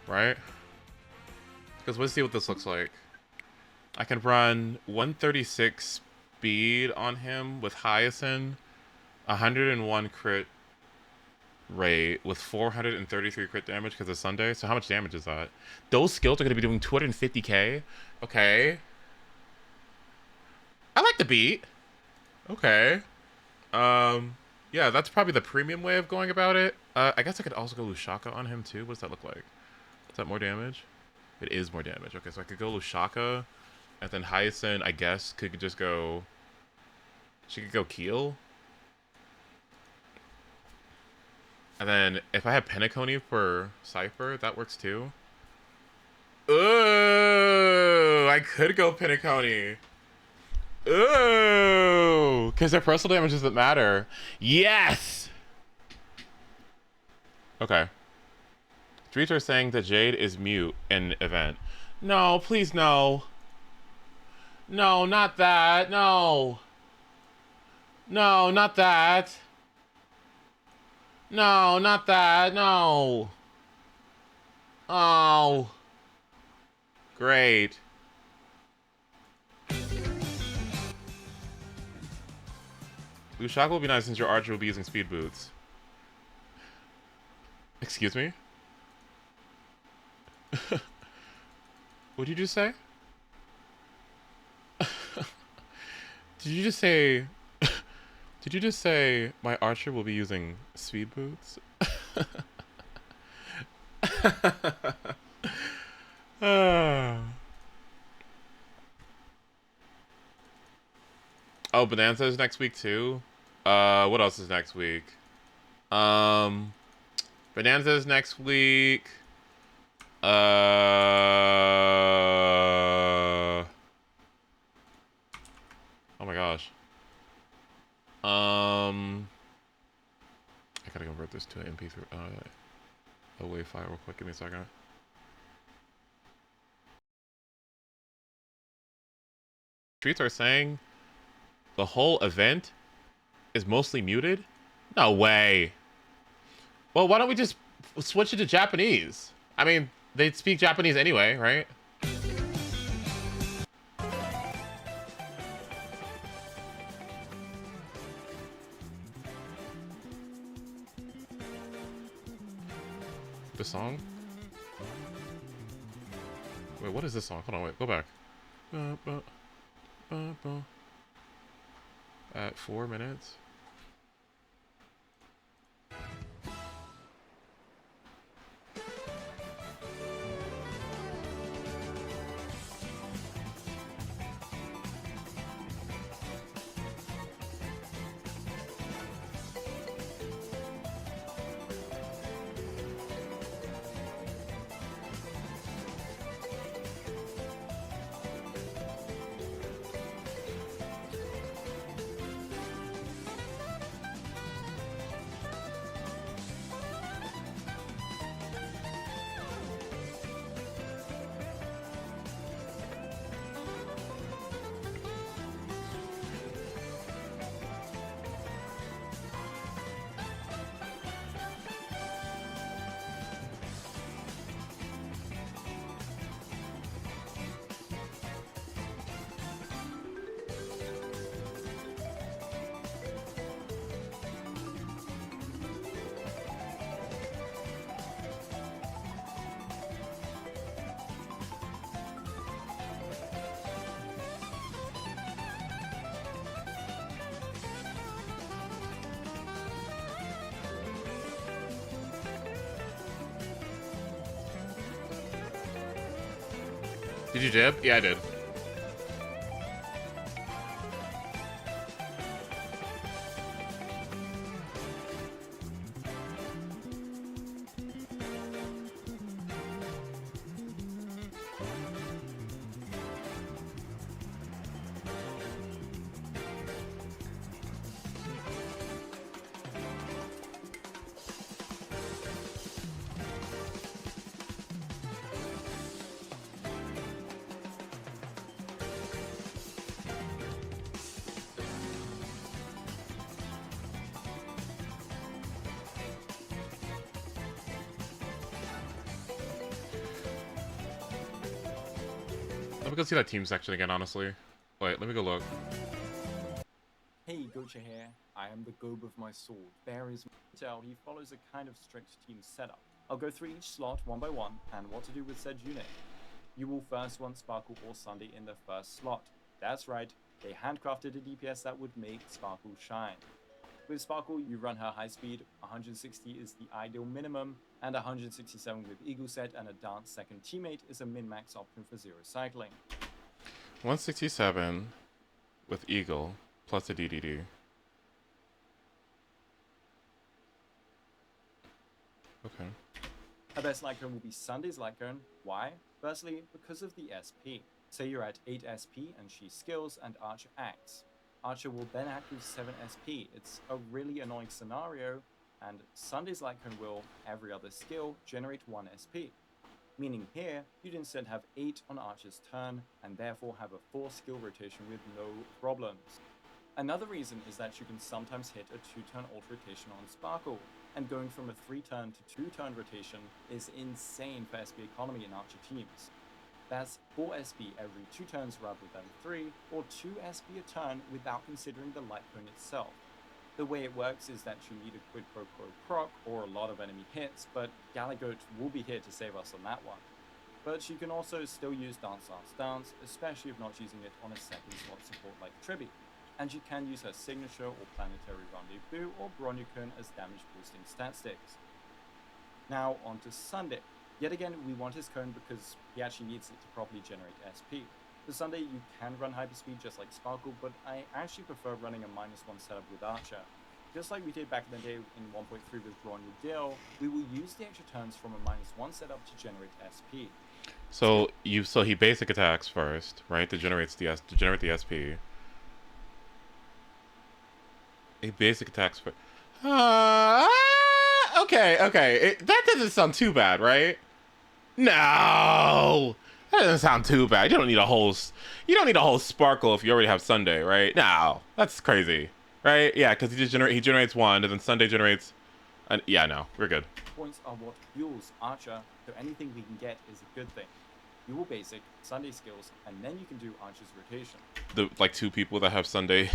right? Because let's see what this looks like. I can run 136 speed on him with Hyacinth, 101 crit rate with 433 crit damage because it's Sunday. So how much damage is that? Those skills are going to be doing 250k. Okay. I like the beat. Okay. Yeah, that's probably the premium way of going about it. I guess I could also go Lushaka on him too. What does that look like? Is that more damage? It is more damage. Okay, so I could go Lushaka, and then Hyacinth, I guess, could just go... She could go Keel. And then if I have Penacony for Cypher, that works too. Ooh, I could go Penacony. Ooh, because their personal damage doesn't matter. Yes! Okay. Streets are saying that Jade is mute in event. No, please no. No, not that. No. No, not that. No, not that. No. Oh. Great. Lushaka will be nice since your archer will be using speed boots. Excuse me? What did you just say? Did you just say... Did you just say my archer will be using speed boots? Oh, Bonanza is next week too? What else is next week? Bonanza is next week. Oh my gosh. I gotta convert this to an MP3 a WAV file real quick. Give me a second. Streets are saying the whole event is mostly muted? No way. Well, why don't we just switch it to Japanese? I mean, they speak Japanese anyway, right? The song? Wait, what is this song? Hold on, wait, go back. At 4 minutes? Did you dip? Yeah, I did. Let me go see that team section again, honestly. Wait, let me go look. Hey, Gocha here. I am the Gobe of my sword. Bear is tell he follows a kind of strict team setup. I'll go through each slot one by one and what to do with said unit. You will first want Sparkle or Sunday in the first slot. That's right, they handcrafted a DPS that would make Sparkle shine. With Sparkle, you run her high speed, 160 is the ideal minimum, and 167 with Eagle Set and a Dance second teammate is a min-max option for zero cycling. 167 with Eagle plus a DDD. Okay. Her best light cone will be Sunday's light cone. Why? Firstly, because of the SP. Say you're at 8 SP and she skills and Archer acts. Archer will then act with 7 SP. It's a really annoying scenario, and Sunday's light cone will, every other skill, generate 1 SP. Meaning here, you'd instead have 8 on Archer's turn, and therefore have a 4 skill rotation with no problems. Another reason is that you can sometimes hit a 2-turn ult rotation on Sparkle, and going from a 3-turn to 2-turn rotation is insane for SP economy in Archer teams. That's 4 SP every 2 turns rather than 3, or 2 SP a turn without considering the light cone itself. The way it works is that you need a quid pro quo proc or a lot of enemy hits, but Galagoat will be here to save us on that one. But you can also still use Dance Last Dance, especially if not using it on a second slot support like Tribby. And you can use her Signature or Planetary Rendezvous or Bronyakun as damage boosting stat sticks. Now on to Sunday. Yet again, we want his cone because he actually needs it to properly generate SP. For Sunday, you can run hyperspeed just like Sparkle, but I actually prefer running a -1 setup with Archer. Just like we did back in the day in 1.3 with Bronya Gil, we will use the extra turns from a -1 setup to generate SP. So he basic attacks first, right? To generate the SP. He basic attacks first. Okay. That doesn't sound too bad, right? No, that doesn't sound too bad. You don't need a whole Sparkle if you already have Sunday, right? No, that's crazy, right? Yeah, because he generates 1, and then Sunday generates. Yeah, no, we're good. Points are what fuels Archer, so anything we can get is a good thing. You will basic Sunday skills, and then you can do Archer's rotation. The like 2 people that have Sunday,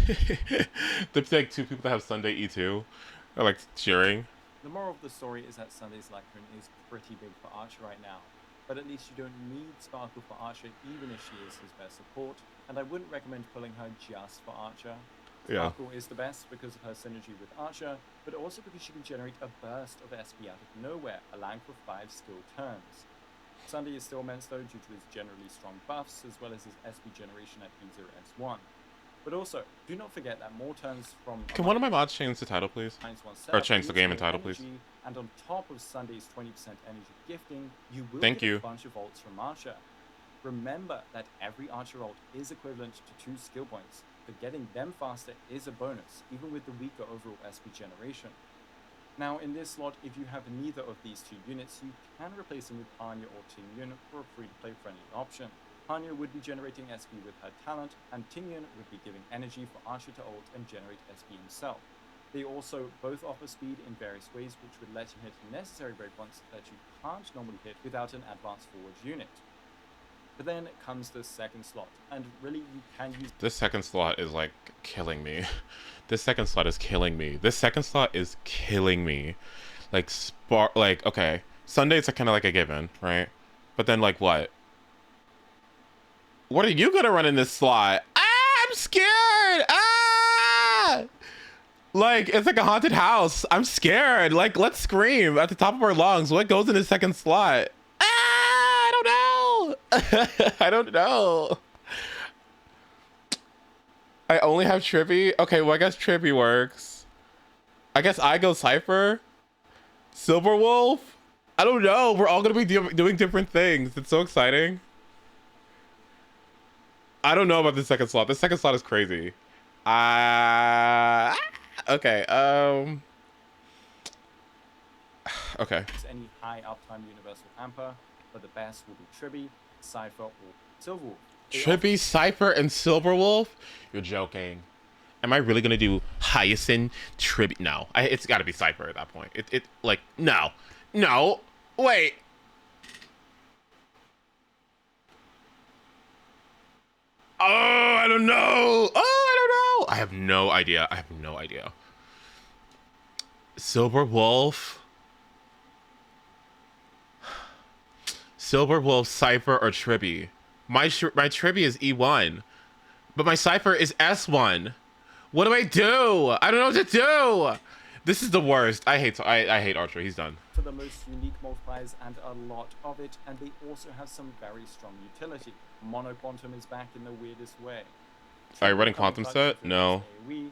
the like 2 people that have Sunday E2, are like cheering. The moral of the story is that Sunday's light cone is pretty big for Archer right now, but at least you don't need Sparkle for Archer even if she is his best support, and I wouldn't recommend pulling her just for Archer. Sparkle is the best because of her synergy with Archer, but also because she can generate a burst of SP out of nowhere, allowing for 5 skill turns. Sunday is still immense though due to his generally strong buffs, as well as his SP generation at E0S1. But also, do not forget that more turns from... Can one of my mods change the title, please? Or change the game and title, please? And on top of Sunday's 20% energy gifting, you will get a bunch of ults from Archer. Remember that every Archer ult is equivalent to 2 skill points, but getting them faster is a bonus, even with the weaker overall SP generation. Now, in this slot, if you have neither of these 2 units, you can replace them with Hanya or Ting Yun for a free-to-play friendly option. Hanya would be generating SP with her talent, and Ting Yun would be giving energy for Archer to ult and generate SP himself. They also both offer speed in various ways, which would let you hit necessary breakpoints that you can't normally hit without an advanced forward unit. But then comes the second slot, and really you can use... This second slot is like killing me. This second slot is killing me. Like, okay, Sundays are kind of like a given, right? But then like what? What are you gonna run in this slot? Ah, I'm scared! Ah! Like, it's like a haunted house. I'm scared. Like, let's scream at the top of our lungs. What goes in the second slot? Ah, I don't know. I don't know. I only have Tribby. Okay, well, I guess Tribby works. I guess I go Cypher. Silverwolf. I don't know. We're all gonna be doing different things. It's so exciting. I don't know about the second slot. The second slot is crazy. Okay. Okay. Any high uptime universal Amper, but the best will be Tribby, Cypher, or Silverwolf. Tribby, Cypher, and Silverwolf? You're joking. Am I really gonna do Hyacinth, Tribby? No, it's got to be Cypher at that point. Like no, wait. Oh, I don't know. Oh, I don't know. I have no idea. I have no idea. Silver Wolf. Silver Wolf, Cypher, or Tribby. My Tribby is E1, but my Cypher is S1. What do I do? I don't know what to do. This is the worst. I hate Archer. He's done. For the most unique multipliers and a lot of it, and they also have some very strong utility. Mono Quantum is back in the weirdest way. Are you running Quantum Set? No. AoE,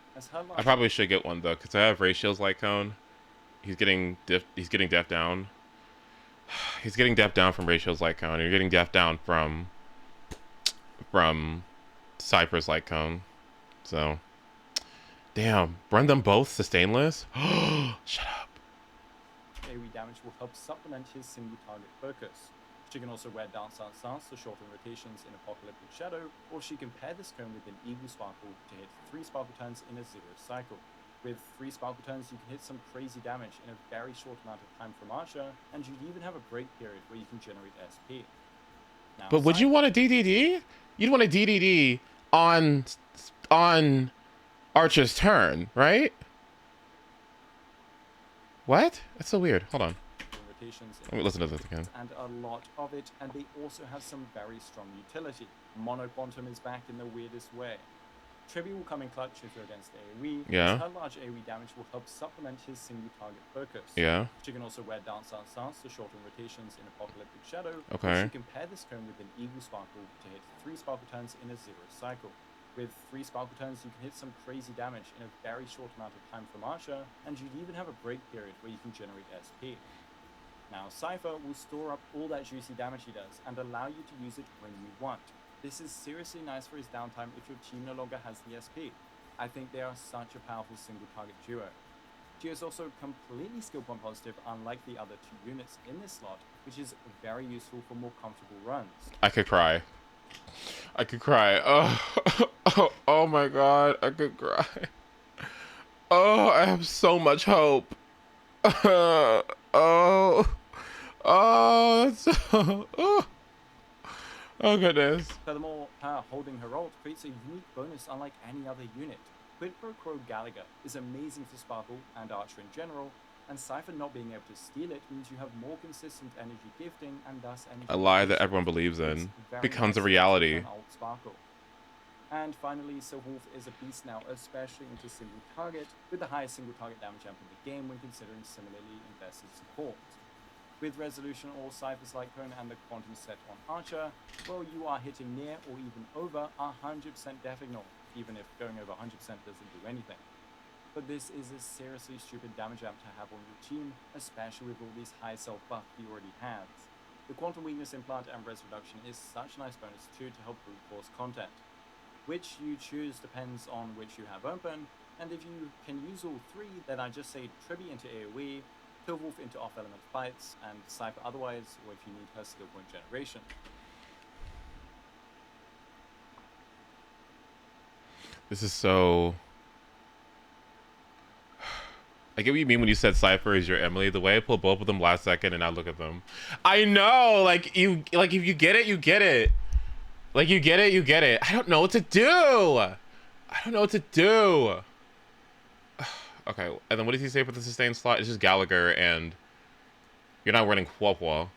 I probably should get one though, because I have Ratio's Light Cone. He's getting Death Down. He's getting Death Down from Ratio's Light Cone. You're getting Death Down from Cypher's Light Cone. So, damn, run them both sustainless. Shut up. AoE damage will help supplement his single target focus. She can also wear Dance to shorten rotations in Apocalyptic Shadow, or she can pair this cone with an Eagle Sparkle to hit 3 Sparkle turns in a 0 cycle. With 3 Sparkle turns, you can hit some crazy damage in a very short amount of time from Archer, and you even have a break period where you can generate SP. Now, but would you want a DDD? You'd want a DDD on Archer's turn, right? What? That's so weird. Hold on. Let me listen to this again. And a lot of it, and they also have some very strong utility. Mono Quantum is back in the weirdest way. Tribby will come in clutch if you're against AoE. Yeah. Her large AoE damage will help supplement his single target focus. Yeah. She can also wear Dance to shorten rotations in Apocalyptic Shadow. Okay. She can pair this cone with an Eagle Sparkle to hit 3 Sparkle turns in a 0 cycle. With 3 Sparkle turns, you can hit some crazy damage in a very short amount of time from Archer, and you'd even have a break period where you can generate SP. Now, Cypher will store up all that juicy damage he does and allow you to use it when you want. This is seriously nice for his downtime if your team no longer has the SP. I think they are such a powerful single target duo. She is also completely skill point positive, unlike the other 2 units in this slot, which is very useful for more comfortable runs. I could cry. I could cry. Oh my god, I could cry. Oh, I have so much hope. Oh goodness. Furthermore, her holding her ult creates a unique bonus unlike any other unit. Quid Pro Quo Gallagher is amazing for Sparkle and Archer in general, and Cypher not being able to steal it means you have more consistent energy gifting and thus energy. A lie that everyone believes in becomes a reality. Sparkle. And finally, Wolf is a beast now, especially into single target, with the highest single target damage amp in the game when considering similarly invested support. With Resolution or Cypher's Light Cone and the Quantum set on Archer, well, you are hitting near or even over 100% def ignore, even if going over 100% doesn't do anything. But this is a seriously stupid damage amp to have on your team, especially with all these high self-buff he already has. The Quantum Weakness Implant and Res Reduction is such a nice bonus too to help brute force content. Which you choose depends on which you have open, and if you can use all 3, then I just say Tribby into AoE, Wolf into off-element fights, and Cypher otherwise, or if you need her skill point generation. This is so... I get what you mean when you said Cypher is your Emily. The way I pulled both of them last second and I look at them. I know! Like, if you get it, you get it. Like, you get it, you get it. I don't know what to do! I don't know what to do! Okay, and then what does he say for the sustained slot? It's just Gallagher, and you're not running Quapwa.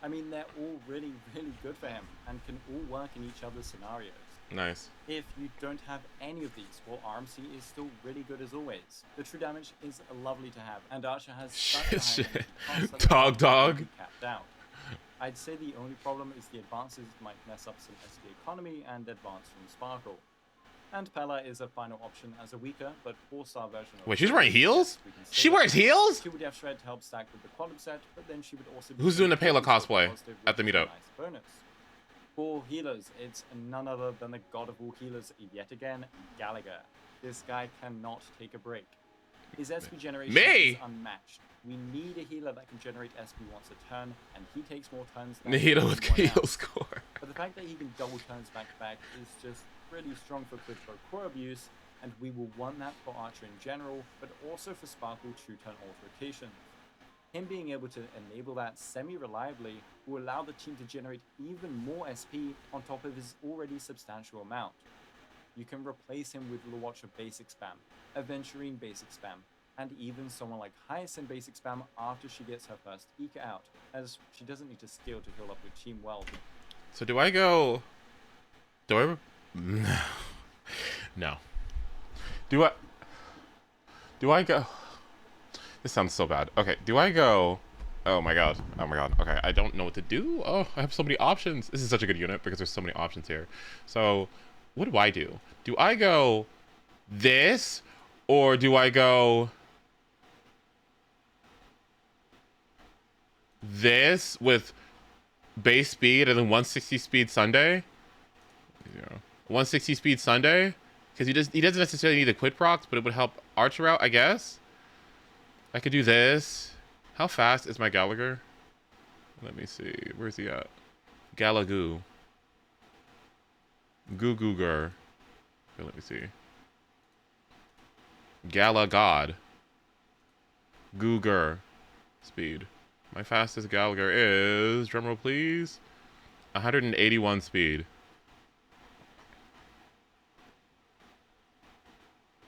I mean, they're all really, really good for him, and can all work in each other's scenarios. Nice. If you don't have any of these, well, RMC is still really good as always. The true damage is lovely to have, and Archer has such a high energy Dog. Capped out. I'd say the only problem is the advances might mess up some SD economy and advance from Sparkle. And Pella is a final option as a weaker but 4-star version of... Wait, she's wearing heels? She wears heels? She would have Shred to help stack with the Quantum set, but then she would also be... Who's doing the Pela cosplay at the meetup? Nice bonus. For healers, it's none other than the god of all healers yet again, Gallagher. This guy cannot take a break. His SP generation is unmatched. We need a healer that can generate SP once a turn, and he takes more turns than Nahida with heal score. But the fact that he can double turns back to back is just pretty strong for Quid Pro Quo abuse, and we will want that for Archer in general, but also for Sparkle 2-turn ult rotations. Him being able to enable that semi-reliably will allow the team to generate even more SP on top of his already substantial amount. You can replace him with Lawatcher basic spam, Aventurine basic spam, and even someone like Hyacinth basic spam after she gets her first Eka out, as she doesn't need to skill to heal up with team well. So do I go... Do I... No. Do I go... This sounds so bad. Okay, do I go... Oh my god. Oh my god. Okay, I don't know what to do. Oh, I have so many options. This is such a good unit because there's so many options here. So, what do I do? Do I go this? Or do I go this with base speed and then 160 speed Sunday? 160 speed Sunday? Because he doesn't necessarily need the quit procs, but it would help Archer out, I guess. I could do this. How fast is my Gallagher? Let me see. Where's he at? Galagoo. Goo-goo-gur. Okay, let me see. Galagod. Googer. Speed. My fastest Gallagher is, drumroll please, 181 speed.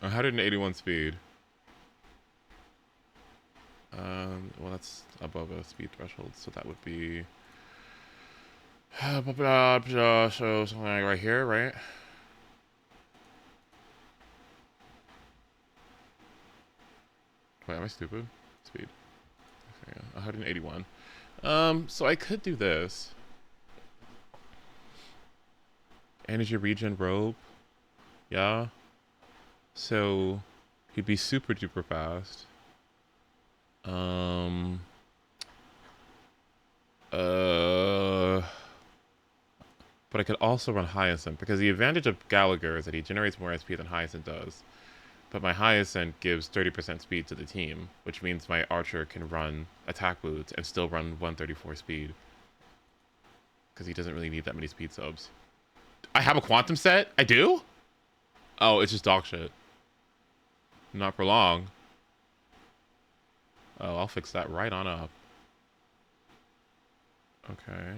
181 speed. Well, that's above a speed threshold, so that would be so something like right here, right? Wait, am I stupid? Speed. Okay, 181. So I could do this. Energy regen rope. Yeah. So he'd be super duper fast. But I could also run Hyacinth, because the advantage of Gallagher is that he generates more SP than Hyacinth does. But my Hyacinth gives 30% speed to the team, which means my Archer can run attack boots and still run 134 speed. Because he doesn't really need that many speed subs. I have a Quantum set? I do? Oh, it's just dog shit. Not for long. Oh, I'll fix that right on up. Okay.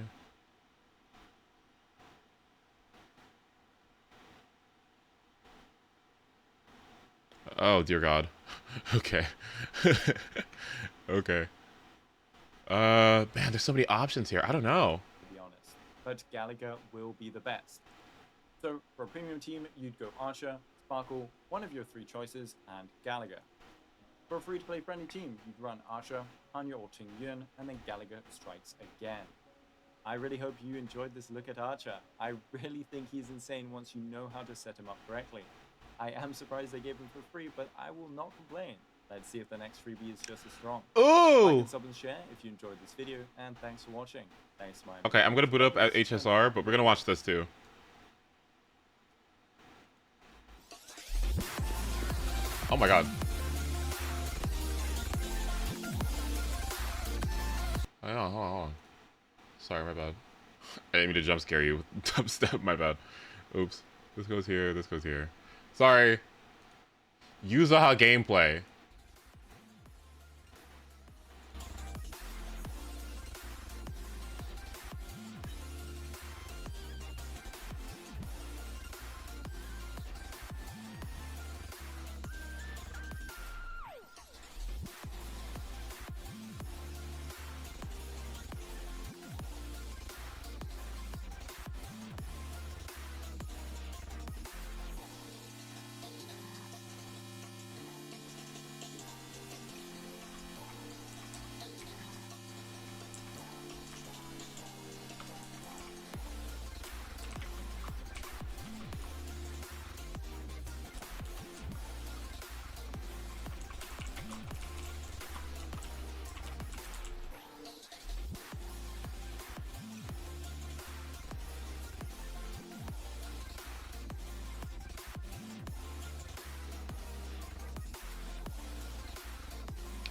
Oh, dear God. Okay. Okay. Man, there's so many options here. I don't know. To be honest, but Gallagher will be the best. So for a premium team, you'd go Archer, Sparkle, one of your three choices, and Gallagher. For a free-to-play friendly team, you'd run Archer, Hanya or Ting Yun, and then Gallagher strikes again. I really hope you enjoyed this look at Archer. I really think he's insane once you know how to set him up correctly. I am surprised they gave him for free, but I will not complain. Let's see if the next freebie is just as strong. Ooh! Like and sub and share if you enjoyed this video, and thanks for watching. Thanks, my Okay, I'm gonna boot up at HSR, but we're gonna watch this too. Oh my god. Hold on. Sorry, my bad. I didn't mean to jump scare you with dubstep, my bad. Oops. This goes here, this goes here. Sorry. Yuzaha gameplay.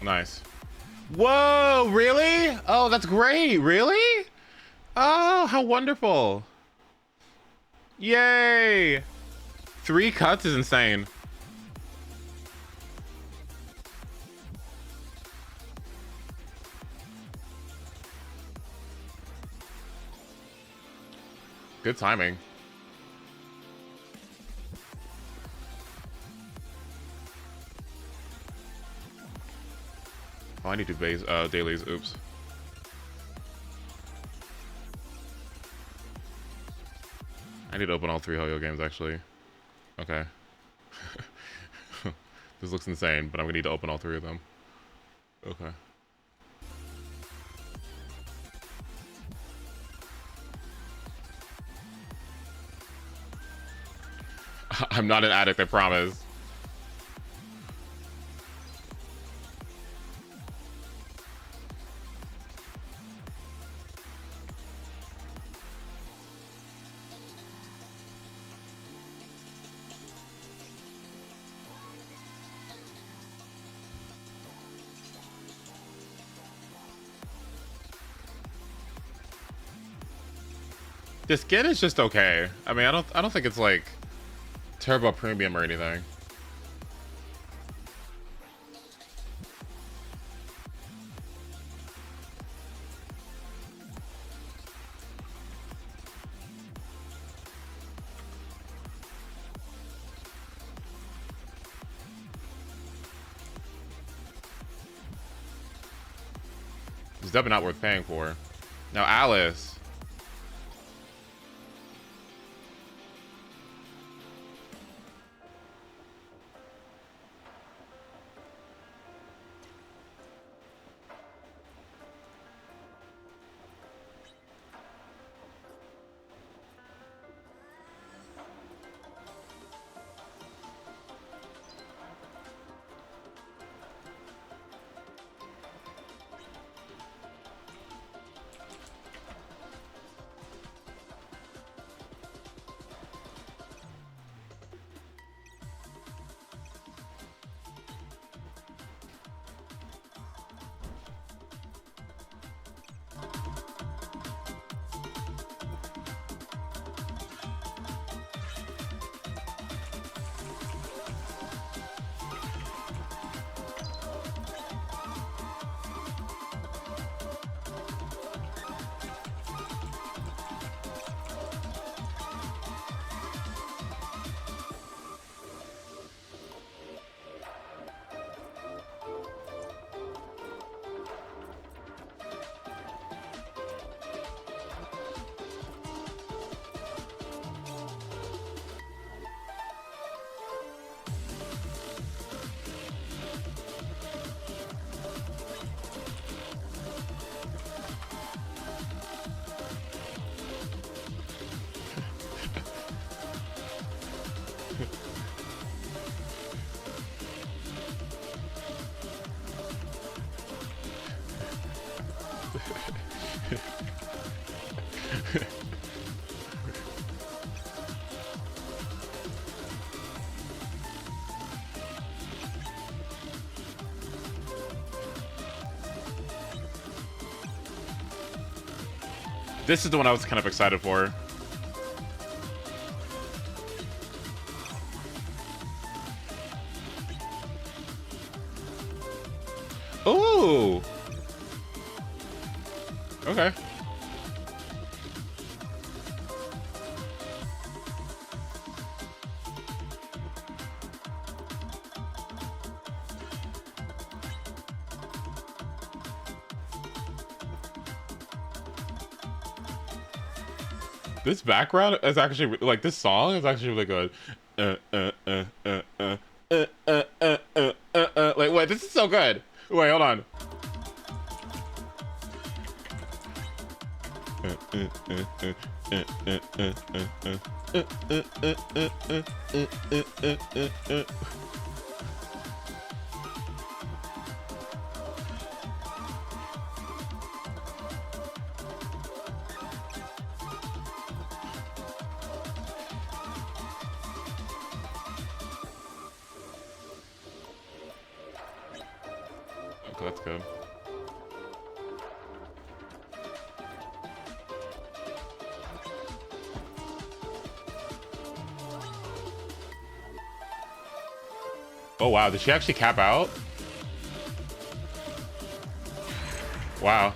Nice. Whoa, really? Oh, that's great. Really? Oh, how wonderful. Yay. 3 cuts is insane. Good timing. Oh, I need to base dailies. Oops. I need to open all 3 HOYO games actually. Okay. This looks insane, but I'm gonna need to open all 3 of them. Okay. I'm not an addict, I promise. The skin is just okay. I mean, I don't think it's like turbo premium or anything. It's definitely not worth paying for. Now, Alice. This is the one I was kind of excited for. Ooh. Okay. This background is actually like this song is actually really good. Like wait, this is so good. Wait, hold on. Okay, that's good. Oh wow, did she actually cap out? Wow.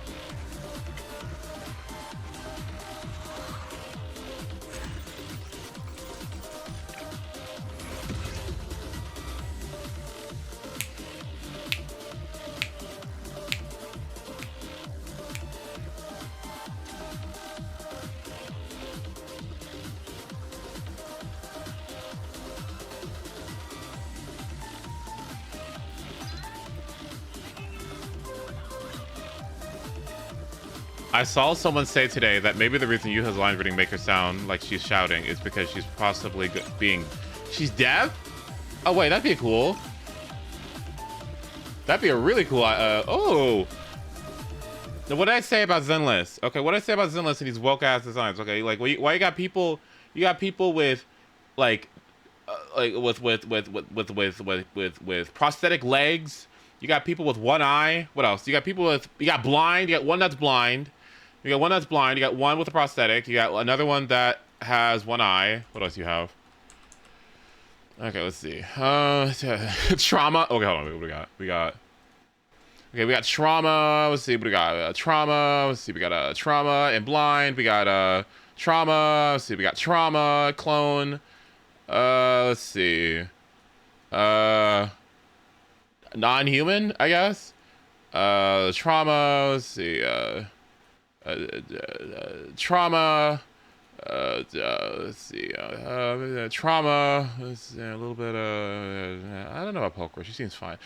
I saw someone say today that maybe the reason Yuha's line reading make her sound like she's shouting is because she's possibly she's deaf? Oh wait, that'd be cool. That'd be a really cool, oh. Now, what did I say about Zenless? Okay, what did I say about Zenless and these woke ass designs? Okay, like why you got people with like with prosthetic legs. You got people with one eye. What else? You got blind. You got one that's blind. You got one that's blind. You got one with a prosthetic. You got another one that has one eye. What else do you have? Okay, let's see. Trauma. Okay, hold on. What do we got? Okay, we got trauma. Let's see what we got. Trauma. Let's see. We got trauma and blind. We got trauma. Let's see. We got trauma clone. Let's see. Non-human, I guess. Trauma. Let's see. Trauma. Let's see. Trauma. Let's see, a little bit. I don't know about Pokemon. She seems fine.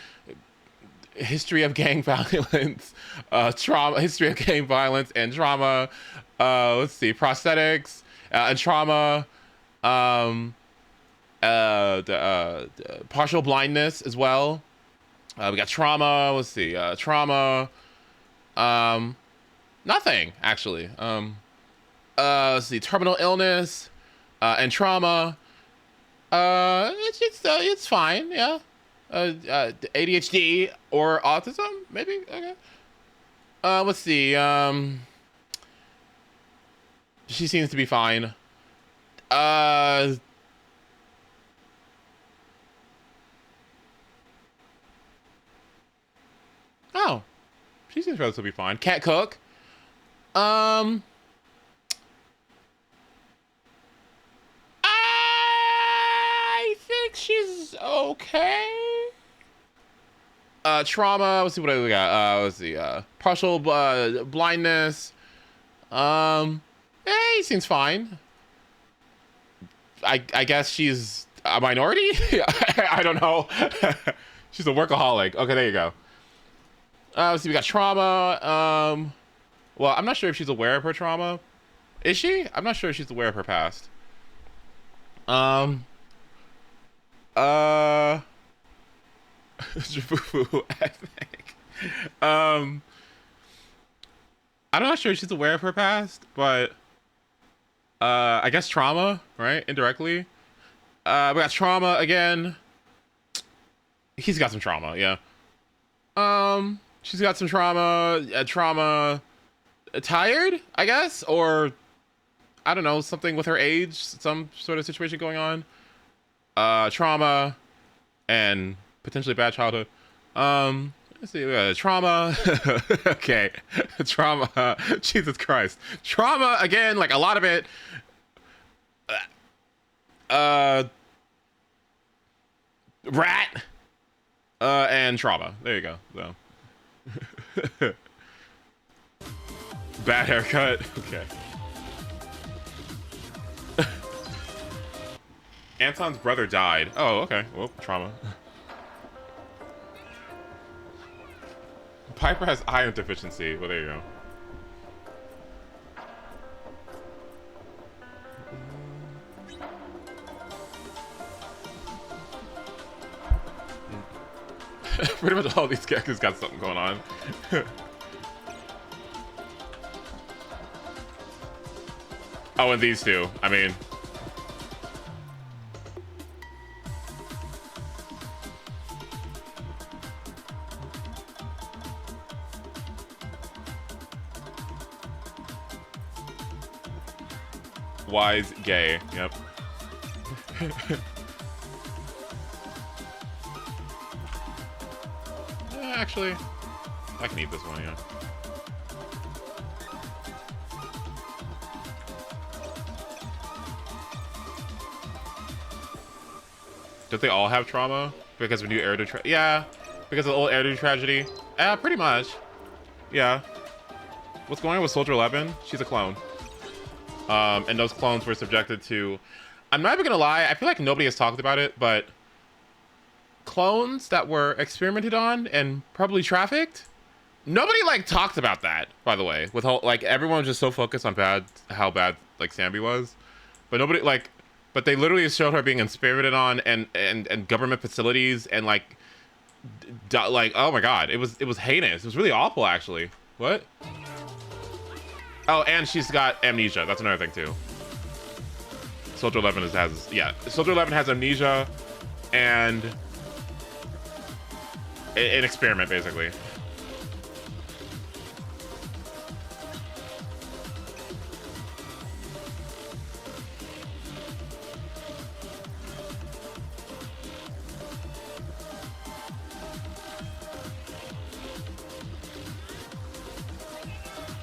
History of gang violence. Trauma. History of gang violence and trauma. Let's see. Prosthetics and trauma. Partial blindness as well. We got trauma. Let's see. Trauma. Nothing actually. Let's see. Terminal illness and trauma. It's fine. Yeah. ADHD or autism, maybe. Okay. Let's see. She seems to be fine. Oh, she seems relatively fine. Can't cook. I think she's okay. Trauma. Let's see what we got. Let's see. Partial blindness. He seems fine. I guess she's a minority. I don't know. She's a workaholic. Okay, there you go. Let's see. We got trauma. Well, I'm not sure if she's aware of her trauma. Is she? I'm not sure if she's aware of her past. Ethnic. I'm not sure if she's aware of her past, but I guess trauma, right? Indirectly. We got trauma again. He's got some trauma, yeah. She's got some trauma. Trauma. Tired, I guess, or I don't know, something with her age, some sort of situation going on. Trauma and potentially bad childhood. Let's see, trauma. Okay, trauma. Jesus Christ, trauma again. Like a lot of it. Rat. And trauma. There you go. So. Bad haircut. Okay. Anton's brother died. Oh, okay. Well, trauma. Piper has iron deficiency. Well, there you go. Pretty much all these characters got something going on. Oh, and these two. I mean... Wise gay. Yep. Actually, I can eat this one, yeah. Don't they all have trauma? Because of new Eridu yeah, because of the old Eridu tragedy? Yeah, pretty much. Yeah. What's going on with Soldier 11? She's a clone. And those clones were subjected to... I'm not even gonna lie, I feel like nobody has talked about it, but... clones that were experimented on and probably trafficked Nobody like talked about that, by the way. With whole like everyone was just so focused on how bad like Sambi was, but nobody like, but they literally showed her being inspirited on and government facilities and like, like oh my god, it was heinous. It was really awful actually. What? Oh, and she's got amnesia. That's another thing too. Soldier 11 has yeah. Soldier 11 has amnesia and an experiment basically.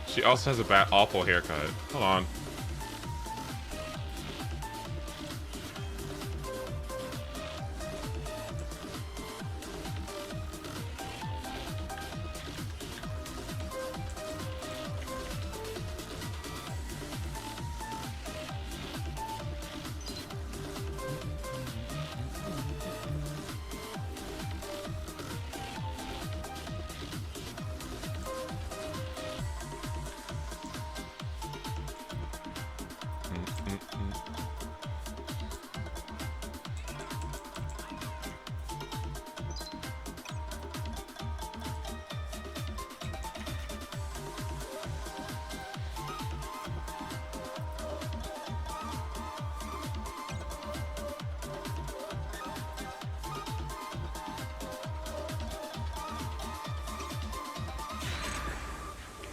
She also has a awful haircut. Hold on.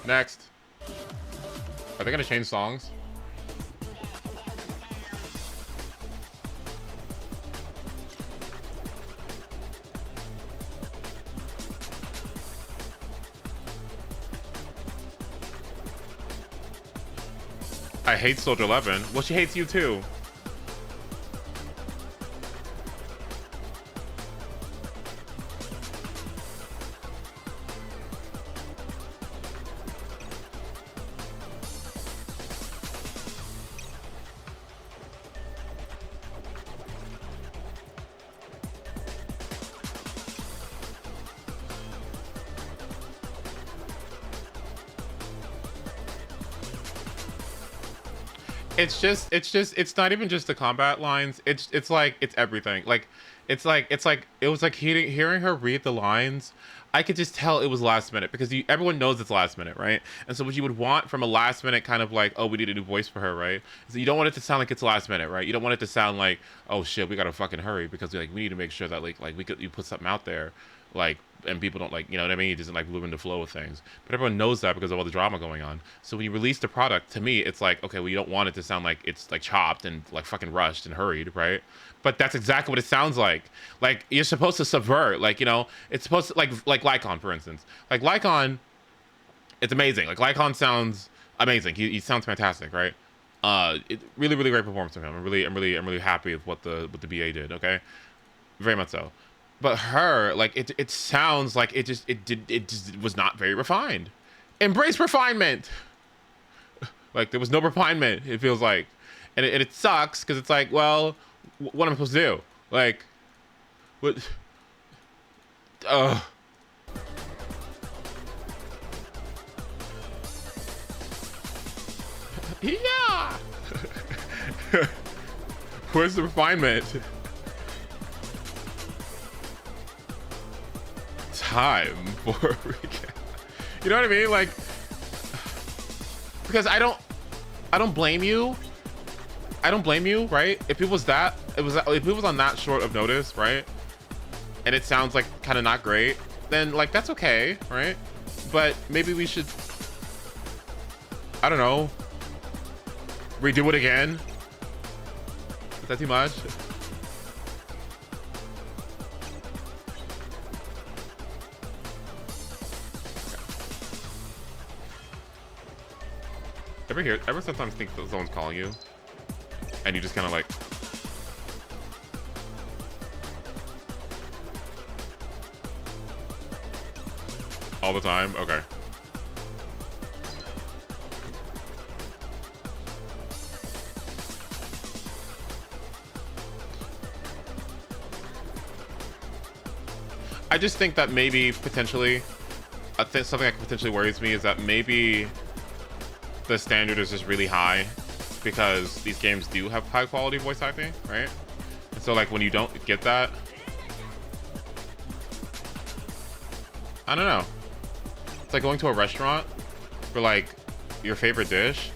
Next. Are they gonna change songs? I hate Soldier 11. Well, she hates you too. It's not even just the combat lines. It's like it's everything. Like it was like hearing her read the lines. I could just tell it was last minute because everyone knows it's last minute, right? And so what you would want from a last minute kind of like, oh, we need a new voice for her, right? So you don't want it to sound like it's last minute, right? You don't want it to sound like, oh shit, we gotta fucking hurry because we need to make sure that like you put something out there, like, and people don't like, you know what I mean? It doesn't like move in the flow of things. But everyone knows that because of all the drama going on. So when you release the product, to me, it's like, okay, well, you don't want it to sound like it's like chopped and like fucking rushed and hurried, right? But that's exactly what it sounds like. Like you're supposed to subvert, like, you know, it's supposed to like Lycon, for instance. Like Lycon, it's amazing. Like Lycon sounds amazing. He sounds fantastic, right? Really great performance from him. I'm really happy with what the BA did. Okay, very much so. But her, like it sounds like it just was not very refined. Embrace refinement. Like there was no refinement. It feels like, and it sucks because it's like, well, what am I supposed to do? Like, what? Yeah. Where's the refinement? Time for recap. You know what I mean? Like, because I don't blame you. I don't blame you, right? If it was if it was on that short of notice, right? And it sounds like kind of not great, then like that's okay, right? But maybe we should, I don't know, redo it again. Is that too much? Ever sometimes think that someone's calling you, and you just kind of like, all the time? Okay. I just think that maybe potentially I think something that potentially worries me is that maybe the standard is just really high because these games do have high quality voice acting, right? And so like when you don't get that, I don't know. It's like going to a restaurant for like your favorite dish,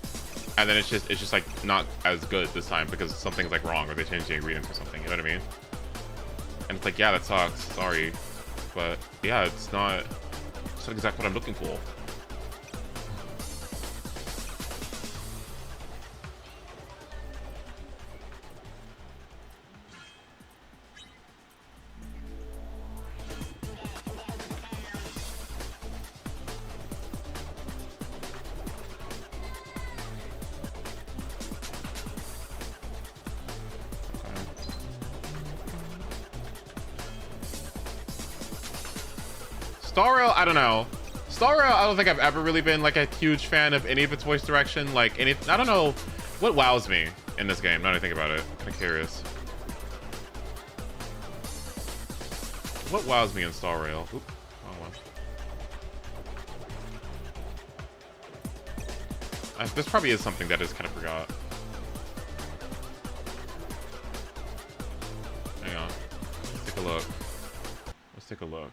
and then it's just like not as good this time because something's like wrong or they changed the ingredients or something. You know what I mean? And it's like, yeah, that sucks. Sorry, but yeah, it's not exactly what I'm looking for. Star Rail, I don't know. Star Rail, I don't think I've ever really been like a huge fan of any of its voice direction. Like any, I don't know what wows me in this game. Now that I think about it, I'm kind of curious. What wows me in Star Rail? Oop, wrong one. This probably is something that I just kind of forgot. Hang on. Let's take a look. Let's take a look.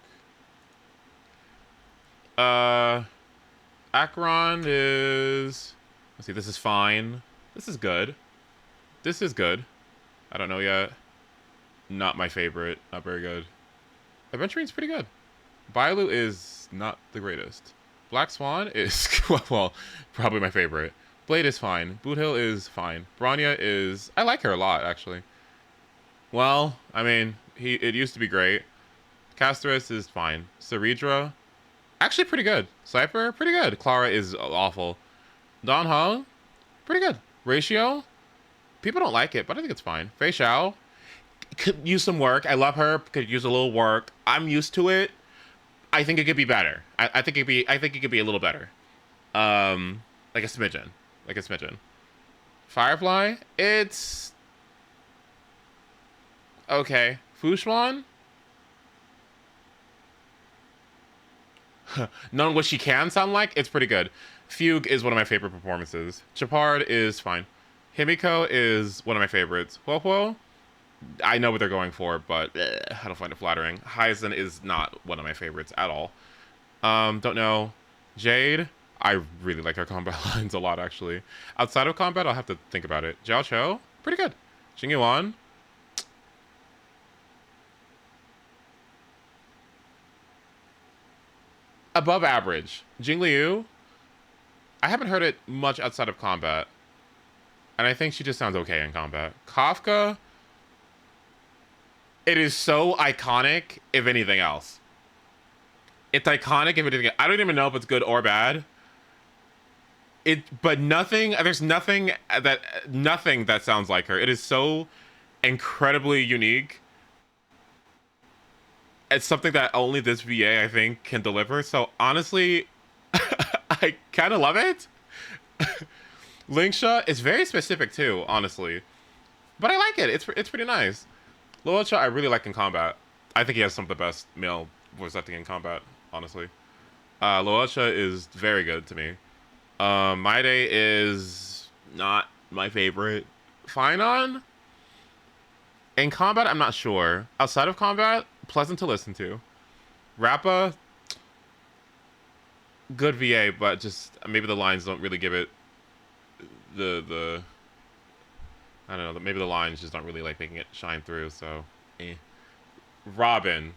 Acheron is... Let's see, this is fine. This is good. This is good. I don't know yet. Not my favorite. Not very good. Adventurine's pretty good. Bailu is not the greatest. Black Swan is, well, probably my favorite. Blade is fine. Boot Hill is fine. Bronya is... I like her a lot, actually. Well, I mean, it used to be great. Casterus is fine. Ceredra... actually pretty good. Cypher, pretty good. Clara is awful. Don Hong, pretty good. Ratio, people don't like it, but I think it's fine. Fei Xiao, could use some work. I love her, could use a little work. I'm used to it. I think it could be better. I think it could be a little better. Like a smidgen. Like a smidgen. Firefly, it's okay. Fushuan, knowing what she can sound like, it's pretty good. Fugue is one of my favorite performances. Chapard is fine. Himiko is one of my favorites. Huohuo, I know what they're going for, but I don't find it flattering. Hyzen is not one of my favorites at all. Don't know. Jade, I really like her combat lines a lot, actually. Outside of combat, I'll have to think about it. Jiao Cho, pretty good. Jingyuan, above average. Jingliu, I haven't heard it much outside of combat. And I think she just sounds okay in combat. Kafka, it is so iconic, if anything else. It's iconic, if anything. I don't even know if it's good or bad. But nothing, there's nothing that sounds like her. It is so incredibly unique. It's something that only this VA, I think, can deliver. So honestly, I kind of love it. Lingsha is very specific too, honestly. But I like it. It's pretty nice. Luocha, I really like in combat. I think he has some of the best male voice acting in combat, honestly. Luocha is very good to me. Maide is not my favorite. Finon? In combat, I'm not sure. Outside of combat, pleasant to listen to. Rappa, good VA, but just maybe the lines don't really give it the I don't know, maybe the lines just aren't really like making it shine through, so Robin.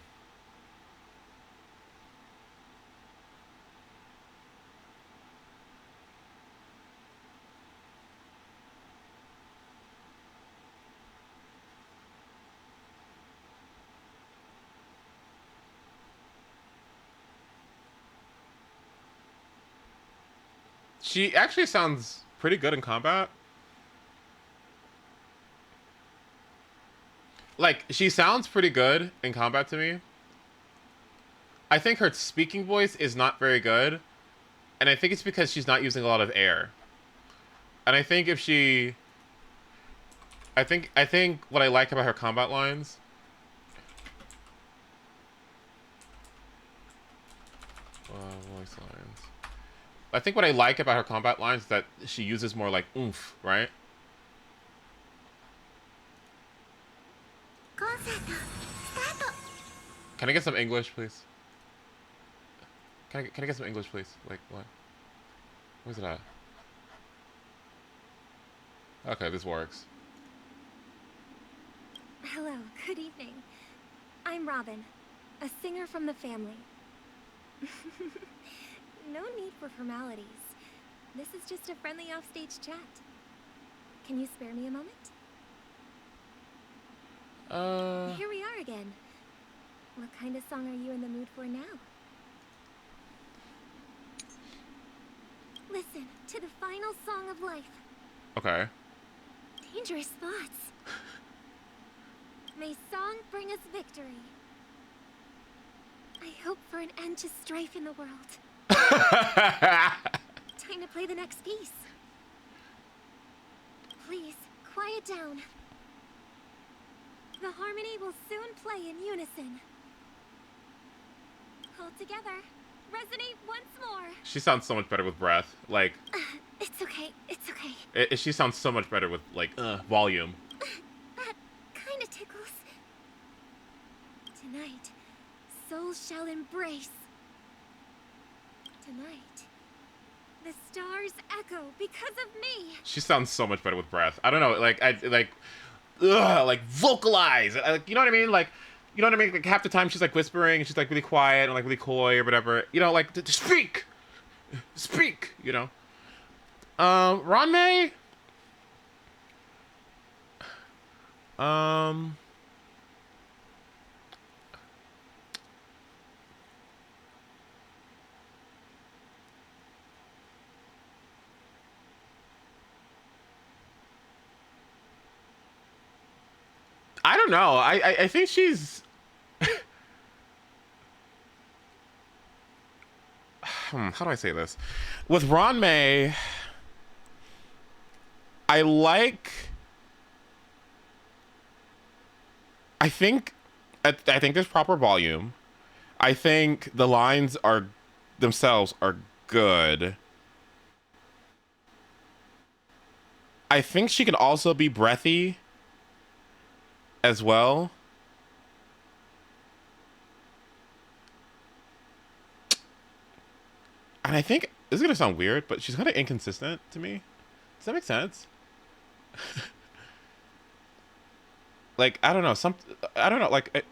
She actually sounds pretty good in combat. Like, she sounds pretty good in combat to me. I think her speaking voice is not very good. And I think it's because she's not using a lot of air. And I think if she... I think what I like about her combat lines... I think what I like about her combat lines is that she uses more like oomph, right? Can I get some English, please? Can I get some English, please? Like what? Where's it at? Okay, this works. Hello, good evening. I'm Robin, a singer from the family. No need for formalities. This is just a friendly offstage chat. Can you spare me a moment? Here we are again. What kind of song are you in the mood for now? Listen to the final song of life. Okay. Dangerous thoughts. May song bring us victory. I hope for an end to strife in the world. Time to play the next piece. Please, quiet down. The harmony will soon play in unison. All together, resonate once more. She sounds so much better with breath. Like, it's okay, it's okay. She sounds so much better with like volume. That kind of tickles. Tonight, souls shall embrace. Tonight, the stars echo because of me. She sounds so much better with breath. I don't know, like like vocalize. You know what I mean? Like, you know what I mean? Like half the time she's like whispering and she's like really quiet and like really coy or whatever. You know, like to speak, speak. You know. Ranmei. I don't know. I think she's. How do I say this? With Ranmei, I like. I think there's proper volume. I think the lines are themselves are good. I think she can also be breathy as well. And I think this is gonna sound weird, but she's kind of inconsistent to me. Does that make sense? Like, I don't know, I don't know, like,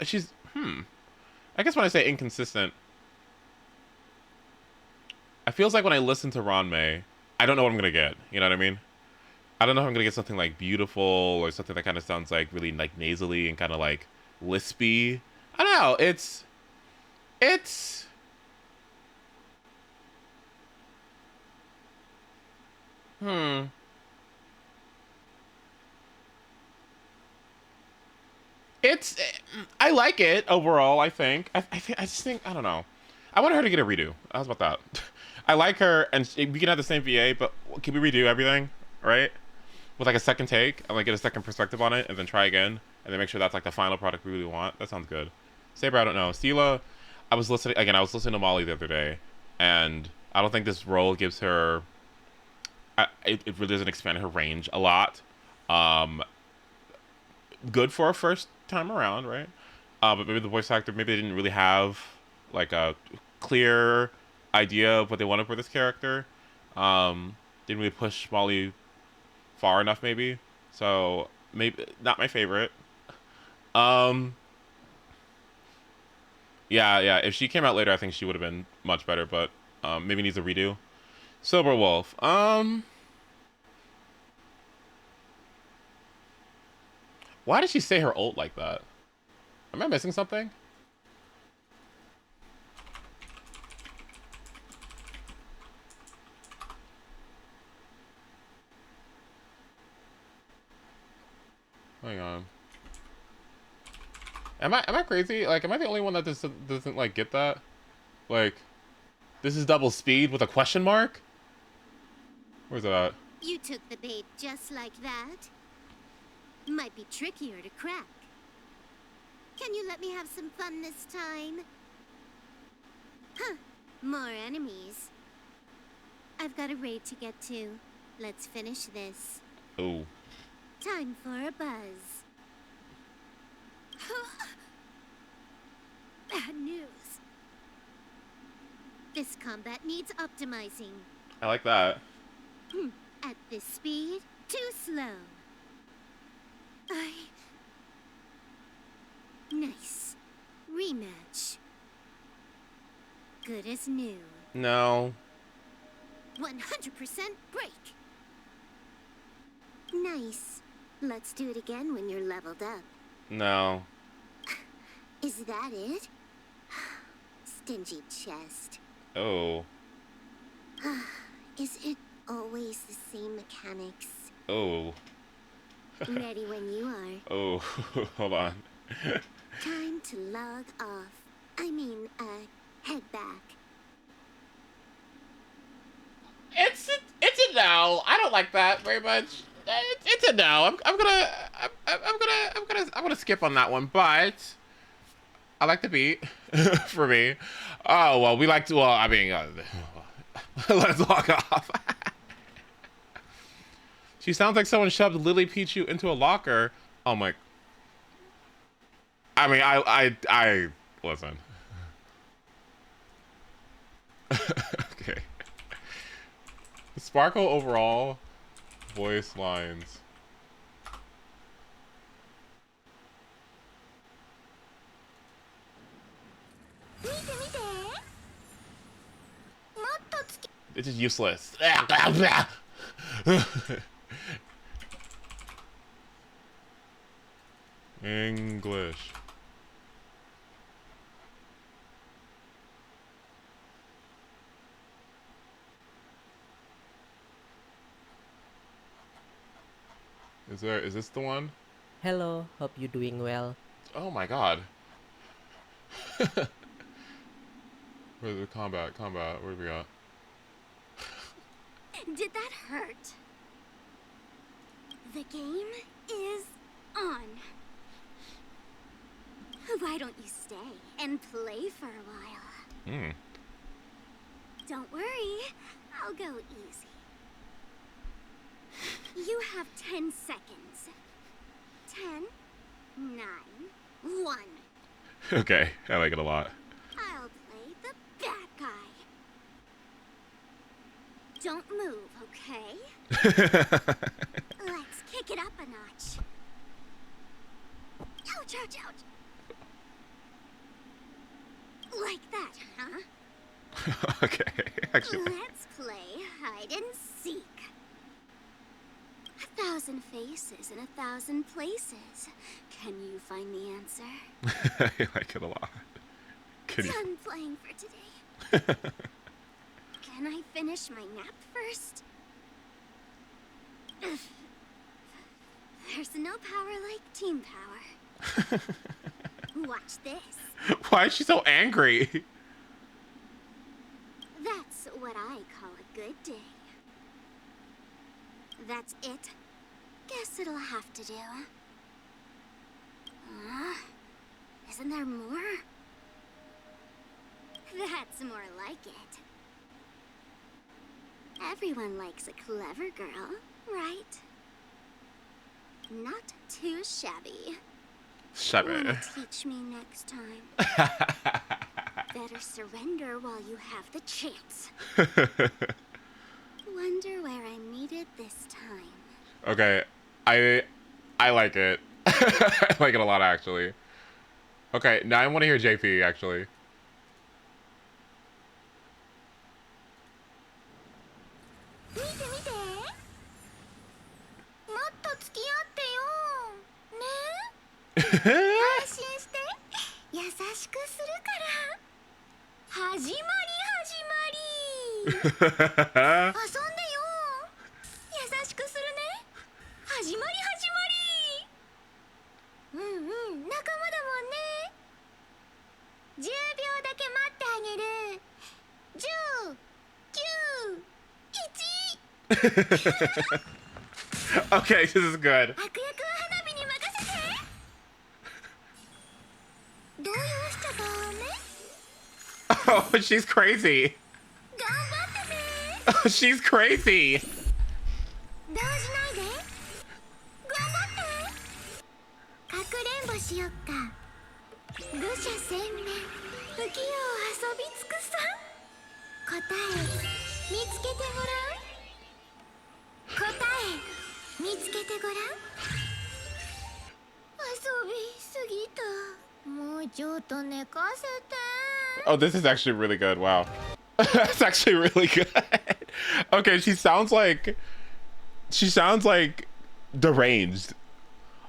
she's, I guess when I say inconsistent, it feels like when I listen to Ranmei, I don't know what I'm gonna get, you know what I mean? I don't know if I'm gonna get something, like, beautiful, or something that kind of sounds, like, really, like, nasally and kind of, like, lispy. I don't know, it's, I like it overall. I think. I just think. I don't know. I want her to get a redo. How's about that? I like her, and we can have the same VA, but can we redo everything, right? With like a second take, and like get a second perspective on it, and then try again, and then make sure that's like the final product we really want. That sounds good. Saber, I don't know. Stila, I was listening to Molly the other day, and I don't think this role gives her. It really doesn't expand her range a lot. Good for a first time around, right? But maybe the voice actor, maybe they didn't really have like a clear idea of what they wanted for this character. Didn't really push Molly far enough, maybe. So maybe not my favorite. Yeah. If she came out later, I think she would have been much better. But maybe needs a redo. Silver Wolf. Why did she say her ult like that? Am I missing something? Hang on. Am I crazy? Like, am I the only one that doesn't like get that? Like, this is double speed with a question mark? Where's it at? You took the bait just like that? Might be trickier to crack. Can you let me have some fun this time? Huh, more enemies. I've got a raid to get to. Let's finish this. Oh. Time for a buzz. Bad news. This combat needs optimizing. I like that. At this speed, too slow. Nice. Rematch. Good as new. No. 100% break. Nice. Let's do it again when you're leveled up. No. Is that it? Stingy chest. Oh. Is it always the same mechanics? Oh. Ready when you are. Oh. Hold on. Time to log off. I mean, head back. It's a no. I don't like that very much. It's a no. I'm gonna skip on that one, but I like the beat for me. Oh well, we like to. Well, I mean, let's log off. She sounds like someone shoved Lily Pichu into a locker. Oh my. I mean, I listen. Okay. Sparkle overall voice lines. It's just useless. English. Is this the one? Hello, hope you're doing well. Oh my god. Where's the combat? Where do we got? Did that hurt? The game is on. Why don't you stay and play for a while? Don't worry, I'll go easy. You have 10 seconds. 10, 9, 1. Okay, I like it a lot. I'll play the bad guy. Don't move, okay? Let's kick it up a notch. Ouch, ouch, ouch. Like that, huh? Okay, actually. Let's play hide and seek. 1,000 faces in 1,000 places. Can you find the answer? I like it a lot. Done playing for today. Can I finish my nap first? There's no power like team power. Watch this. Why is she so angry? That's what I call a good day. That's it. Guess it'll have to do. Isn't there more? That's more like it. Everyone likes a clever girl, right? Not too shabby. Wanna teach me next time? Better surrender while you have the chance. Wonder where I needed this time. Okay, I like it. I like it a lot, actually. Okay, now I want to hear JP, actually. Okay, this is good. Oh, she's crazy. She's crazy. 動じないで。頑張って。かくれんぼしよっか。愚者千面、不器用遊び尽くさ。答え見つけてごらん。答え見つけてごらん。遊びすぎた。もうちょっと寝かせて。 Oh, this is actually really good. Wow. That's actually really good. Okay, she sounds like deranged.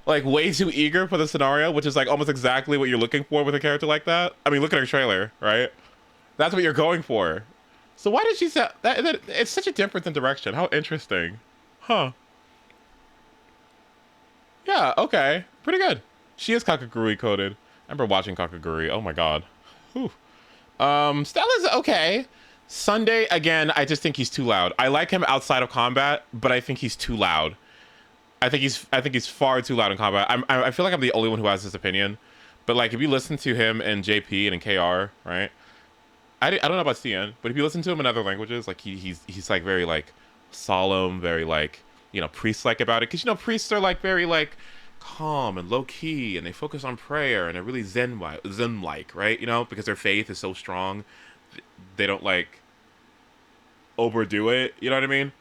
Like way too eager for the scenario, which is like almost exactly what you're looking for with a character like that. I mean, look at her trailer, right? That's what you're going for. So why did she say that? It's such a difference in direction. How interesting. Huh. Yeah, okay. Pretty good. She is Kakaguri coded. I remember watching Kakaguri. Oh my god. Whew. Stella's okay. Sunday, again, I just think he's too loud. I like him outside of combat, but I think he's too loud. I think he's far too loud in combat. I feel like I'm the only one who has this opinion. But like if you listen to him in JP and in KR, right? I don't know about CN, but if you listen to him in other languages, like he's like very like solemn, very like, you know, priest-like about it. Because, you know, priests are like very like calm and low key, and they focus on prayer, and they're really zen-like, right? You know, because their faith is so strong, they don't like overdo it. You know what I mean?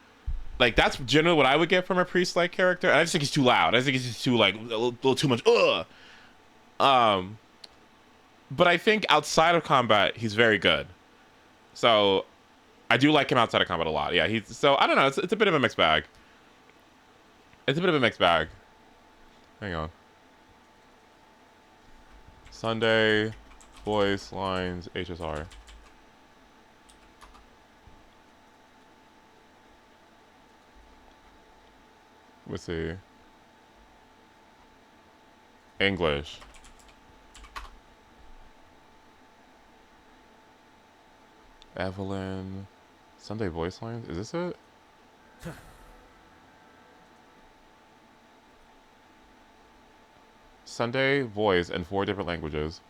Like that's generally what I would get from a priest-like character. And I just think he's too loud. I just think he's just too like a little too much. But I think outside of combat, he's very good. So I do like him outside of combat a lot. Yeah, he's so I don't know. It's a bit of a mixed bag. It's a bit of a mixed bag. Hang on. Sunday, voice lines, HSR. Let's see. English. Evelyn. Sunday voice lines? Is this it? Sunday voice in 4 different languages.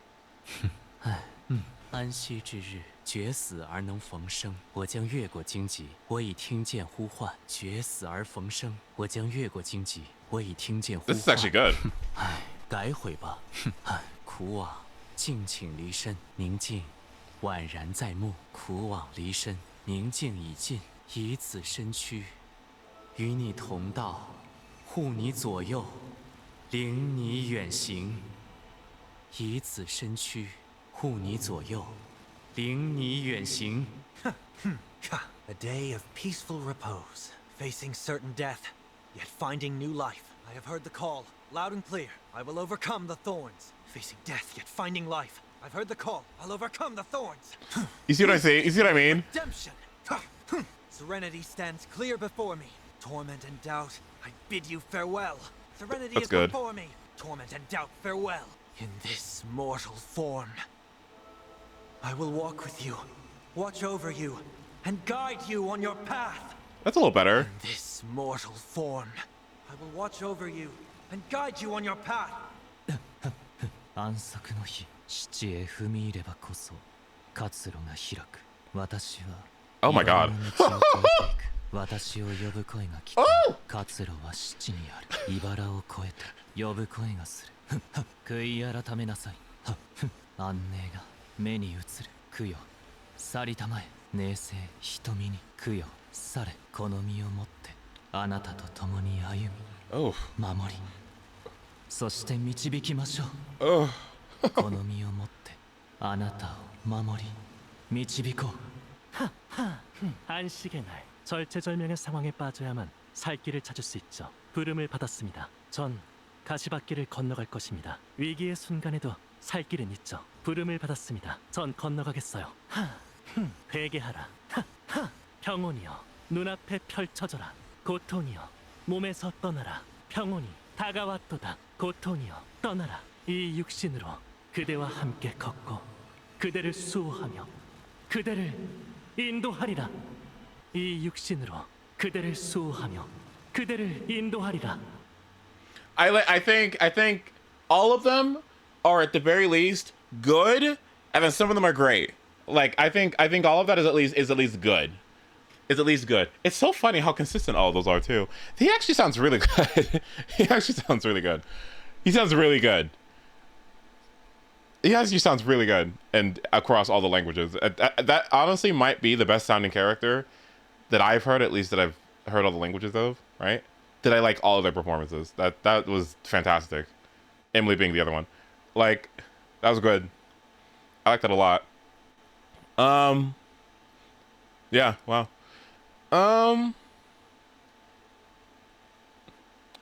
安息之日，绝死而能逢生。我将越过荆棘，我已听见呼唤。绝死而逢生，我将越过荆棘，我已听见呼唤。 This is actually good. 唉，改悔吧。苦往，静请离身，宁静，宛然在目。苦往离身，宁静已尽，以此身躯，与你同道，护你左右，领你远行。以此身躯。 护你左右，领你远行。A day of peaceful repose, facing certain death, yet finding new life. I have heard the call, loud and clear. I will overcome the thorns. Facing death, yet finding life. I've heard the call. I'll overcome the thorns. You see what I say? You see what I mean? Redemption. Serenity stands clear before me. Torment and doubt, I bid you farewell. Serenity That's is good. before me. Torment and doubt, farewell. In this mortal form. I will walk with you, watch over you, and guide you on your path. That's a little better. In this mortal form, I will watch over you and guide you on your path. 安息の日、七へ踏み入ればこそ活路が開く。私は Oh my god. 私を呼ぶ声が聞く。活路は七にある。茨を越えて呼ぶ声がする。悔い改めなさい。安寧が 目に映る供養去りたまえ寧静瞳に供養されこの身をもってあなたと共に歩み Oh. 守りそして導きましょう Oh. この身をもってあなたを守り導こう 안식의 날 절체절명의 상황에 빠져야만 살 길을 찾을 수 있죠. 부름을 받았습니다. 전 가시밭길을 건너갈 것입니다. 위기의 순간에도 살 길은 있죠. 부름을 받았습니다. 전 건너가겠어요. 회개하라. 평온이여 눈앞에 펼쳐져라. 고통이여 몸에서 떠나라. 평온이 다가왔도다. 고통이여 떠나라. 이 육신으로 그대와 함께 걷고 그대를 수호하며 그대를 인도하리라. 이 육신으로 그대를 수호하며 그대를 인도하리라. I think all of them are at the very least good, and then some of them are great. Like I think all of that is at least good. is at least good. It's so funny how consistent all of those are too. He actually sounds really good. He actually sounds really good. He sounds really good. He actually sounds really good, and across all the languages. That honestly might be the best sounding character that I've heard, at least that I've heard all the languages of, right? That I like all of their performances. That was fantastic. Emily being the other one. Like, that was good. I like that a lot. Yeah, wow.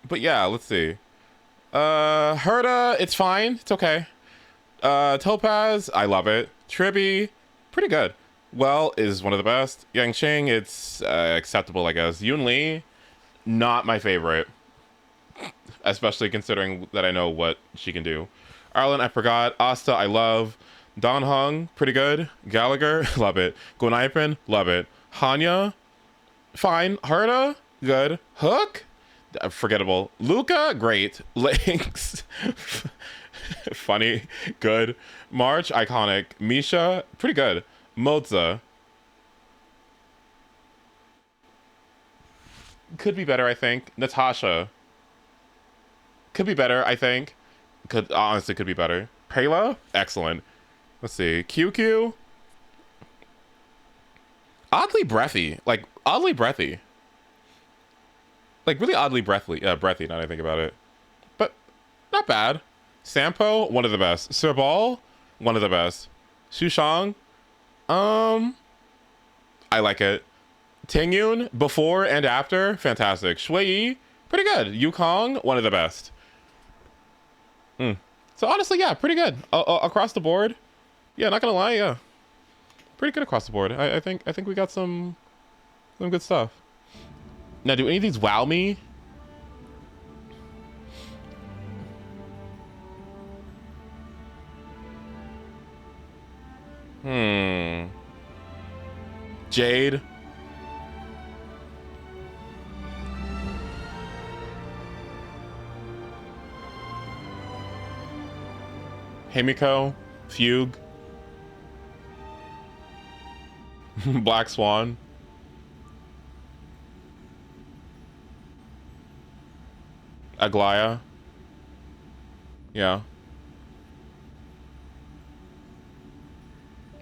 But yeah, let's see. Herta, it's fine. It's okay. Topaz, I love it. Tribby, pretty good. Well is one of the best. Yangqing, it's acceptable, I guess. Yunli, not my favorite. Especially considering that I know what she can do. Arlen, I forgot. Asta, I love. Don Hung, pretty good. Gallagher, love it. Gonaipen, love it. Hanya, fine. Herta, good. Hook, forgettable. Luca, great. Lynx, funny, good. March, iconic. Misha, pretty good. Moza, could be better, I think. Natasha, could be better, I think. Honestly could be better. Pela, excellent. Let's see. QQ, oddly breathy. Like, oddly breathy. Like, really oddly breathy, breathy, now that I think about it. But, not bad. Sampo, one of the best. Sirbal, one of the best. Xushang, I like it. Tingyun, before and after, fantastic. Shui, pretty good. Yukong, one of the best. So honestly, yeah, pretty good. Across the board. Yeah, not gonna lie, yeah. Pretty good across the board. I think we got some good stuff. Now, do any of these wow me? Jade. Himiko. Fugue. Black Swan. Aglaya. Yeah.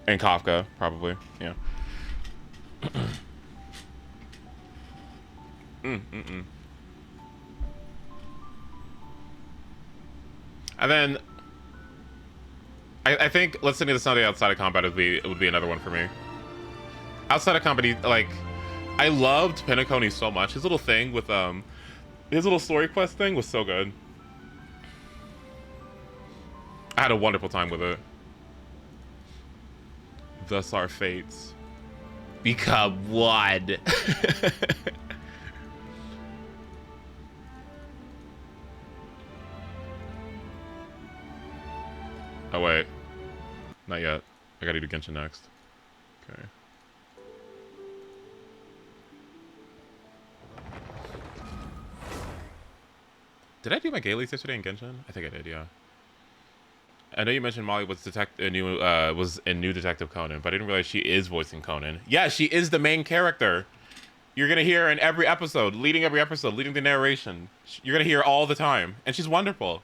And Kafka, probably. Yeah. And then I think listening to the Sunday outside of combat would be another one for me. Outside of combat, like, I loved Penacony so much. His little thing with his little story quest thing was so good. I had a wonderful time with it. Thus our fates become one. Oh wait, not yet. I gotta do Genshin next. Okay. Did I do my dailies yesterday in Genshin? I think I did, yeah. I know you mentioned Molly was in New Detective Conan, but I didn't realize she is voicing Conan. Yeah, she is the main character. You're gonna hear her in every episode, leading the narration. You're gonna hear her all the time, and she's wonderful.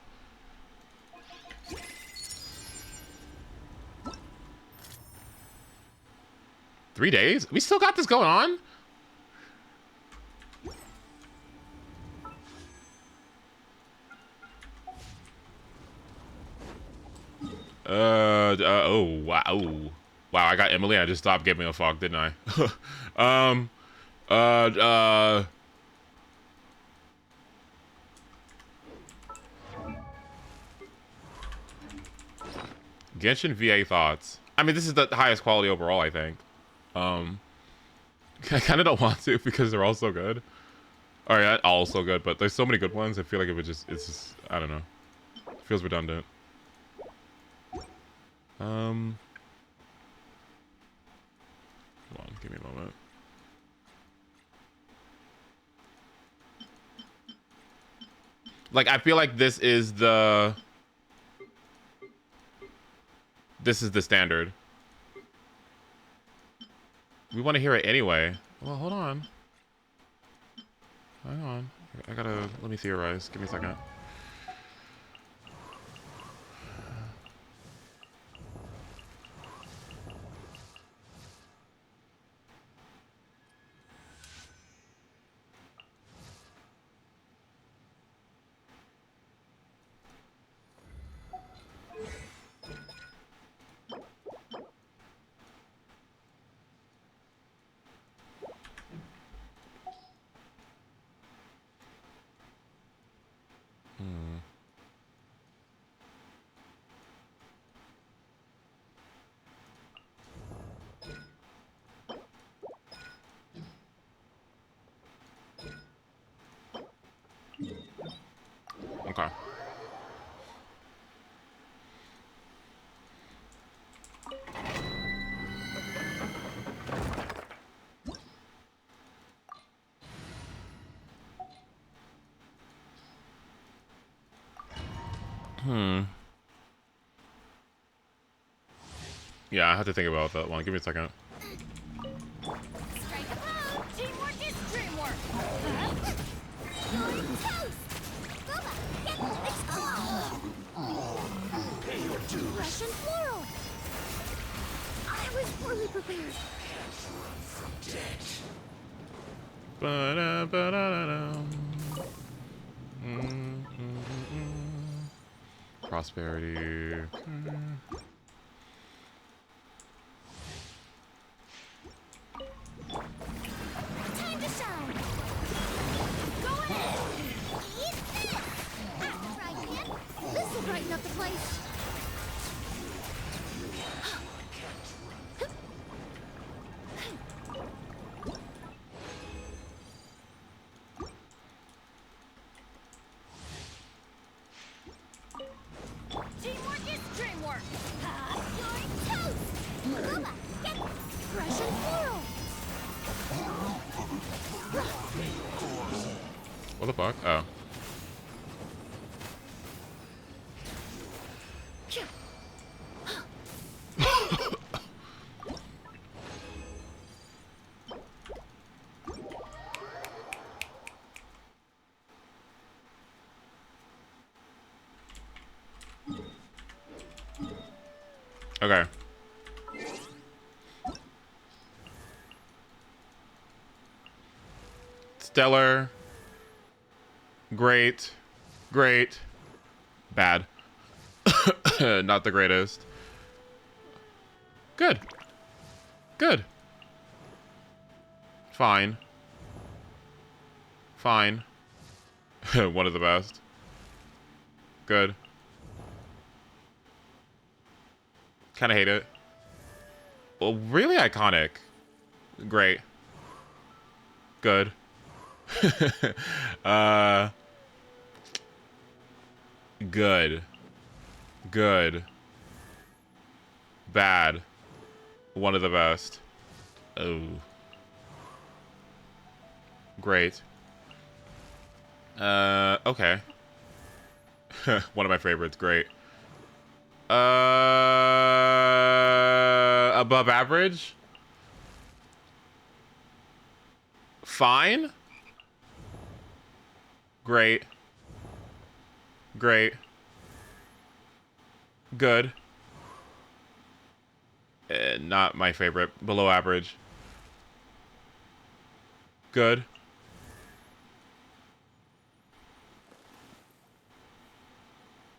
Three days? We still got this going on? Oh, wow. Wow, I got Emily. I just stopped giving a fuck, didn't I? Genshin VA thoughts. I mean, this is the highest quality overall, I think. I kind of don't want to because they're all so good. All right, all so good, but there's so many good ones. I feel like it's just, I don't know. It feels redundant. Hold on, give me a moment. Like, I feel like this is the standard. We want to hear it anyway. Well, hold on. Hang on. I gotta... Let me theorize. Give me a second. Okay. Yeah, I have to think about that one. Give me a second. Strike a blow! Teamwork is dreamwork! You're toast! Booba, get explode! Russian floral! I was poorly prepared. Ba-da-ba-da-da-dum. Prosperity. Okay. Time to shine! Go ahead! Eat this! Act right, kid! This'll brighten up the place! Teamwork is dreamwork! You're toast! Booba, get Russian floral! What the fuck? Oh. Okay. Stellar. Great. Great. Bad. Not the greatest. Good. Good. Fine. Fine. One of the best. Good. Kind of hate it. Well, really iconic. Great. Good. Good. Good. Bad. One of the best. Oh. Great. Okay. One of my favorites. Great. Above average? Fine? Great. Great. Good. Not my favorite. Below average. Good.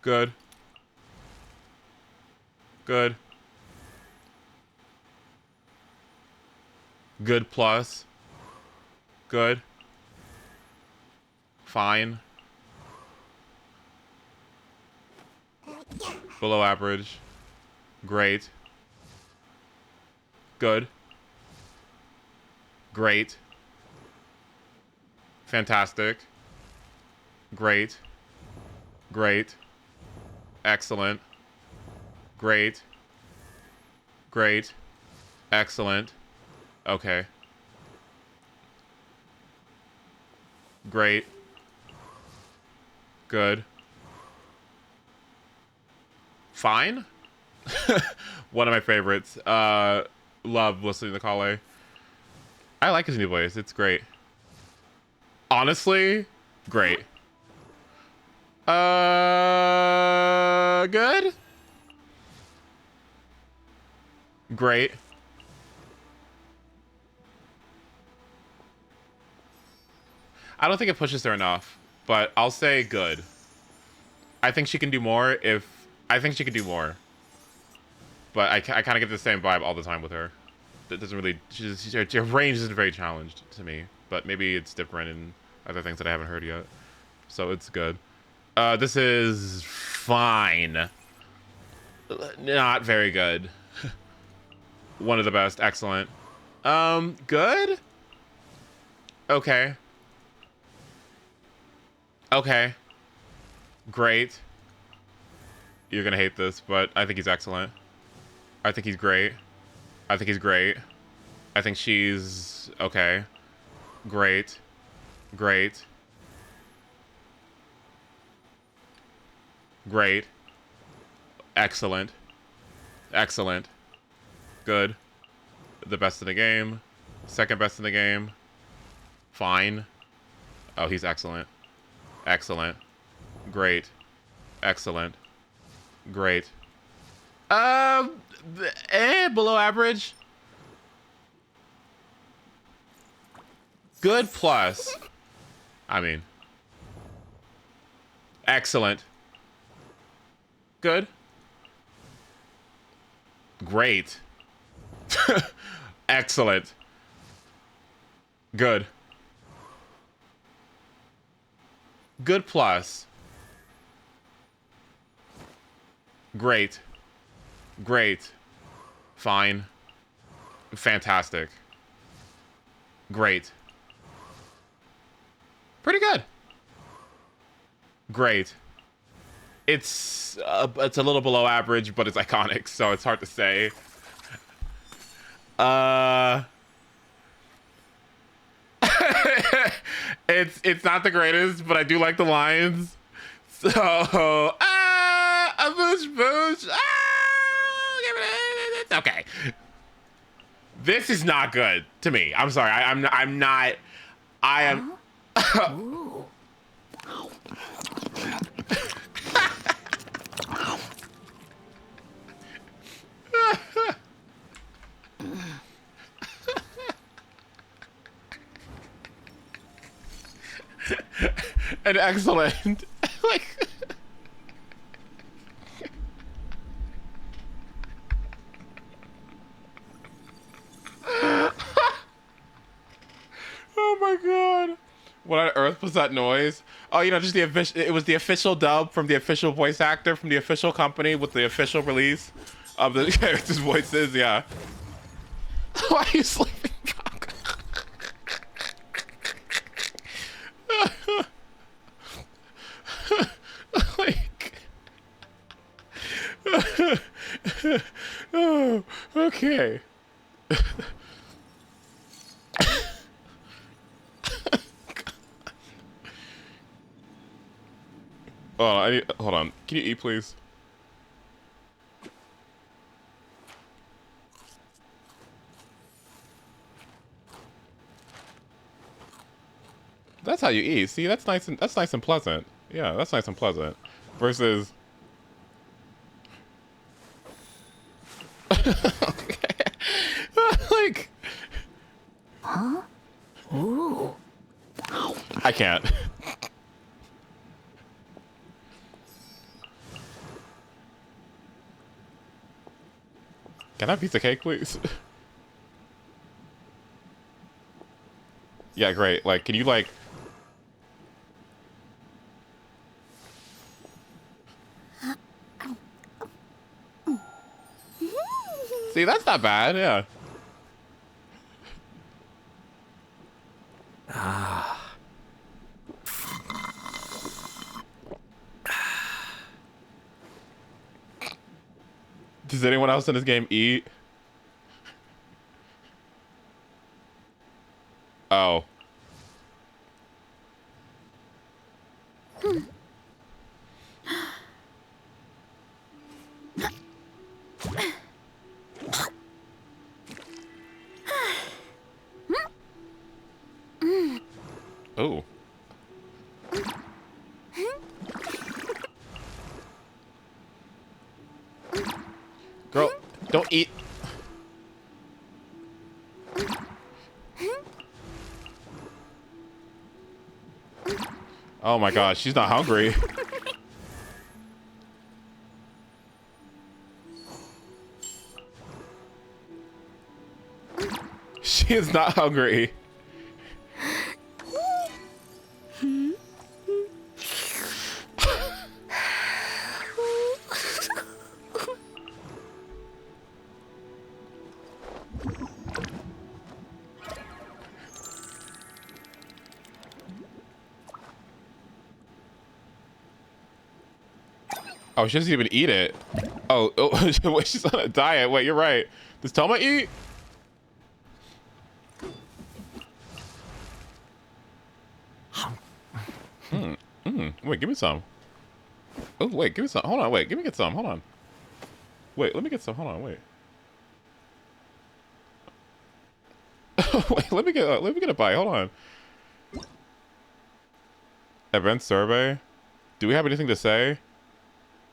Good. Good. Good plus. Good. Fine. Below average. Great. Good. Great. Fantastic. Great. Great. Excellent. Great. Great. Excellent. Okay. Great. Good. Fine. One of my favorites. Love listening to Kale. I like his new voice. It's great. Honestly, great. Good? Great. I don't think it pushes her enough, but I'll say good. I think she can do more I think she can do more. But I kind of get the same vibe all the time with her. It doesn't really... her range isn't very challenged to me. But maybe it's different in other things that I haven't heard yet. So it's good. This is fine. Not very good. One of the best. Excellent. Good? Okay. Okay. Great. You're gonna hate this, but I think he's excellent. I think he's great. I think he's great. I think she's okay. Great. Great. Great. Excellent. Excellent. Good. The best in the game. Second best in the game. Fine. Oh, he's excellent. Excellent. Great. Excellent. Great. Below average. Good plus. I mean. Excellent. Good. Great. Excellent. Good. Good plus. Great. Great. Fine. Fantastic. Great. Pretty good. Great. It's a little below average, but it's iconic, so it's hard to say. It's not the greatest, but I do like the lines. So a boosh boosh. Okay. This is not good to me. I'm sorry. I'm not. I am. And excellent. Like. Oh my god. What on earth was that noise? Oh, you know, just it was the official dub from the official voice actor from the official company with the official release of the characters' voices, yeah. Why are you sleeping? Like, oh, okay. Oh, hold on. Can you eat, please? That's how you eat. See, that's nice and pleasant. Yeah, that's nice and pleasant. Versus. Like. Huh? Ooh. I can't. Can I have a piece of cake, please? Yeah, great. Like, can you, like... See, that's not bad, yeah. Ah. Does anyone else in this game eat? Oh. Oh. Girl, don't eat. Oh my gosh, she's not hungry. She is not hungry. Oh, she doesn't even eat it. Oh, wait, she's on a diet. Wait, you're right. Does Toma eat? Wait, give me some. Oh, wait, give me some. Hold on, wait, give me get some. Hold on. Wait, let me get some. Hold on, wait. Wait, let me get a bite. Hold on. Event survey. Do we have anything to say?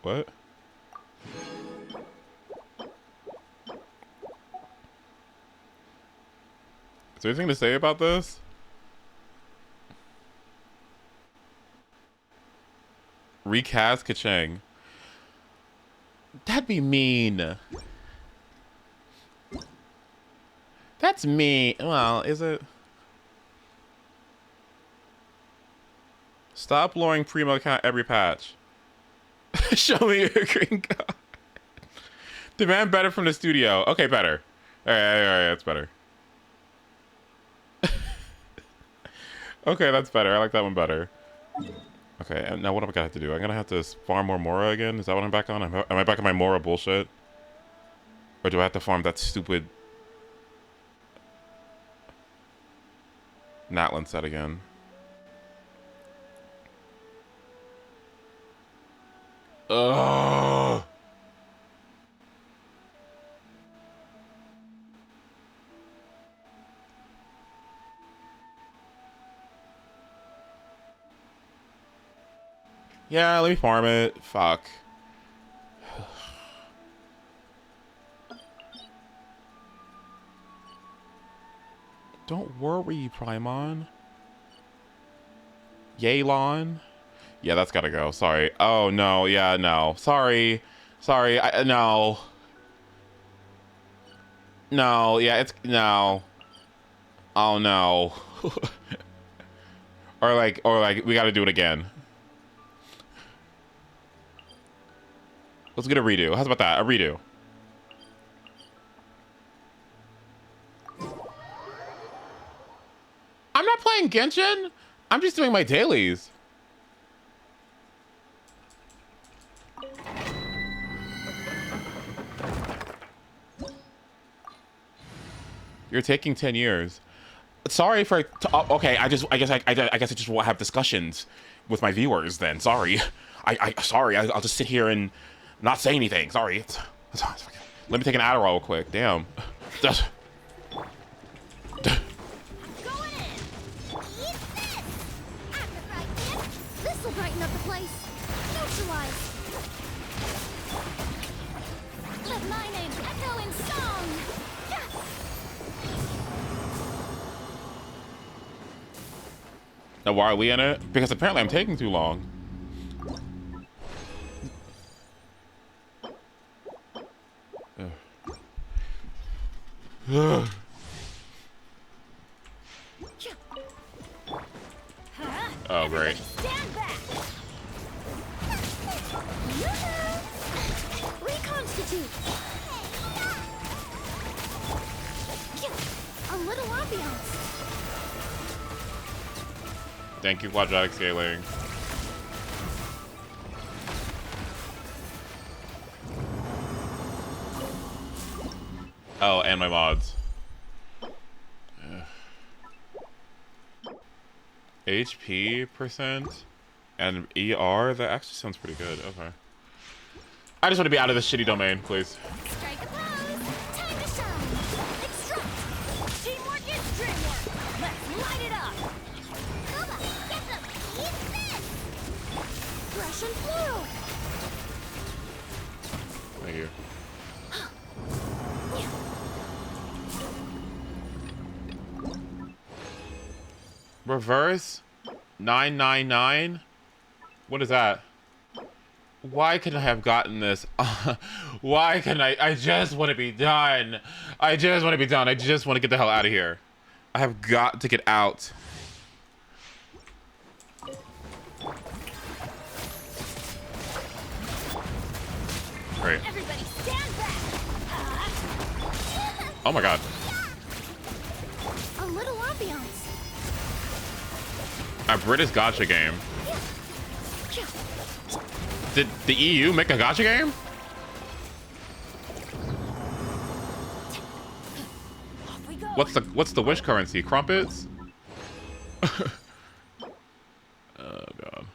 What? Is there anything to say about this? Recast Kachang. That'd be mean. That's mean. Well, is it? Stop lowering primo count every patch. Show me your green card. Demand better from the studio. Okay, better. All right, that's better. Okay, that's better. I like that one better. Okay, and now what am I gonna have to do? I'm gonna have to farm more Mora again? Is that what I'm back on? Am I back on my Mora bullshit? Or do I have to farm that stupid Natlan set again? Ugh. Yeah, let me farm it. Fuck. Don't worry, Primon. Yelan. Yeah, that's gotta go. Sorry. Oh, no. Yeah, no. Sorry. Sorry. No. No. Yeah, it's... No. Oh, no. Or like, we gotta do it again. Let's get a redo. How's about that? A redo. I'm not playing Genshin. I'm just doing my dailies. You're taking 10 years. Sorry for... okay, I guess I just won't have discussions with my viewers then. Sorry. Sorry. I'll just sit here and not say anything. Sorry. It's let me take an Adderall real quick. Damn. This'll brighten up the place. Neutralize. Let my name echo in song. Now, why are we in it? Because apparently I'm taking too long. Oh, great. Stand back. Reconstitute. A little ambiance. Thank you, quadratic scaling. Oh, and my mods. HP percent and ER? That actually sounds pretty good. Okay. I just want to be out of this shitty domain, please. Strike a pose. Time to shine. Extract. Teamwork is dreamwork. Let's light it up. Reverse 999. What is that? Why couldn't I have gotten this? Why couldn't I just want to be done. I just want to be done. I just want to get the hell out of here. I have got to get out. Great. Everybody stand back. Oh my god. A little ambiance. A British gacha game. Did the EU make a gacha game? Off we go. What's the wish currency? Crumpets? Oh god.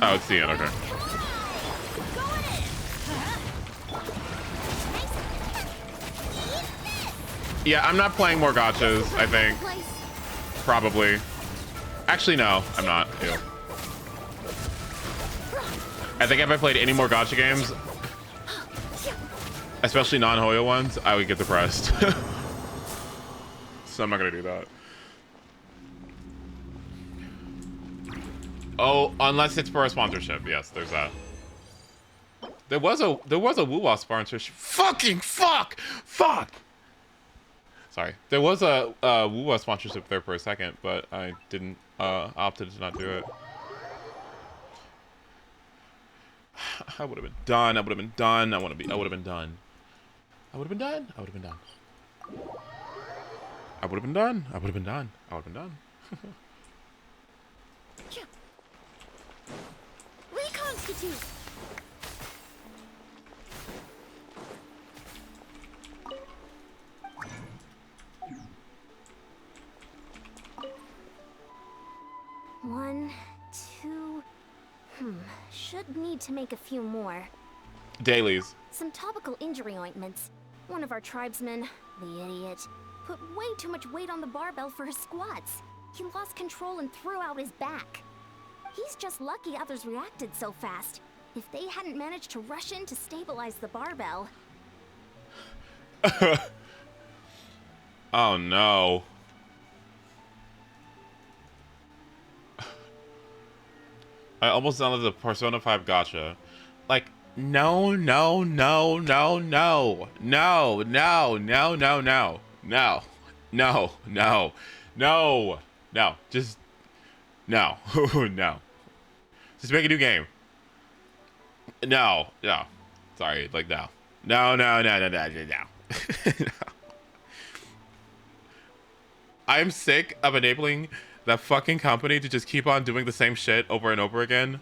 Oh, it's the end. Okay. Yeah, I'm not playing more gachas, I think. Probably. Actually, no, I'm not. Ew. I think if I played any more gacha games, especially non-HOYO ones, I would get depressed. So I'm not gonna do that. Oh, unless it's for a sponsorship. Yes, there's that. There was a Woo-Wah sponsorship. Fucking fuck! Sorry. There was a Woo-Wah sponsorship there for a second, but I didn't opted to not do it. I would have been done. I would have been done. I would have been done. I would have been done. I would have been done. I would have been done. I would have been done. I would have been done. Reconstitute. One, two. Should need to make a few more. Dailies. Some topical injury ointments. One of our tribesmen, the idiot, put way too much weight on the barbell for his squats. He lost control and threw out his back. He's just lucky others reacted so fast. If they hadn't managed to rush in to stabilize the barbell... Oh no. I almost downloaded the Persona 5 gacha. Like, no. Just, no. No. Just make a new game. No. Sorry, like, no. No. I'm sick of enabling that fucking company to just keep on doing the same shit over and over again.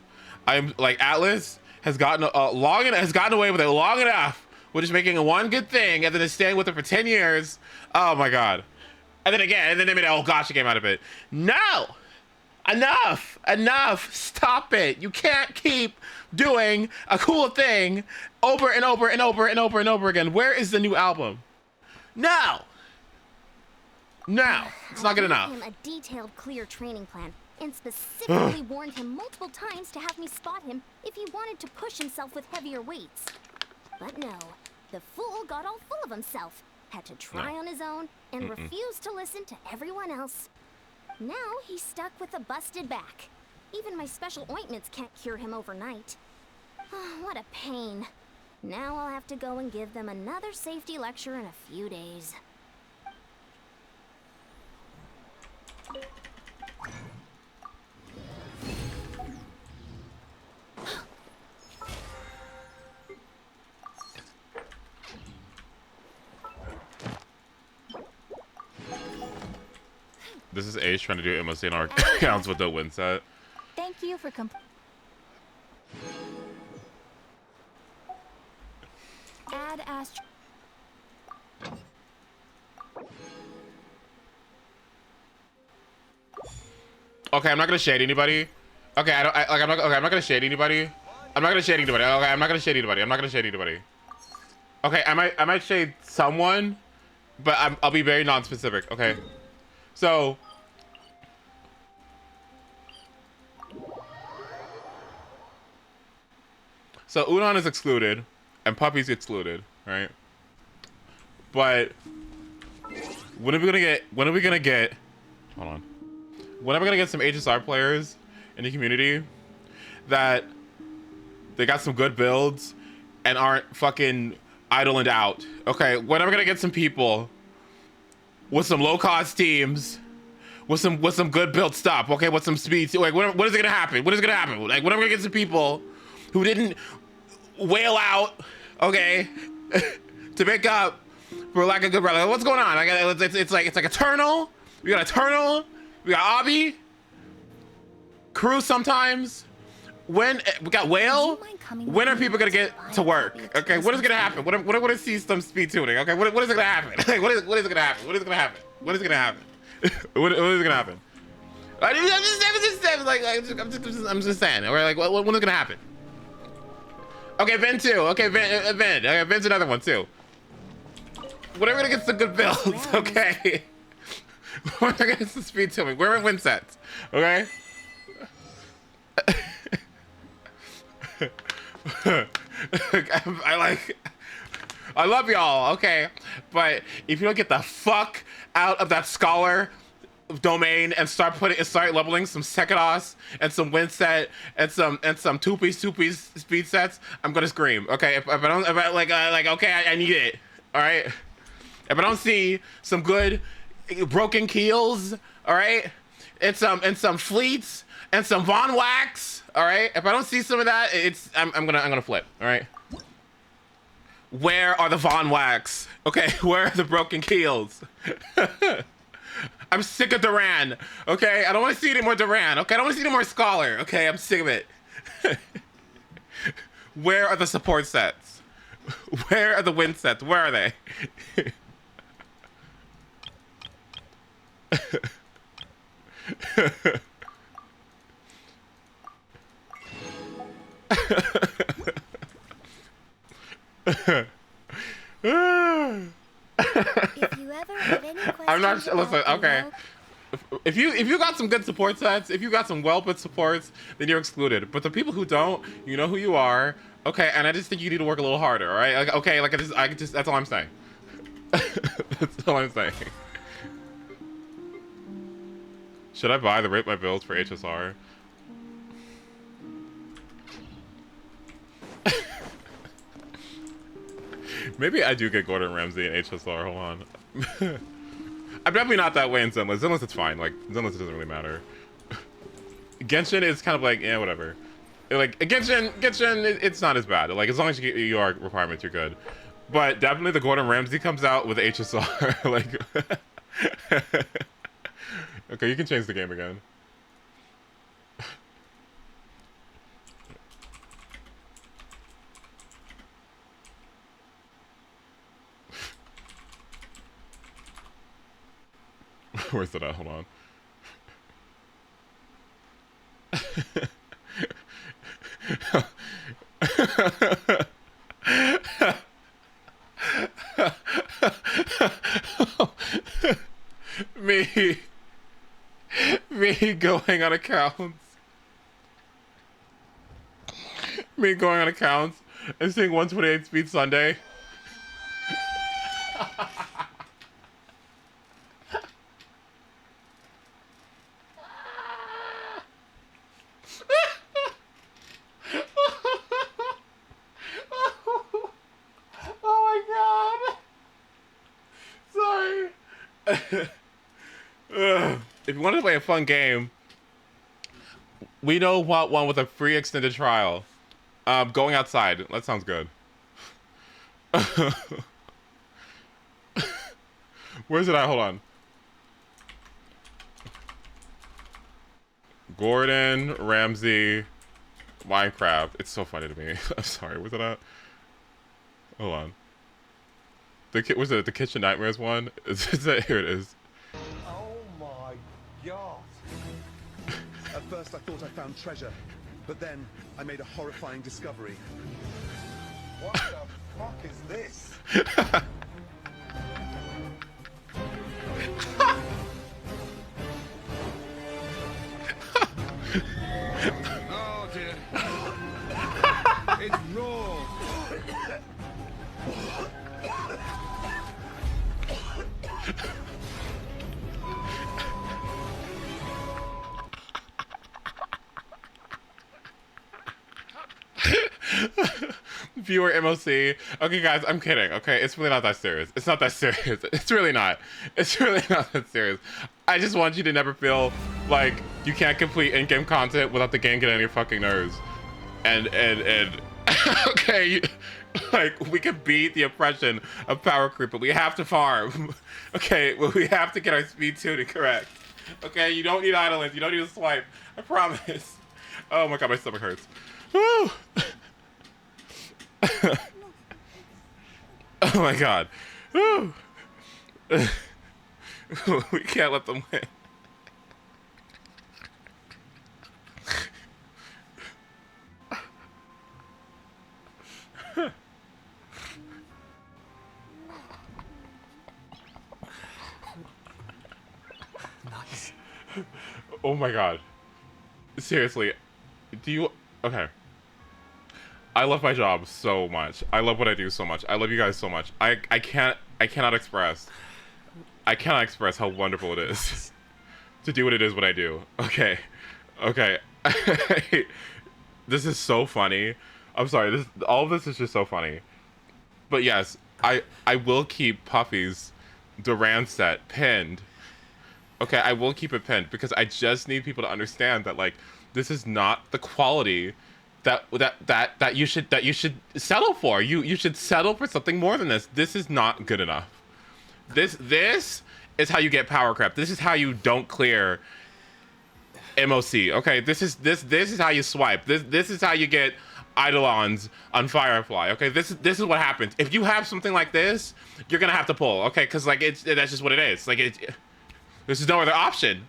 I'm like, Atlas has gotten away with it long enough with just making one good thing and then just staying with it for 10 years. Oh my god. And then they made a whole gacha game out of it. No! Enough! Stop it! You can't keep doing a cool thing over and over again. Where is the new album? No! It's not good enough. I gave him a detailed, clear training plan, and specifically warned him multiple times to have me spot him if he wanted to push himself with heavier weights. But no, the fool got all full of himself, had to try on his own, and refused to listen to everyone else. Now he's stuck with a busted back. Even my special ointments can't cure him overnight. What a pain. Now I'll have to go and give them another safety lecture in a few days. This is Ace trying to do MOC on our accounts with the win set. Thank you for Add Astro. Okay, I'm not gonna shade anybody. Okay, I'm not gonna shade anybody. I'm not gonna shade anybody. Okay, I'm not gonna shade anybody. Okay, I might shade someone, but I'll be very non-specific. Okay, so So Udon is excluded, and Puppy's excluded, right? But when are we gonna get? When are we gonna get? Hold on. When are we gonna get some HSR players in the community that they got some good builds and aren't fucking idling out? Okay, when are we gonna get some people with some low cost teams, with some good build stuff? Okay, with some speed. Like, when is it gonna happen? When is it gonna happen? Like, when are we gonna get some people who didn't wail out, okay, to make up for lack of good brother? Like, what's going on? It's like Eternal. We got Eternal. We got Obby. Crew sometimes. When we got Whale. When are people gonna get to work? Okay, what is gonna happen? What I see some speed tuning? Okay, what is gonna happen? Like, what is gonna happen? What is gonna happen? What is gonna happen? what is gonna happen? I'm just saying. Or like, what is gonna happen? Okay, Vin too. Okay, Vin. Okay, Vin's another one too. When are we gonna get some good builds? Okay. When are we gonna get some speed tuning? Where are win sets? Okay. I love y'all, okay, but if you don't get the fuck out of that scholar domain and start leveling some Sekidos and some win set and some two piece speed sets, I'm gonna scream. Okay, if I don't, okay, I need it. All right, if I don't see some good broken keels, all right, and some fleets and some Von Wax. All right, if I don't see some of that, I'm gonna flip. All right, where are the Von Wax? Okay, where are the broken keels? I'm sick of Duran. Okay, I don't want to see any more Duran. Okay, I don't want to see any more Scholar. Okay, I'm sick of it. Where are the support sets? Where are the win sets? Where are they? If you ever have any I'm not sure. Listen, about the okay. world, If you got some good support sets, if you got some well put supports, then you're excluded. But the people who don't, you know who you are. Okay, and I just think you need to work a little harder. All right? Like, okay, like I just that's all I'm saying. That's all I'm saying. Should I buy the rate my builds for HSR? Maybe I do get Gordon Ramsay in HSR. Hold on. I'm definitely not that way in Zenless. Zenless, it's fine. Like, Zenless, it doesn't really matter. Genshin is kind of like, yeah, whatever. Like, Genshin, it's not as bad. Like, as long as you get your requirements, you're good. But definitely the Gordon Ramsay comes out with HSR. Like, okay, you can change the game again. Where's it at? Hold on. Me going on accounts. Me going on accounts and seeing 128 speed Sunday. If you want to play a fun game, we know what one with a free extended trial. Going outside. That sounds good. Where's it at? Hold on. Gordon Ramsay Minecraft. It's so funny to me. I'm sorry. Where's it at? Hold on. Was it the Kitchen Nightmares one? Here it is. Oh my god. At first I thought I found treasure, but then I made a horrifying discovery. What the fuck is this? Oh dear. It's raw Viewer MOC. Okay, guys, I'm kidding. Okay, it's really not that serious. It's not that serious. It's really not. It's really not that serious. I just want you to never feel like you can't complete in-game content without the game getting on your fucking nerves. And okay, like we can beat the oppression of power creep, but we have to farm. Okay, well, we have to get our speed tuning correct. Okay, you don't need idleness. You don't need to swipe. I promise. Oh my god, my stomach hurts. Woo! Oh my god. Woo! We can't let them win. Nice. Oh my god. Seriously. Do you... Okay. I love my job so much. I love what I do so much. I love you guys so much. I cannot express how wonderful it is to do what it is what I do. Okay. Okay. This is so funny. I'm sorry. All of this is just so funny. But yes, I will keep Puffy's Duran set pinned. Okay, I will keep it pinned because I just need people to understand that like this is not the quality that you should settle for. You should settle for something more than this. This is not good enough. This is how you get power creep. This is how you don't clear MOC. Okay, this is how you swipe. This is how you get Eidolons on Firefly. Okay, this is what happens. If you have something like this, you're gonna have to pull. Okay, because like that's just what it is. Like this is no other option.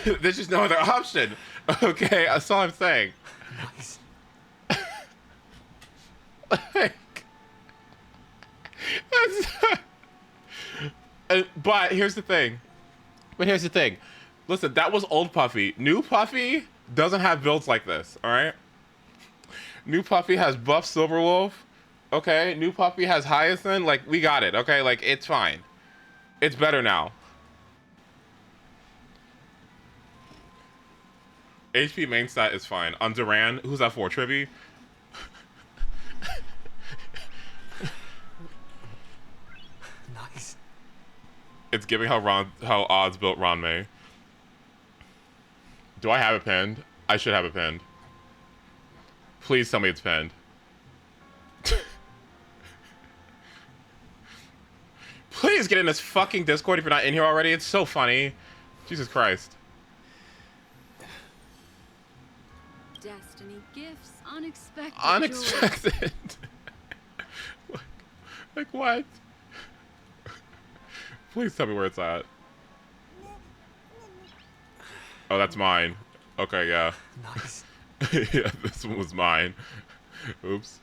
There's just no other option. Okay, that's all I'm saying. Nice. Like, but here's the thing. Listen, that was old Puffy. New Puffy doesn't have builds like this, alright? New Puffy has buff Silverwolf. Okay, new Puffy has Hyacinth. Like, we got it, okay? Like, it's fine. It's better now. HP main stat is fine. On Duran, who's that for? Trivy? Nice. It's giving how Odds built Ron May. Do I have it pinned? I should have it pinned. Please tell me it's pinned. Please get in this fucking Discord if you're not in here already. It's so funny. Jesus Christ. Destiny gifts, unexpected. Unexpected. like what? Please tell me where it's at. Oh, that's mine. Okay, yeah. Nice. Yeah, this one was mine. Oops.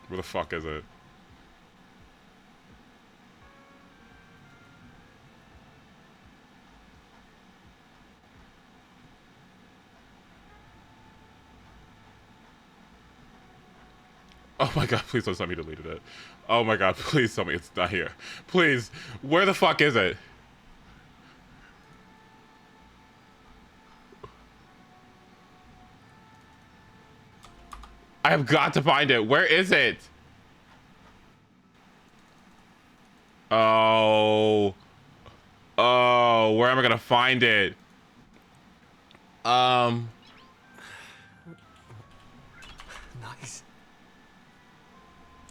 Where the fuck is it? Oh my god, please don't tell me you deleted it. Oh my god, please tell me it's not here. Please, where the fuck is it? I have got to find it. Where is it? Oh. Oh, where am I gonna find it? Nice.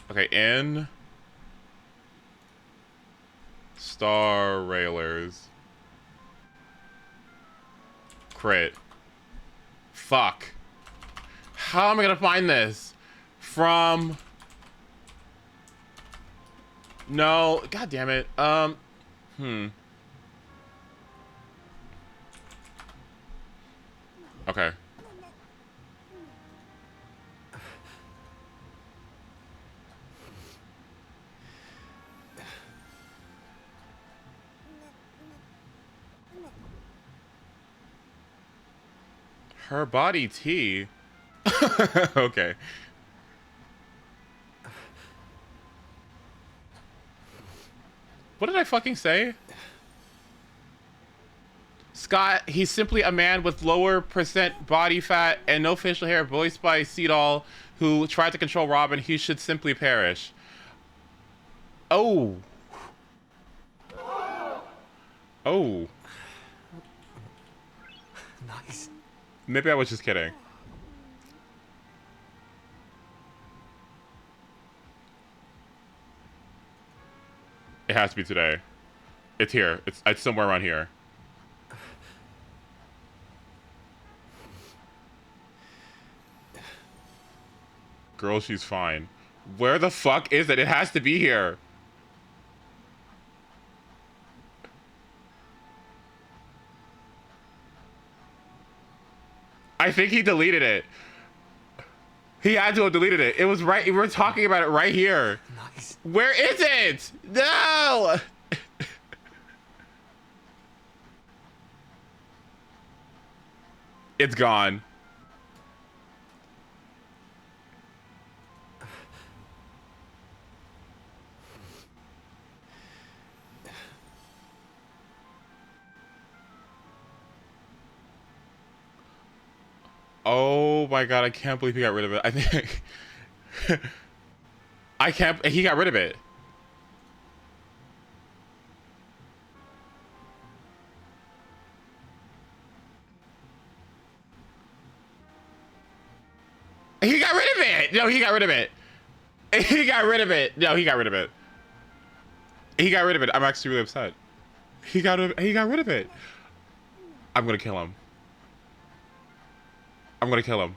Okay, in Star Railers. Crit. Fuck. How am I gonna find this? From... No, god damn it. Okay. Her body tea. Okay. What did I fucking say? Scott, he's simply a man with lower percent body fat and no facial hair, voiced by Seedall, who tried to control Robin. He should simply perish. Oh. Oh. Nice. Maybe I was just kidding. It has to be today. It's here. It's somewhere around here. Girl, she's fine. Where the fuck is it? It has to be here. I think he deleted it. He had to have deleted it. It was right. We're talking about it right here. Nice. Where is it? No! It's gone. Oh my god, I can't believe he got rid of it. I think I can't. He got rid of it. He got rid of it. No, he got rid of it. He got rid of it. No, he got rid of it. He got rid of it. I'm actually really upset. He got rid of it. I'm gonna kill him. I'm gonna kill him.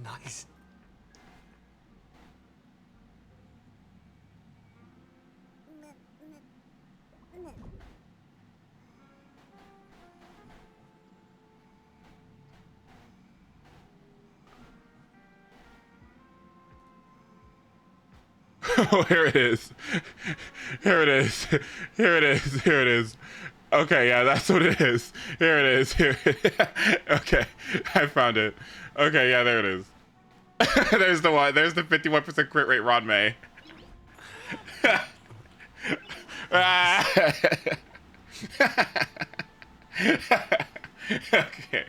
Nice. Oh, here it is. Here it is. Here it is. Here it is. Okay, yeah, that's what it is. Here it is. Here it is. Okay, I found it. Okay, yeah, there it is. There's the one. There's the 51% crit rate Rod May. Okay.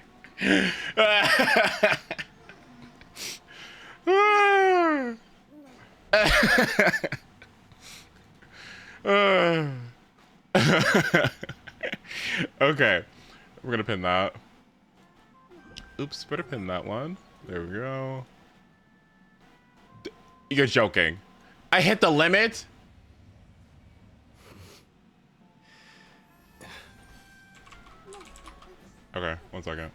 Okay, we're gonna pin that. Oops, better pin that one. There we go. You're joking. I hit the limit? Okay, 1 second.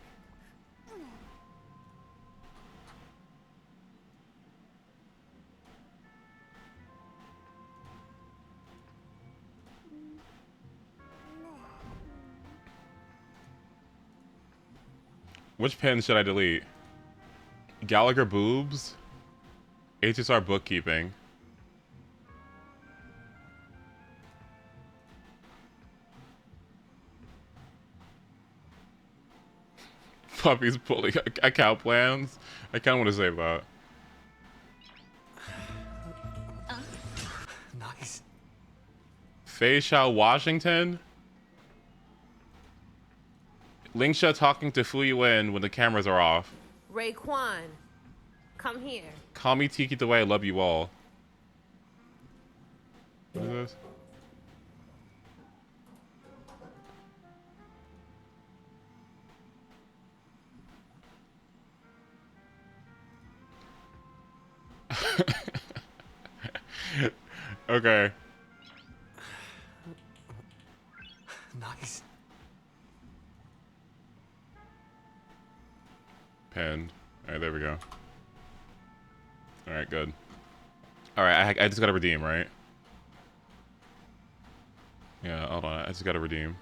Which pen should I delete? Gallagher boobs? HSR bookkeeping. Puppies pulling account plans. I kind of want to save that. Nice. Faye Shao Washington. Lingsha talking to Fu Yuan when the cameras are off. Raekwon, come here. Call me Tiki the way I love you all. What is this? Okay. Nice. pinned. All right, there we go. All right, good. All right, I just gotta redeem, right? Yeah, hold on. I just gotta redeem.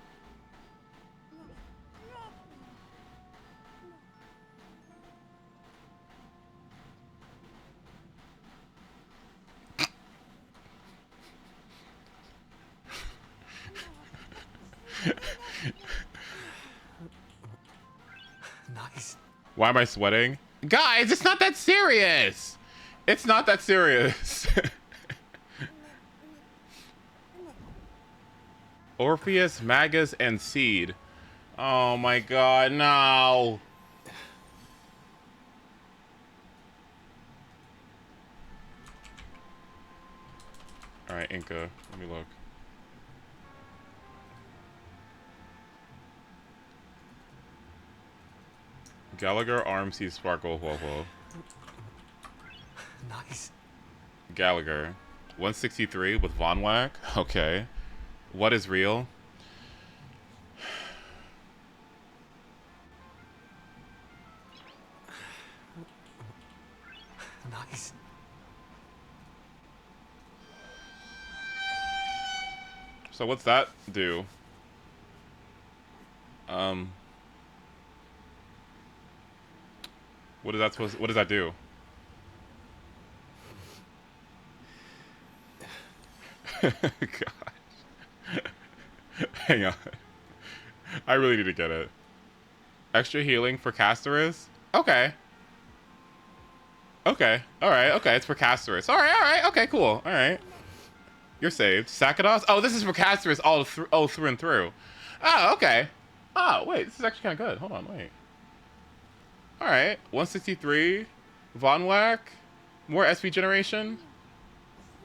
Nice. Why am I sweating? Guys, it's not that serious. It's not that serious. Orpheus, Magus, and Seed. Oh my god, no. Alright, Inca. Let me look. Gallagher, RMC, Sparkle, Huohuo. Nice. Gallagher. 163 with Von Whack. Okay. What is real? Nice. So what's that do? What is that supposed? What does that do? God. Hang on. I really need to get it. Extra healing for Castorus? Okay. Okay. Alright, okay, it's for Castorus. Alright, okay, cool. Alright. You're saved. Sakados? Oh, this is for Castorus all through and through. Oh, okay. Oh, wait, this is actually kind of good. Hold on, wait. Alright, 163. Von Whack. More SP generation.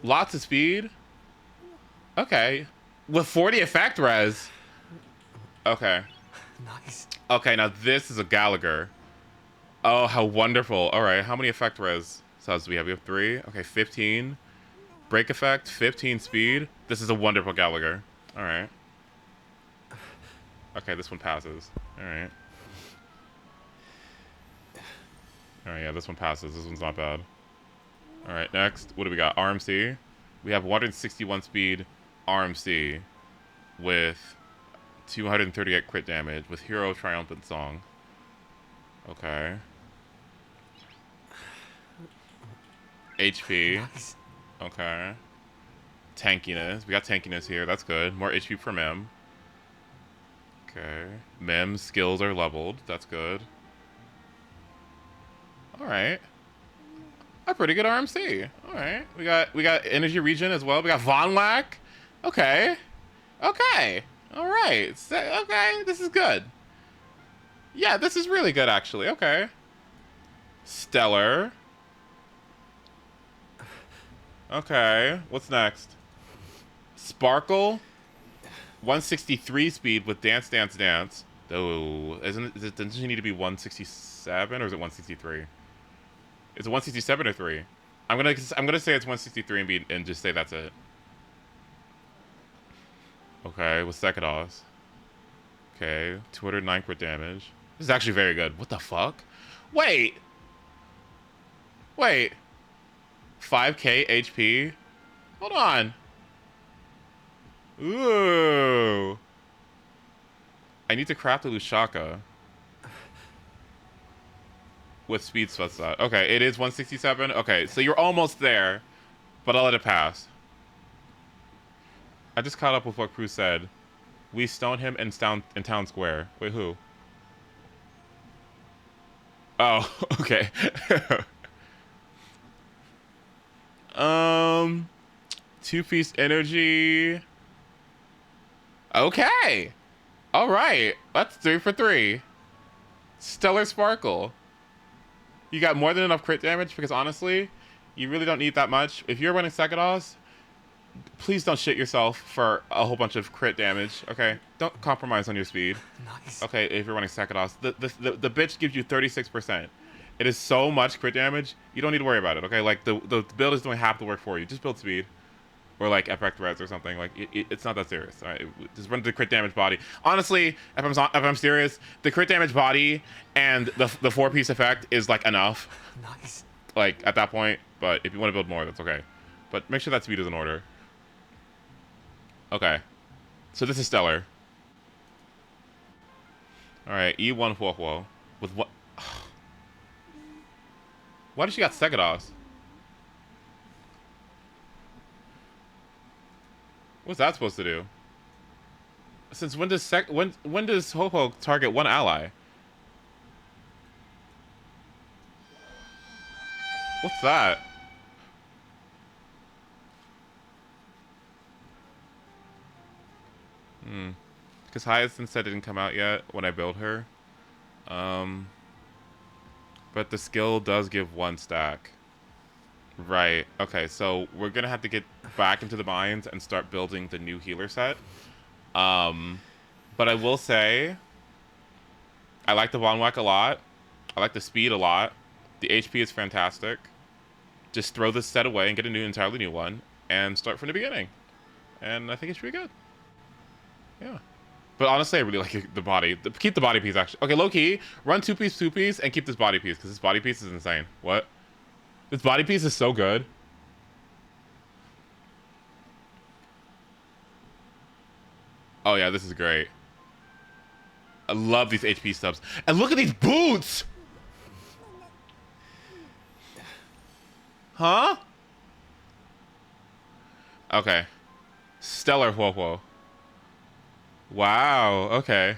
Lots of speed. Okay. With 40 effect res. Okay. Nice. Okay, now this is a Gallagher. Oh, how wonderful. Alright, how many effect res subs do we have? We have 3. Okay, 15. Break effect, 15 speed. This is a wonderful Gallagher. Alright. Okay, this one passes. Alright. Alright, yeah, this one passes. This one's not bad. Alright, next. What do we got? RMC. We have 161 speed RMC with 238 crit damage with Hero Triumphant Song. Okay. HP. Nice. Okay. Tankiness. We got tankiness here. That's good. More HP for Mem. Okay. Mem's skills are leveled. That's good. Alright. A pretty good RMC. Alright. We got energy regen as well. We got Von Whack. Okay. Okay. Alright. Okay. This is good. Yeah, this is really good actually. Okay. Stellar. Okay. What's next? Sparkle. 163 speed with Dance Dance Dance. Oh, doesn't she need to be 167 or is it 163? Is it 167 or 3? I'm gonna say it's 163 and just say that's it. Okay, with Sekados. Okay, 209 crit damage. This is actually very good. What the fuck? Wait. 5k HP? Hold on. Ooh. I need to craft a Lushaka. With speed sweatshot. Okay, it is 167. Okay, so you're almost there, but I'll let it pass. I just caught up with what Crew said. We stoned him in town square. Wait, who? Oh, okay. Two-piece energy. Okay. All right. That's 3 for 3. Stellar Sparkle. You got more than enough crit damage because honestly, you really don't need that much. If you're running Sekados, please don't shit yourself for a whole bunch of crit damage. Okay, don't compromise on your speed. Nice. Okay, if you're running Sekados, the bitch gives you 36%. It is so much crit damage. You don't need to worry about it. Okay, like the build is doing half the work for you. Just build speed, or like effect res or something. Like it's not that serious. All right, just run the crit damage body. Honestly, if I'm serious, the crit damage body and the 4-piece effect is like enough. Nice. Like at that point, but if you want to build more, that's okay. But make sure that speed is in order. Okay, so this is stellar. All right, E1 Huohuo with what? Why does she got Segados? What's that supposed to do? Since when does when does Ho-Ho target one ally? What's that? Because Hyacinth said it didn't come out yet when I build her. But the skill does give 1 stack. Right. Okay, so we're gonna have to get back into the mines and start building the new healer set. But I will say, I like the Von Whack a lot. I like the speed a lot. The HP is fantastic. Just throw this set away and get a entirely new one, and start from the beginning. And I think it should be good. Yeah. But honestly, I really like the body. Keep the body piece, actually. Okay, low-key, run 2-piece, and keep this body piece, because this body piece is insane. What? This body piece is so good. Oh, yeah, this is great. I love these HP subs. And look at these boots! Huh? Okay. Stellar Huohuo. Wow, okay.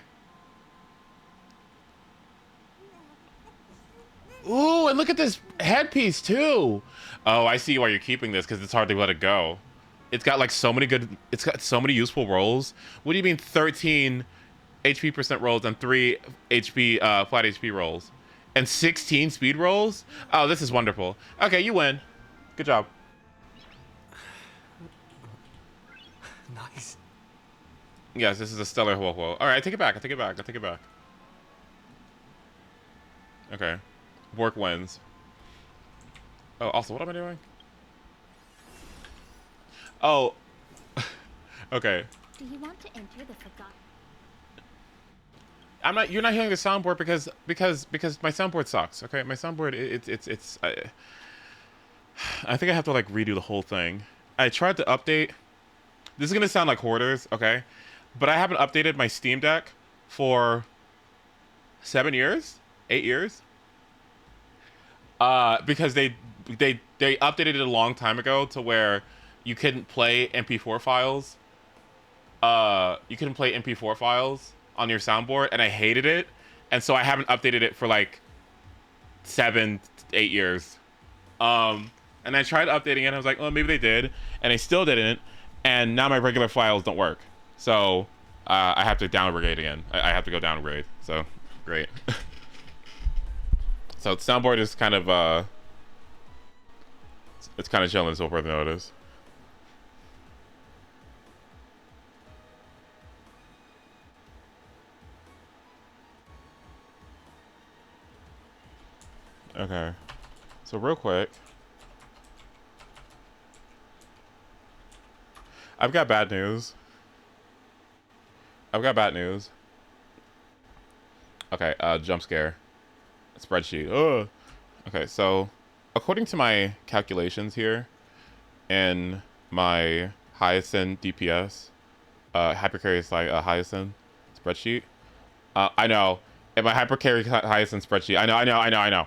Ooh, and look at this headpiece too. Oh, I see why you're keeping this, because it's hard to let it go. It's got like so many it's got so many useful rolls. What do you mean 13 HP percent rolls and 3 HP flat HP rolls? And 16 speed rolls? Oh, this is wonderful. Okay, you win. Good job. Nice. Yes, this is a stellar Huohuo. All right, I take it back. I take it back. I take it back. Okay. Work wins. Oh, also, what am I doing? Oh. Okay. Do you want to enter the forgotten? I'm not. You're not hearing the soundboard because my soundboard sucks. Okay, my soundboard. It's. I think I have to like redo the whole thing. I tried to update. This is gonna sound like hoarders, okay? But I haven't updated my Steam Deck for 7 years, 8 years. Because they updated it a long time ago to where you couldn't play MP4 files. You couldn't play MP4 files on your soundboard, and I hated it, and so I haven't updated it for like 7, 8 years. And I tried updating it, and I was like, oh, maybe they did, and they still didn't, and now my regular files don't work. So I have to downgrade again. I have to go downgrade. So great. So soundboard is kind of it's kind of chilling so further notice. Okay, so real quick, I've got bad news. Okay, jump scare. Spreadsheet. Ugh. Okay, so according to my calculations here in my Hyacinth DPS, hypercarry Hyacinth spreadsheet. I know. In my hypercarry Hyacinth spreadsheet. I know.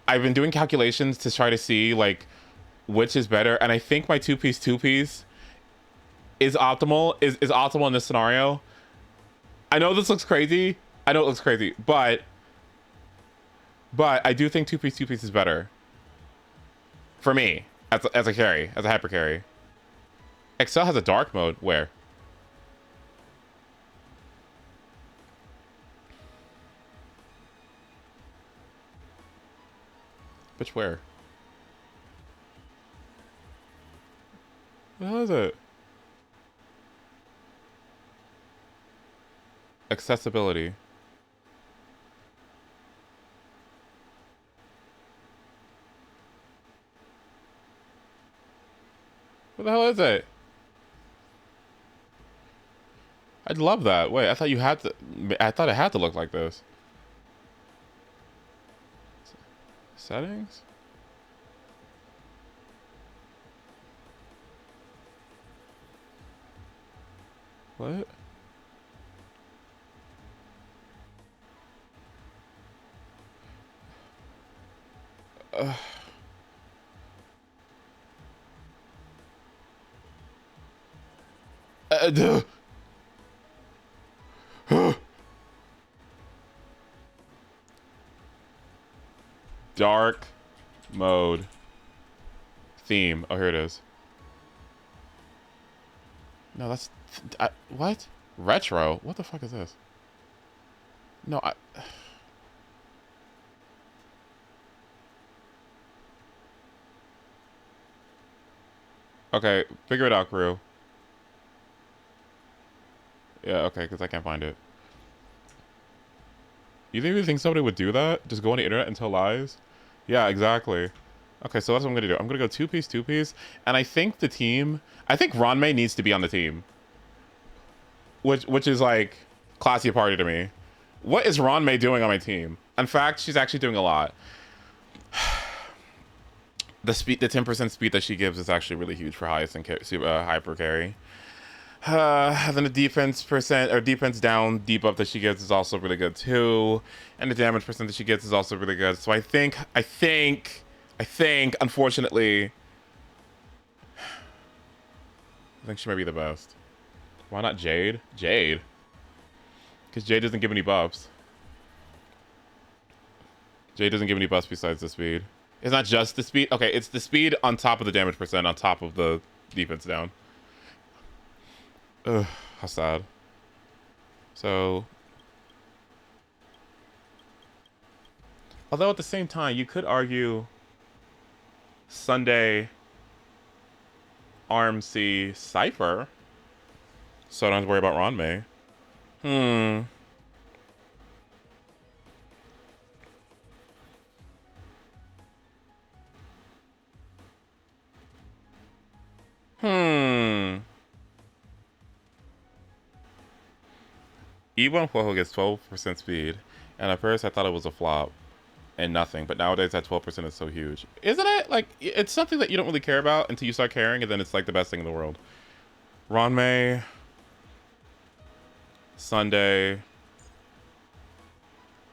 I've been doing calculations to try to see like which is better, and I think my two-piece is optimal. Is optimal in this scenario. I know this looks crazy. I know it looks crazy, but I do think two-piece is better for me as a carry, as a hyper carry. Excel has a dark mode. Where? Which where? What the hell is it? Accessibility. What the hell is it? I'd love that. Wait, I thought you had to. I thought it had to look like this. Settings? What? Duh. Dark mode theme. Oh, here it is. No, that's what? Retro? What the fuck is this? No, okay, figure it out, crew. Yeah, okay, because I can't find it. You think somebody would do that? Just go on the internet and tell lies? Yeah, exactly. Okay, so that's what I'm gonna do. I'm gonna go two piece, and I think the team. I think Ranmei needs to be on the team, which is like classy party to me. What is Ranmei doing on my team? In fact, she's actually doing a lot. The 10% speed that she gives is actually really huge for highest and hyper carry. Then the defense percent or defense down debuff that she gets is also really good too, and the damage percent that she gets is also really good. So I think, unfortunately, I think she might be the best. Why not Jade? Jade, because Jade doesn't give any buffs. Jade doesn't give any buffs besides the speed. It's not just the speed. Okay, it's the speed on top of the damage percent on top of the defense down. Ugh, how sad. So, although at the same time, you could argue Sunday RMC Cypher, so I don't have to worry about Ranmei. E1 HOYO gets 12% speed, and at first I thought it was a flop and nothing, but nowadays that 12% is so huge. Isn't it? Like, it's something that you don't really care about until you start caring, and then it's like the best thing in the world. Ranmei, Sunday,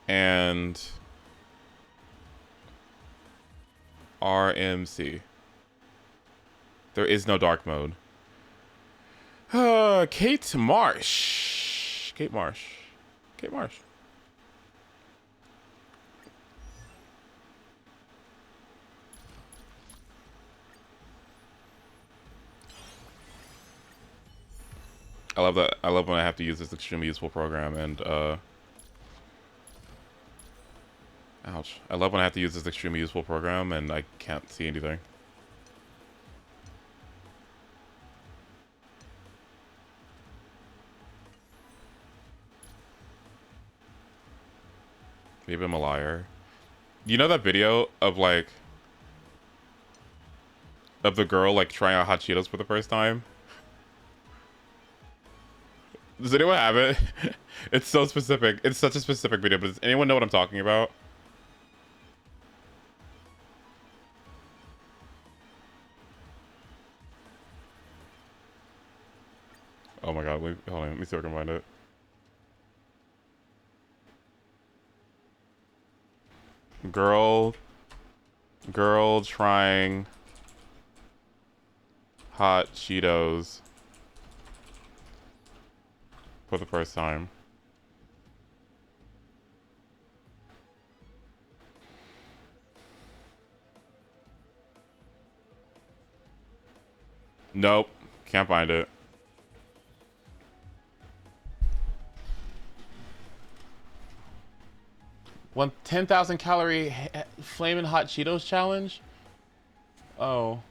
and RMC. There is no dark mode. Kate Marsh. Kate Marsh. Kate Marsh. I love that. I love when I have to use this extremely useful program and ouch. I love when I have to use this extremely useful program and I can't see anything. Maybe I'm a liar. You know that video of like of the girl like trying out hot Cheetos for the first time? Does anyone have it? It's so specific. It's such a specific video, but does anyone know what I'm talking about? Oh my god, wait, hold on, let me see if I can find it. Girl trying hot Cheetos for the first time. Nope, can't find it. One 10,000 calorie flaming hot Cheetos challenge? Oh.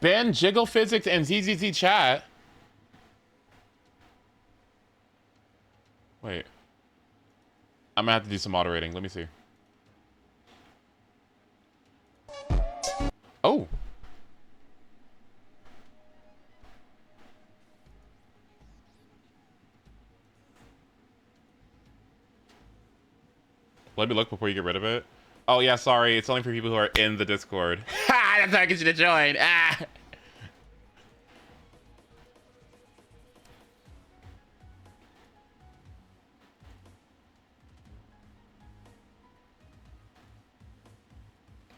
Ben, Jiggle Physics, and ZZZ chat. Wait. I'm gonna have to do some moderating. Let me see. Oh. Let me look before you get rid of it. Oh yeah, sorry. It's only for people who are in the Discord. Ha! That's how I get you to join. Ah!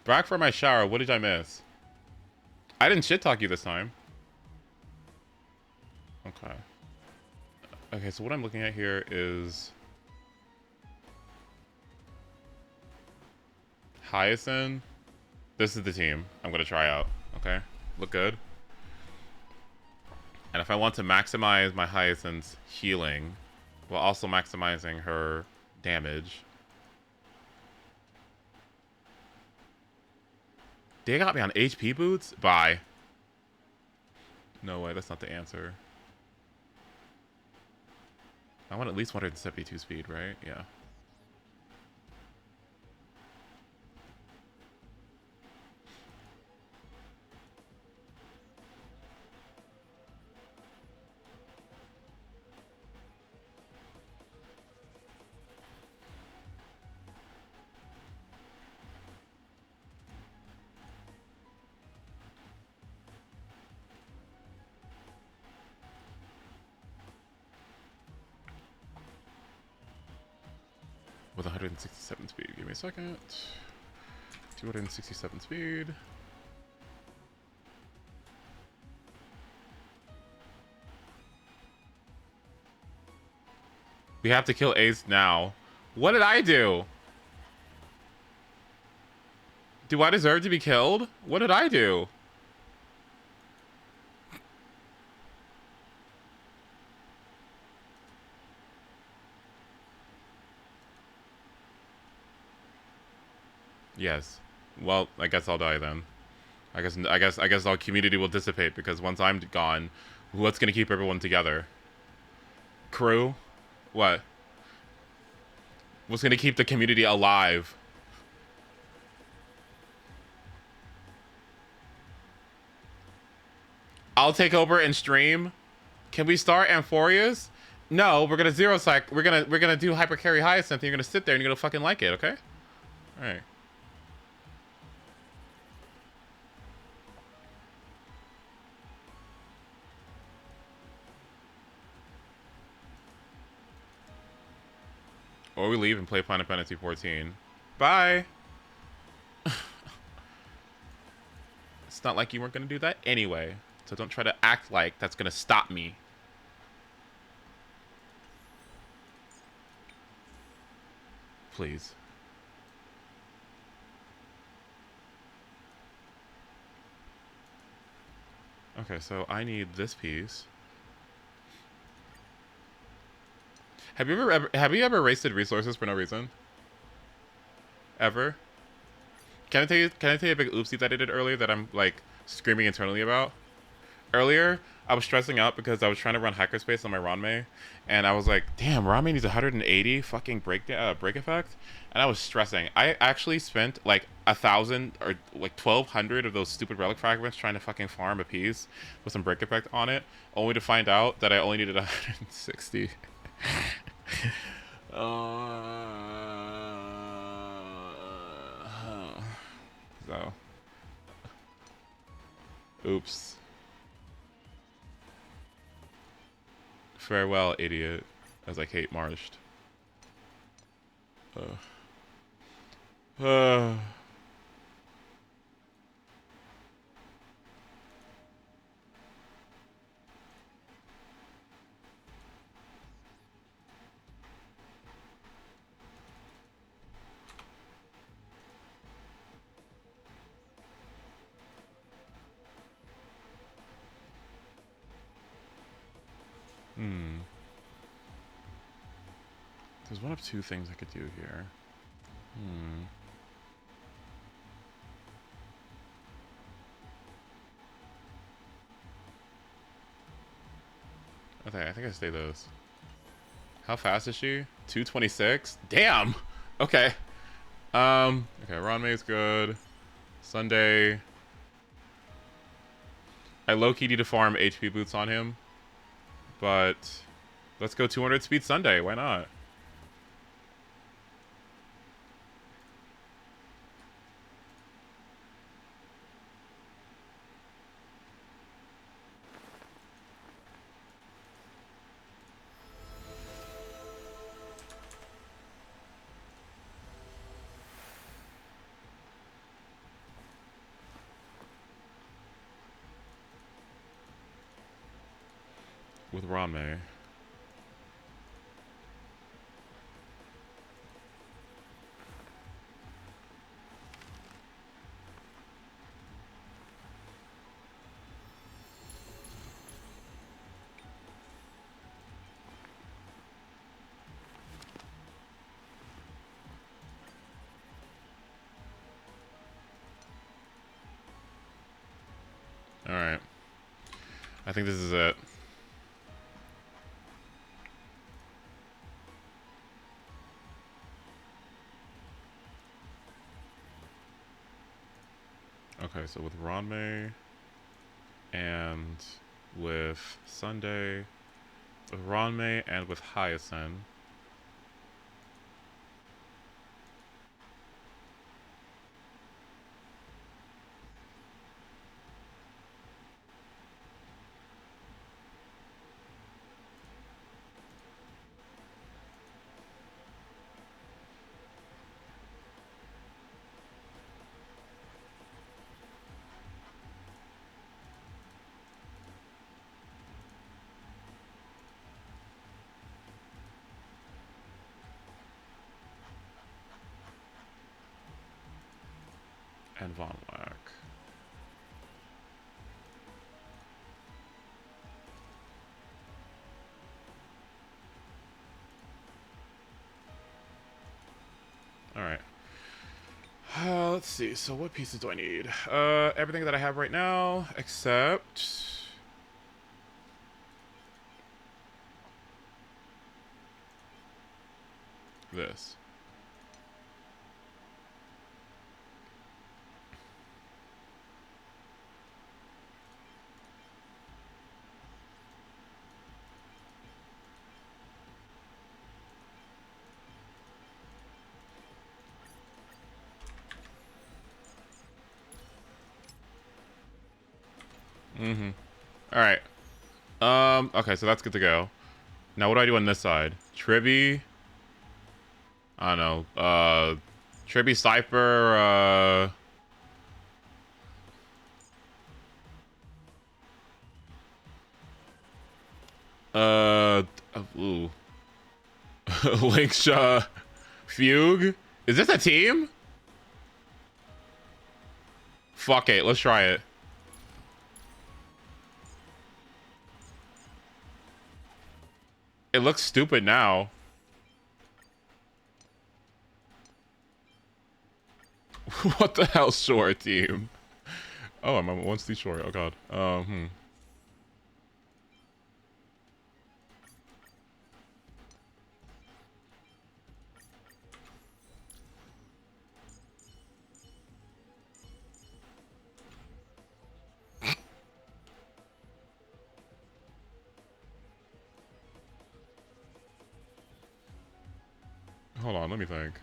Back for my shower. What did I miss? I didn't shit talk you this time. Okay. Okay, so what I'm looking at here is Hyacinth. This is the team I'm gonna try out. Okay, look good. And if I want to maximize my Hyacinth's healing while also maximizing her damage, they got me on HP boots? Bye. No way, that's not the answer. I want at least 172 speed, right? Yeah. With 167 speed. Give me a second. 267 speed. We have to kill Ace now. What did I do? Do I deserve to be killed? What did I do? Yes. Well, I guess I'll die then. I guess our community will dissipate because once I'm gone, what's gonna keep everyone together? Crew? What? What's gonna keep the community alive? I'll take over and stream. Can we start AMPHOREUS? No, we're gonna zero psych. We're gonna do hyper carry Hyacinth. And you're gonna sit there and you're gonna fucking like it, okay? All right. Or we leave and play Final Fantasy 14. Bye. It's not like you weren't gonna do that anyway. So don't try to act like that's gonna stop me. Please. Okay, so I need this piece. Have you ever wasted resources for no reason? Ever? Can I tell you a big oopsie that I did earlier that I'm like screaming internally about? Earlier, I was stressing out because I was trying to run hyperspace on my Ranmei, and I was like, damn, Ranmei needs 180 fucking break effect, and I was stressing. I actually spent like 1,000 or like 1,200 of those stupid relic fragments trying to fucking farm a piece with some break effect on it, only to find out that I only needed 160. So, oops. Farewell, idiot, as I Kate marched. There's one of two things I could do here. I think I stay those. How fast is she? 226? Damn! Okay. Okay, Ranmei's good. Sunday. I low-key need to farm HP boots on him. But let's go 200 speed Sunday. Why not? With Ranmei. All right. I think this is it. Okay, so with Ranmei and with Sunday, with Ranmei and with Hyacinth. And Von Wack. All right. Let's see. So what pieces do I need? Everything that I have right now, except this. Mm-hmm. All right. Okay, so that's good to go. Now, what do I do on this side? Tribby. I don't know. Tribby, Cypher, ooh. Linksha, Fugue. Is this a team? Fuck it, let's try it. It looks stupid now. What the hell, short team? Oh, I'm one sleep short. Oh god. Hold on, let me think.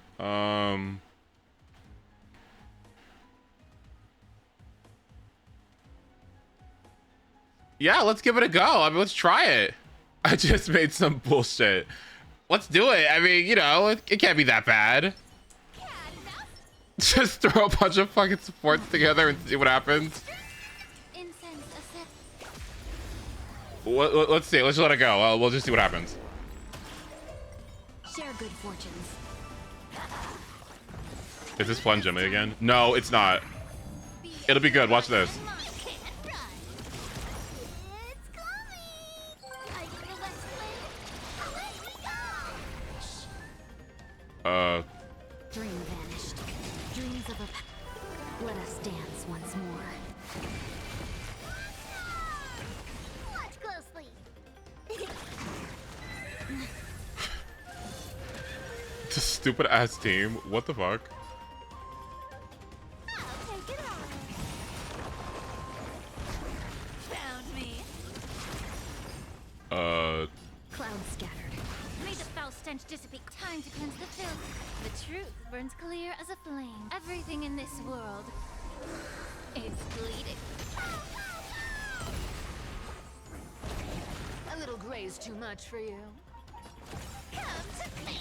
Yeah, let's give it a go. I mean, let's try it. I just made some bullshit. Let's do it. I mean, you know, it can't be that bad. Just throw a bunch of fucking supports together and see what happens. Let's see. Let's just let it go. We'll just see what happens. Share good fortunes. Is this plunge me again? No, it's not. It'll be good. Watch this. Dream vanished. Dreams of a... Let us dance once more. Watch closely. This stupid ass team. What the fuck? Found me. Clouds scattered. May the foul stench dissipate. Time to cleanse the filth. The truth burns clear as a flame. Everything in this world is bleeding. A little gray is too much for you. Come to me.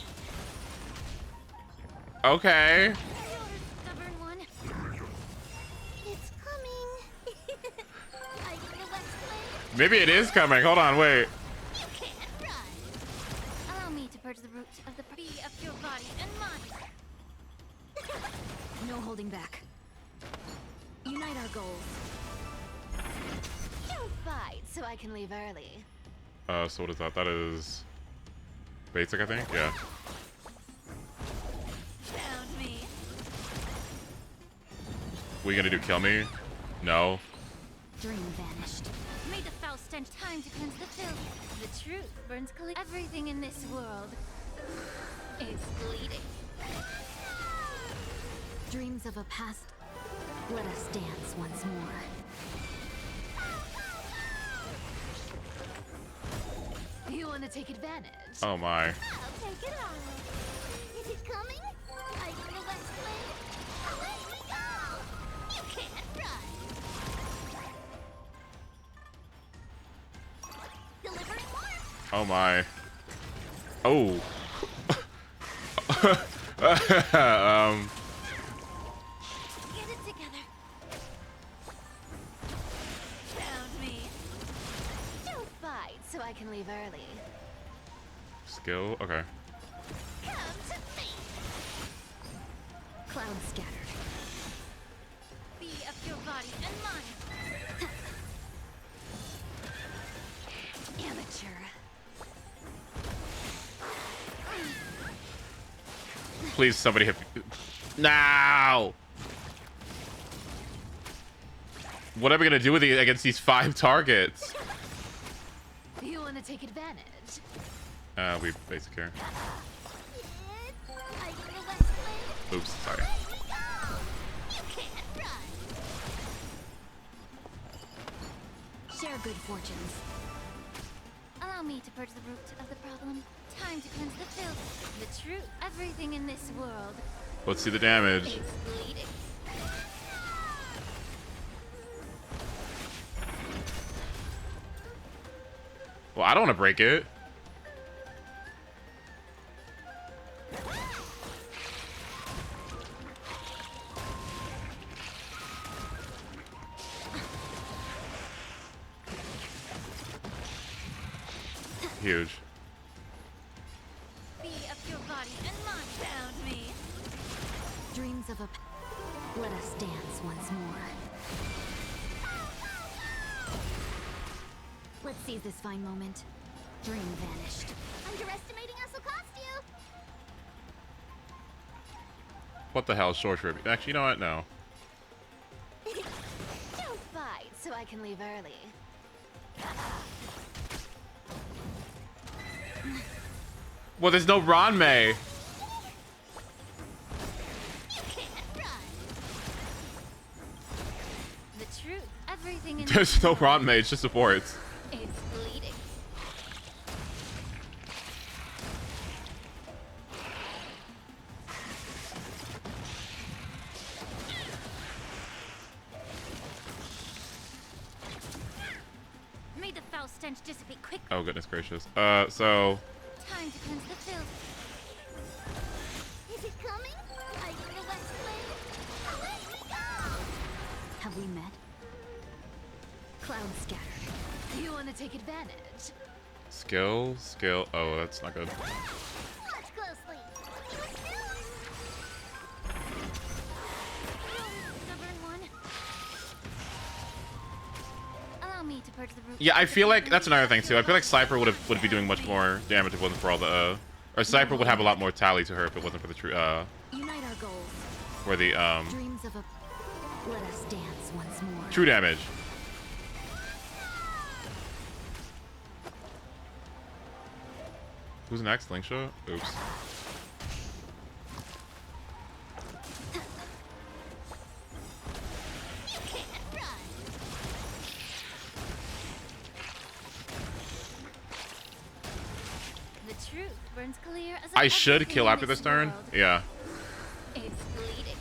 Okay. Stubborn one. It's coming. I feel what's flame. Maybe it is coming. Hold on, wait. You can't run. Allow me to purge the root of the bee of your body and mine. No holding back. Unite our goals. You fight so I can leave early. So what is that? That is basic, I think. Yeah. Found me. We gonna do kill me? No. Dream vanished. May the foul stench time to cleanse the filth. The truth burns clear. Everything in this world is bleeding. Dreams of a past. Let us dance once more. You want to take advantage? Oh my. I'll take it on. Is it coming? I feel what's flame. Away we go. You can't run. Delivering more. Oh my. Oh. Get it together. Found me. Don't fight so I can leave early. Skill? Okay. Come to me. Clouds scattered. Be of your body and mine. Amateur. Please, somebody hit me. Now. What am I gonna do with against these 5 targets? You want to take advantage? We basic here. I feel what's flame. Oops, sorry. You can't run. Share good fortunes. Allow me to purge the root of the problem. Time to cleanse the filth. The truth. Everything in this world Let's see the damage. is bleeding. Well, I don't want to break it. Huge. Be of your body and mine. Found me. Dreams of a. Let us dance once more. Let's seize this fine moment. Dream vanished. Underestimating us will cost you. What the hell, short trip? Actually, you know what? No. Don't fight so I can leave early. Well, there's no Ranmei. You can't run. The truth. Everything in There's no Ranmei. It's just supports. is bleeding. May the foul stench dissipate quickly. Oh goodness gracious. So Time to cleanse the filth. Is it coming? I feel what's flame. Away we go. Have we met? Clouds scattered. You want to take advantage? skill. Oh, that's not good. Watch closely. Stubborn one. Allow me to purge the root. Yeah, I feel like that's another thing too. I feel like Cypher would be doing much more damage if it wasn't for all the or Cypher would have a lot more tally to her if it wasn't for the true Unite our goals. for the Dreams of a. Let us dance once more. true damage. Who's next? Linkshot? Oops. The truth burns clear as I should everything kill in after this turn. world Yeah. is bleeding.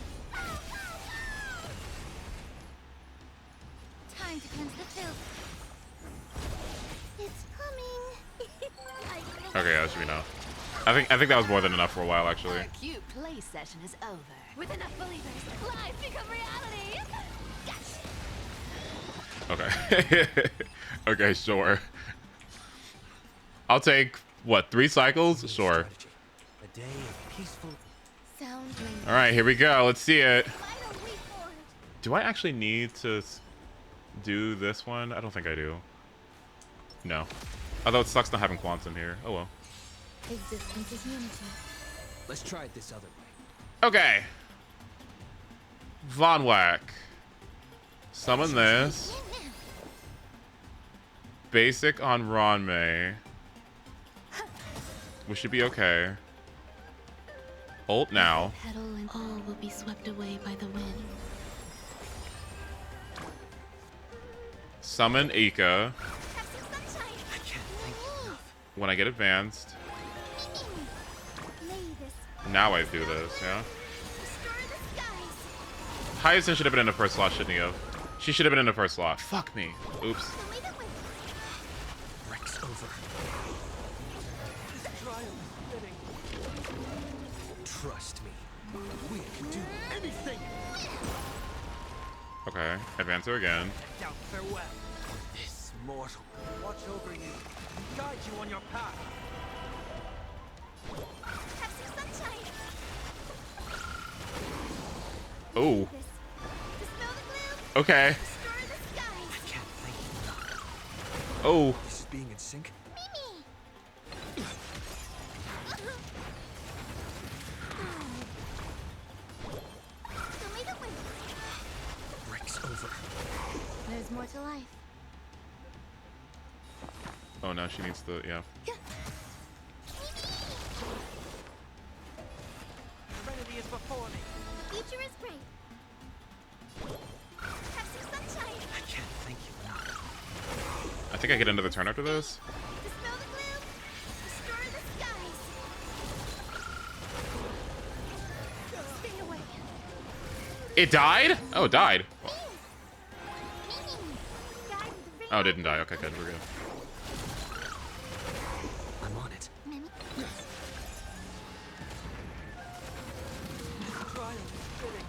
Time to cleanse the filth. It's coming. Okay, that should be enough. I think that was more than enough for a while, actually. Our cute play session is over. With enough believers, life become reality. Okay. Okay, sure. I'll take, what, 3 cycles? Sure. A day of peaceful. Sound All right, here we go. Let's see it. Do I actually need to do this one? I don't think I do. No. Although it sucks not having Quantum here. Oh well. Existence is unity. Let's try it this other way. Okay. Von Whack. Summon this. Basic on Ranmei. We should be okay. Ult now. Petal and all will be swept away by the wind. Summon Ika. When I get advanced. Now I do this, yeah? Hyacinth should have been in the first slot, shouldn't he have? She should have been in the first slot. Fuck me. Oops. Rex over. Trust me. We can do anything. Okay, advance her again. Doubt farewell. This mortal. Watch over you. Guide you on your path. Oh. Okay. Oh. This is being in sync. Breaks over. There's more to life. Oh, now she needs the, yeah. Serenity is before me. Future is great. Have some sunshine. I can't thank you enough. I think I get another turn after this. Dispel the gloom. Destroy the skies. Stay away. It died? Oh, it died. Guide with the ring. Oh, it didn't die. Okay, good. We're good. I'm on it.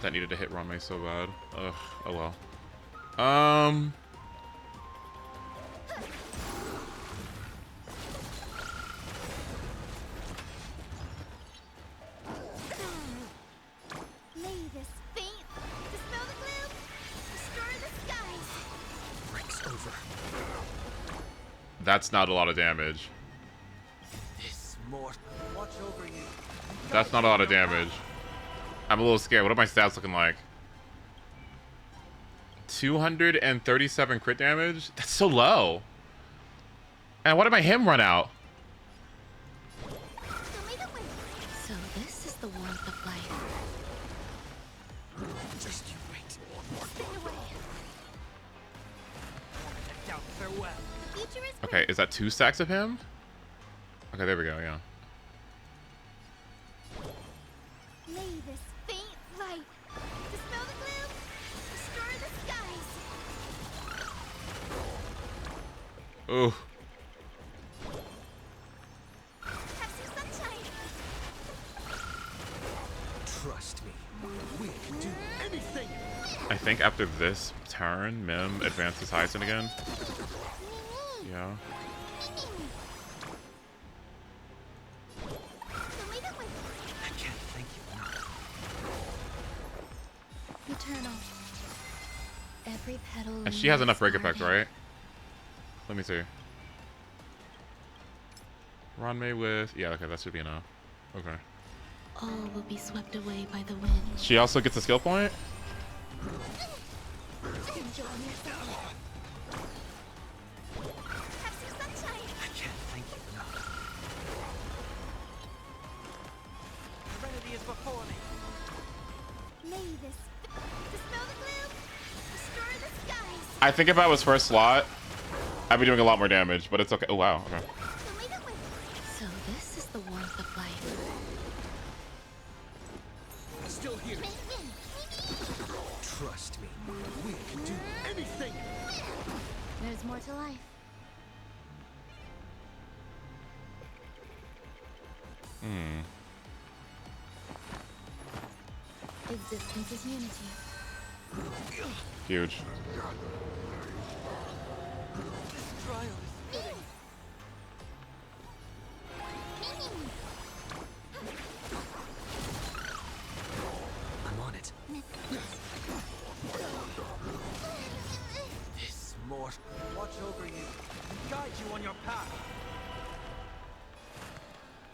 That needed to hit Ranmei so bad. Ugh. Oh well. May this faint. Dispel the gloom. Destroy the skies. Breaks over. That's not a lot of damage. This mortal. Watch over you. That's not a lot of damage. I'm a little scared. What are my stats looking like? 237 crit damage? That's so low. And what did my him run out? So this is the warmth of life. Just you wait. Stay away. Doubt farewell. Future is Okay, is that 2 stacks of him? Okay, there we go, yeah. May this faint light. Dispel the gloom. Destroy the skies. Ooh. Have some sunshine. Trust me. We can do anything. I think after this turn, Mim advances Hyacinth again. Yeah. I can't thank you enough. Eternal. Every petal. And she has enough break leaves effect, right? Let me see. Ranmei with... Yeah, okay, that should be enough. Okay. All will be swept away by the wind. She also gets a skill point? Enjoy yourself. Have some sunshine. I can't thank you enough. before me. May this dispel the gloom, destroy the skies. I think if I was first slot, I'd be doing a lot more damage, but it's okay. Oh wow. Okay. So this is the warmth of life. Still here. Trust me, we can do anything. There's more to life. Existence is unity. Huge. Trial is fitting. I'm on it. This mortal watch over you and guide you on your path.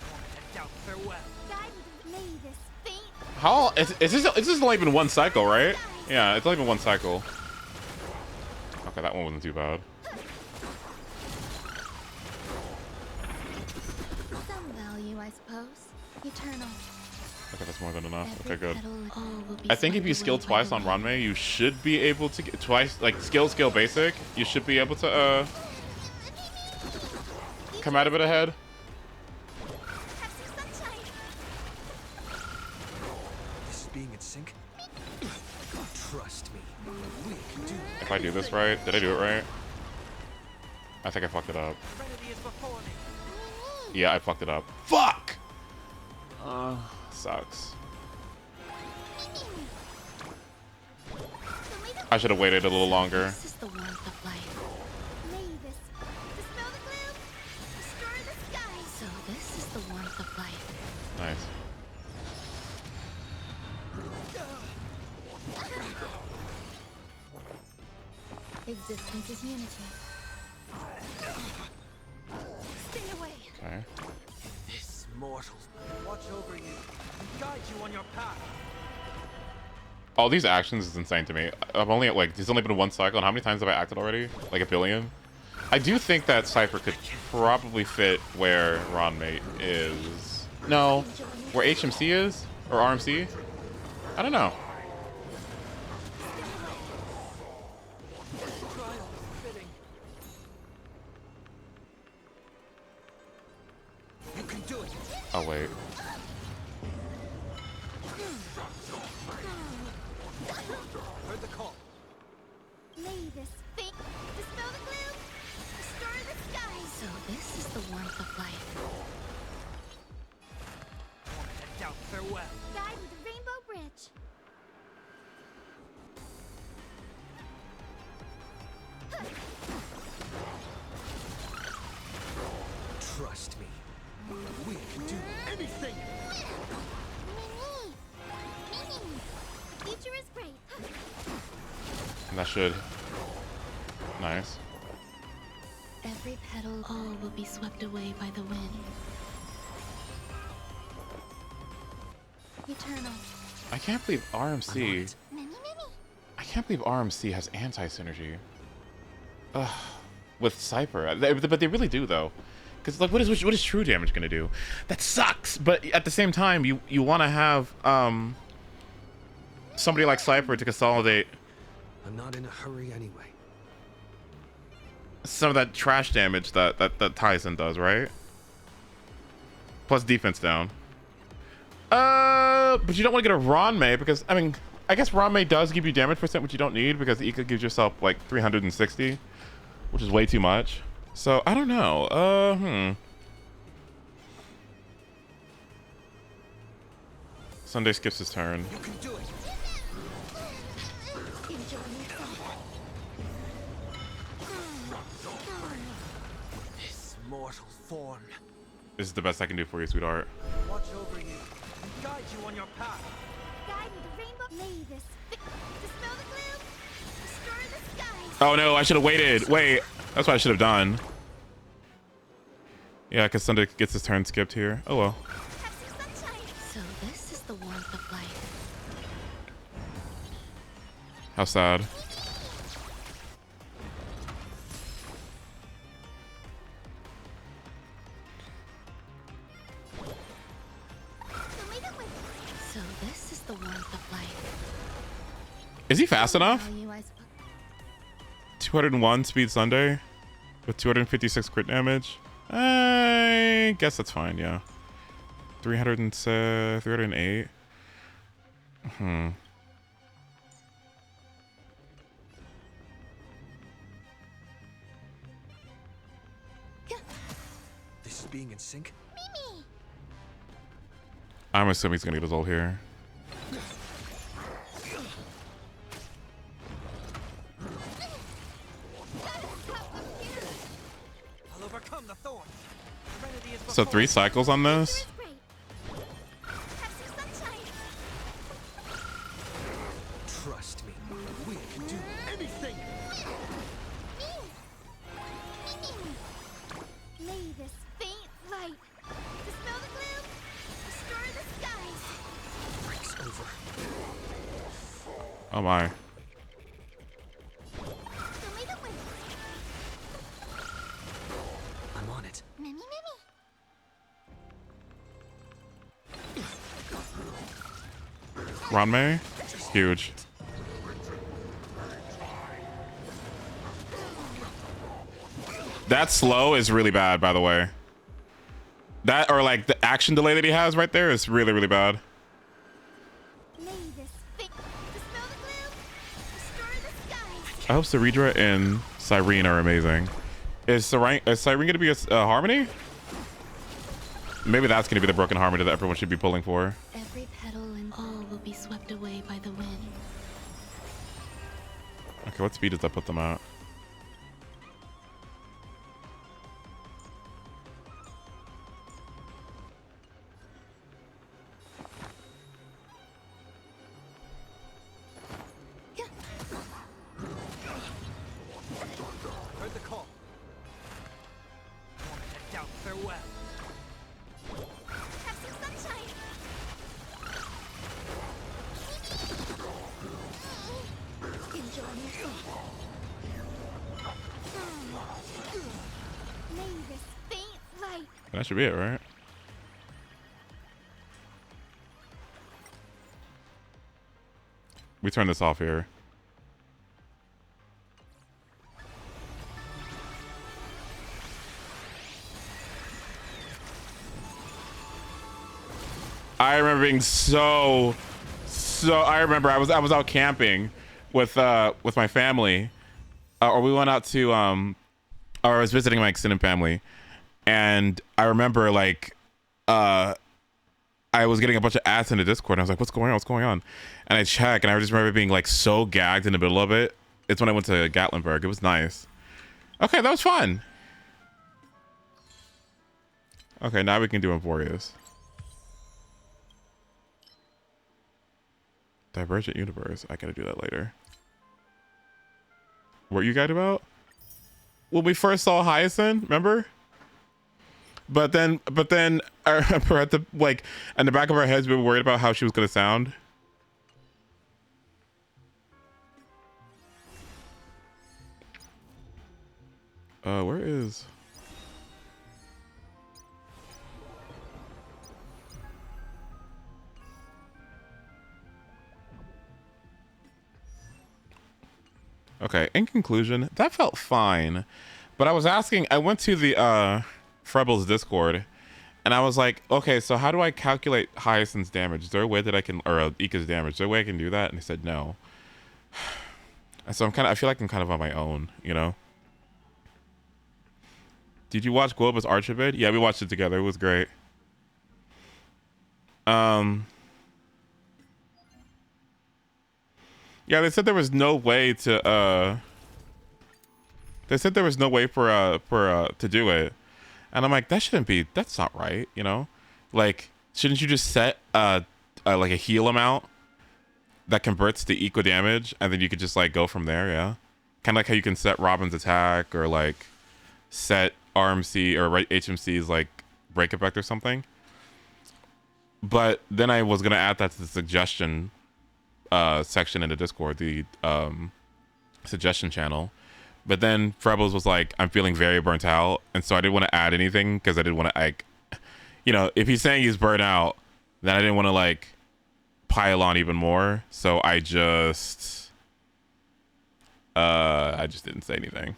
And doubt farewell. May this faint. How is this only been one cycle, right? Yeah, it's only been one cycle. Okay, that one wasn't too bad. Some value, I suppose. Eternal. Okay, that's more than enough. Every Okay, good. petal will be I think if you swept skill away by twice the on wind. Ranmei, you should be able to get twice, like skill basic. You should be able to come out a bit ahead. This is being in sync. Trust me, we can do. If I do this right, did I do it right? I think I fucked it up. Serenity is before me. Yeah, I fucked it up. Fuck! Sucks. I should have waited a little longer. This is the warmth of life. May this dispel the gloom, destroy the skies. So this is the warmth of life. Nice. Existence is unity. Stay away. Okay. This mortal watch over you and guide you on your path. All these actions is insane to me. I've only like there's only been one cycle, and how many times have I acted already? Like 1 billion. I do think that Cypher could probably fit where Ranmei is. No, where HMC is or RMC. I don't know. Trial is fitting. You can do it. Oh wait. Heard the call. May this faint dispel the gloom, destroy the skies. So this is the warmth of life. And doubt farewell. Guide with the rainbow bridge. Trust me, we can do anything. The future is great. And that should. Nice. Every petal, all will be swept away by the wind. Eternal. I can't believe RMC. I can't believe RMC has anti-synergy. Ugh. With Cypher, but they really do though. Because like, what is true damage gonna do? That sucks. But at the same time, you want to have somebody like Cypher to consolidate I'm not in a hurry anyway. some of that trash damage that Tyson does, right? Plus defense down. But you don't want to get a Ranmei because I mean, I guess Ranmei does give you damage percent, which you don't need because Ika gives yourself like 360, which is way too much. So I don't know. Sunday skips his turn. You can do it. This mortal form. This is the best I can do for you, sweetheart. Watch over you and guide you on your path. Guide with the rainbow. May this dispel the gloom, destroy the skies. Oh no, I should have waited. Wait, that's what I should have done. Yeah, because Sunday gets his turn skipped here. Oh well. So this is the warmth of life. How sad. the warmth of life. Is he fast enough? Value, I suppose. 201 speed Sunday with 256 crit damage. I guess that's fine, yeah. 308. This is being in sync. I'm assuming he's gonna get his ult here. I'll overcome the thorns. Serenity is So before 3 us. cycles on this. Trust me, we can do anything. May this faint light dispel the gloom, destroy the skies. Breaks over. Oh my. I'm on it. Mimi. Ranmei? Huge. That slow is really bad, by the way. That, or like the action delay that he has right there is really, really bad. May this faint dispel the gloom, destroy the skies. I hope Saridra and Cyrene are amazing. Is Cyrene gonna be a harmony? Maybe that's gonna be the broken harmony that everyone should be pulling for. Every petal and all will be swept away by the wind. Okay, what speed does that put them at? Heard the call. Moment of doubt, farewell. Have some sunshine. Enjoy yourself. May this faint light. That should be it, right? We turn this off here. I remember being so I remember I was out camping with my family, or we went out to or I was visiting my extended family, and I remember like I was getting a bunch of ads in the Discord, and I was like, what's going on? And I check, and I just remember being like so gagged in the middle of it. It's when I went to Gatlinburg. It was nice. Okay, that was fun. Okay, now we can do AMPHOREUS. Divergent universe. I gotta do that later. What you guys about? When we first saw Hyacinth, remember? But then I remember at the like in the back of our heads we were worried about how she was gonna sound. Where is? Okay, in conclusion, that felt fine. But I was asking, I went to the Frebel's Discord, and I was like, okay, so how do I calculate Hyacinth's damage? Is there a way that I can, or Ika's damage? Is there a way I can do that? And they said no. So I feel like I'm kind of on my own, you know? Did you watch Globa's Archibald? Yeah, we watched it together. It was great. Yeah, they said there was no way to they said there was no way for to do it. And I'm like, that's not right, you know? Like, shouldn't you just set like a heal amount that converts to equal damage, and then you could just like go from there, yeah? Kind of like how you can set Robin's attack, or like set RMC or HMC's like break effect or something. But then I was gonna add that to the suggestion section in the Discord, the suggestion channel. But then Frebels was like, I'm feeling very burnt out, and so I didn't want to add anything because I didn't want to, like, you know, if he's saying he's burnt out, then I didn't want to like pile on even more. So I just didn't say anything.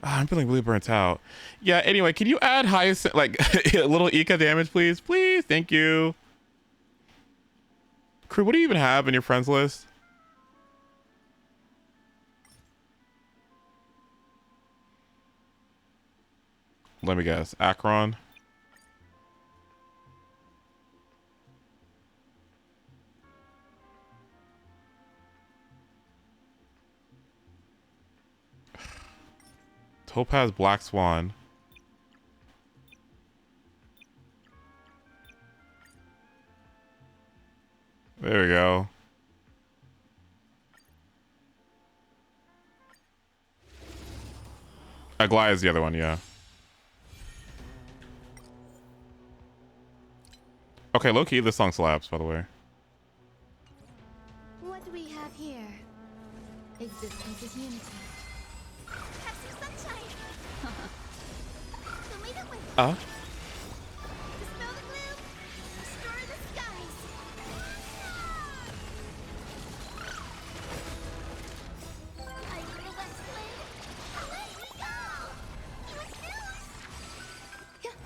I'm feeling really burnt out. Yeah, anyway, can you add highest, like, a little eco damage, please? Please, thank you. Crew, what do you even have in your friends list? Let me guess. Akron. Topaz Black Swan. There we go. Aglaia is the other one, yeah. Okay, low-key, this song slaps, by the way. What do we have here? Existence is unity. Have some sunshine. Show me the way. Dispel the gloom. Restore the skies. I need a west blade. Away we go. What's new?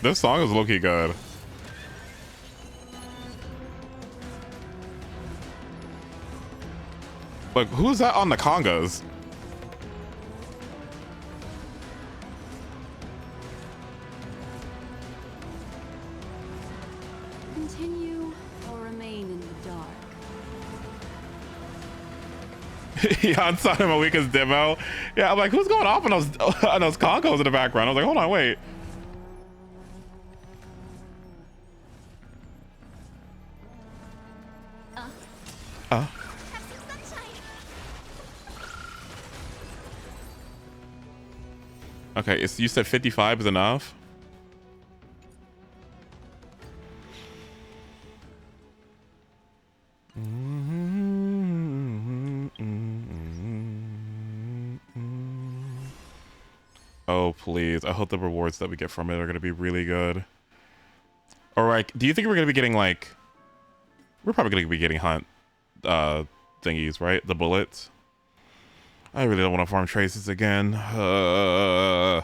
This song is low-key good. Like, who's that on the congas? Continue or remain in the dark. Jan saw him a week's demo. Yeah, I'm like, who's going off on those congos in the background? I was like, hold on, wait. Okay, you said 55 is enough? Oh, please. I hope the rewards that we get from it are going to be really good. Or, like, do you think we're going to be getting, like... We're probably going to be getting hunt thingies, right? The bullets. I really don't want to farm traces again. I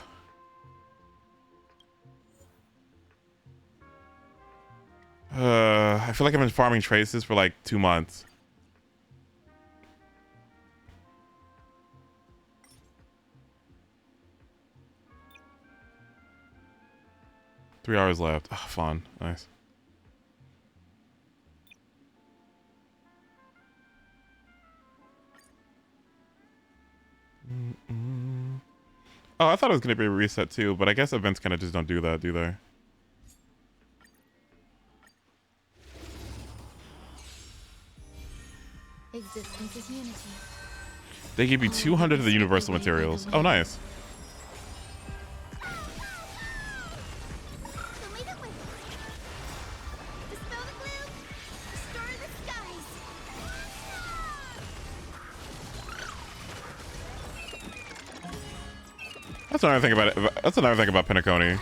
feel like I've been farming traces for like 2 months. Three hours left. Oh, fun. Nice. Oh, I thought it was going to be a reset too, but I guess events kind of just don't do that, do they? Existence is unity. They give you 200 of the universal materials. Oh, nice. That's another thing about it. That's another thing about Pinaconi.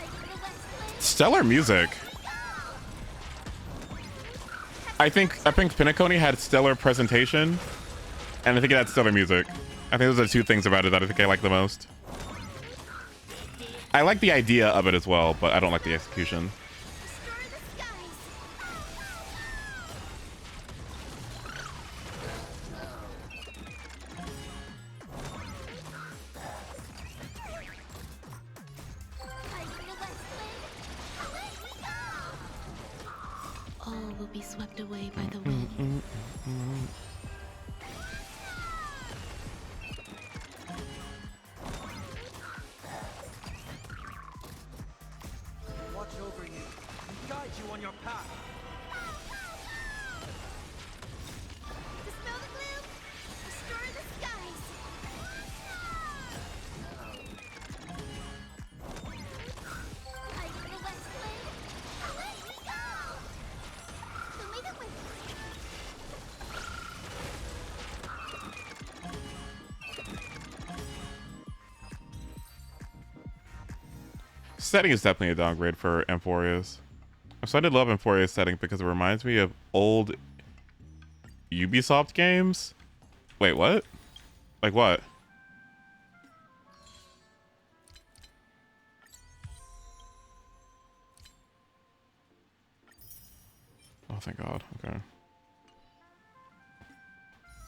Stellar music. I think Pinaconi had stellar presentation, and I think it had stellar music. I think those are two things about it that I think I like the most. I like the idea of it as well, but I don't like the execution. All will be swept away by the wind. Watch over you and guide you on your path. Dispel the gloom. Restore the skies. I need a west blade. Away we go. Show me the way. Setting is definitely a downgrade for AMPHOREUS. So I did love AMPHOREUS setting because it reminds me of old Ubisoft games. Wait, what? Like what? Oh, thank God. Okay.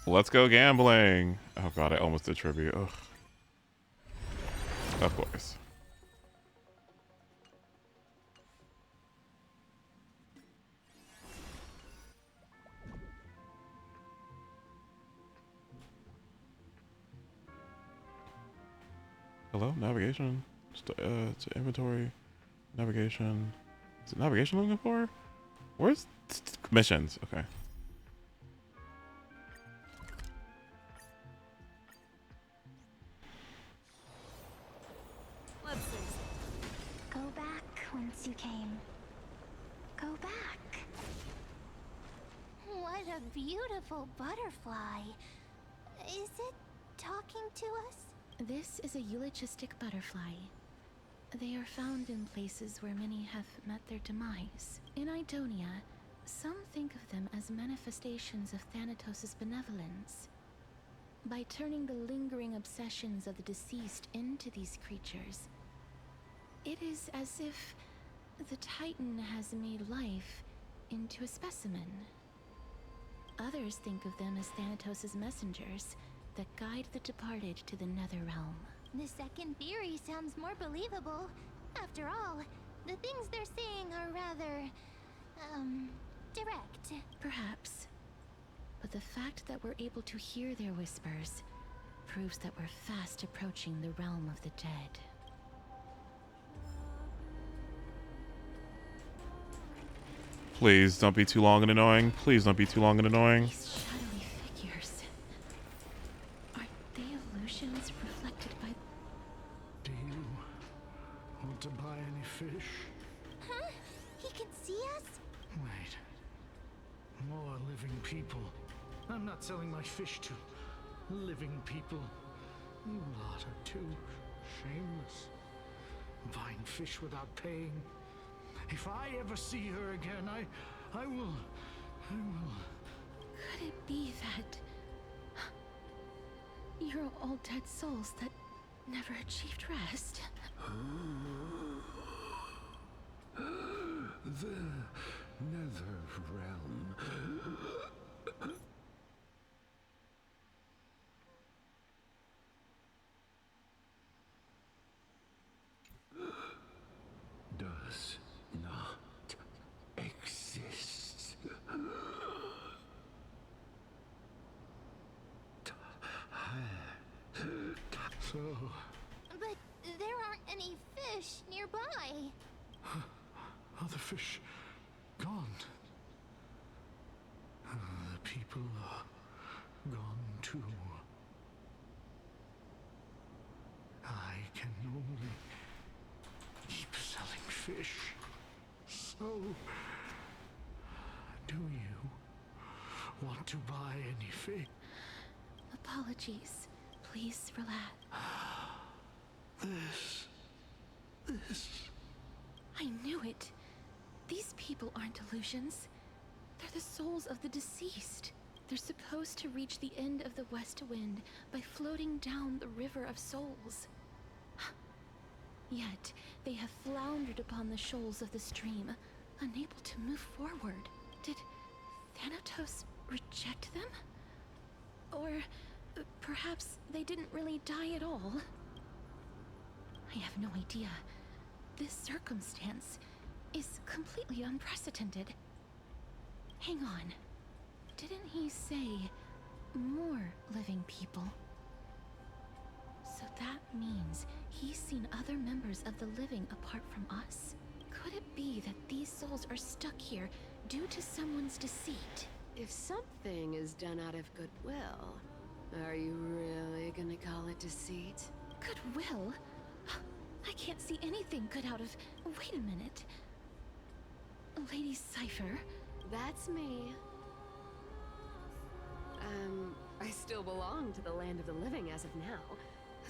Let's go gambling. Oh God, I almost did tribute. Ugh. Of course. Hello, navigation. It's inventory, navigation. Is it navigation I'm looking for? Where's missions? Okay. Let's see. Go back whence you came. Go back. What a beautiful butterfly. Is it talking to us? This is a eulogistic butterfly. They are found in places where many have met their demise. In Idonia, some think of them as manifestations of Thanatos' benevolence. By turning the lingering obsessions of the deceased into these creatures, it is as if the Titan has made life into a specimen. Others think of them as Thanatos' messengers that guide the departed to the nether realm. The second theory sounds more believable. After all, the things they're saying are rather, direct. Perhaps. But the fact that we're able to hear their whispers proves that we're fast approaching the realm of the dead. Please don't be too long and annoying. Please don't be too long and annoying. These shadowy figures. Are they illusions reflected by... Do you want to buy any fish? Huh? He can see us? Wait. More living people. I'm not selling my fish to living people. You lot are too shameless. Buying fish without paying. If I ever see her again, I will... Could it be that... you're all dead souls that never achieved rest? The nether realm. Does not exist. So... But there aren't any fish nearby. Other fish gone. The people are gone too. I can only keep selling fish. So, do you want to buy any fish? Apologies. Please relax. This. I knew it. These people aren't illusions. They're the souls of the deceased. They're supposed to reach the end of the west wind by floating down the river of souls. Yet, they have floundered upon the shoals of the stream, unable to move forward. Did Thanatos reject them? Or perhaps they didn't really die at all? I have no idea. This circumstance is completely unprecedented. Hang on. Didn't he say more living people? So that means he's seen other members of the living apart from us? Could it be that these souls are stuck here due to someone's deceit? If something is done out of goodwill, are you really gonna call it deceit? Goodwill? I can't see anything good out of... Wait a minute. Lady Cypher? That's me. I still belong to the land of the living as of now.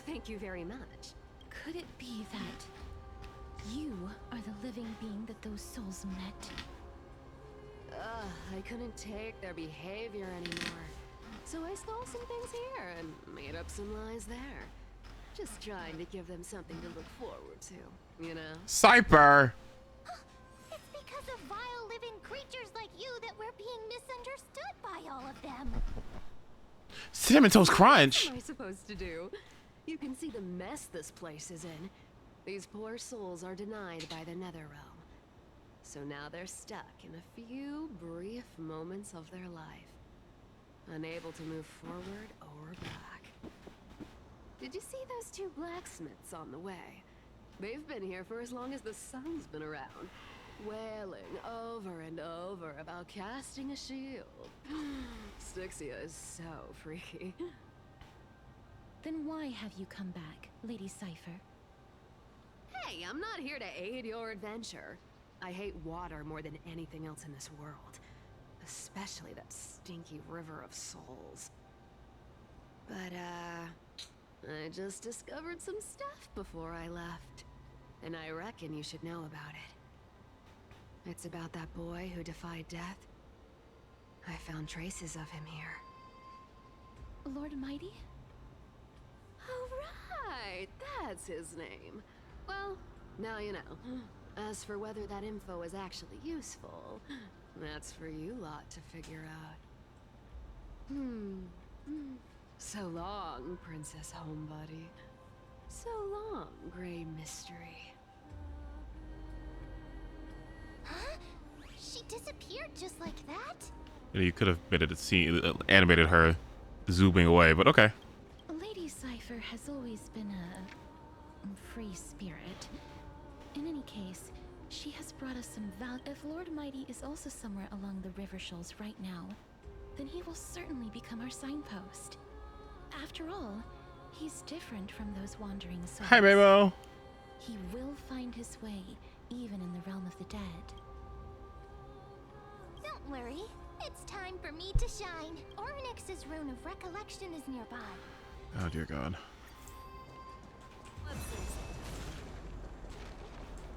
Thank you very much. Could it be that You are the living being that those souls met. I couldn't take their behavior anymore. So I stole some things here and made up some lies there. Just trying to give them something to look forward to, you know? Cypher! It's because of vile living creatures like you that we're being misunderstood by all of them. Cinnamon Toast Crunch! What am I supposed to do? You can see the mess this place is in. These poor souls are denied by the Netherrealm. So now they're stuck in a few brief moments of their life. Unable to move forward or back. Did you see those two blacksmiths on the way? They've been here for as long as the sun's been around, wailing over and over about casting a shield. Styxia is so freaky. Then why have you come back, Lady Cypher? Hey, I'm not here to aid your adventure. I hate water more than anything else in this world. Especially that stinky river of souls. But, I just discovered some stuff before I left. And I reckon you should know about it. It's about that boy who defied death. I found traces of him here. Lord Mighty? Oh, right! That's his name. Well, now you know. As for whether that info is actually useful, that's for you lot to figure out. So long, Princess Homebody. So long, Grey Mystery. Huh? She disappeared just like that? You could have made it animated her zooming away, but okay. Lady Cypher has always been a free spirit. In any case, she has brought us some value. If Lord Mighty is also somewhere along the river shoals right now, then he will certainly become our signpost. After all, he's different from those wandering souls. Hi, Mamo. He will find his way, even in the realm of the dead. Don't worry. It's time for me to shine. Ornyx's rune of recollection is nearby. Oh, dear God.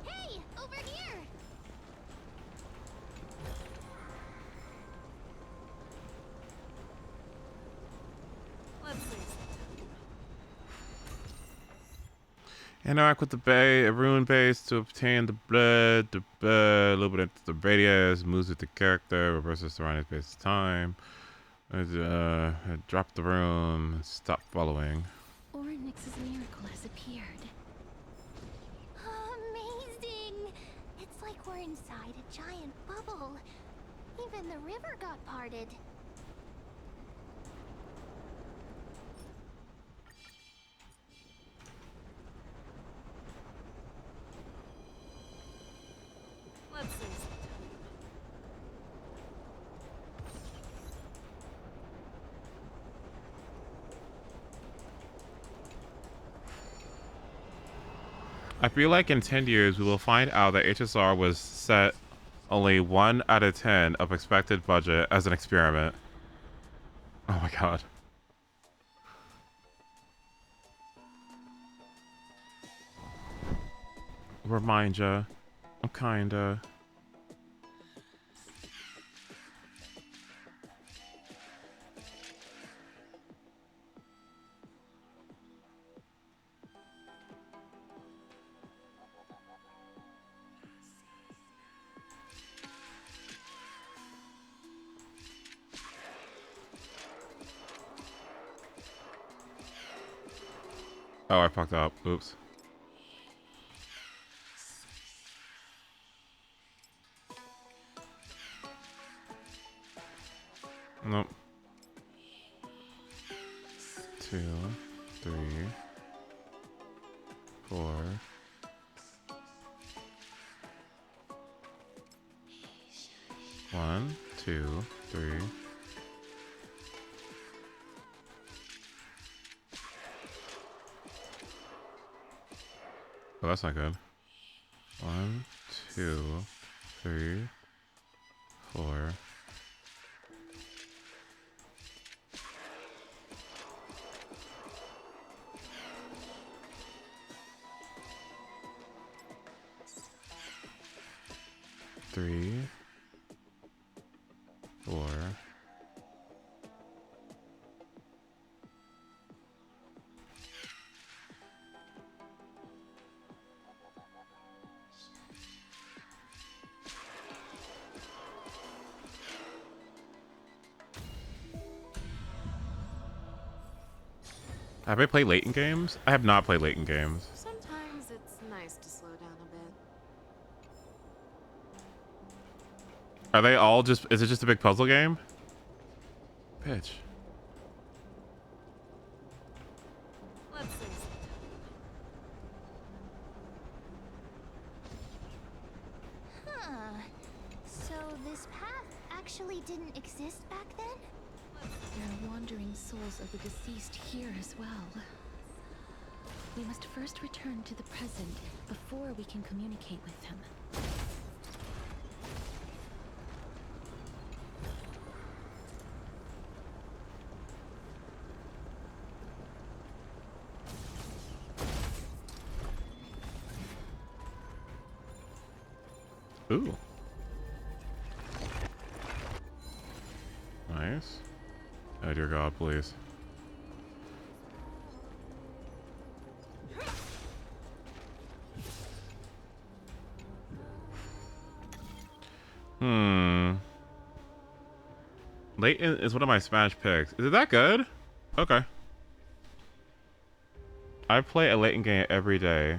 Hey, over here! Interact with the rune base to obtain the blood. A little bit into the radius. Moves with the character. Reverses surrounding space time. Drop the rune. Stop following. Ornyx's miracle has appeared. Amazing! It's like we're inside a giant bubble. Even the river got parted. I feel like in 10 years we will find out that HSR was set only 1 out of 10 of expected budget as an experiment. Oh my God. Remind ya. I'm kinda. Oh, I fucked up. Oops. Nope. 2, 3, 4. One, 2, 3. Oh, that's not good. 1, 2, 3, 4. 3, 4. Have I played late in games? I have not played late in games. Sometimes it's nice to slow down a bit. Are they all just... Is it just a big puzzle game? Bitch. Let's see. Huh. So this path actually didn't exist back then? There are wandering souls of the deceased here as well. We must first return to the present before we can communicate with them. Ooh. Nice. Oh dear God, please. Layton is one of my Smash picks. Is it that good? Okay. I play a Layton game every day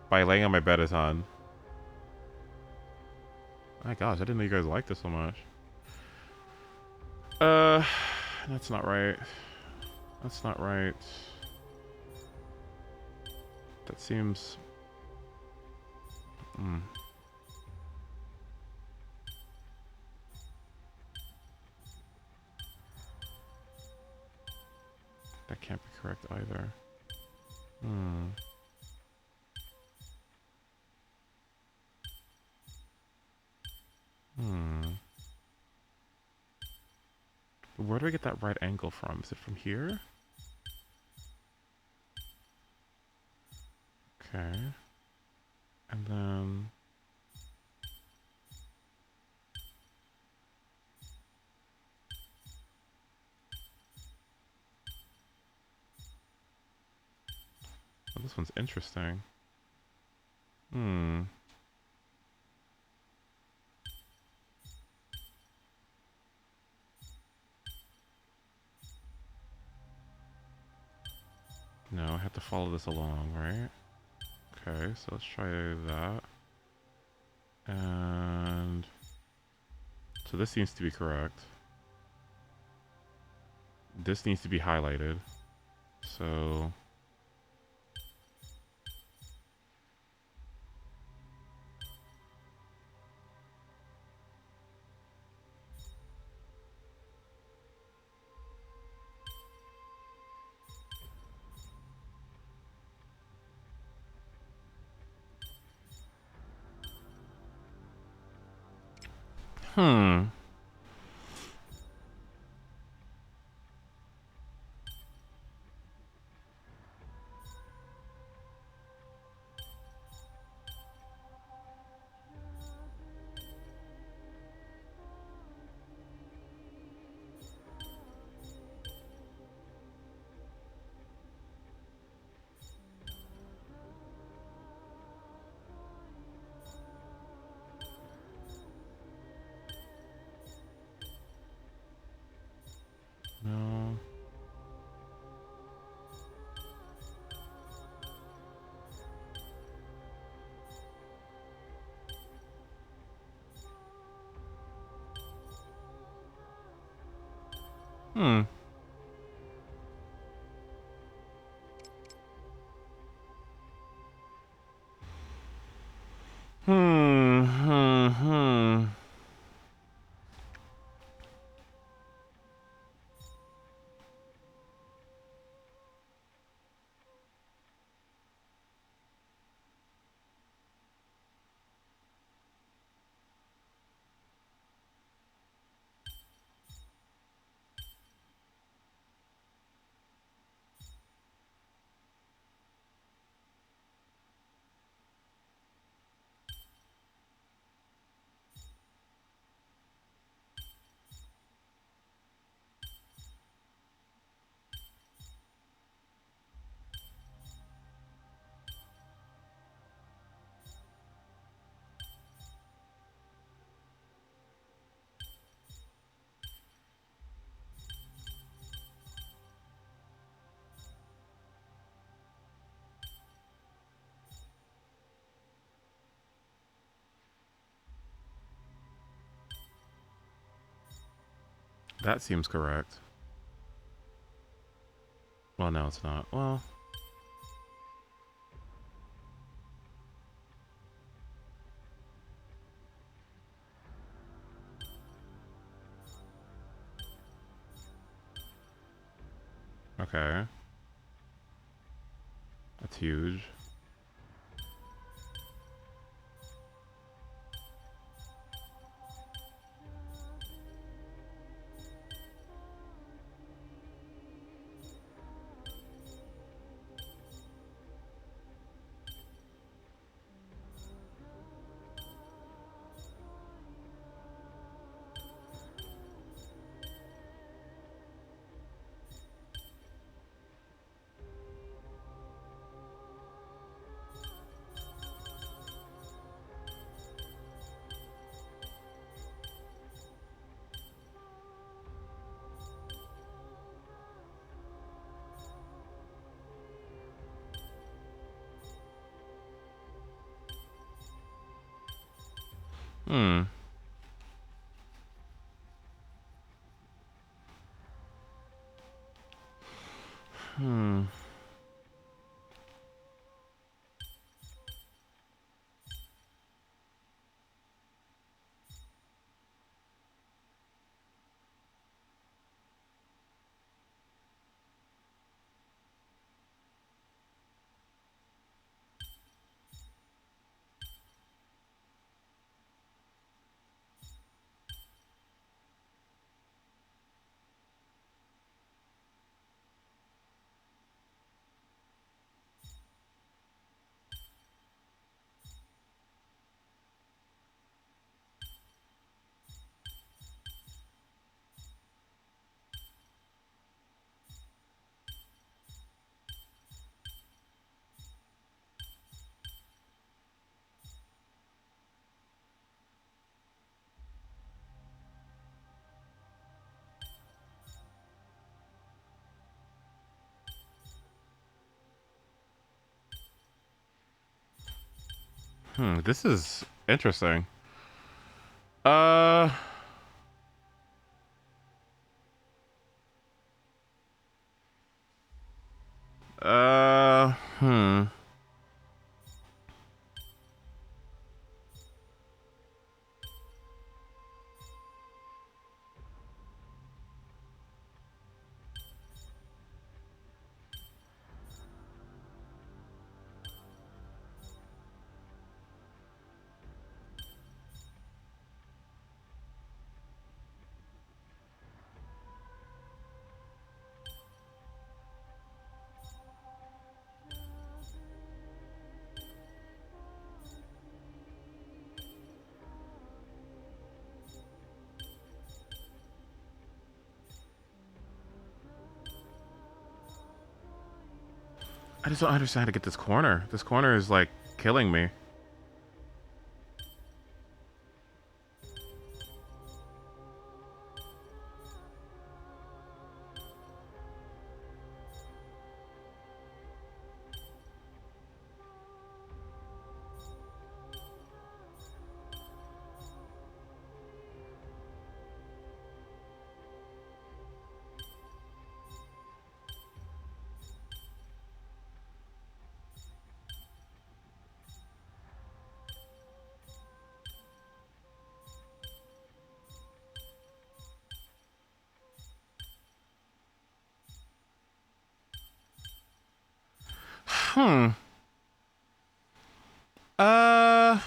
by laying on my bed a ton. My gosh, I didn't know you guys liked this so much. That's not right. That's not right. That seems... That can't be correct either. Where do I get that right angle from? Is it from here? Okay. And then... Oh, this one's interesting. No, I have to follow this along, right? Okay, so let's try that. And... So this seems to be correct. This needs to be highlighted. So... No. That seems correct. Well, no, it's not. Well... Okay. That's huge. Hmm. Hmm. This is interesting. Uh... Hmm. I just don't understand how to get this corner. This corner is like killing me. Hmm. Uh...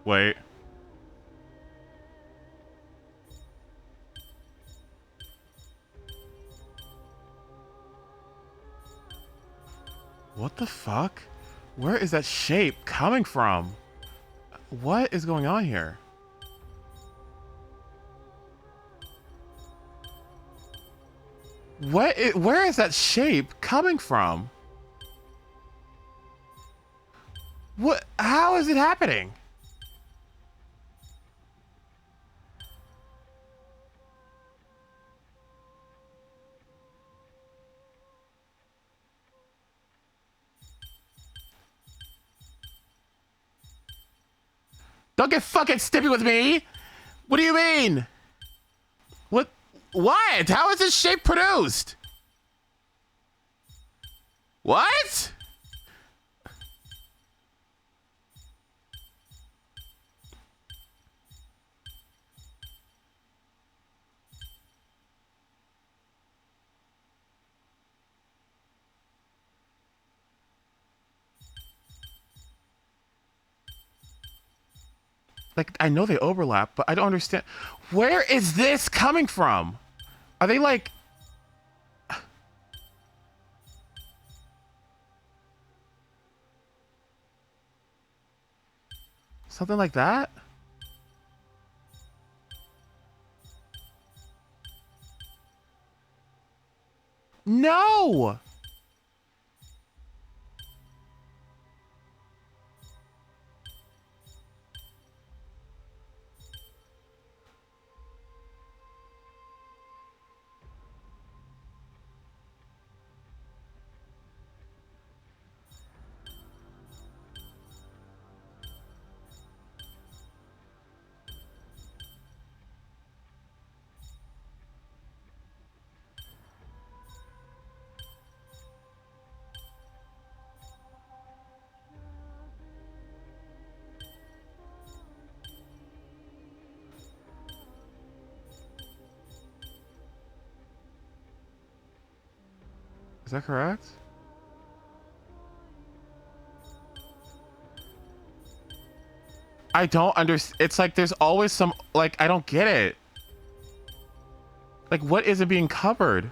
Wait. What the fuck? Where is that shape coming from? What is going on here? Where is that shape coming from? What? How is it happening? Don't get fucking stippy with me! What do you mean? What? What? How is this shape produced? What? Like, I know they overlap, but I don't understand. Where is this coming from? Are they like... Something like that? No! Is that correct? I don't understand. It's like there's always some, like, I don't get it. Like, what isn't being covered?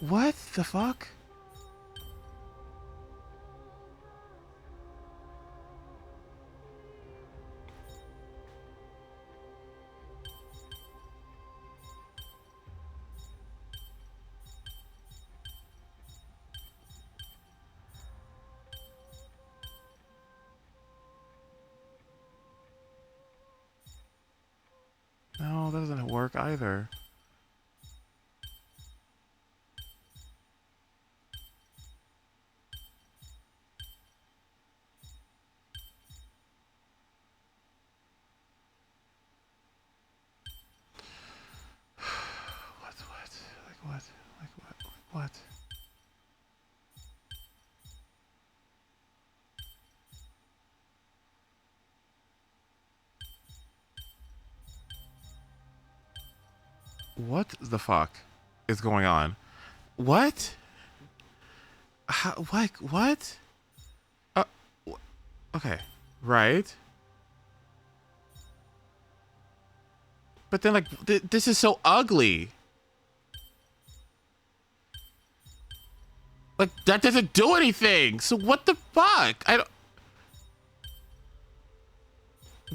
What the fuck? No, that doesn't work either. What? What the fuck is going on? What? How, like, what? Okay, right. But then, like, this is so ugly. Like, that doesn't do anything. So what the fuck? I don't...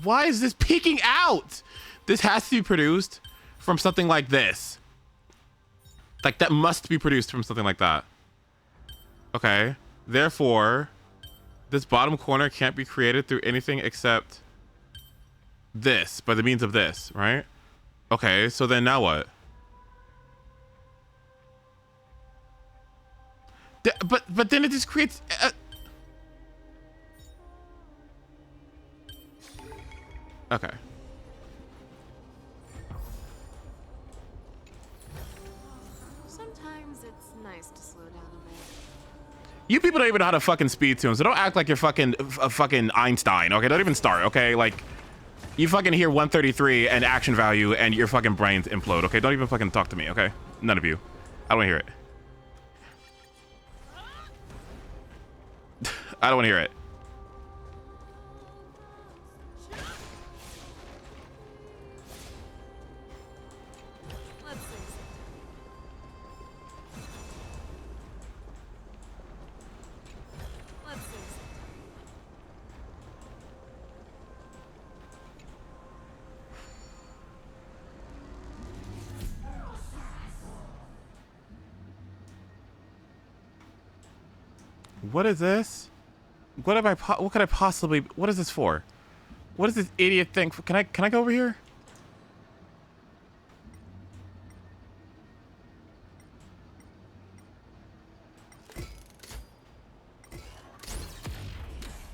Why is this peeking out? This has to be produced from something like this. Like, that must be produced from something like that. Okay. Therefore, this bottom corner can't be created through anything except this, by the means of this, right? Okay, so then now what? But then it just creates... Okay. Sometimes it's nice to slow down a bit. You people don't even know how to fucking speed tune, so don't act like you're fucking Einstein, okay? Don't even start, okay? Like, you fucking hear 133 and action value and your fucking brains implode, okay? Don't even fucking talk to me, okay? None of you. I don't want to hear it. I don't want to hear it. What is this? What am I? What could I possibly? What is this for? What is this idiot thing? For? Can I go over here?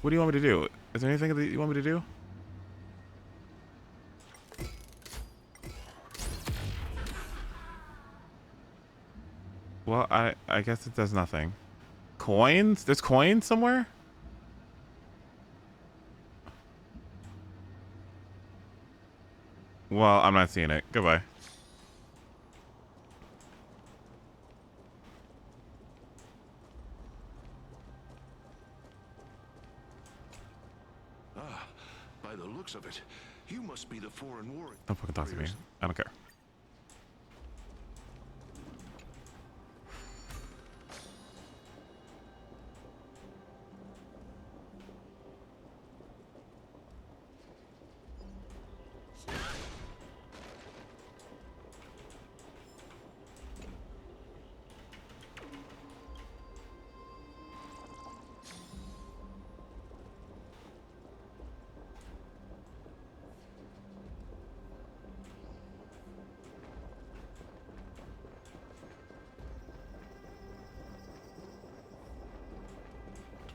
What do you want me to do? Is there anything that you want me to do? Well, I guess it does nothing. Coins? There's coins somewhere? Well, I'm not seeing it. Goodbye. Ah, by the looks of it, you must be the foreign warrior. Don't fucking talk to me. I don't care.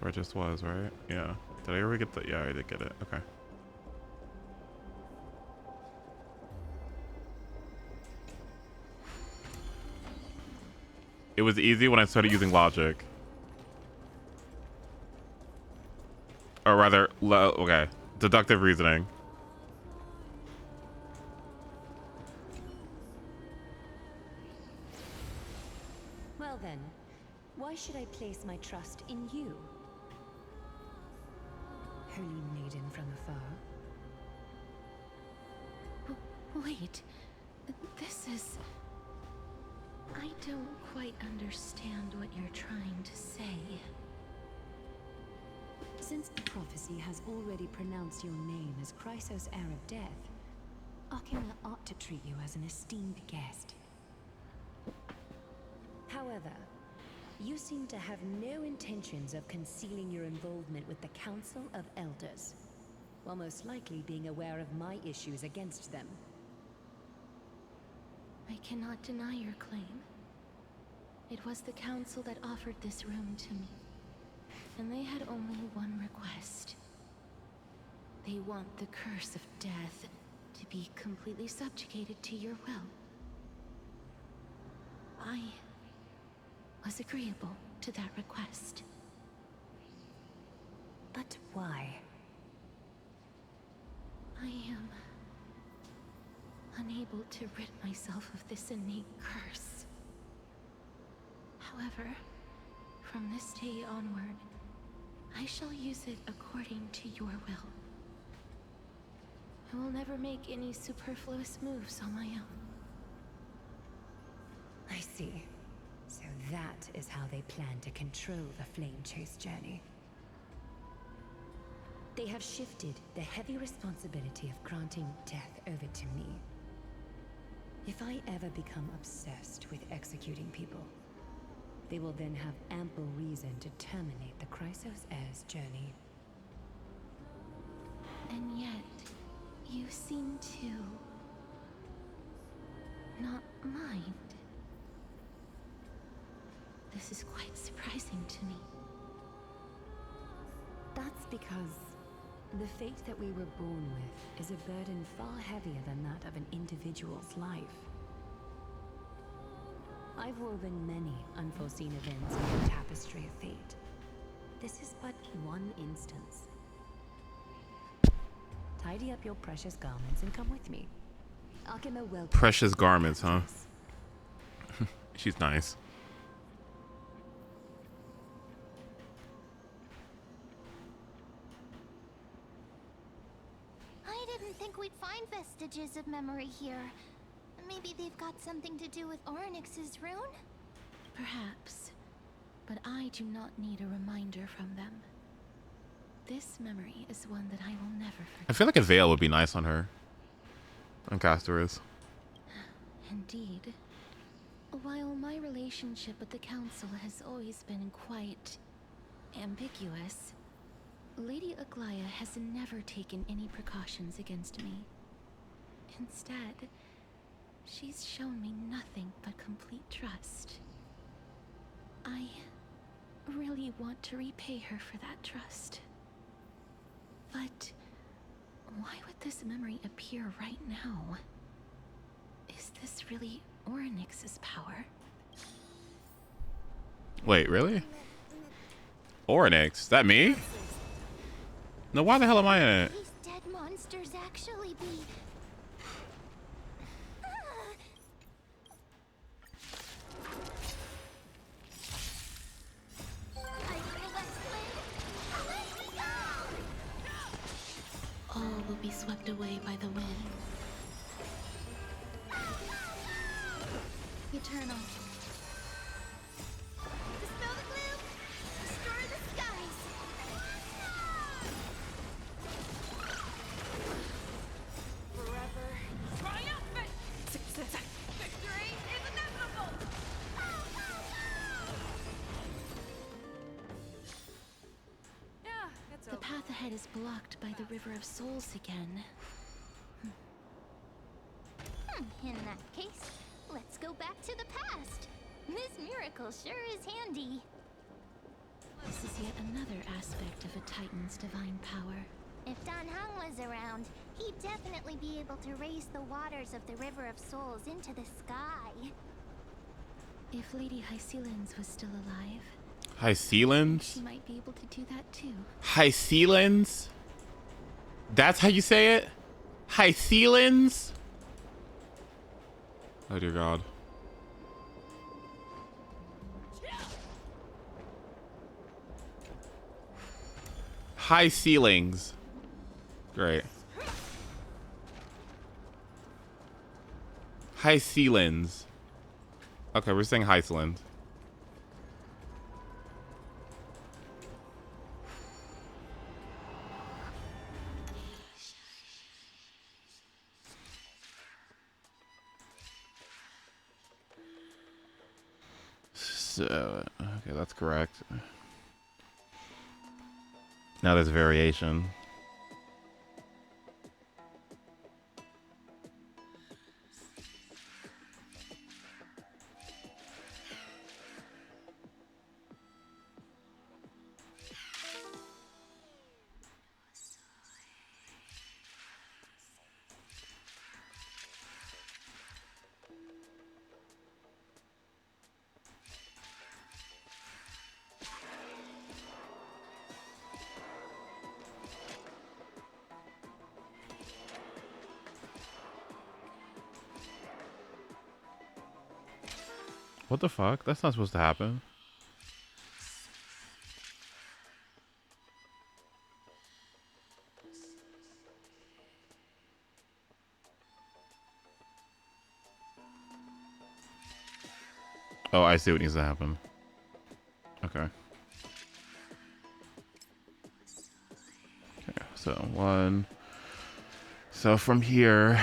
Where it just was, right? Yeah. Did I ever get the? Yeah, I did get it. Okay. It was easy when I started using logic. Or rather, okay, deductive reasoning. Well then, why should I place my trust in you? Holy maiden from afar. Wait, this is... I don't quite understand what you're trying to say. Since the prophecy has already pronounced your name as Chrysos, heir of death, Akima ought to treat you as an esteemed guest. However, you seem to have no intentions of concealing your involvement with the Council of Elders, while most likely being aware of my issues against them. I cannot deny your claim. It was the Council that offered this room to me, and they had only one request. They want the curse of death to be completely subjugated to your will. I was agreeable to that request. But why? I am unable to rid myself of this innate curse. However, from this day onward, I shall use it according to your will. I will never make any superfluous moves on my own. I see. So that is how they plan to control the Flame Chase journey. They have shifted the heavy responsibility of granting death over to me. If I ever become obsessed with executing people, they will then have ample reason to terminate the Chrysos heir's journey. And yet, you seem to not mind. This is quite surprising to me. That's because the fate that we were born with is a burden far heavier than that of an individual's life. I've woven many unforeseen events in the tapestry of fate. This is but one instance. Tidy up your precious garments and come with me. Akima will... Precious garments, huh? She's nice. didn't think we'd find vestiges of memory here. Maybe they've got something to do with Orynyx's rune? Perhaps. But I do not need a reminder from them. This memory is one that I will never forget. I feel like a veil would be nice on her. On Castorus. Indeed. While my relationship with the Council has always been quite ambiguous, Lady Aglaya has never taken any precautions against me. Instead, she's shown me nothing but complete trust. I really want to repay her for that trust. But why would this memory appear right now? Is this really Orynyx's power? Wait, really? Orynyx? That me? No, why the hell am I in it? These dead monsters actually be... All will be swept away by the wind. Eternal. Dispel the gloom! Destroy the skies! Forever triumphant! Victory is inevitable! The path ahead is blocked by the River of Souls again. In that case, let's go back to the past. This miracle sure is handy. This is yet another aspect of a Titan's divine power. If Dan Heng was around, he'd definitely be able to raise the waters of the River of Souls into the sky. If Lady Hycelens was still alive, Hycelens? she might be able to do that too. Hycelens? That's how you say it? Hycelens? Oh dear God. High ceilings. Great. High ceilings. Okay, we're saying high ceilings. So, okay, that's correct. Now there's variation. What the fuck? That's not supposed to happen. Oh, I see what needs to happen. Okay. Okay, so one. So from here,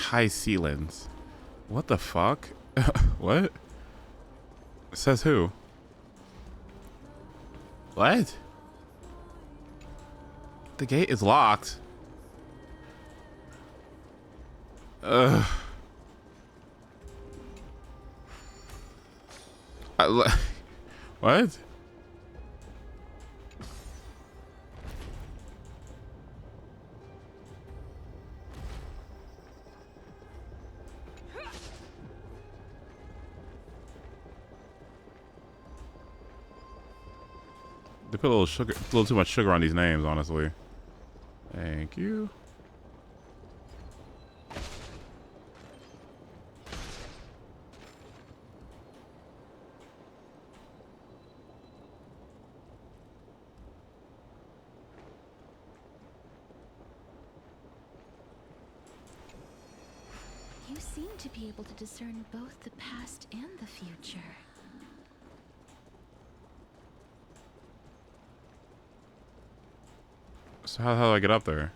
high ceilings. What the fuck? What? Says who? What? The gate is locked. Ugh. What? They put a little too much sugar on these names, honestly. Thank you. You seem to be able to discern both the past and the future. So how do I get up there?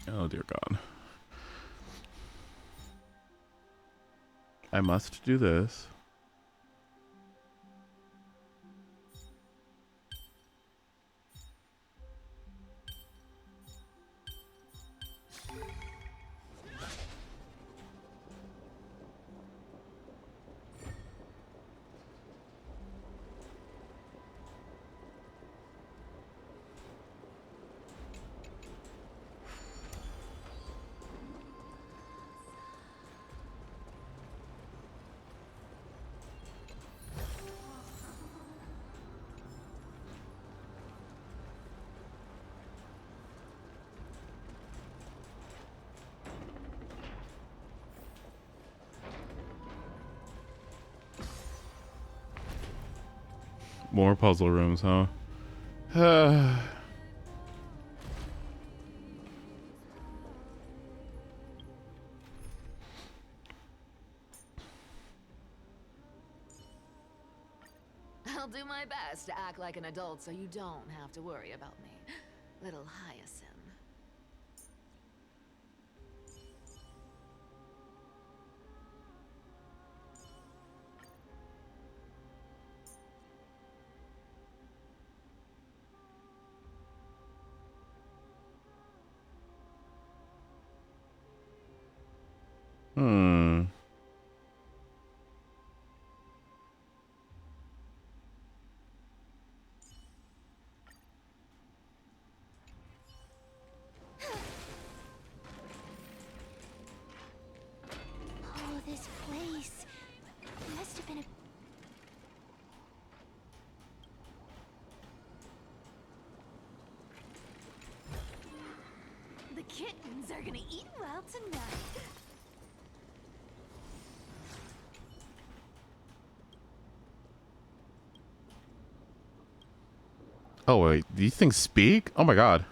Oh dear God. I must do this. More puzzle rooms, huh? I'll do my best to act like an adult so you don't have to worry about me, little Hyacinth. Hmm. Oh, this place must have been a... The kittens are gonna eat well tonight. Oh wait, these things speak? Oh my God.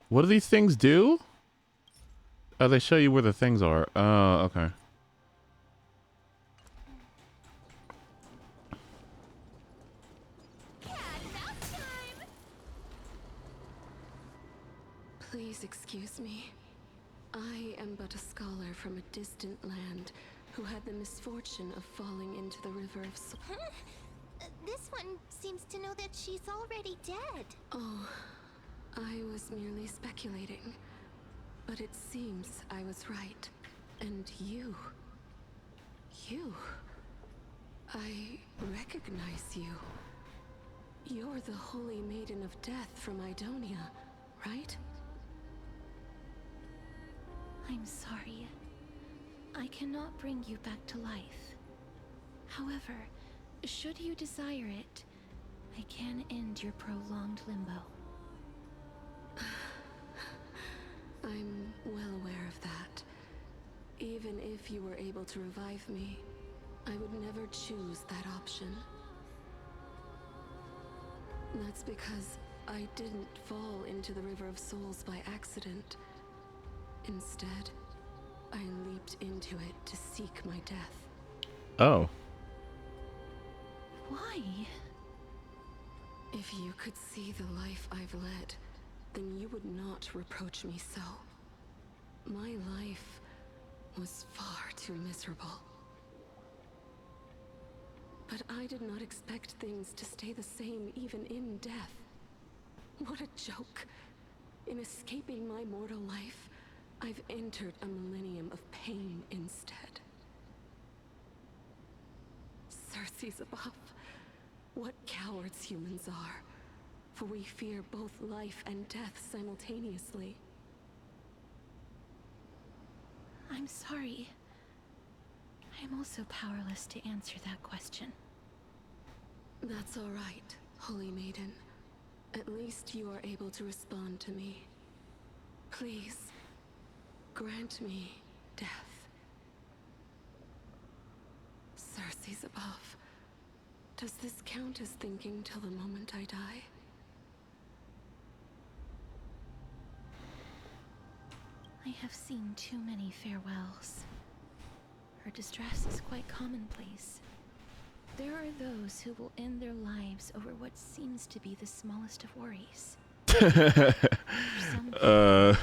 What do these things do? Oh, they show you where the things are. Oh, okay. Please excuse me. I am but a scholar from a distant land who had the misfortune of falling into the river of soul. Huh? This one seems to know that she's already dead. Oh, I was merely speculating. But it seems I was right. And you... I recognize you. You're the Holy Maiden of Death from Idonia, right? I'm sorry. I cannot bring you back to life. However, should you desire it, I can end your prolonged limbo. I'm well aware of that. forgive me. I would never choose that option. That's because I didn't fall into the River of Souls by accident. Instead, I leaped into it to seek my death. Oh. Why? If you could see the life I've led, then you would not reproach me so. My life was far too miserable. But I did not expect things to stay the same even in death. What a joke. In escaping my mortal life, I've entered a millennium of pain instead. Circe's above. What cowards humans are. For we fear both life and death simultaneously. I'm sorry. I'm also powerless to answer that question. That's all right, Holy Maiden. At least you are able to respond to me. Please, grant me death. Circe's above. Does this count as thinking till the moment I die? I have seen too many farewells. Her distress is quite commonplace. There are those who will end their lives over what seems to be the smallest of worries. For some people,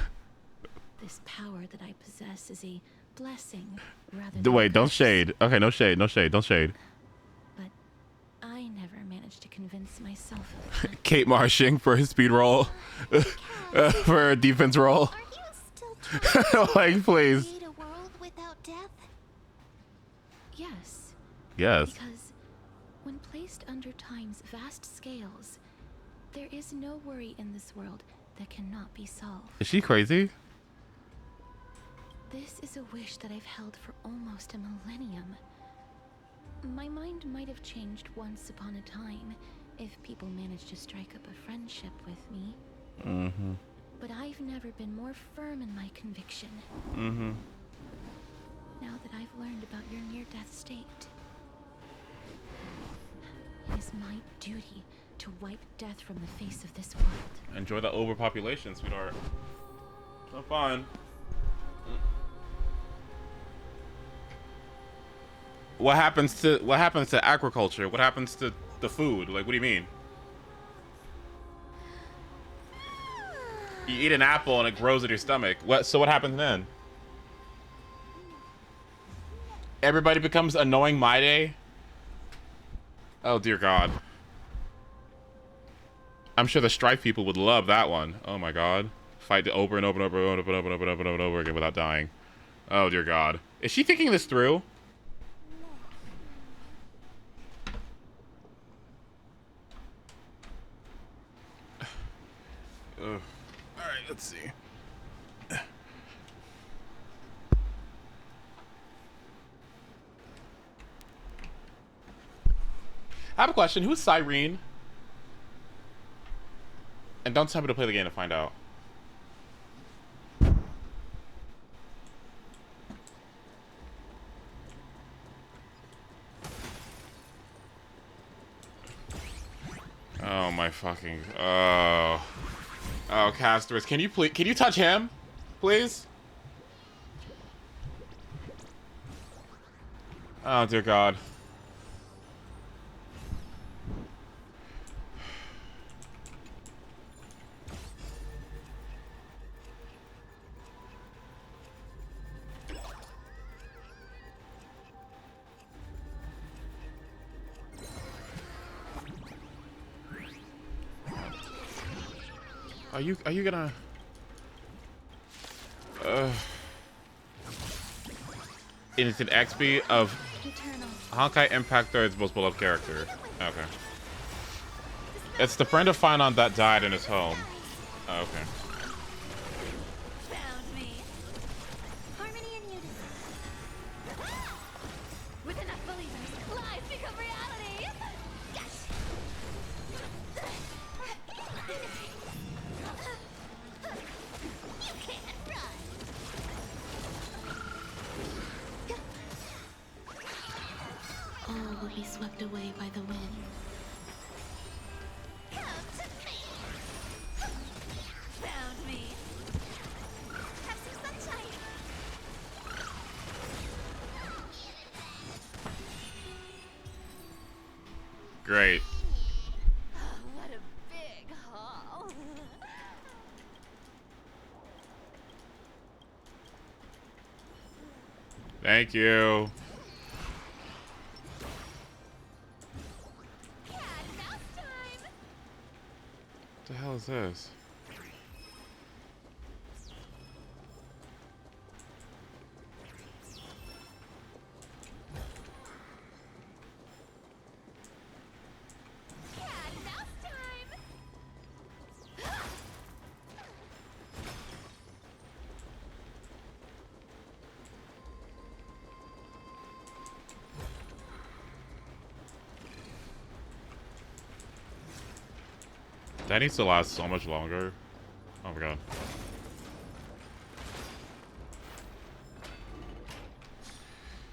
this power that I possess is a blessing rather than Wait, a don't curse. shade. Okay, no shade, no shade, don't shade. But I never managed to convince myself of that. Kate marshing for his speed roll. For a defense roll. Like, please. Create a world without death? Yes. Yes. Because when placed under time's vast scales, there is no worry in this world that cannot be solved. Is she crazy? This is a wish that I've held for almost a millennium. My mind might have changed once upon a time if people managed to strike up a friendship with me. Mm-hmm. But I've never been more firm in my conviction. Mm-hmm. Now that I've learned about your near-death state, it is my duty to wipe death from the face of this world. Enjoy the overpopulation, sweetheart. So fun. What happens to agriculture? What happens to the food? Like, what do you mean? You eat an apple and it grows in your stomach. So what happens then? Everybody becomes annoying My Day? Oh dear God. I'm sure the Strife people would love that one. Oh my God. Fight over and over and over and over and over and over and over and over again without dying. Oh dear God. Is she thinking this through? Ugh. Alright, let's see. I have a question. Who's Cyrene? And don't tell me to play the game to find out. Oh my fucking... Oh, Castorus, can you touch him? Please? Oh dear God. Are you gonna... It's an XP of Honkai Impact 3's most beloved character. Okay. It's the friend of Finon that died in his home. Oh, okay. Found me. Harmony and unity. With enough believers, lies become reality. Yes. You can't run. swept away by the wind. Come to me! Found me! Have some sunshine! Great. What a big haul! Thank you. What the hell is this? That needs to last so much longer. Oh my god.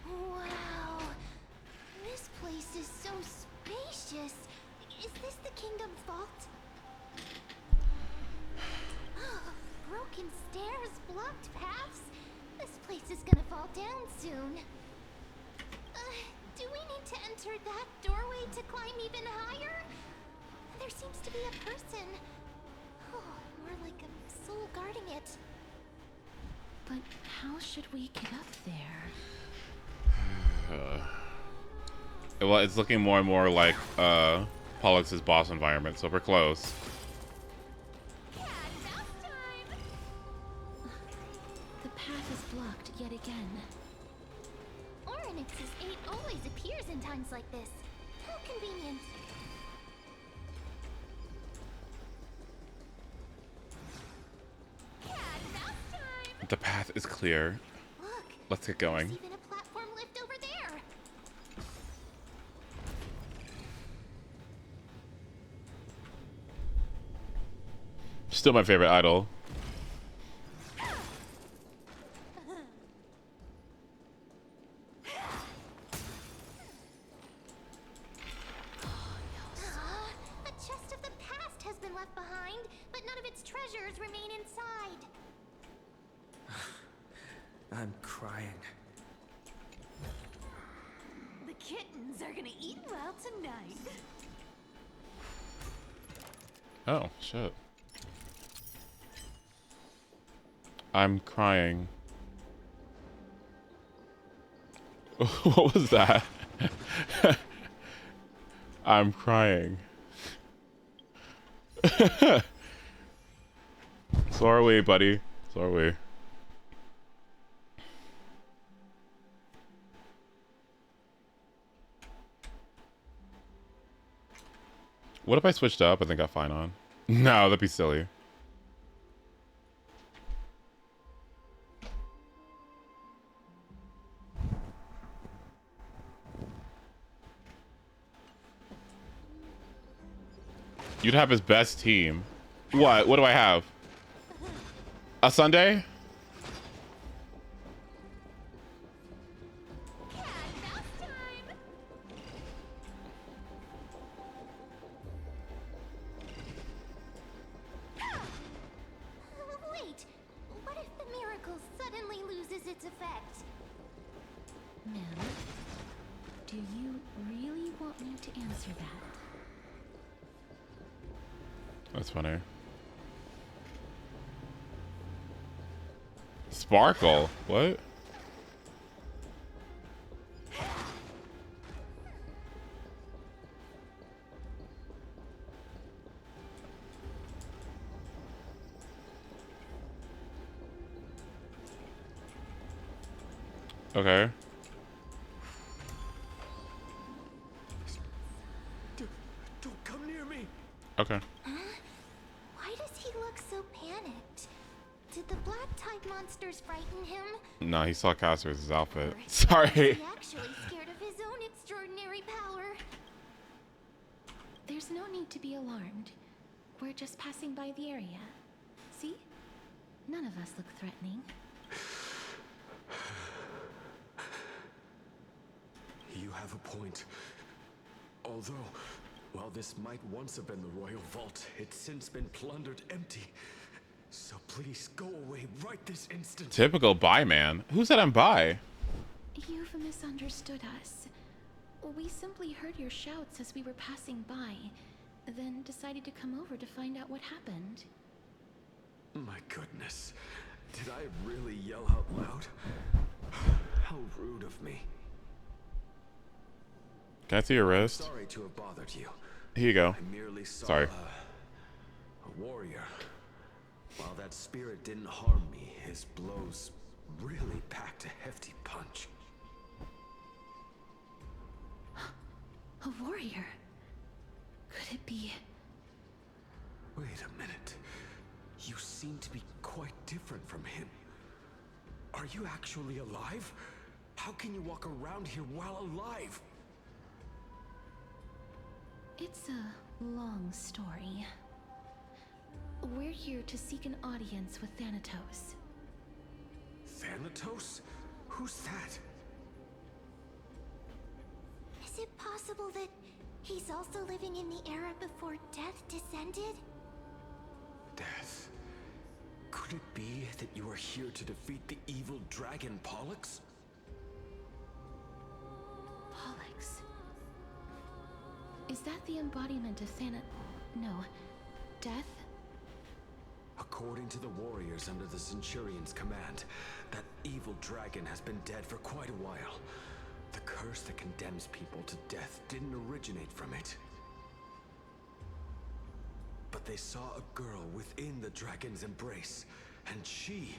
Wow, this place is so spacious. Is this the kingdom's vault? Broken stairs, blocked paths. This place is gonna fall down soon. Do we need to enter that doorway to climb even higher? There seems to be a person. Oh, more like a soul guarding it. But how should we get up there? Well, it's looking more and more like Pollux's boss environment, so we're close. The path is blocked yet again. Oryx's 8 always appears in times like this. How convenient. The path is clear. Look, Let's get going. there's even a platform lift over there. Still my favorite idol. A chest of the past has been left behind, but none of its treasures remain inside. I'm crying. The kittens are gonna eat well tonight. Oh, shit. I'm crying. What was that? I'm crying. So are we, buddy. So are we. What if I switched up and then got fine on? No, that'd be silly. You'd have his best team. What? What do I have? A Sunday? Wait, what if the miracle suddenly loses its effect? Ma'am, do you really want me to answer that? That's funny. Sparkle? What? Okay. Don't come near me. Okay. Why does he look so panicked? Did the black tide monsters frighten him? No, he saw Casper's outfit. Or is Sorry. he actually scared of his own extraordinary power? There's no need to be alarmed. We're just passing by the area. See? None of us look threatening. You have a point. Although, while this might once have been the royal vault, it's since been plundered empty. So please go away right this instant. Typical bi man. Who said I'm bi? You've misunderstood us. We simply heard your shouts as we were passing by, then decided to come over to find out what happened. My goodness. Did I really yell out loud? How rude of me. Can I see your wrist? Sorry to have bothered you. Here you go. I merely saw Sorry. a warrior. While that spirit didn't harm me, his blows really packed a hefty punch. A warrior? Could it be? Wait a minute. You seem to be quite different from him. Are you actually alive? How can you walk around here while alive? It's a long story. We're here to seek an audience with Thanatos. Thanatos? Who's that? Is it possible that he's also living in the era before death descended? Death? Could it be that you are here to defeat the evil dragon Pollux? Pollux? Is that the embodiment of No. Death? According to the warriors under the Centurion's command, that evil dragon has been dead for quite a while. The curse that condemns people to death didn't originate from it. But they saw a girl within the dragon's embrace, and she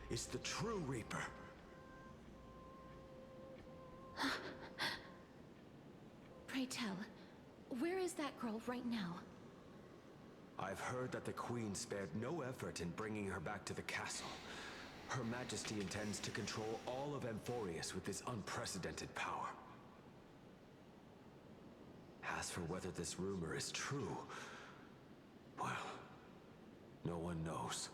is the true Reaper. Pray tell, where is that girl right now? I've heard that the Queen spared no effort in bringing her back to the castle. Her Majesty intends to control all of AMPHOREUS with this unprecedented power. As for whether this rumor is true, well, no one knows.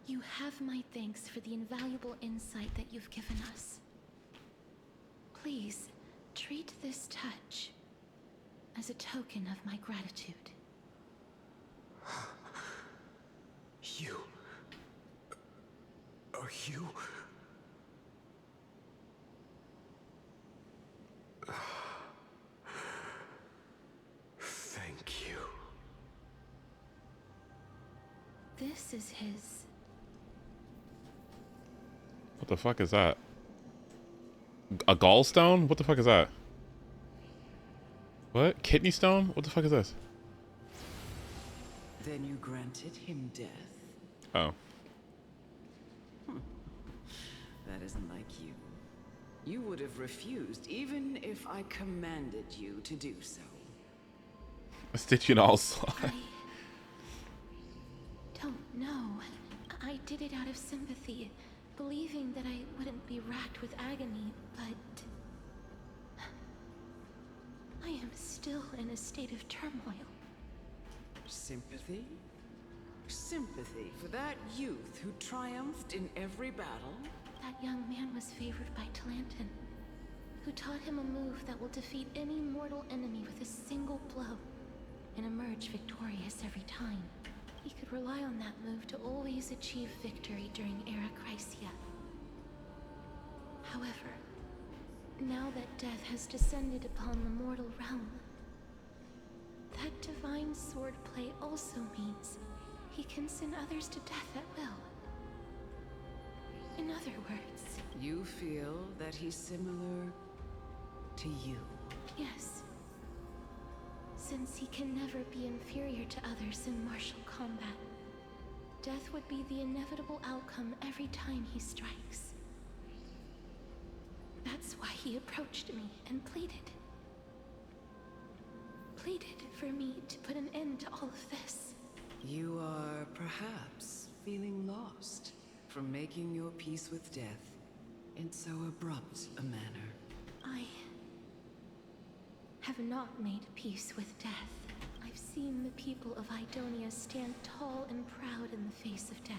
You have my thanks for the invaluable insight that you've given us. Please, treat this touch as a token of my gratitude. You... Are you... Thank you. This is his... What the fuck is that? A gallstone? What the fuck is that? What? Kidney stone? What the fuck is this? Then you granted him death. Oh. That isn't like you. You would have refused even if I commanded you to do so. Stitching all slide. I don't know. I did it out of sympathy, believing that I wouldn't be racked with agony, but... I am still in a state of turmoil. Sympathy? Sympathy for that youth who triumphed in every battle? That young man was favored by Talantin, who taught him a move that will defeat any mortal enemy with a single blow and emerge victorious every time. He could rely on that move to always achieve victory during Era Chrysia. However, now that death has descended upon the mortal realm, that divine swordplay also means he can send others to death at will. In other words... You feel that he's similar to you? Yes. Since he can never be inferior to others in martial combat, death would be the inevitable outcome every time he strikes. That's why he approached me and pleaded. Pleaded for me to put an end to all of this. You are perhaps feeling lost from making your peace with death in so abrupt a manner. I have not made peace with death. I've seen the people of Idonia stand tall and proud in the face of death.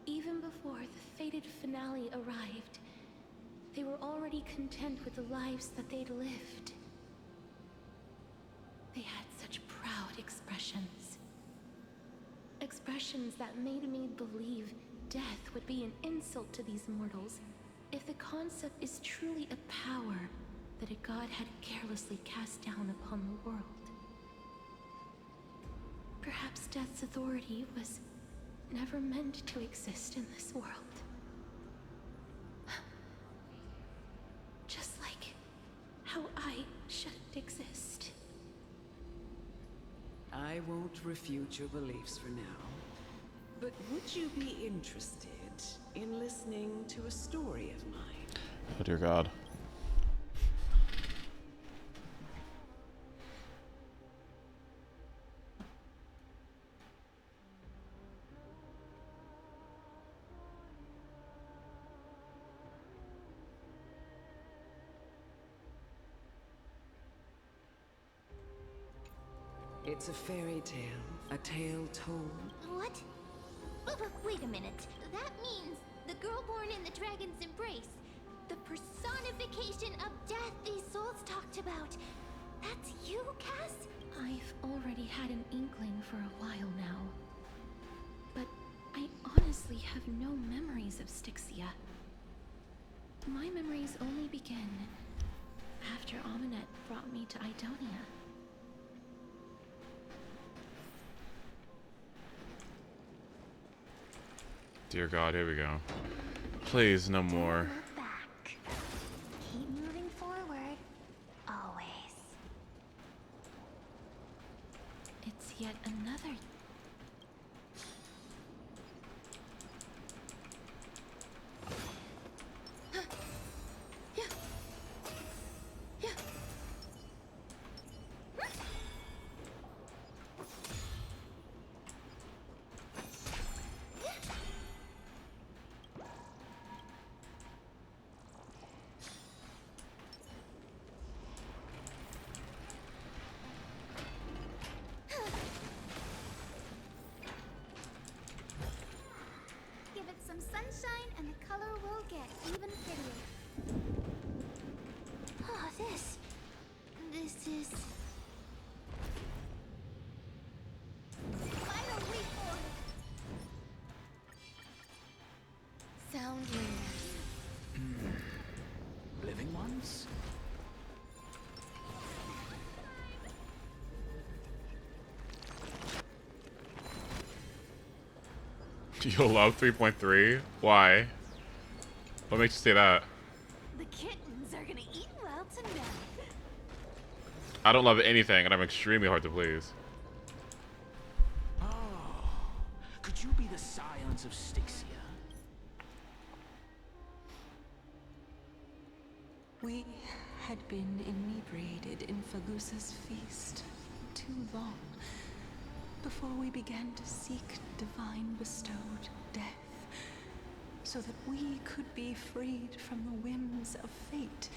Even before the fated finale arrived, They were already content with the lives that they'd lived. They had such proud expressions. Expressions that made me believe death would be an insult to these mortals if the concept is truly a power that a god had carelessly cast down upon the world. Perhaps death's authority was never meant to exist in this world. Just like how I shouldn't exist. I won't refute your beliefs for now, but would you be interested in listening to a story of mine? Oh dear God. It's a fairy tale, a tale told. What? Wait a minute. That means the girl born in the dragon's embrace, the personification of death these souls talked about. That's you, Cass? I've already had an inkling for a while now. But I honestly have no memories of Styxia. My memories only begin after Aminet brought me to Idonia. Dear God, here we go. Please, no more. Back. Keep moving forward. Always. It's yet another. Sunshine and the color will get even prettier. Oh, this is final reform. Soundliness. Living ones? You'll love 3.3? Why? What makes you say that? The kittens are gonna eat well tonight. I don't love anything, and I'm extremely hard to please. Oh, could you be the scions of Styxia? We had been inebriated in Fagusa's feast too long before we began to seek divine bestowed death, so that we could be freed from the whims of fate.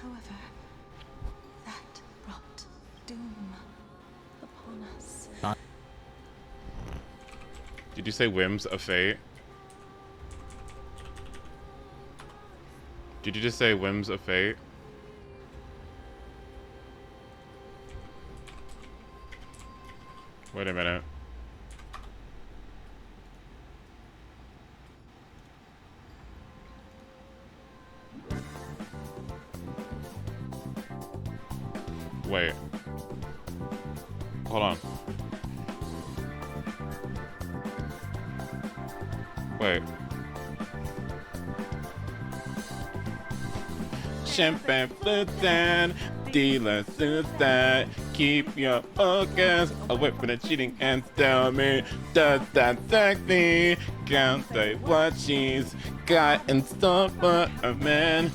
However, that brought doom upon us. Did you say whims of fate? Did you just say whims of fate? Wait a minute. Wait. Hold on. Wait. Champagne flirting, dealers do that. Keep your focus away from the cheating and tell me, does that sexy? Can't say what she's got in store for a man.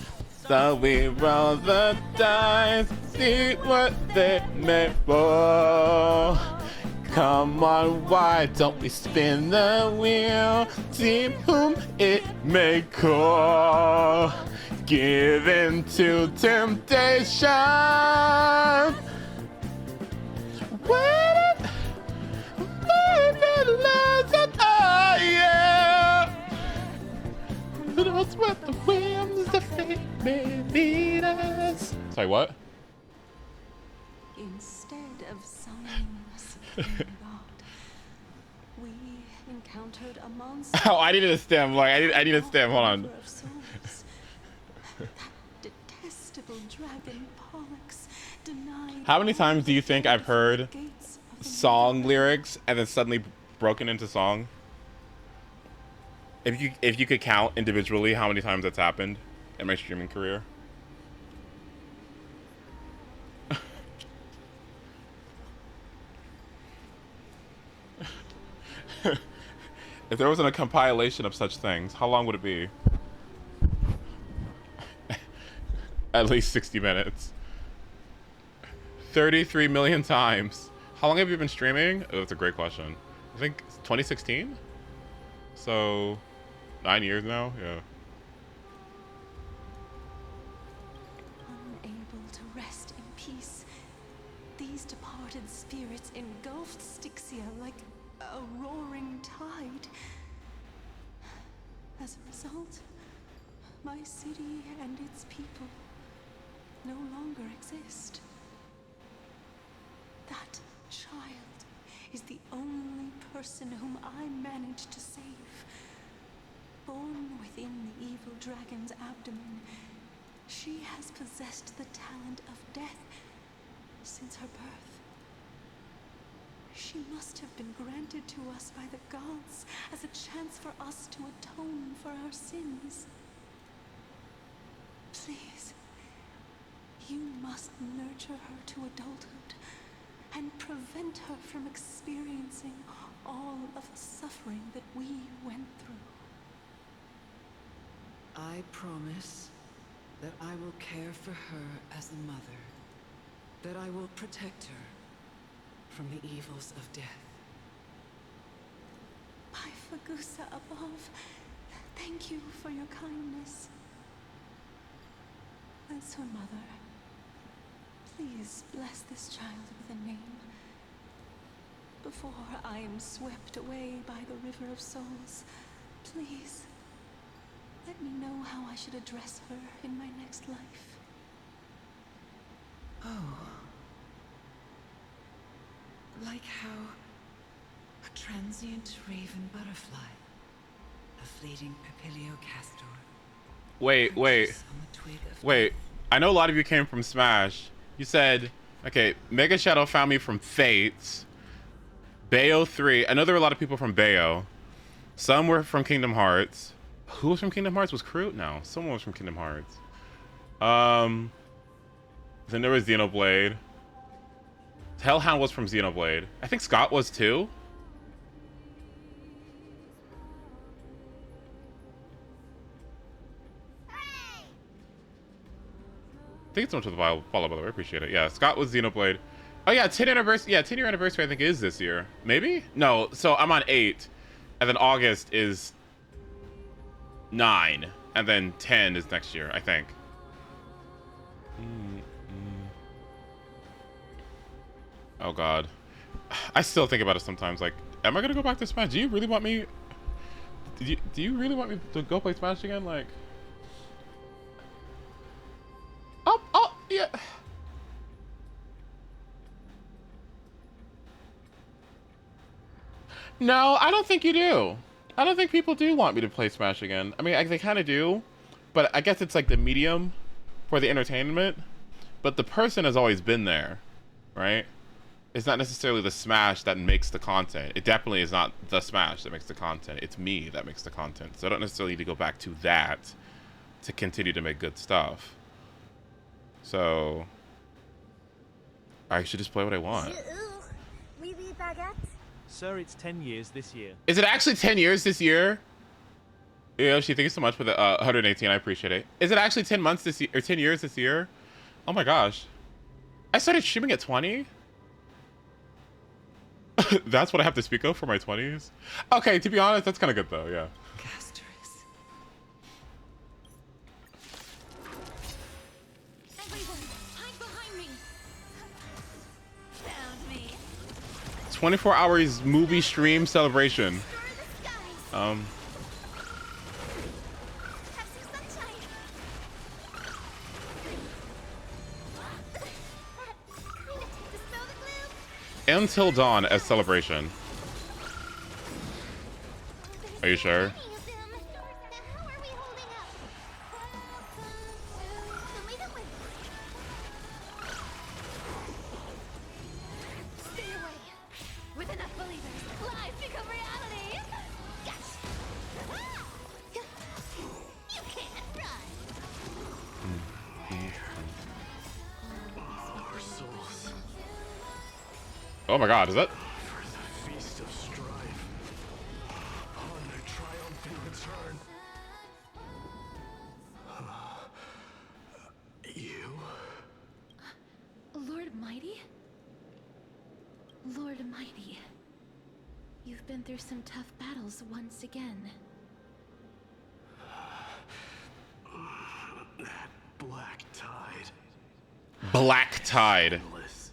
So we roll the dice, see what they made for. Come on, why don't we spin the wheel? See whom it may call. Give in to temptation. Wait it, oh yeah. But it was worth the wheel. Sorry, what? Instead of summoning a supreme god, we encountered a monster. Oh, I needed a stem. Like I need a stem. Hold on. That detestable dragon Pollux denied. How many times do you think I've heard song lyrics and then suddenly broken into song? If you could count individually how many times that's happened in my streaming career. If there wasn't a compilation of such things, how long would it be? At least 60 minutes. 33 million times. How long have you been streaming? Oh, that's a great question. I think 2016? So, 9 years now? Yeah. Unable to rest in peace, these departed spirits engulfed Styxia like a roaring tide. As a result, my city and its people no longer exist. That child is the only person whom I managed to save. Born within the evil dragon's abdomen, she has possessed the talent of death since her birth. She must have been granted to us by the gods as a chance for us to atone for our sins. Please, you must nurture her to adulthood and prevent her from experiencing all of the suffering that we went through. I promise that I will care for her as a mother, that I will protect her from the evils of death. By Fagusa above, thank you for your kindness. As her mother, please bless this child with a name. Before I am swept away by the River of Souls, please let me know how I should address her in my next life. Oh. Like how a transient raven butterfly, a fleeting papilio castor. Wait. I know a lot of you came from Smash. You said, okay, Mega Shadow found me from Fates, Bayo 3. I know there were a lot of people from Bayo. Some were from Kingdom Hearts. Who was from Kingdom Hearts? Was Crew? No, someone was from Kingdom Hearts. Then there was Xenoblade. Hellhound was from Xenoblade. I think Scott was too. Thank you so much for the follow, by the way. I appreciate it. Yeah, Scott was Xenoblade. Oh yeah, 10 anniversary. Yeah, 10-year anniversary I think is this year. Maybe? No, so I'm on 8. And then August is 9. And then 10 is next year, I think. Oh god. I still think about it sometimes, like, am I gonna go back to Smash? Do you really want me... Do you really want me to go play Smash again? Like... Oh, yeah. No, I don't think you do. I don't think people do want me to play Smash again. I mean, they kind of do, but I guess it's like the medium for the entertainment. But the person has always been there, right? It's not necessarily the Smash that makes the content. It definitely is not the Smash that makes the content. It's me that makes the content. So I don't necessarily need to go back to that to continue to make good stuff. So I should just play what I want. Sir, it's 10 years this year. Is it actually 10 years this year? Yoshi, thank you so much for the 118. I appreciate it. Is it actually 10 months this year, or 10 years this year? Oh my gosh. I started streaming at 20? That's what I have to speak of for my 20s? Okay, to be honest, that's kind of good though, yeah. Everyone, hide behind me. Found me. 24 hours movie stream celebration. Until Dawn as Celebration. Are you sure? With enough believers, lies become reality. You can't run. Our souls. Oh my God, is that? For the feast of strife. On their triumphant return. You? Lord Mighty? Lord Mighty. You've been through some tough battles once again. That black tide. Black Tide. Endless.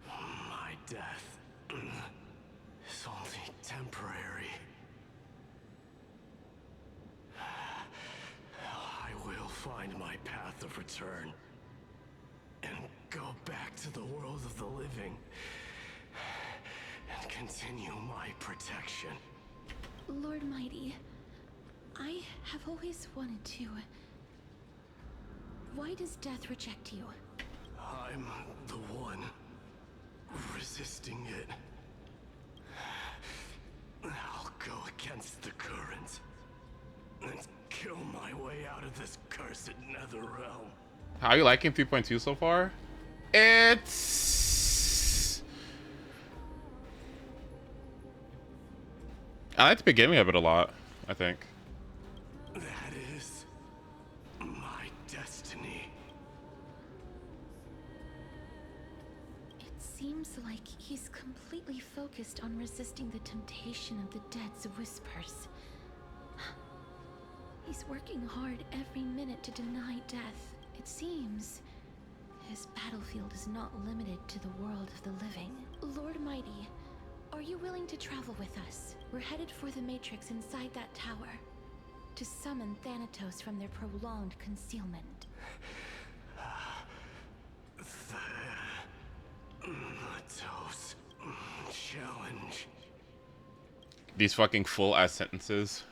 My death is only temporary. I will find my path of return and go back to the world of the living and continue my protection. Lord Mighty, I have always wanted to. Why does death reject you? I'm the one resisting it. I'll go against the current and kill my way out of this cursed nether realm. How are you liking 3.2 so far? It's... I like the beginning of it a lot, I think. That is my destiny. It seems like he's completely focused on resisting the temptation of the dead's whispers. He's working hard every minute to deny death. It seems his battlefield is not limited to the world of the living. Lord Mighty, are you willing to travel with us? We're headed for the Matrix inside that tower to summon Thanatos from their prolonged concealment. Thanatos challenge. These fucking full ass sentences.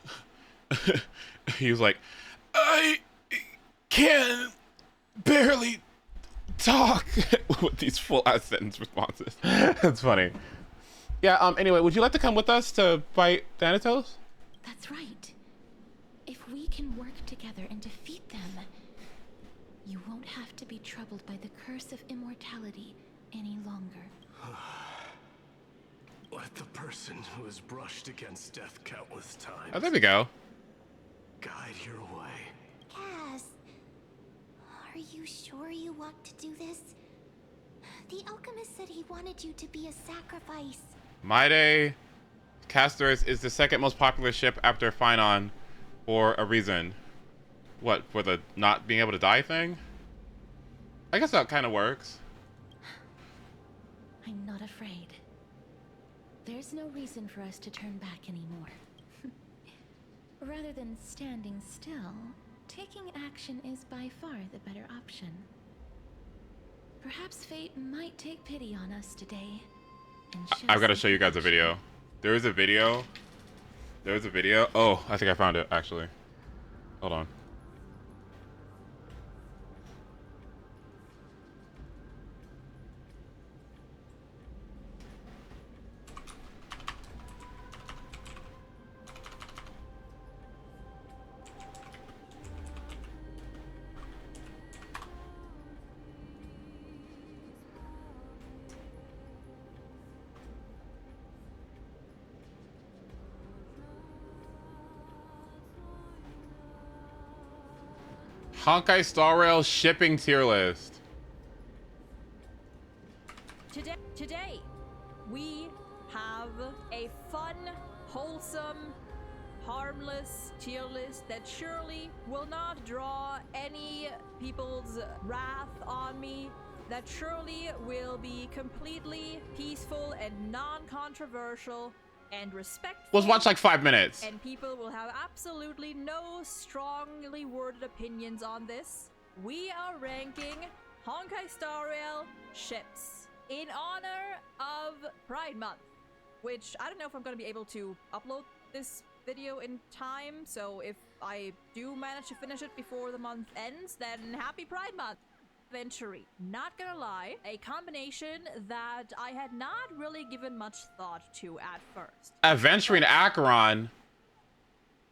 He was like, I can barely talk with these full ass sentence responses. That's funny. Yeah, anyway, would you like to come with us to fight Thanatos? That's right. If we can work together and defeat them, you won't have to be troubled by the curse of immortality any longer. Let the person who has brushed against death countless times. Oh, there we go. Guide your way. Cass, are you sure you want to do this? The alchemist said he wanted you to be a sacrifice. Maide Casterus is the second most popular ship after Phynon for a reason. What, for the not being able to die thing? I guess that kind of works. I'm not afraid. There's no reason for us to turn back anymore. Rather than standing still, taking action is by far the better option. Perhaps fate might take pity on us today. And I've got to show you guys a video. There is a video. There's a video. Oh, I think I found it, actually. Hold on. Honkai Star Rail shipping tier list. Today, we have a fun, wholesome, harmless tier list that surely will not draw any people's wrath on me. That surely will be completely peaceful and non-controversial and respectful. Let's watch like 5 minutes. And people will have absolutely no strongly worded opinions on this. We are ranking Honkai Star Rail ships in honor of Pride Month, which I don't know if I'm going to be able to upload this video in time, so if I do manage to finish it before the month ends, then happy Pride Month. Venturi, not gonna lie, a combination that I had not really given much thought to at first. Adventure in Acheron.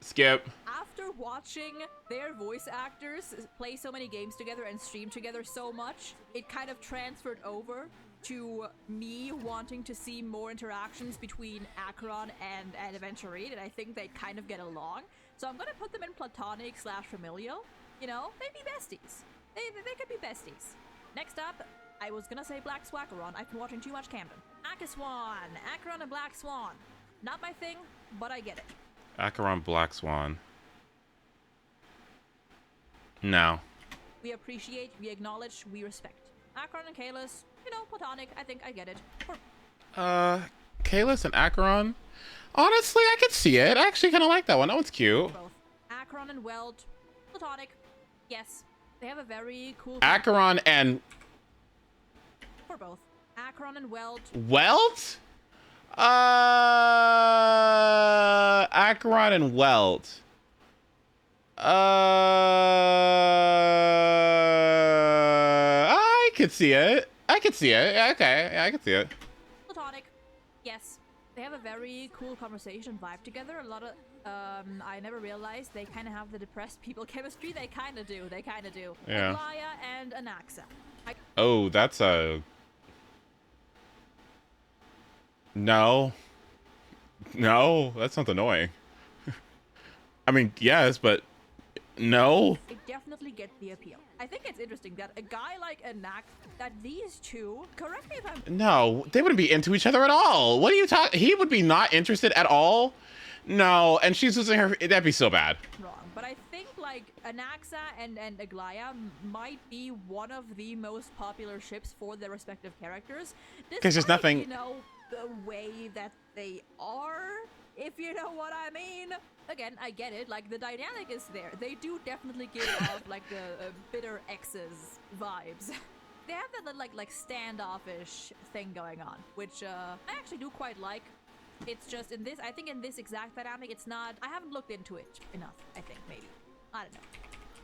Skip. After watching their voice actors play so many games together and stream together so much, it kind of transferred over to me wanting to see more interactions between Acheron and Aventurine, and I think they kind of get along. So I'm gonna put them in platonic / familial. You know, maybe besties. They could be besties. Next up, I was gonna say Black Swaggeron. I've been watching too much Camden. Akaswan, Acheron and Black Swan. Not my thing, but I get it. Acheron Black Swan. No. We appreciate, we acknowledge, we respect. Acheron and Kalis, you know, platonic. I think I get it. Kalis and Acheron? Honestly, I could see it. I actually kind of like that one. That one's cute. Both. Acheron and Weld, platonic. Yes. They have a very cool... Acheron and... For both. Acheron and Weld. Weld? Acheron and Weld. I could see it. I could see it. Okay, I could see it. Platonic. Yes. They have a very cool conversation vibe together. A lot of... I never realized they kind of have the depressed people chemistry. They kind of do. They kind of do. Yeah. Aglaya and Anaxa. Oh, that's a... No. No, that sounds annoying. I mean, yes, but no. I definitely get the appeal. I think it's interesting that a guy like Anax, that these two, correct me if I'm... No, they wouldn't be into each other at all. What are you talking? He would be not interested at all? No, and she's losing her... That'd be so bad. Wrong, but I think like Anaxa and Aglaya might be one of the most popular ships for their respective characters. Because there's nothing... You know, the way that they are, if you know what I mean. Again, I get it. Like, the dynamic is there. They do definitely give off like the bitter exes vibes. They have that like standoffish thing going on, which I actually do quite like. It's just in this, I think in this exact dynamic, it's not, I haven't looked into it enough, I think, maybe. I don't know.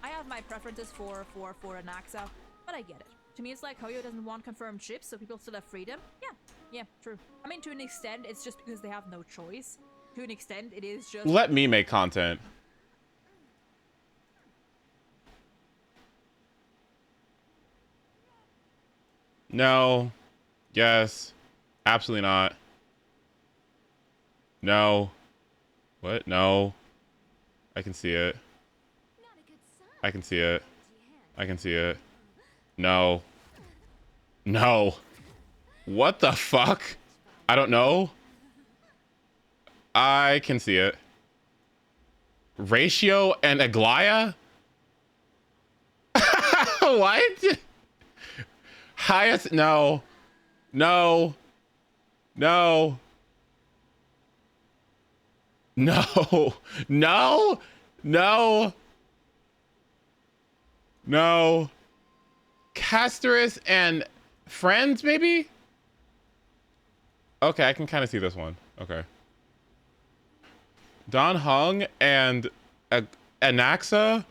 I have my preferences for Anaxa, but I get it. To me, it's like HOYO doesn't want confirmed ships, so people still have freedom. Yeah, true. I mean, to an extent, it's just because they have no choice. To an extent, it is just... Let me make content. No. Yes. Absolutely not. No. What? No. I can see it. I can see it. I can see it. No. No. What the fuck? I don't know. I can see it. Ratio and Aglaya? What? Highest? No. No. No. No. No. No. No. Casterus and friends, maybe? Okay, I can kind of see this one. Okay. Don Hung and Anaxa?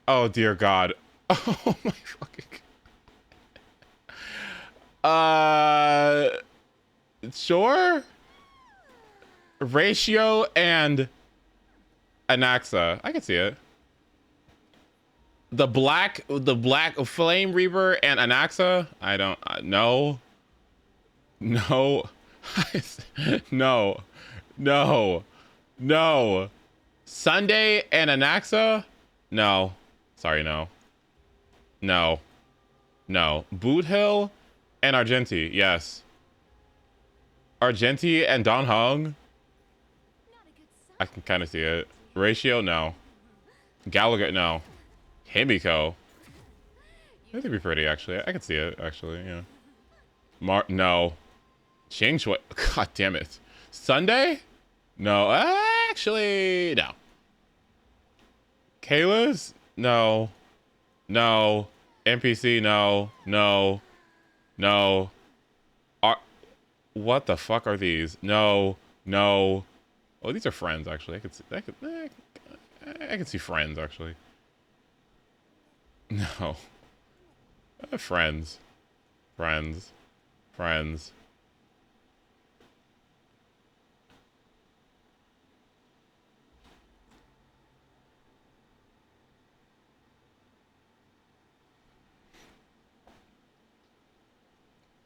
Oh, dear God. Oh, my fucking... Sure? Ratio and Anaxa. I can see it. The black Flame Reaver and Anaxa? I don't... no. No. No. No. No. Sunday and Anaxa? No. Sorry, no. No. No. Boot Hill and Argenti, yes. Argenti and Don Hung? I can kind of see it. Ratio, no. Gallagher, no. Himiko. That'd be pretty, actually. I can see it, actually, yeah. No. Ching Shui. God damn it. Sunday? No. Actually, no. Kayla's? No. No. NPC? No. No. No. What the fuck are these? No, no. Oh, these are friends actually. I could see friends actually. No. Friends. Friends. Friends.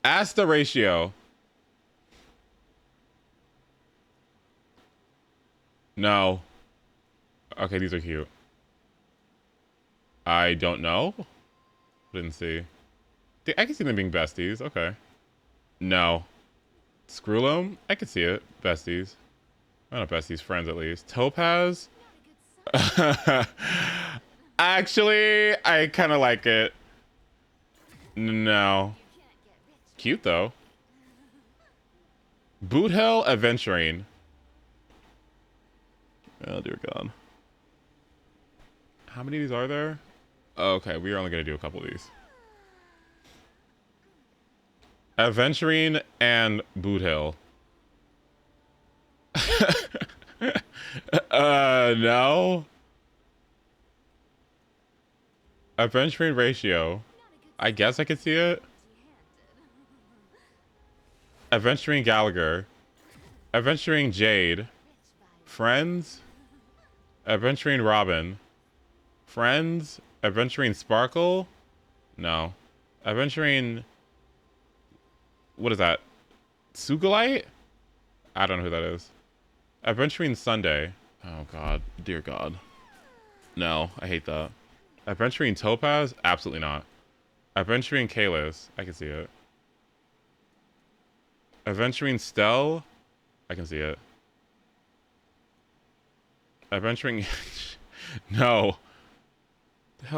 Ask the ratio. No. Okay, these are cute. I don't know. Didn't see. I can see them being besties. Okay. No. Screw them? I can see it. Besties. Not besties, friends at least. Topaz? Actually, I kind of like it. No. Cute though. Boot Hill Adventuring. Oh dear God. How many of these are there? Okay, we are only gonna do a couple of these. Adventuring and Boot Hill. No. Adventuring ratio. I guess I could see it. Adventuring Gallagher. Adventuring Jade. Friends. Adventuring Robin. Friends. Adventuring Sparkle. No. Adventuring... What is that? Sugalite? I don't know who that is. Adventuring Sunday. Oh God. Dear God. No, I hate that. Adventuring Topaz? Absolutely not. Adventuring Kalis. I can see it. Adventuring Stell? I can see it. Adventuring... No.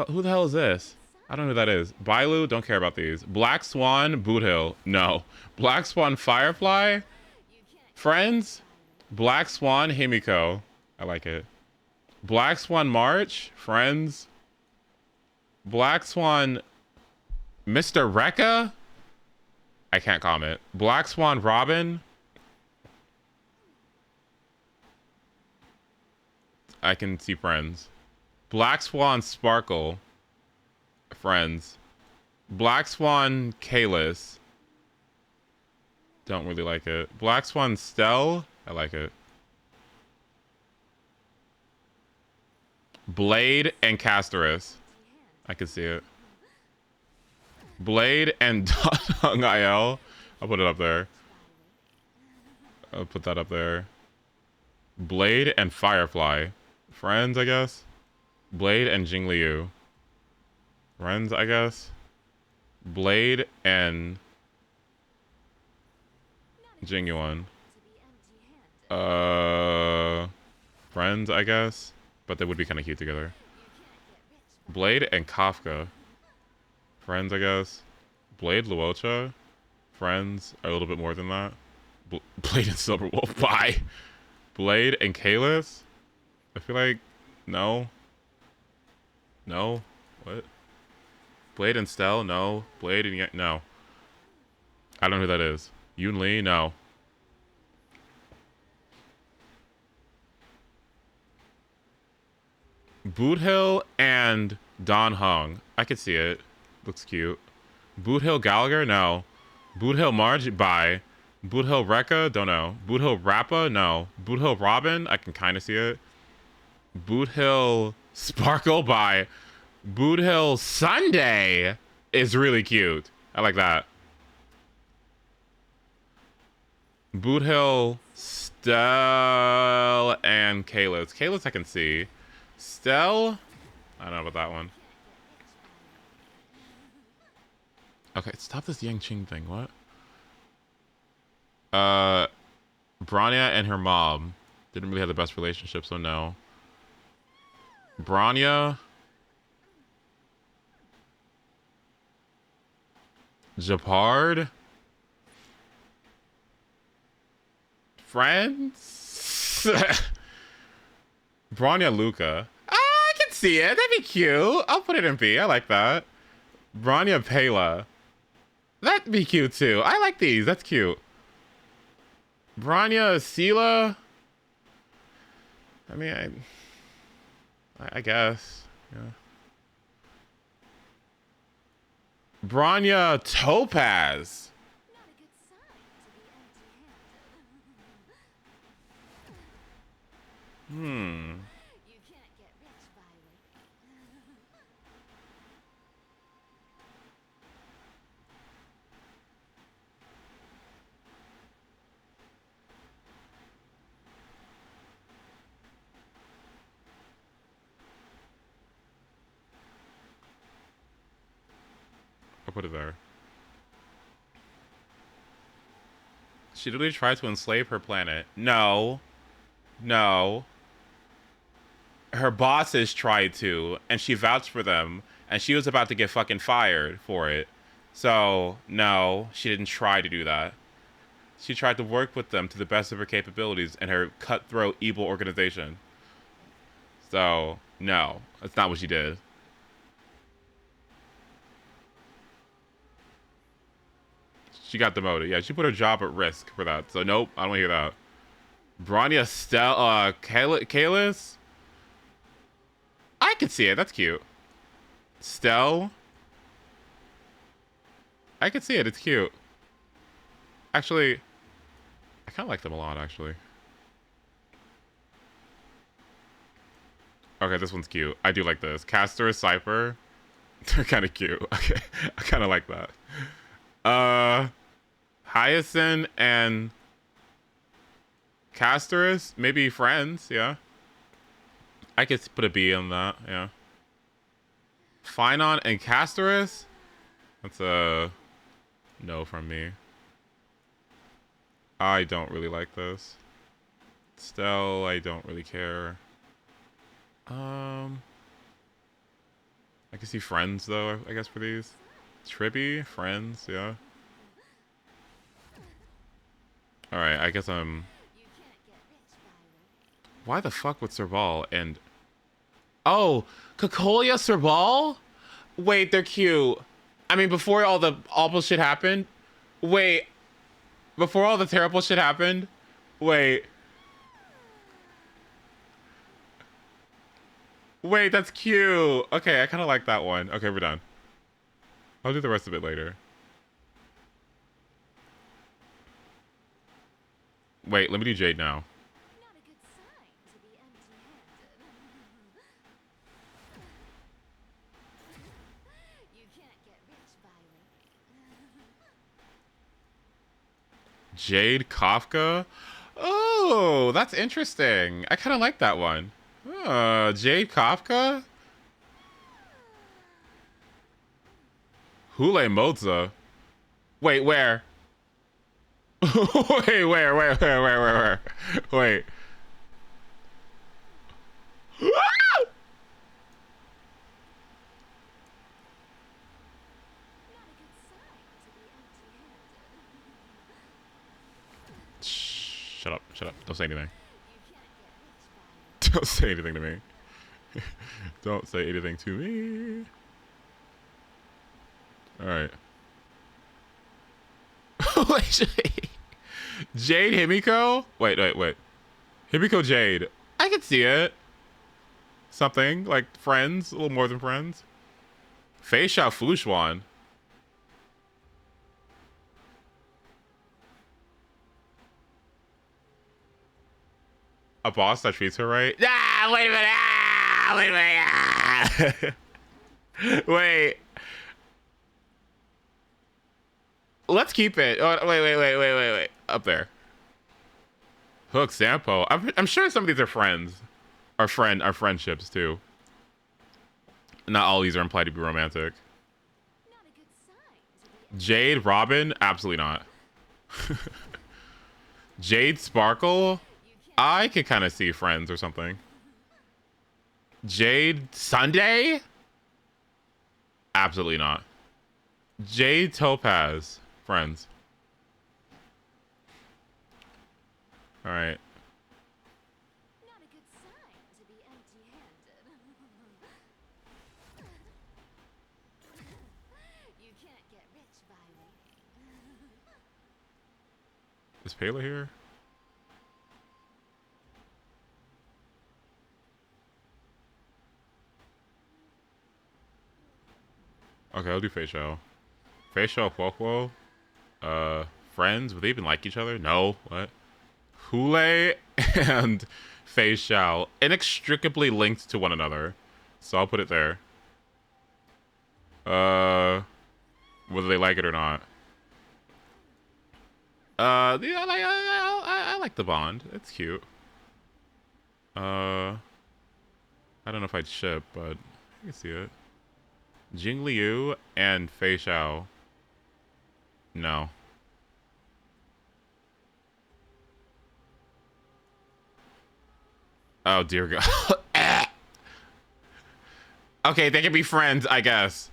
Who the hell is this? I don't know who that is. Bailu? Don't care about these. Black Swan? Boot Hill? No. Black Swan Firefly? Friends? Black Swan Himiko? I like it. Black Swan March? Friends? Black Swan Mr. Rekka? I can't comment. Black Swan Robin? I can see friends. Black Swan Sparkle? Friends. Black Swan Kalis? Don't really like it. Black Swan Stell? I like it. Blade and Casterus? I can see it. Blade and Hung IL? I'll put it up there. I'll put that up there. Blade and Firefly? Friends, I guess? Blade and Jingliu? Friends, I guess? Blade and Jingyuan? Friends, I guess? But they would be kind of cute together. Blade and Kafka? Friends, I guess? Blade Luocha? Friends are a little bit more than that. Blade and Silverwolf? Bye! Blade and Kalis? I feel like... No. No? What? Blade and Stell? No. Blade and... No. I don't know who that is. Yoon Lee? No. Boot Hill and Don Hung. I could see it. Looks cute. Boot Hill Gallagher? No. Boot Hill Marge? Bye. Boot Hill Rekka? Don't know. Boot Hill Rappa? No. Boot Hill Robin? I can kind of see it. Boot Hill Sparkle? Bye. Boot Hill Sunday is really cute. I like that. Boot Hill Stell and Kalis. Kalis I can see. Stell? I don't know about that one. Okay, stop this Yang Qing thing. What? Branya and her mom didn't really have the best relationship, so no. Branya. Japard. Friends? Branya Luca. Ah, I can see it. That'd be cute. I'll put it in B. I like that. Branya Pela. That'd be cute too. I like these. That's cute. Branya, Sela. I mean, I guess. Yeah. Branya, Topaz. Hmm. I'll put it there. She literally tried to enslave her planet. No. No. Her bosses tried to, and she vouched for them, and she was about to get fucking fired for it. So, no, she didn't try to do that. She tried to work with them to the best of her capabilities in her cutthroat, evil organization. So, no, that's not what she did. She got demoted. Yeah, she put her job at risk for that. So, nope, I don't want to hear that. Branya Kalis? I can see it. That's cute. Stell? I can see it. It's cute. Actually, I kind of like them a lot, actually. Okay, this one's cute. I do like this. Castor, Cypher. They're kind of cute. Okay, I kind of like that. Hyacinth and Castorus, maybe friends, yeah. I could put a B on that, yeah. Phynon and Castorus? That's a no from me. I don't really like this. Stell, I don't really care. I can see friends though, I guess, for these. Tribby, friends, yeah. Alright, I guess I'm... Why the fuck would Serval and... Oh, Cocolia, Serval? Wait, they're cute. I mean, before all the awful shit happened? Wait. Before all the terrible shit happened? Wait. Wait, that's cute. Okay, I kind of like that one. Okay, we're done. I'll do the rest of it later. Wait, let me do Jade now. Jade Kafka? Oh, that's interesting. I kind of like that one. Jade Kafka? Hule Moza? Wait, where? Wait, where? Wait. Shut up. Don't say anything. Don't say anything to me. Don't say anything to me. Alright. Jade Himiko? Wait. Himiko Jade. I can see it. Something like friends, a little more than friends. Fei Xiao Fushuan. A boss that treats her right? Ah, wait a minute. Wait. Let's keep it. Oh, wait. Up there. Hook, Sampo. I'm sure some of these are friends. Are friendships too. Not all these are implied to be romantic. Jade, Robin? Absolutely not. Jade, Sparkle? I could kind of see friends or something. Jade, Sunday? Absolutely not. Jade, Topaz, friends. All right. Is Payla here? Okay, I'll do Fei Xiao. Fei Xiao, Huohuo. Friends? Would they even like each other? No. What? Hule and Fei Xiao. Inextricably linked to one another. So I'll put it there. Whether they like it or not. Yeah, I like the bond. It's cute. I don't know if I'd ship, but I can see it. Jing Liu and Fei Xiao. No. Oh, dear God. Okay, they can be friends, I guess.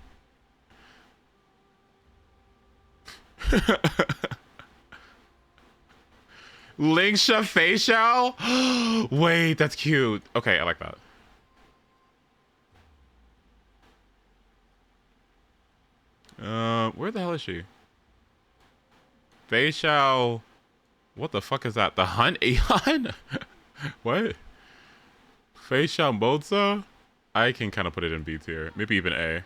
Lingsha Fei Xiao? Wait, that's cute. Okay, I like that. Where the hell is she? Fei Xiao. What the fuck is that? The Hunt Aeon? What? Fei Xiao Moza? I can kind of put it in B tier. Maybe even A.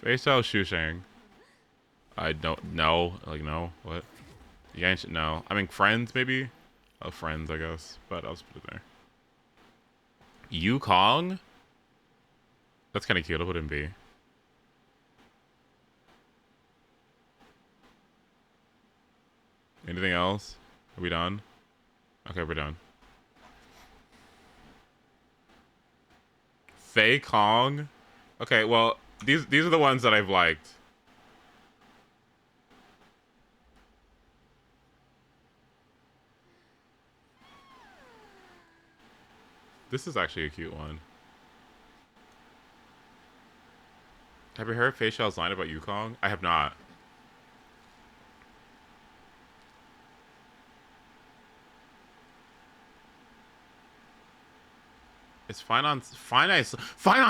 Fei Xiao Shusheng. I don't know. Like, no. What? Genshin? No. I mean, Friends, maybe? Oh, Friends, I guess. But I'll just put it there. Yukong? That's kind of cute. I'll put it in B. Anything else? Are we done? Okay, we're done. Fei Kong? Okay, well, these are the ones that I've liked. This is actually a cute one. Have you heard Fei Xiao's line about Yukong? I have not. It's fine on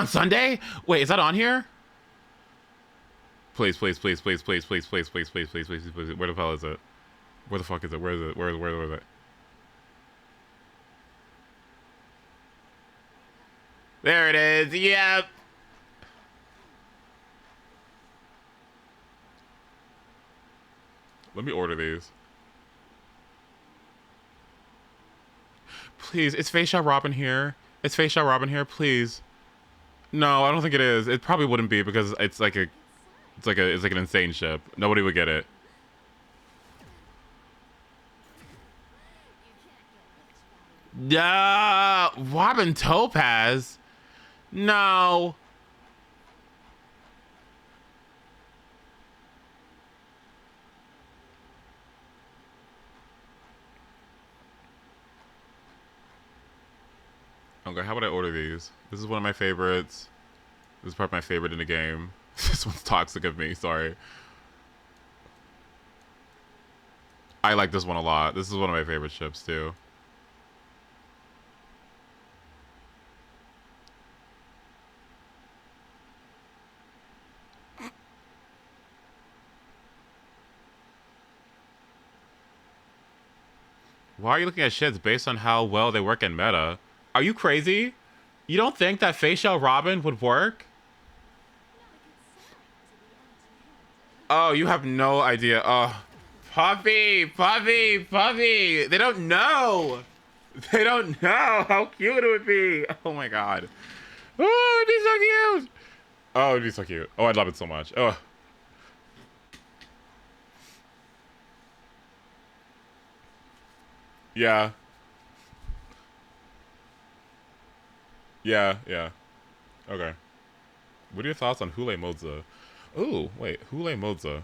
Sunday? Wait, is that on here? Please, please, please, please, please, please, please, please, please, please, please, please. Where the hell is it? Where the fuck is it? Where is it? Where is it? There it is. Yep. Let me order these. Please, is Fei Xiao Robin here? Is Fei Xiao Robin here? Please. No, I don't think it is. It probably wouldn't be because it's like an insane ship. Nobody would get it. Robin Topaz? No. Okay, how would I order these? This is one of my favorites. This is probably my favorite in the game. This one's toxic of me, sorry. I like this one a lot. This is one of my favorite ships, too. Why are you looking at shits based on how well they work in meta? Are you crazy? You don't think that Fei Xiao Robin would work? Oh, you have no idea. Oh, Puffy, Puffy, Puffy. They don't know. They don't know how cute it would be. Oh my god. Oh, it'd be so cute. Oh, it'd be so cute. Oh, I'd love it so much. Oh. Yeah. Yeah, yeah. Okay. What are your thoughts on Hule Moza? Ooh, wait, Hule Moza.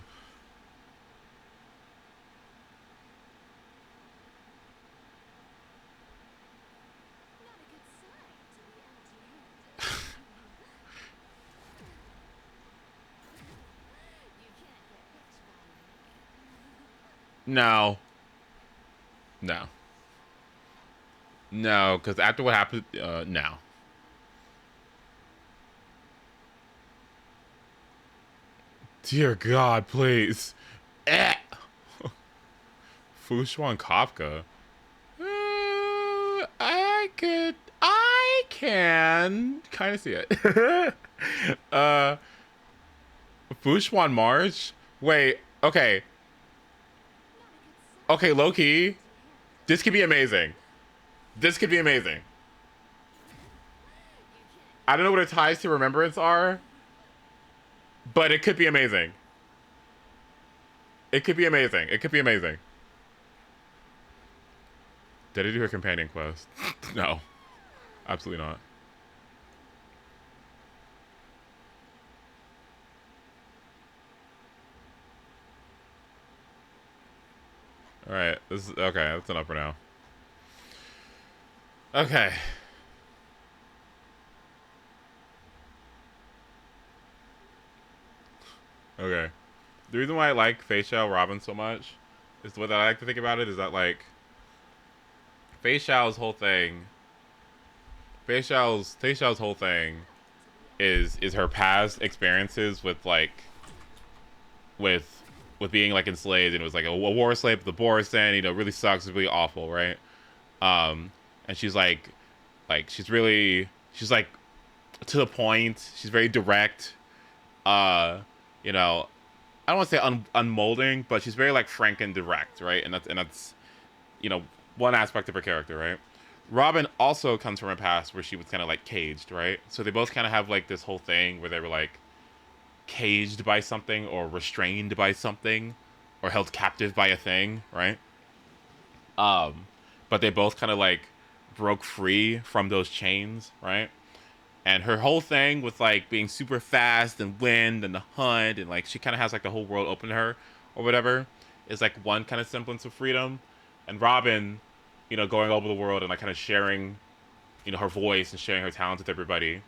No. No. No, because after what happened, no. Dear God, please. Eh. Fushuan Kafka. I can kind of see it. Bushwan March? Wait, okay. Okay, low-key. This could be amazing. This could be amazing. I don't know what her ties to remembrance are, but it could be amazing. It could be amazing. It could be amazing. Did I do her companion quest? No. Absolutely not. Alright, this is okay, that's enough for now. Okay. Okay. The reason why I like Facial Robin so much is the way that I like to think about it is that, like, Facial's whole thing whole thing is her past experiences with, like, with being, like, enslaved, and it was like a war slave, the Boristan, you know, really sucks, it's really awful, right? And she's like she's like to the point, she's very direct, you know, I don't want to say unmolding, but she's very, like, frank and direct, right? And that's you know, one aspect of her character, right? Robin also comes from a past where she was kind of, like, caged, right? So they both kind of have, like, this whole thing where they were, like, caged by something or restrained by something or held captive by a thing, right? But they both kind of, like, broke free from those chains, right? And her whole thing with, like, being super fast and wind and the hunt and, like, she kind of has, like, the whole world open to her or whatever is, like, one kind of semblance of freedom. And Robin, you know, going over the world and, like, kind of sharing, you know, her voice and sharing her talents with everybody,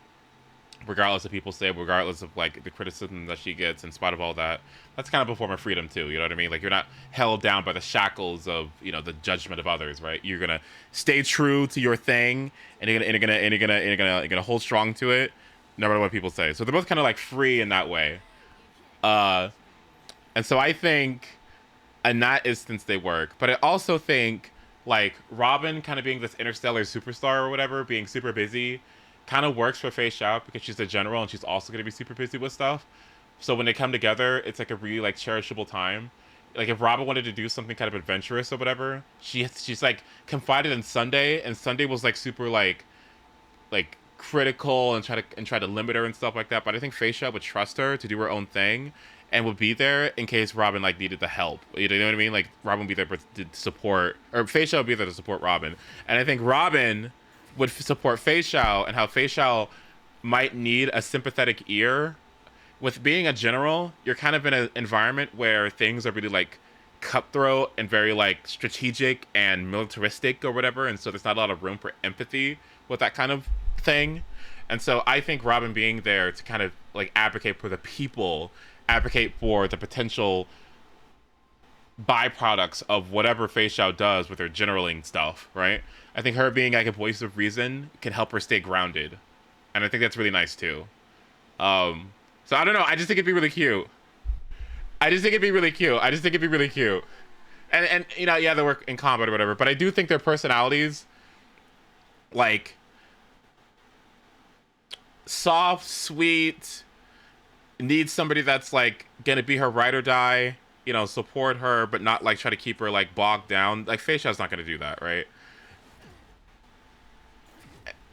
regardless of people say, regardless of, like, the criticism that she gets, in spite of all that, that's kind of a form of freedom too, you know what I mean? Like, you're not held down by the shackles of, you know, the judgment of others, right? You're gonna stay true to your thing, and you're gonna hold strong to it, no matter what people say. So they're both kind of, like, free in that way. And so I think in that instance they work, but I also think, like, Robin kind of being this interstellar superstar or whatever, being super busy, kind of works for Faye Shout because she's a general and she's also going to be super busy with stuff. So when they come together, it's, like, a really, like, cherishable time. Like, if Robin wanted to do something kind of adventurous or whatever, she's like, confided in Sunday, and Sunday was, like, super, like critical and try to limit her and stuff like that. But I think Faye Shout would trust her to do her own thing and would be there in case Robin, like, needed the help. You know what I mean? Like, Robin would be there to support, or Faye Shout would be there to support Robin. And I think Robin would support Faye Shout, and how Faye Shout might need a sympathetic ear. With being a general, you're kind of in an environment where things are really, like, cutthroat and very, like, strategic and militaristic or whatever, and so there's not a lot of room for empathy with that kind of thing. And so I think Robin being there to kind of, like, advocate for the people, advocate for the potential byproducts of whatever Faye Shout does with her generaling stuff, right? I think her being, like, a voice of reason can help her stay grounded. And I think that's really nice too. So I don't know, I just think it'd be really cute. And you know, yeah, they work in combat or whatever, but I do think their personalities, like, soft, sweet, needs somebody that's, like, gonna be her ride or die, you know, support her, but not, like, try to keep her, like, bogged down. Like, Faye Shout's not gonna do that, right?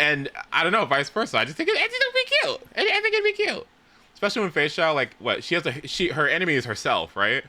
And I don't know, vice versa. I just think it'd be cute. I think it'd be cute. Especially when Faye Shout, like, what, her enemy is herself, right?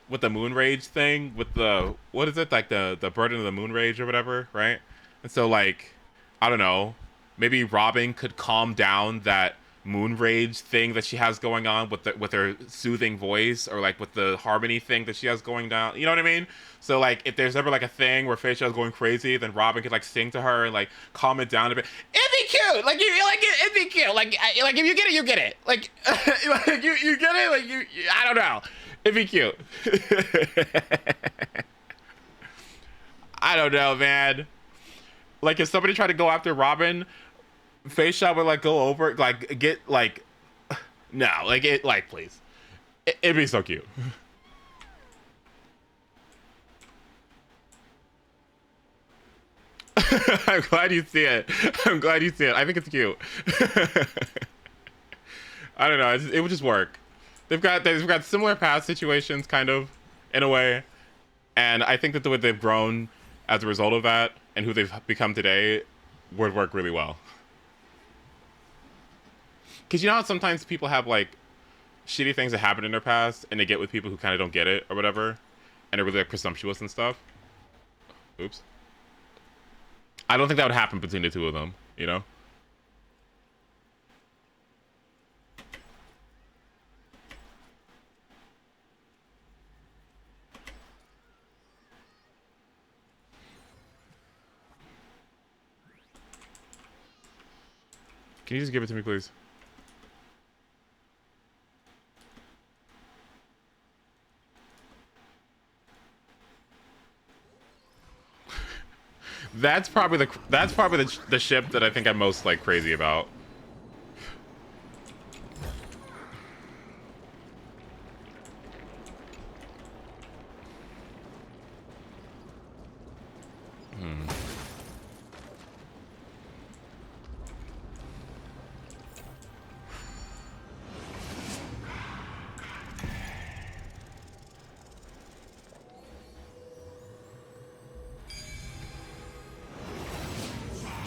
With the moon rage thing, with the, what is it, like, the burden of the moon rage or whatever, right? And so, like, I don't know, maybe Robin could calm down that moon rage thing that she has going on with her soothing voice, or, like, with the harmony thing that she has going down, you know what I mean? So, like, if there's ever, like, a thing where Faye Shout's going crazy, then Robin could, like, sing to her and, like, calm it down a bit. It'd be cute, like, it'd be cute, like if you get it, you get it, like, like you get it, like, you I don't know, it'd be cute. I don't know, man. Like, if somebody tried to go after Robin, Faye Shout would, like, go over, like, get, like, no, like, it, like, please, it'd be so cute. I'm glad you see it. I think it's cute. I don't know, it would just work. They've got similar past situations, kind of, in a way, and I think that the way they've grown as a result of that and who they've become today would work really well. Because you know how sometimes people have like shitty things that happen in their past and they get with people who kind of don't get it or whatever, and they're really like presumptuous and stuff. Oops. I don't think that would happen between the two of them, you know? Can you just give it to me, please? That's probably the ship that I think I'm most like crazy about.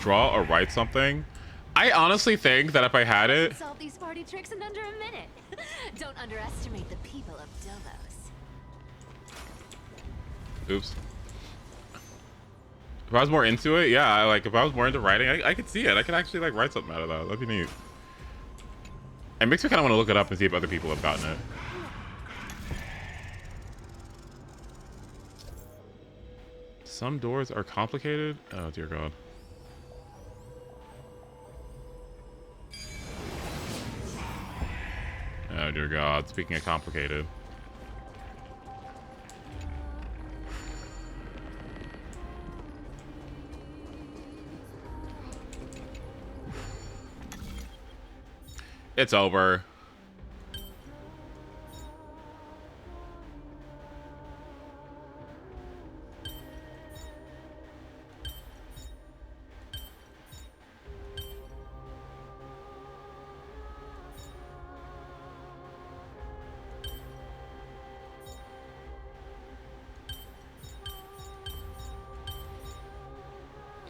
Draw or write something. I honestly think that if I had it, Solve these party tricks in under a minute. Don't underestimate the people of Delos. oops. If I was more into it, yeah, like if I was more into writing, I could see it. I could actually like write something out of that. That'd be neat. It makes me kind of want to look it up and see if other people have gotten it. Some doors are complicated. Oh dear God. Oh dear God. Speaking of complicated. It's over.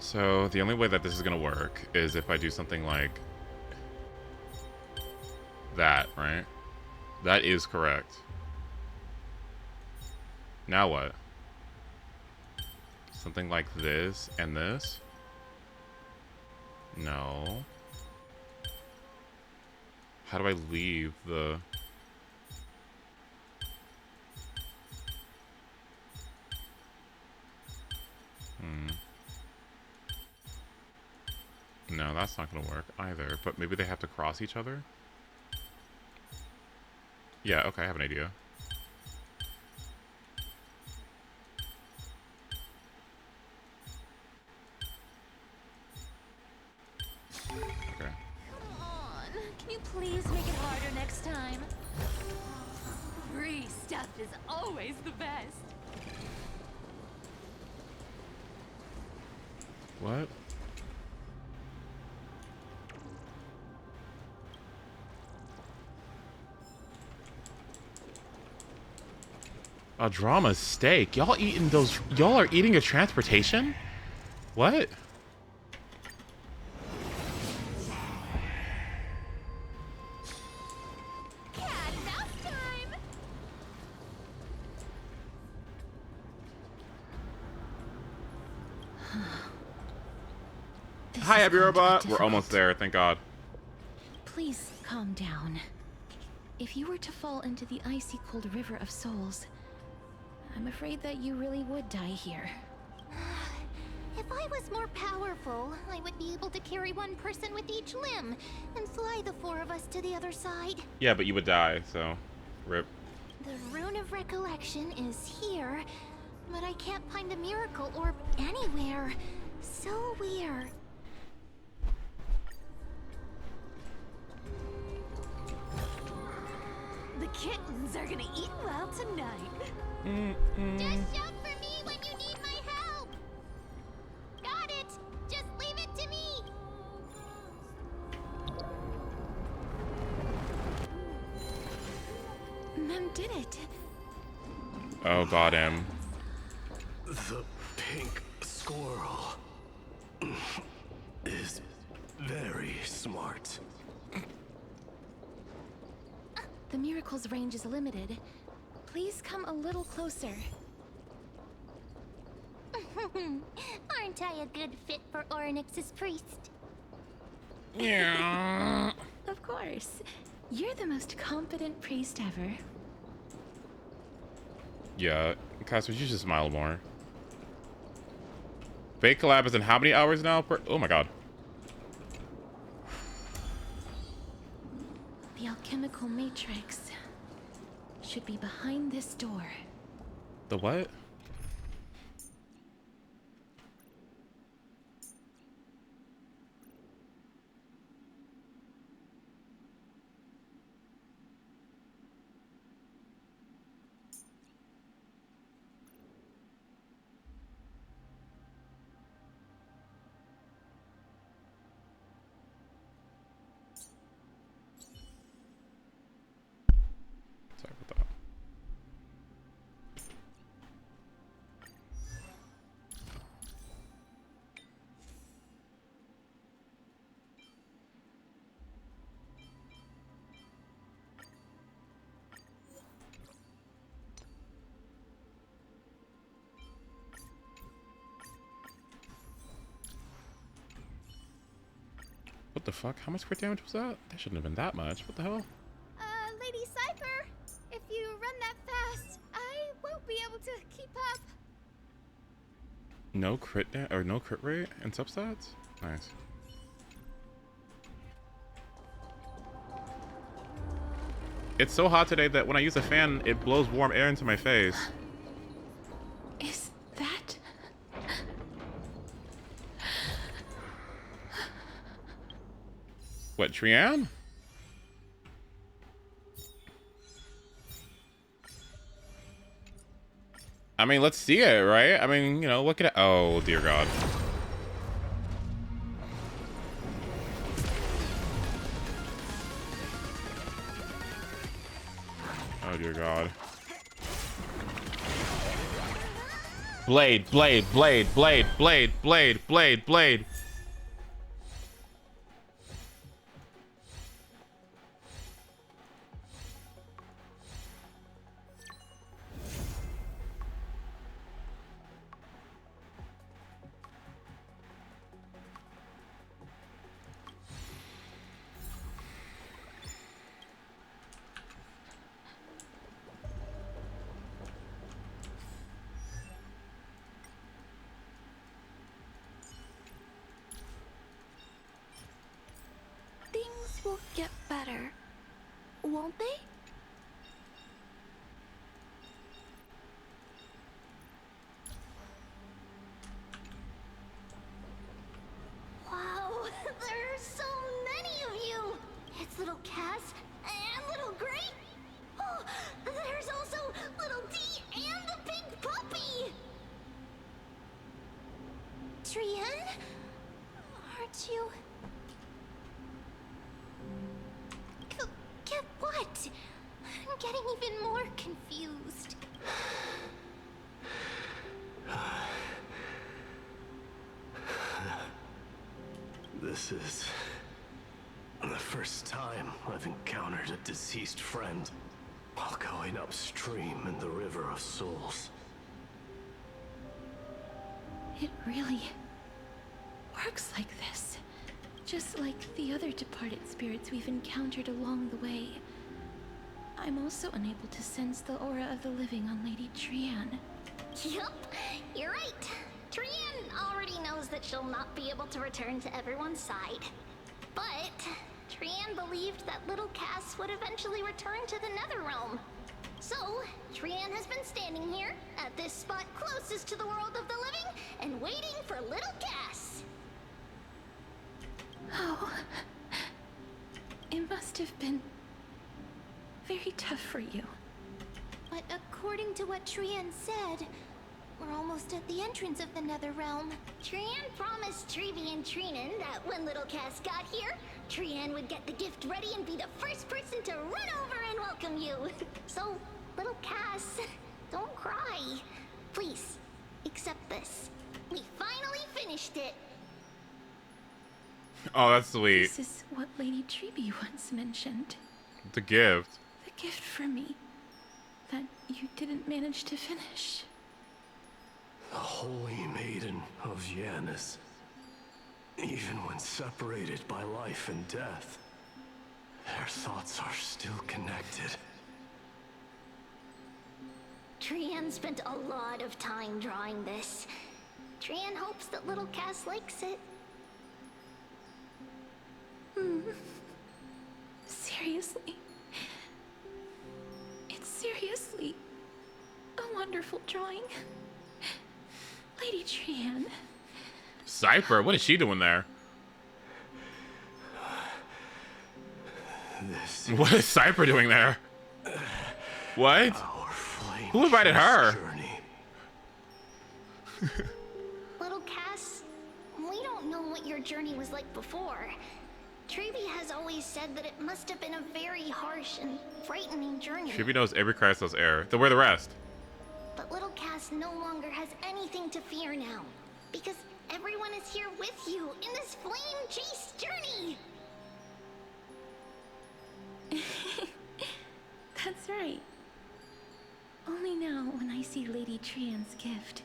So the only way that this is gonna work is if I do something like that, right? That is correct. Now what? Something like this and this? No. How do I leave the... No, that's not gonna work either, but maybe they have to cross each other? Yeah, okay, I have an idea. Okay. Come on. Can you please make it harder next time? Free stuff is always the best. What? A drama steak. Y'all eating those? Y'all are eating a transportation? What? Hi, Abby Robot. We're almost there, thank God. Please calm down. If you were to fall into the icy cold river of souls, I'm afraid that you really would die here. If I was more powerful, I would be able to carry one person with each limb and fly the four of us to the other side. Yeah, but you would die, so rip. The Rune of Recollection is here, but I can't find a miracle orb anywhere. So weird. The kittens are gonna eat well tonight. Just shout for me when you need my help. Got it. Just leave it to me. did it. Oh, got him. The pink squirrel is very smart. The miracle's range is limited. Please come a little closer. Aren't I a good fit for Orynyx's priest? Yeah. Of course. You're the most competent priest ever. Yeah, Cass, would you just smile more? Fake collab is in how many hours now? Oh my god. The alchemical matrix should be behind this door. The what? Sorry about that. What the fuck? How much crit damage was that? That shouldn't have been that much. What the hell? Lady Cypher, if you run that fast, I won't be able to keep up. No crit or no crit rate and substats? Nice. It's so hot today that when I use a fan, it blows warm air into my face. Is that... What, Trian? I mean, let's see it, right? I mean, you know, look at it. Oh, dear God. Oh, dear God. Blade, blade, blade, blade, blade, blade, blade, blade. Things will get better, won't they? Wow, there are so many of you! It's little Cass and little Grape. Oh, there's also little D and the big puppy! Trian? Aren't you... Get what? I'm getting even more confused. This is the first time I've encountered a deceased friend while going upstream in the River of Souls. It really works like this. Just like the other departed spirits we've encountered along the way. I'm also unable to sense the aura of the living on Lady Trian. Yup, you're right. Trian already knows that she'll not be able to return to everyone's side. But Trian believed that little Cass would eventually return to the Netherrealm. So, Trian has been standing here, at this spot closest to the world of the living, and waiting for little Cass. Oh, it must have been very tough for you. But according to what Trian said, we're almost at the entrance of the Netherrealm. Trian promised Trevi and Trinan that when little Cass got here, Trian would get the gift ready and be the first person to run over and welcome you. So, Little Cass, don't cry. Please, accept this. We finally finished it. Oh, that's sweet. This is what Lady Treby once mentioned. The gift. The gift for me that you didn't manage to finish. The holy maiden of Janus. Even when separated by life and death, their thoughts are still connected. Trian spent a lot of time drawing this. Trian hopes that little Cass likes it. Seriously. It's seriously a wonderful drawing. Lady Trian. Cypher, what is she doing there? What is Cypher doing there? What? Who invited her? Little Cass, we don't know what your journey was like before. Treby has always said that it must have been a very harsh and frightening journey. Treby knows every Christos error. Then where the rest? But little Cass no longer has anything to fear now, because everyone is here with you in this flame chase journey. That's right. Only now, when I see Lady Trian's gift,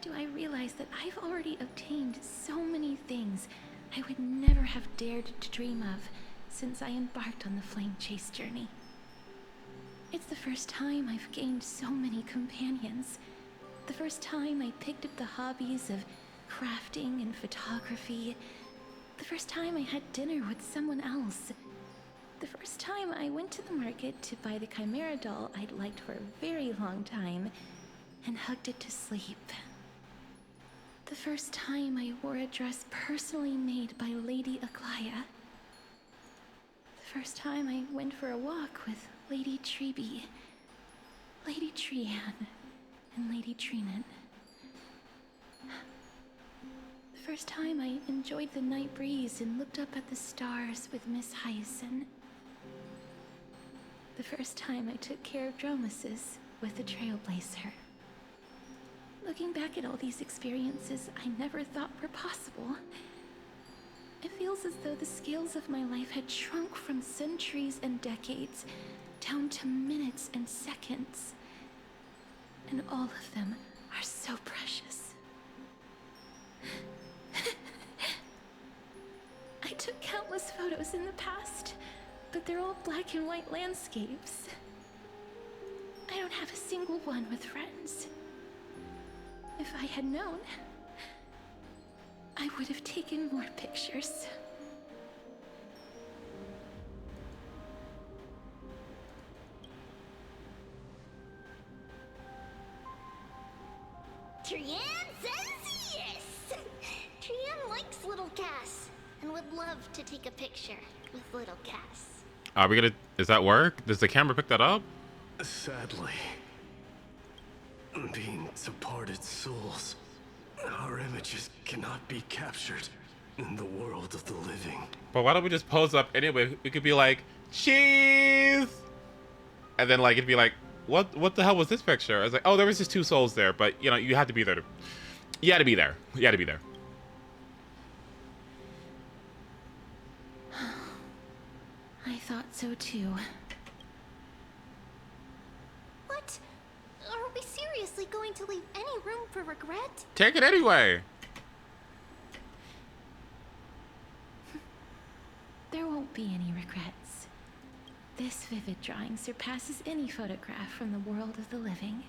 do I realize that I've already obtained so many things I would never have dared to dream of since I embarked on the flame chase journey. It's the first time I've gained so many companions. The first time I picked up the hobbies of crafting and photography. The first time I had dinner with someone else. The first time I went to the market to buy the Chimera doll I'd liked for a very long time and hugged it to sleep. The first time I wore a dress personally made by Lady Aglaya. The first time I went for a walk with Lady Treby, Lady Trian, and Lady Trinan. The first time I enjoyed the night breeze and looked up at the stars with Miss Hyacinth. The first time I took care of Dromesis with the Trailblazer. Looking back at all these experiences I never thought were possible, it feels as though the scales of my life had shrunk from centuries and decades down to minutes and seconds. And all of them are so precious. I took countless photos in the past, but they're all black and white landscapes. I don't have a single one with friends. If I had known, I would have taken more pictures. Trian says yes! Trian likes little Cass and would love to take a picture with little Cass. Are we gonna... Does that work? Does the camera pick that up? Sadly, being departed souls, our images cannot be captured in the world of the living. But why don't we just pose up anyway? We could be like, cheese! And then like, it'd be like, what the hell was this picture? I was like, oh, there was just two souls there, but you know, you had to be there to... You had to be there. You had to be there. I thought so too. What? Are we seriously going to leave any room for regret? Take it anyway. There won't be any regrets. This vivid drawing surpasses any photograph from the world of the living.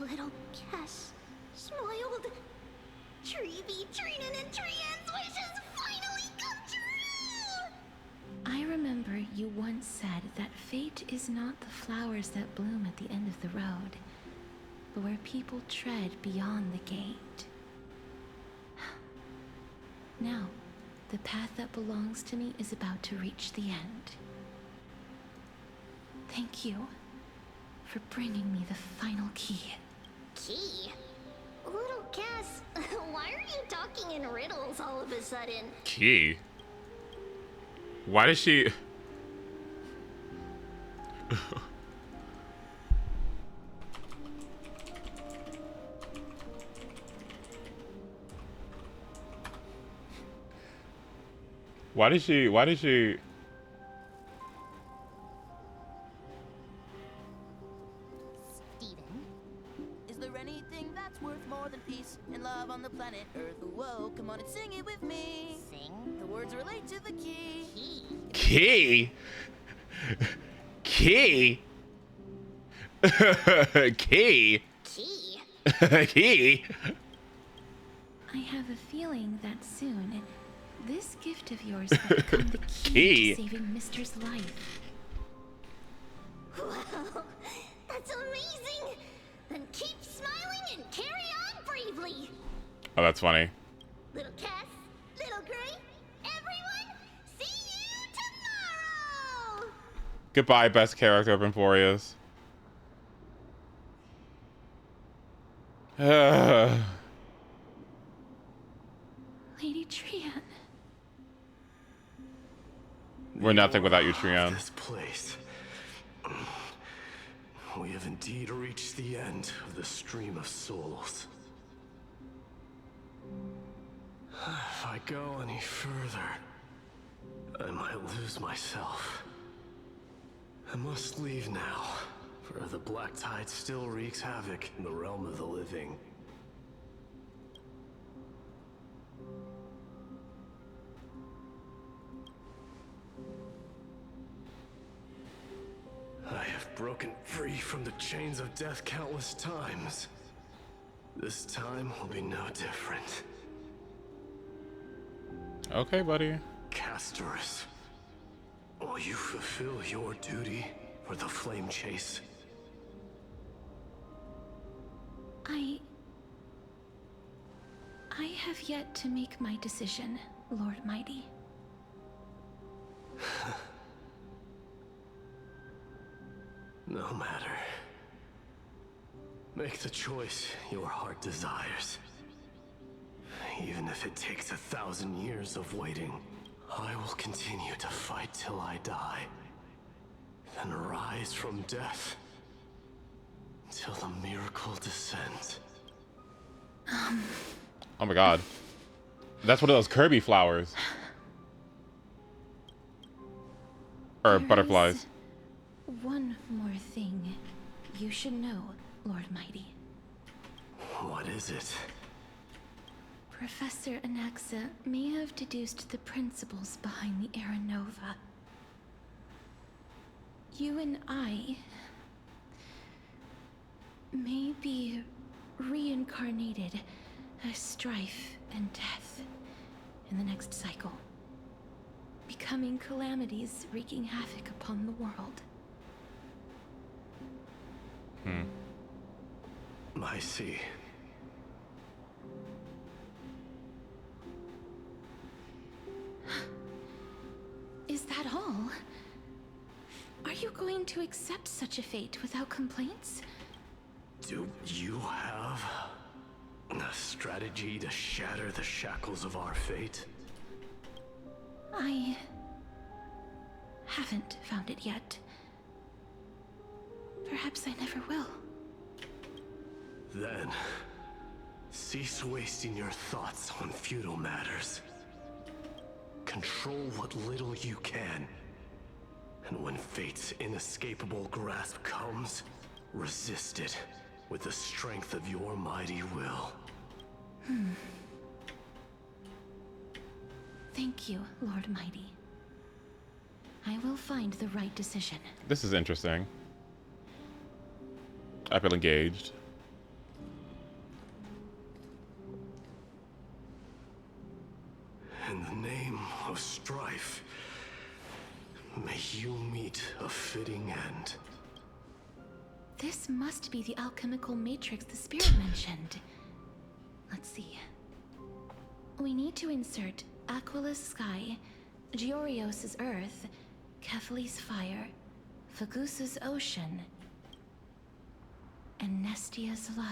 Little Cass smiled. Treby, Trinan, and Trian's wishes finally come true! I remember you once said that fate is not the flowers that bloom at the end of the road, but where people tread beyond the gate. Now, the path that belongs to me is about to reach the end. Thank you for bringing me the final key. Key? Little Cass, why are you talking in riddles all of a sudden? Key? Why does she... Why did she? Steven, is there anything that's worth more than peace and love on the planet Earth? Whoa, come on and sing it with me. Sing? The words relate to the key. Key? Key? Key? Key? I have a feeling that soon, this gift of yours will become the key to saving Mister's life. Wow, that's amazing! Then keep smiling and carry on bravely! Oh, that's funny. Little Cass, Little Gray, everyone, see you tomorrow! Goodbye, best character of AMPHOREUS. Lady Trian. We're nothing without you, Trian. This place. We have indeed reached the end of the stream of souls. If I go any further, I might lose myself. I must leave now, for the black tide still wreaks havoc in the realm of the living. I have broken free from the chains of death countless times. This time will be no different. Okay, buddy. Castorus, will you fulfill your duty for the flame chase? I have yet to make my decision, Lord Mighty. No matter. Make the choice your heart desires. Even if it takes 1,000 years of waiting, I will continue to fight till I die. Then rise from death till the miracle descends. Oh my god. That's one of those Kirby flowers. Or butterflies. One more thing you should know, Lord Mighty. What is it? Professor Anaxa may have deduced the principles behind the Era Nova. You and I may be reincarnated as strife and death in the next cycle, becoming calamities wreaking havoc upon the world. I see. Is that all? Are you going to accept such a fate without complaints? Do you have a strategy to shatter the shackles of our fate? I haven't found it yet. Perhaps I never will. Then, cease wasting your thoughts on futile matters. Control what little you can. And when fate's inescapable grasp comes, resist it with the strength of your mighty will. Thank you, Lord Mighty. I will find the right decision. This is interesting. I feel engaged. In the name of strife, may you meet a fitting end. This must be the alchemical matrix the spirit mentioned. Let's see. We need to insert Aquila's sky, Georios' earth, Kefali's fire, Fagusa's ocean, and Nestia's love.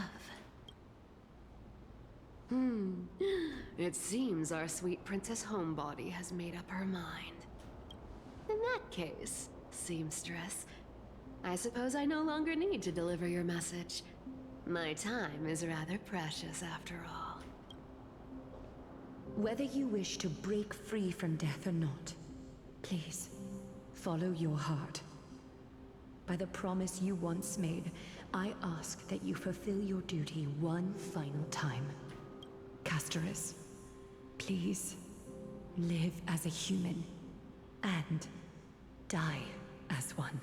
It seems our sweet Princess Homebody has made up her mind. In that case, seamstress, I suppose I no longer need to deliver your message. My time is rather precious after all. Whether you wish to break free from death or not, please, follow your heart. By the promise you once made, I ask that you fulfill your duty one final time. Castorus, please, live as a human, and die as one.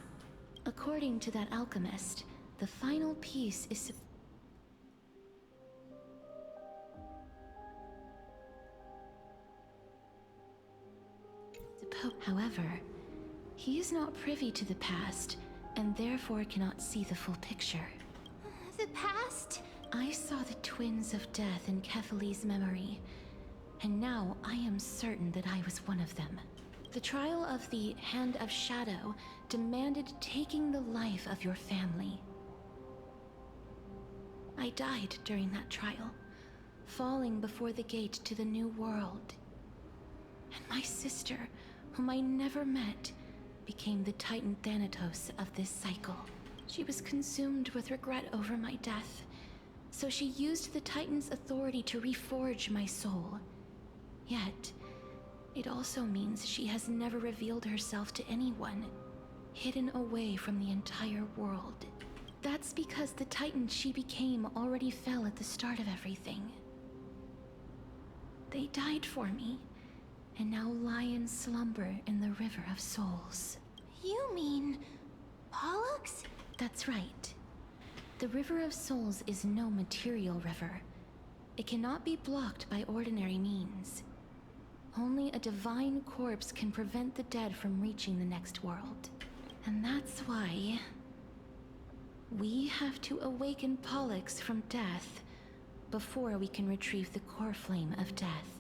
According to that alchemist, the final piece is However, he is not privy to the past, and therefore cannot see the full picture. The past? I saw the twins of death in Kethali's memory, and now I am certain that I was one of them. The trial of the Hand of Shadow demanded taking the life of your family. I died during that trial, falling before the gate to the new world. And my sister, whom I never met, became the Titan Thanatos of this cycle. She was consumed with regret over my death, so she used the Titan's authority to reforge my soul. Yet, it also means she has never revealed herself to anyone, hidden away from the entire world. That's because the Titan she became already fell at the start of everything. They died for me, and now lie in slumber in the River of Souls. You mean Pollux? That's right. The River of Souls is no material river. It cannot be blocked by ordinary means. Only a divine corpse can prevent the dead from reaching the next world. And that's why we have to awaken Pollux from death before we can retrieve the core flame of death.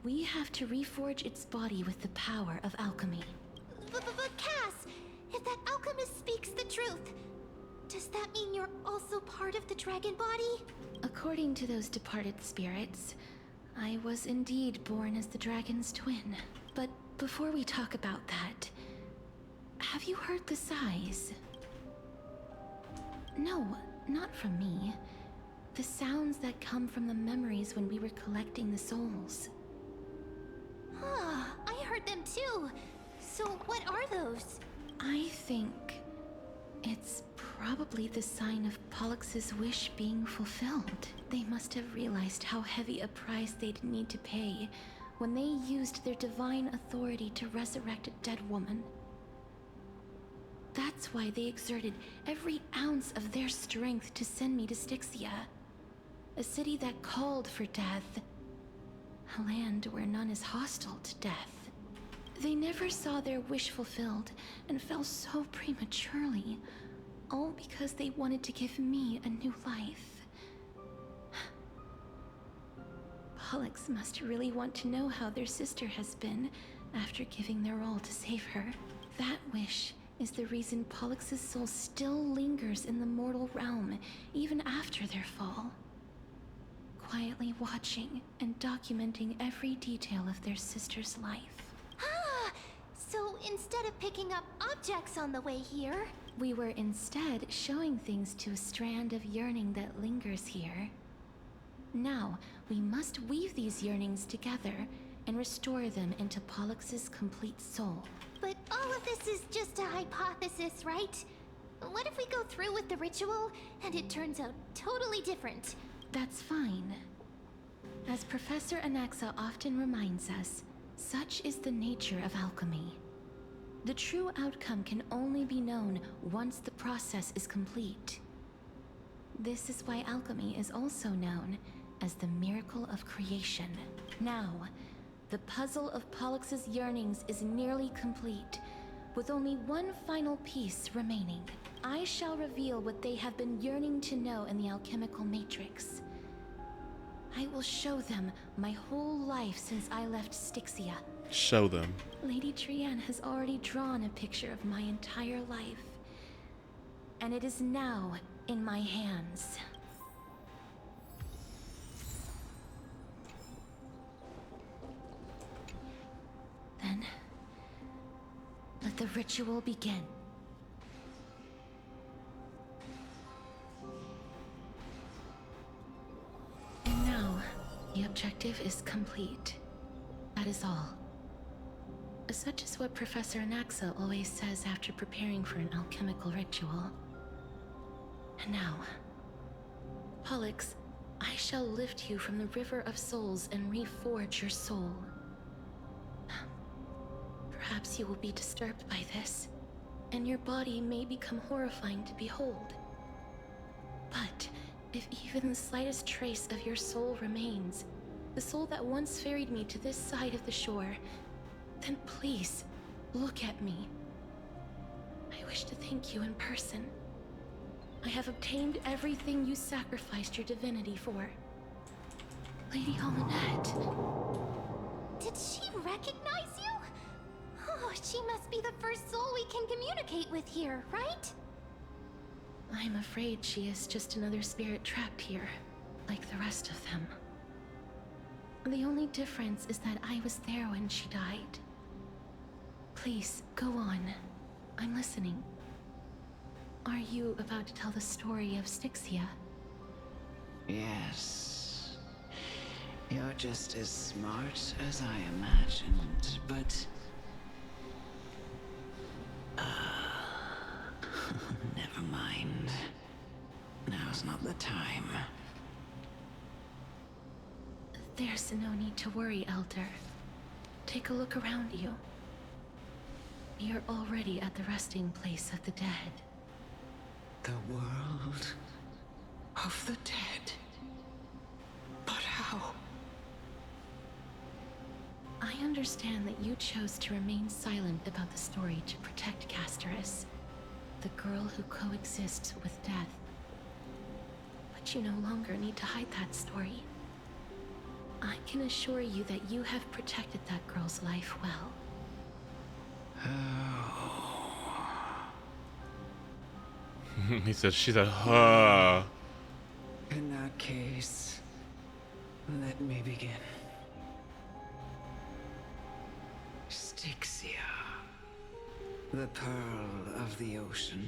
We have to reforge its body with the power of alchemy. But Cass, if that alchemist speaks the truth, does that mean you're also part of the dragon body? According to those departed spirits, I was indeed born as the dragon's twin. But before we talk about that, have you heard the sighs? No, not from me. The sounds that come from the memories when we were collecting the souls. Ah, I heard them too. So what are those? I think it's probably the sign of Pollux's wish being fulfilled. They must have realized how heavy a price they'd need to pay when they used their divine authority to resurrect a dead woman. That's why they exerted every ounce of their strength to send me to Styxia, a city that called for death, a land where none is hostile to death. They never saw their wish fulfilled and fell so prematurely, all because they wanted to give me a new life. Pollux must really want to know how their sister has been after giving their all to save her. That wish is the reason Pollux's soul still lingers in the mortal realm even after their fall, quietly watching and documenting every detail of their sister's life. Ah, so instead of picking up objects on the way here, we were instead showing things to a strand of yearning that lingers here. Now, we must weave these yearnings together and restore them into Pollux's complete soul. But all of this is just a hypothesis, right? What if we go through with the ritual and it turns out totally different? That's fine. As Professor Anaxa often reminds us, such is the nature of alchemy. The true outcome can only be known once the process is complete. This is why alchemy is also known as the miracle of creation. Now, the puzzle of Pollux's yearnings is nearly complete, with only one final piece remaining. I shall reveal what they have been yearning to know in the alchemical matrix. I will show them my whole life since I left Styxia. Show them. Lady Trianne has already drawn a picture of my entire life, and it is now in my hands. Then, let the ritual begin. And now, the objective is complete. That is all. Such is what Professor Anaxa always says after preparing for an alchemical ritual. And now, Pollux, I shall lift you from the river of souls and reforge your soul. Perhaps you will be disturbed by this, and your body may become horrifying to behold. But if even the slightest trace of your soul remains, the soul that once ferried me to this side of the shore, then please, look at me. I wish to thank you in person. I have obtained everything you sacrificed your divinity for. Lady Almanette. Did she recognize you? Oh, she must be the first soul we can communicate with here, right? I'm afraid she is just another spirit trapped here, like the rest of them. The only difference is that I was there when she died. Please, go on. I'm listening. Are you about to tell the story of Styxia? Yes. You're just as smart as I imagined, but... never mind. Now's not the time. There's no need to worry, Elder. Take a look around you. You're already at the resting place of the dead. The world of the dead. But how? I understand that you chose to remain silent about the story to protect Castorus, the girl who coexists with death. But you no longer need to hide that story. I can assure you that you have protected that girl's life well. He said, she said, huh. In that case, let me begin. Styxia, the pearl of the ocean,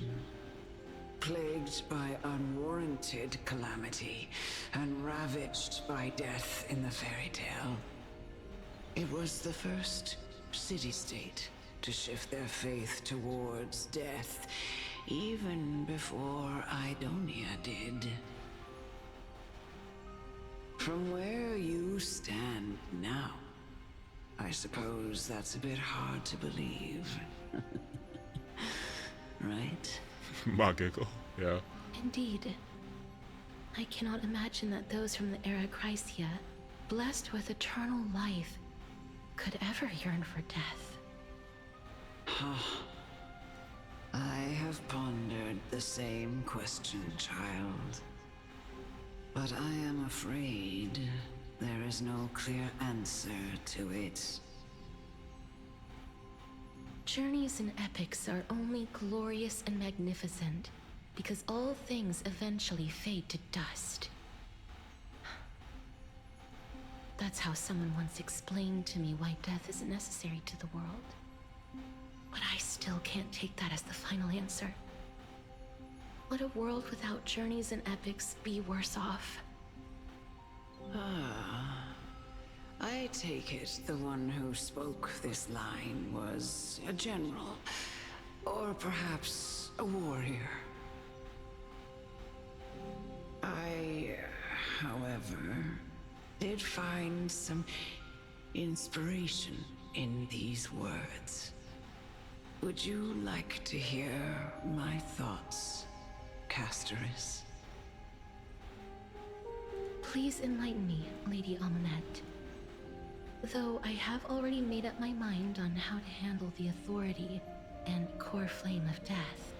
plagued by unwarranted calamity and ravaged by death in the fairy tale. It was the first city-state to shift their faith towards death, even before Idonia did. From where you stand now, I suppose that's a bit hard to believe. Right? My giggle, yeah. Indeed. I cannot imagine that those from the era Chrysia, blessed with eternal life, could ever yearn for death. I have pondered the same question, child. But I am afraid there is no clear answer to it. Journeys and epics are only glorious and magnificent because all things eventually fade to dust. That's how someone once explained to me why death is necessary to the world. But I still can't take that as the final answer. Would a world without journeys and epics be worse off? I take it the one who spoke this line was a general, or perhaps a warrior. I, however, did find some inspiration in these words. Would you like to hear my thoughts, Castorus? Please enlighten me, Lady Almanette. Though I have already made up my mind on how to handle the authority and core flame of death,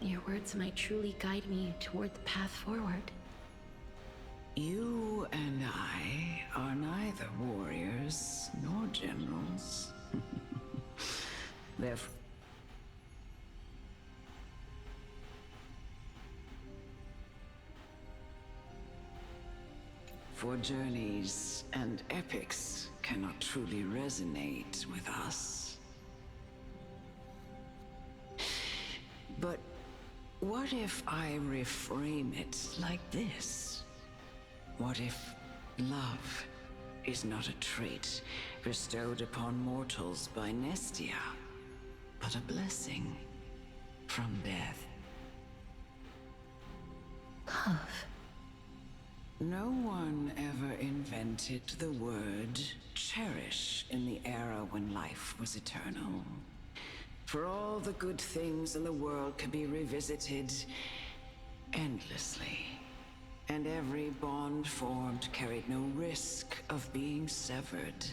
your words might truly guide me toward the path forward. You and I are neither warriors nor generals. Therefore, for journeys and epics cannot truly resonate with us. But what if I reframe it like this? What if love is not a trait, bestowed upon mortals by Nestia, but a blessing from death. Love. No one ever invented the word cherish in the era when life was eternal. For all the good things in the world can be revisited endlessly, and every bond formed carried no risk of being severed.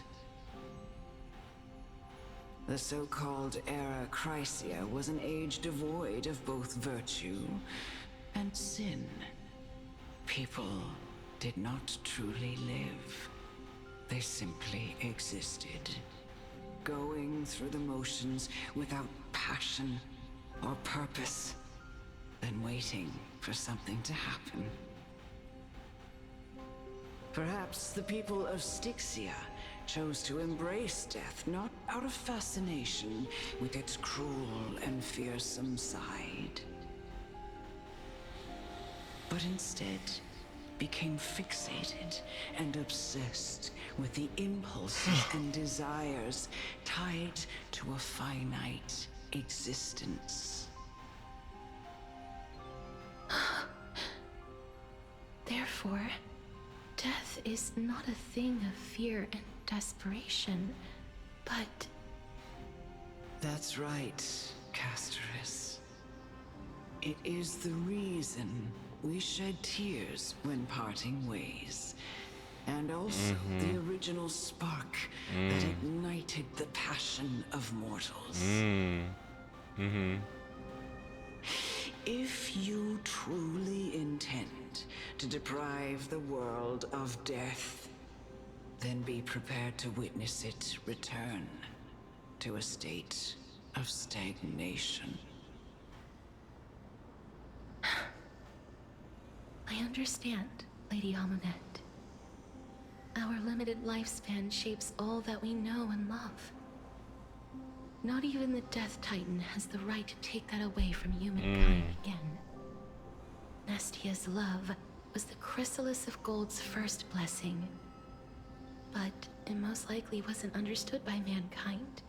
The so-called Era Chrysia was an age devoid of both virtue and sin. People did not truly live. They simply existed, going through the motions without passion or purpose, then waiting for something to happen. Perhaps the people of Styxia chose to embrace death not out of fascination with its cruel and fearsome side, but instead became fixated and obsessed with the impulses and desires tied to a finite existence. Therefore, death is not a thing of fear and desperation, but... That's right, Casterus. It is the reason we shed tears when parting ways, and also the original spark that ignited the passion of mortals. If you truly intend to deprive the world of death, then be prepared to witness it return to a state of stagnation. I understand, Lady Amunet. Our limited lifespan shapes all that we know and love. Not even the Death Titan has the right to take that away from humankind again. Nestia's love was the chrysalis of Gold's first blessing, but it most likely wasn't understood by mankind.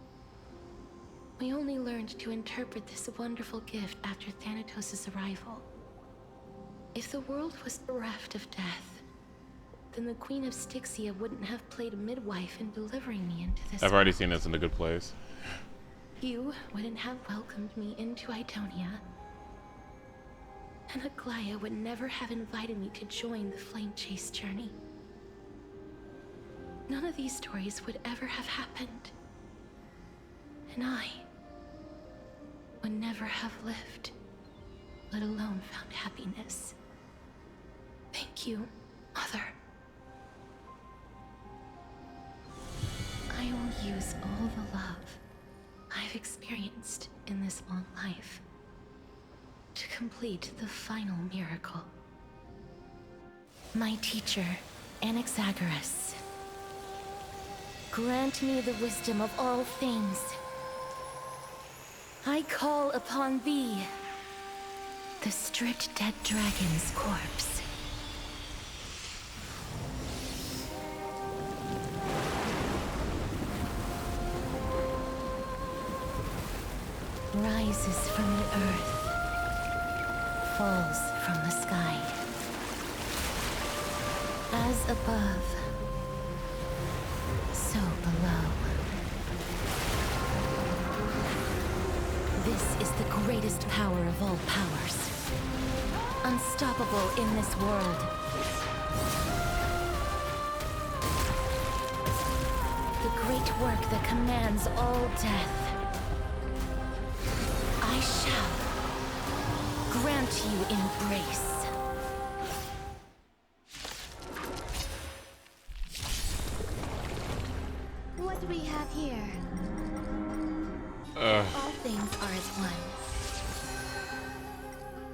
We only learned to interpret this wonderful gift after Thanatos' arrival. If the world was bereft of death, then the Queen of Styxia wouldn't have played a midwife in delivering me into this I've already seen this in a good place. You wouldn't have welcomed me into Idonia, and Aglaya would never have invited me to join the Flame Chase journey. None of these stories would ever have happened, and I would never have lived, let alone found happiness. Thank you, Mother. I will use all the love I've experienced in this long life to complete the final miracle. My teacher, Anaxagoras, grant me the wisdom of all things. I call upon thee, the stripped dead dragon's corpse. Rises from the earth, falls from the sky. As above, so below. This is the greatest power of all powers. Unstoppable in this world. The great work that commands all death. I shall grant you embrace. What do we have here? All things are as one.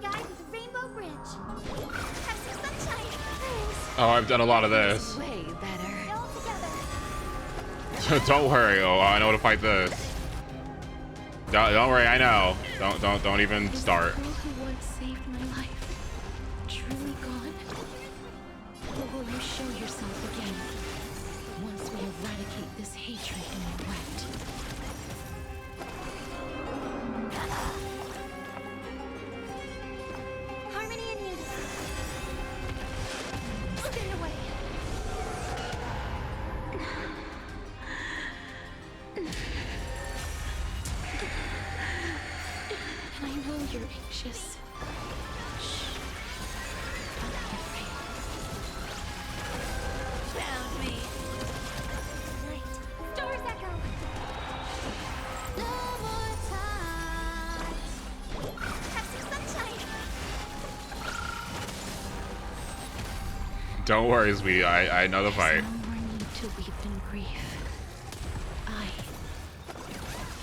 Guide with the Rainbow Bridge. Have some sunshine. Thanks. Oh, I've done a lot of this. Way better. All together. Don't worry. Oh, I know how to fight this. Don't worry. I know. Don't even start. The girl who once saved my life truly gone? Or will you show yourself again once we eradicate this hatred? you're anxious. Shh. Don't be afraid. Found me. Night. Stars echo. No more touch. Have some sunshine. Don't worry, sweetie. I know the fight. No more need to weep in grief. I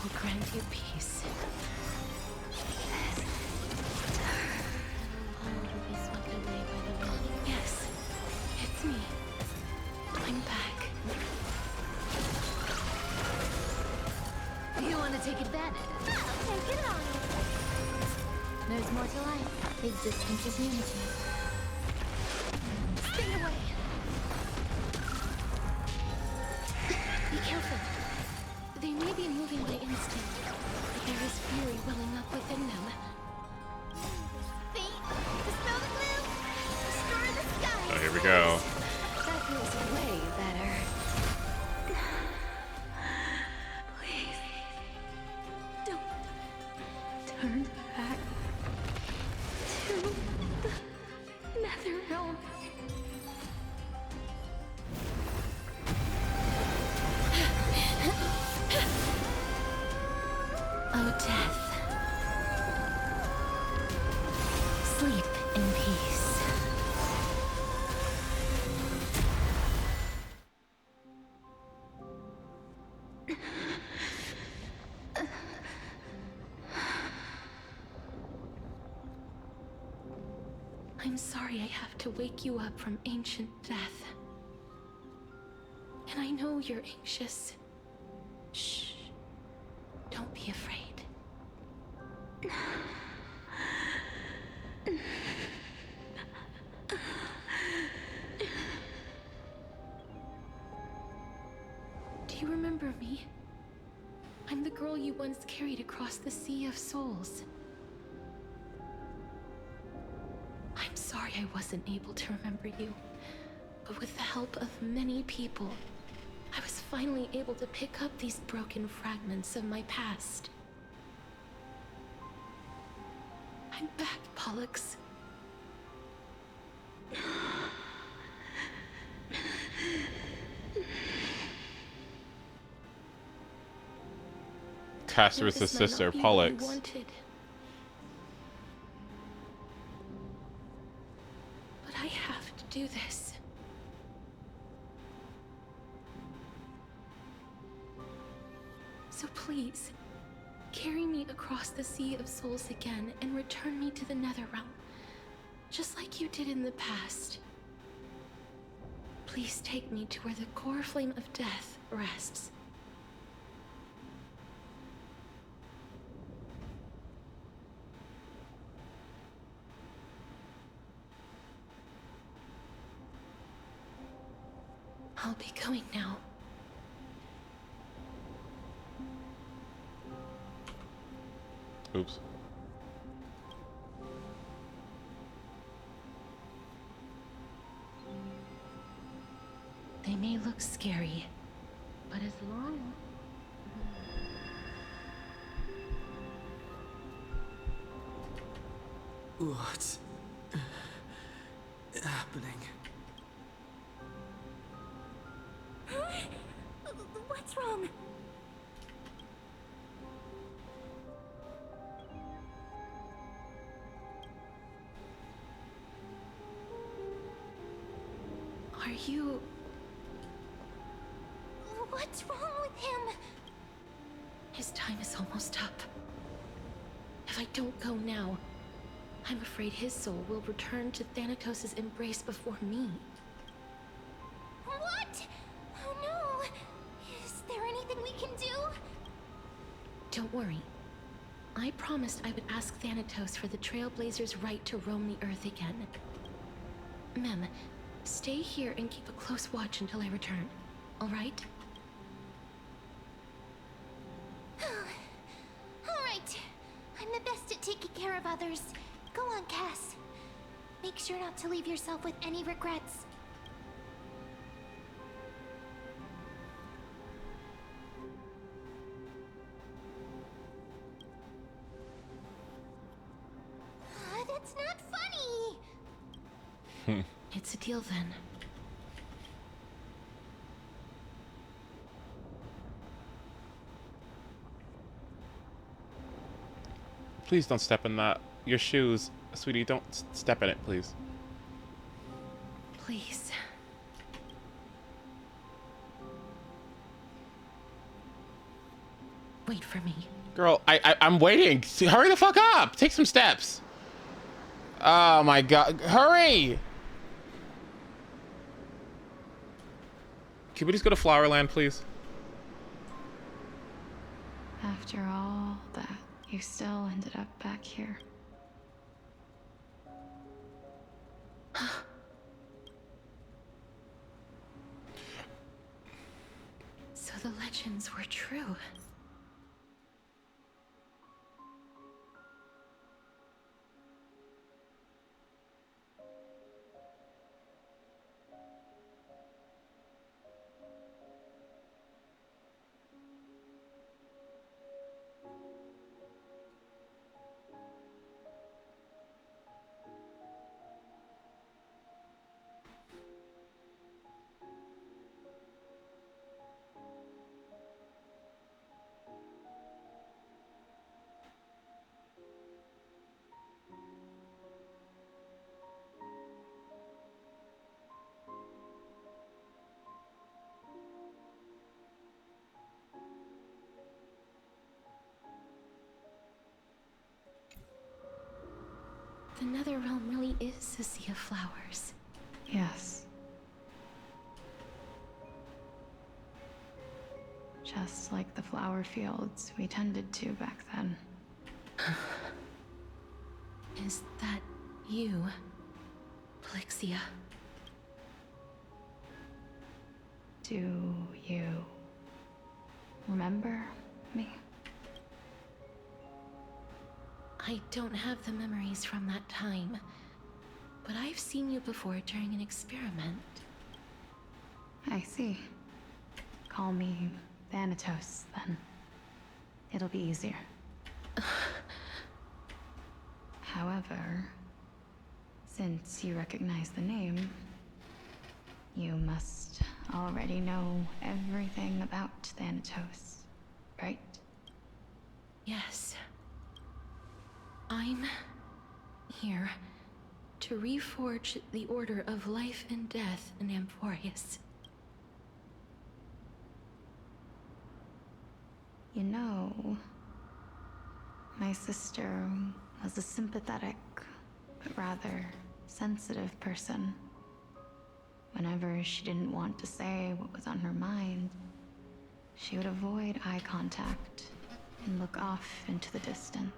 will grant you peace. Will be swept away by the wind. Yes, it's me. I'm back. You want to take advantage? I'll take it on. There's more to life. Existence is unity. Stay away. Be careful. They may be moving by instinct, but there is fury welling up within them. See? Dispel the gloom. Restore the sky. Oh, here we go. That feels way better. Please, don't turn back to the nether realm. Oh, death. Sleep in peace. I'm sorry I have to wake you up from ancient death. And I know you're anxious. Shh. Don't be afraid. Do you remember me? I'm the girl you once carried across the Sea of Souls. I'm sorry I wasn't able to remember you, but with the help of many people, I was finally able to pick up these broken fragments of my past. I'm back, Pollux. Castorus' sister, Pollux. But I have to do this. So please, carry me across the Sea of Souls again and return me to the Netherrealm, just like you did in the past. Please take me to where the core flame of death rests. I'll be going now. Oops. They may look scary, but as long What's happening? What's wrong? Are you... What's wrong with him? His time is almost up. If I don't go now, I'm afraid his soul will return to Thanatos' embrace before me. What? Oh no! Is there anything we can do? Don't worry. I promised I would ask Thanatos for the Trailblazers' right to roam the Earth again. Mem, stay here and keep a close watch until I return, all right? All right. I'm the best at taking care of others. Go on, Cass. Make sure not to leave yourself with any regrets. It's a deal then. Please don't step in that. Your shoes, sweetie, don't step in it, please. Please. Wait for me. Girl, I'm waiting. Hurry the fuck up. Take some steps. Oh my god. Hurry! Can we just go to Flowerland, please? After all that, you still ended up back here. So the legends were true. The Netherrealm really is a sea of flowers. Yes. Just like the flower fields we tended to back then. Is that you, Plixia? Do you remember me? I don't have the memories from that time, but I've seen you before during an experiment. I see. Call me Thanatos, then. It'll be easier. However, since you recognize the name, you must already know everything about Thanatos, right? Yes. I'm here to reforge the order of life and death in AMPHOREUS. You know, my sister was a sympathetic, but rather sensitive person. Whenever she didn't want to say what was on her mind, she would avoid eye contact and look off into the distance.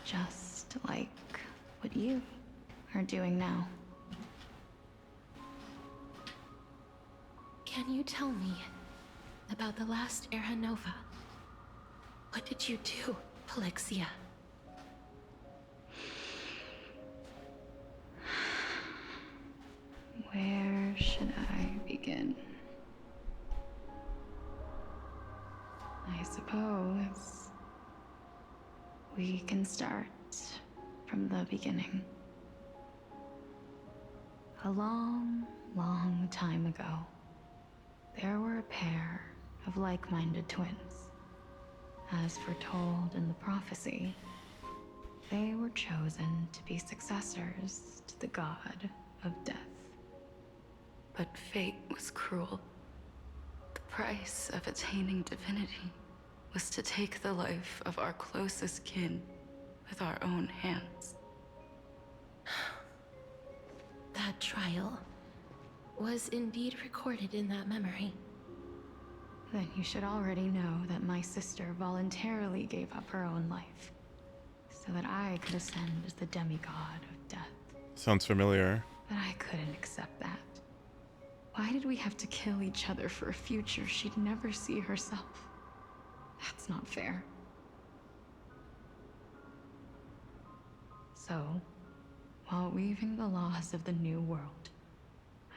Just like what you are doing now. Can you tell me about the last Era Nova? What did you do, Plixia? Where should I begin? I suppose we can start from the beginning. A long, long time ago, there were a pair of like-minded twins. As foretold in the prophecy, they were chosen to be successors to the god of death. But fate was cruel. The price of attaining divinity was to take the life of our closest kin with our own hands. That trial was indeed recorded in that memory. Then you should already know that my sister voluntarily gave up her own life, so that I could ascend as the demigod of death. Sounds familiar. But I couldn't accept that. Why did we have to kill each other for a future she'd never see herself? That's not fair. So, while weaving the laws of the new world,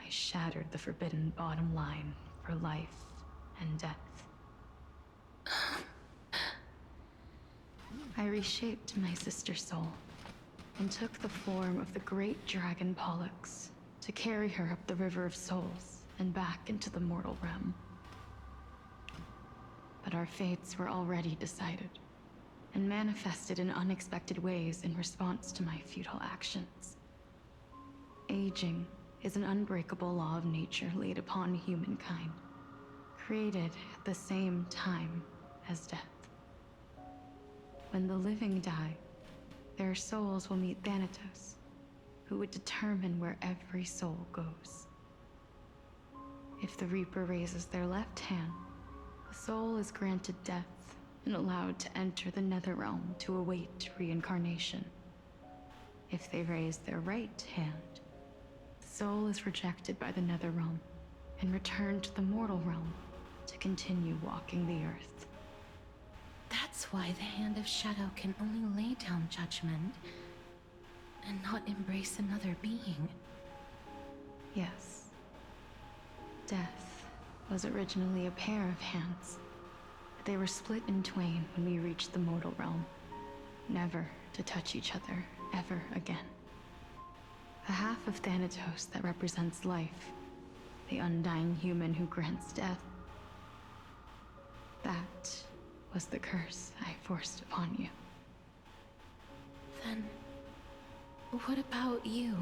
I shattered the forbidden bottom line for life and death. I reshaped my sister's soul, and took the form of the great dragon Pollux to carry her up the River of Souls and back into the mortal realm. But our fates were already decided, and manifested in unexpected ways in response to my futile actions. Aging is an unbreakable law of nature laid upon humankind, created at the same time as death. When the living die, their souls will meet Thanatos, who would determine where every soul goes. If the Reaper raises their left hand, the soul is granted death and allowed to enter the Netherrealm to await reincarnation. If they raise their right hand, the soul is rejected by the Netherrealm and returned to the mortal realm to continue walking the earth. That's why the Hand of Shadow can only lay down judgment and not embrace another being. Yes. Death was originally a pair of hands, but they were split in twain when we reached the mortal realm, never to touch each other ever again. The half of Thanatos that represents life, the undying human who grants death, that was the curse I forced upon you. Then, what about you?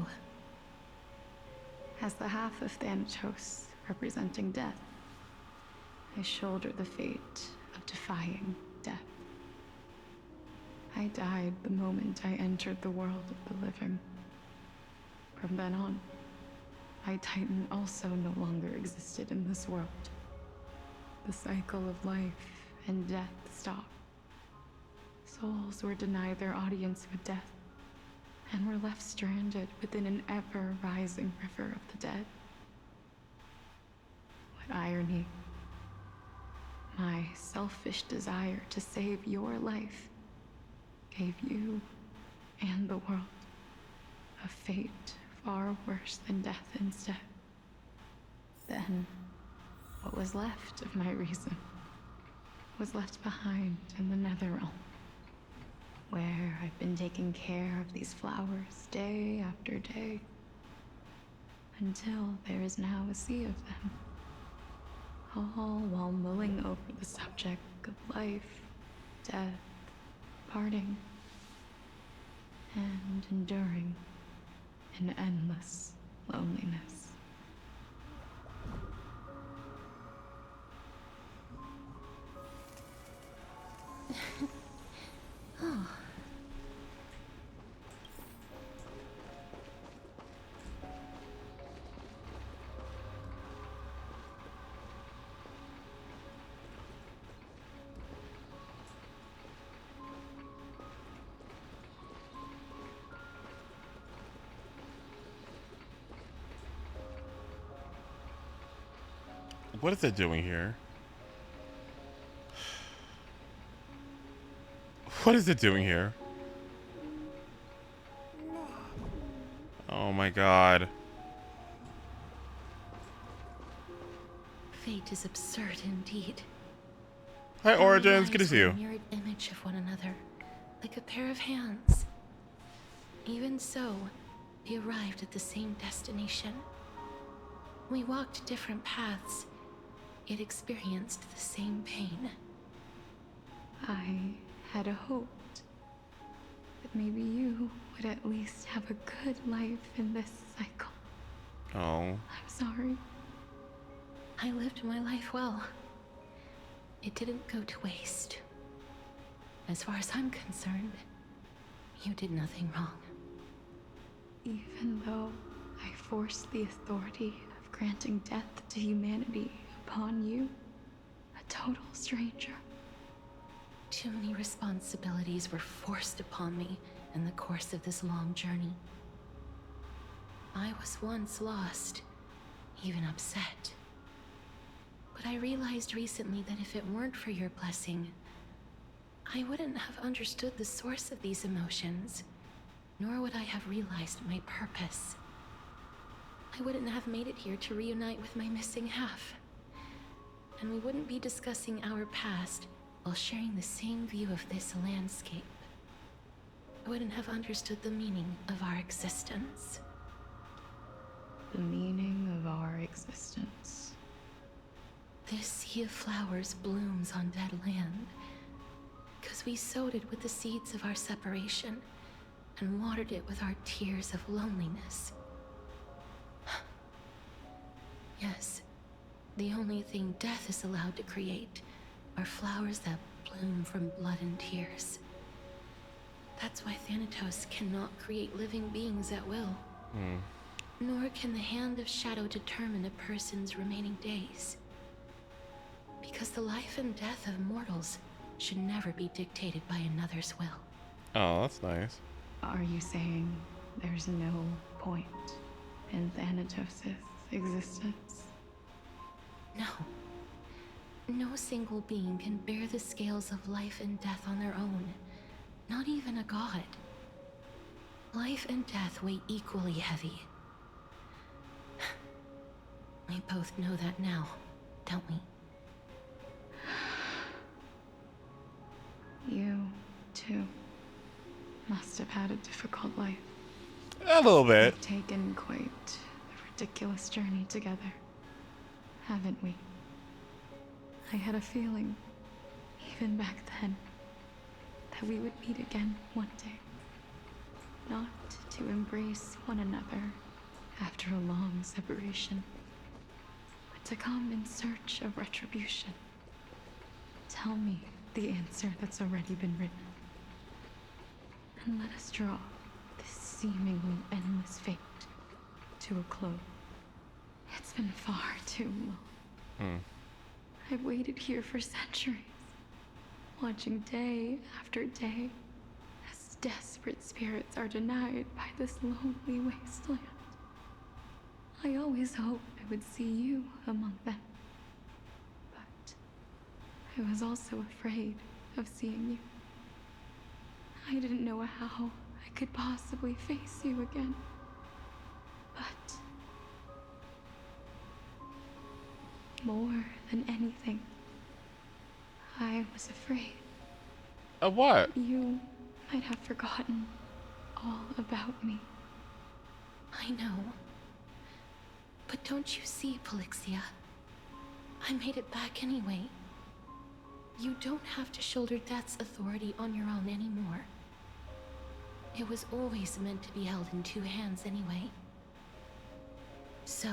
As the half of Thanatos representing death, I shoulder the fate of defying death. I died the moment I entered the world of the living. From then on, my Titan also no longer existed in this world. The cycle of life and death stopped. Souls were denied their audience with death, and were left stranded within an ever-rising river of the dead. What irony. My selfish desire to save your life gave you and the world a fate far worse than death instead. Then, what was left of my reason was left behind in the Netherrealm, where I've been taking care of these flowers day after day, until there is now a sea of them, all while mulling over the subject of life, death, parting, and enduring an endless loneliness. Oh. What is it doing here? What is it doing here? Oh my god. Fate is absurd indeed. Hi, Our Origins. Good to lives see were you. a mirrored image of one another, like a pair of hands. Even so, we arrived at the same destination. We walked different paths, yet experienced the same pain. I had hoped that maybe you would at least have a good life in this cycle. Oh. I'm sorry. I lived my life well. It didn't go to waste. As far as I'm concerned, you did nothing wrong. Even though I forced the authority of granting death to humanity upon you, a total stranger. Too many responsibilities were forced upon me in the course of this long journey. I was once lost, even upset. But I realized recently that if it weren't for your blessing, I wouldn't have understood the source of these emotions, nor would I have realized my purpose. I wouldn't have made it here to reunite with my missing half. And we wouldn't be discussing our past while sharing the same view of this landscape. wouldn't have understood the meaning of our existence. The meaning of our existence. This sea of flowers blooms on dead land, because we sowed it with the seeds of our separation and watered it with our tears of loneliness. Yes, the only thing death is allowed to create are flowers that bloom from blood and tears. That's why Thanatos cannot create living beings at will. Nor can the hand of shadow determine a person's remaining days. Because the life and death of mortals should never be dictated by another's will. Oh, that's nice. Are you saying there's no point in Thanatos' existence? No. No single being can bear the scales of life and death on their own. Not even a god. Life and death weigh equally heavy. We both know that now, don't we? You, too, must have had a difficult life. A little bit. We've taken quite a ridiculous journey together, haven't we? I had a feeling, even back then, that we would meet again one day. Not to embrace one another after a long separation, but to come in search of retribution. Tell me the answer that's already been written. And let us draw this seemingly endless fate to a close. It's been far too long. I've waited here for centuries, watching day after day as desperate spirits are denied by this lonely wasteland. I always hoped I would see you among them. But I was also afraid of seeing you. I didn't know how I could possibly face you again. But more than anything, I was afraid. Of what? You might have forgotten all about me. I know. But don't you see, Polixia? I made it back anyway. You don't have to shoulder death's authority on your own anymore. It was always meant to be held in two hands anyway. So,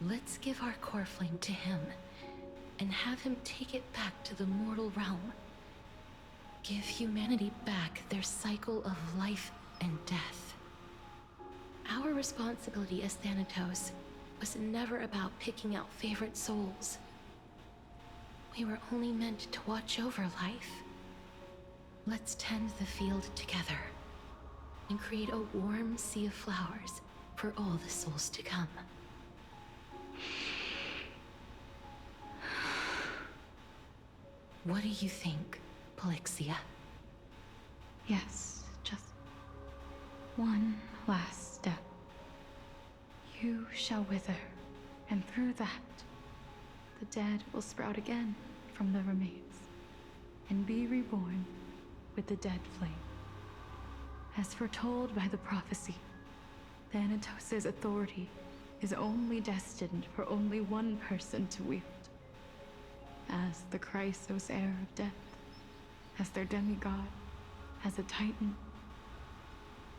let's give our core flame to him, and have him take it back to the mortal realm. Give humanity back their cycle of life and death. Our responsibility as Thanatos was never about picking out favorite souls. We were only meant to watch over life. Let's tend the field together, and create a warm sea of flowers for all the souls to come. What do you think, Polixia? Yes, just one last step. You shall wither, and through that, the dead will sprout again from the remains, and be reborn with the dead flame. As foretold by the prophecy, Thanatos' authority is only destined for only one person to wield. As the Chrysos heir of death, as their demigod, as a titan,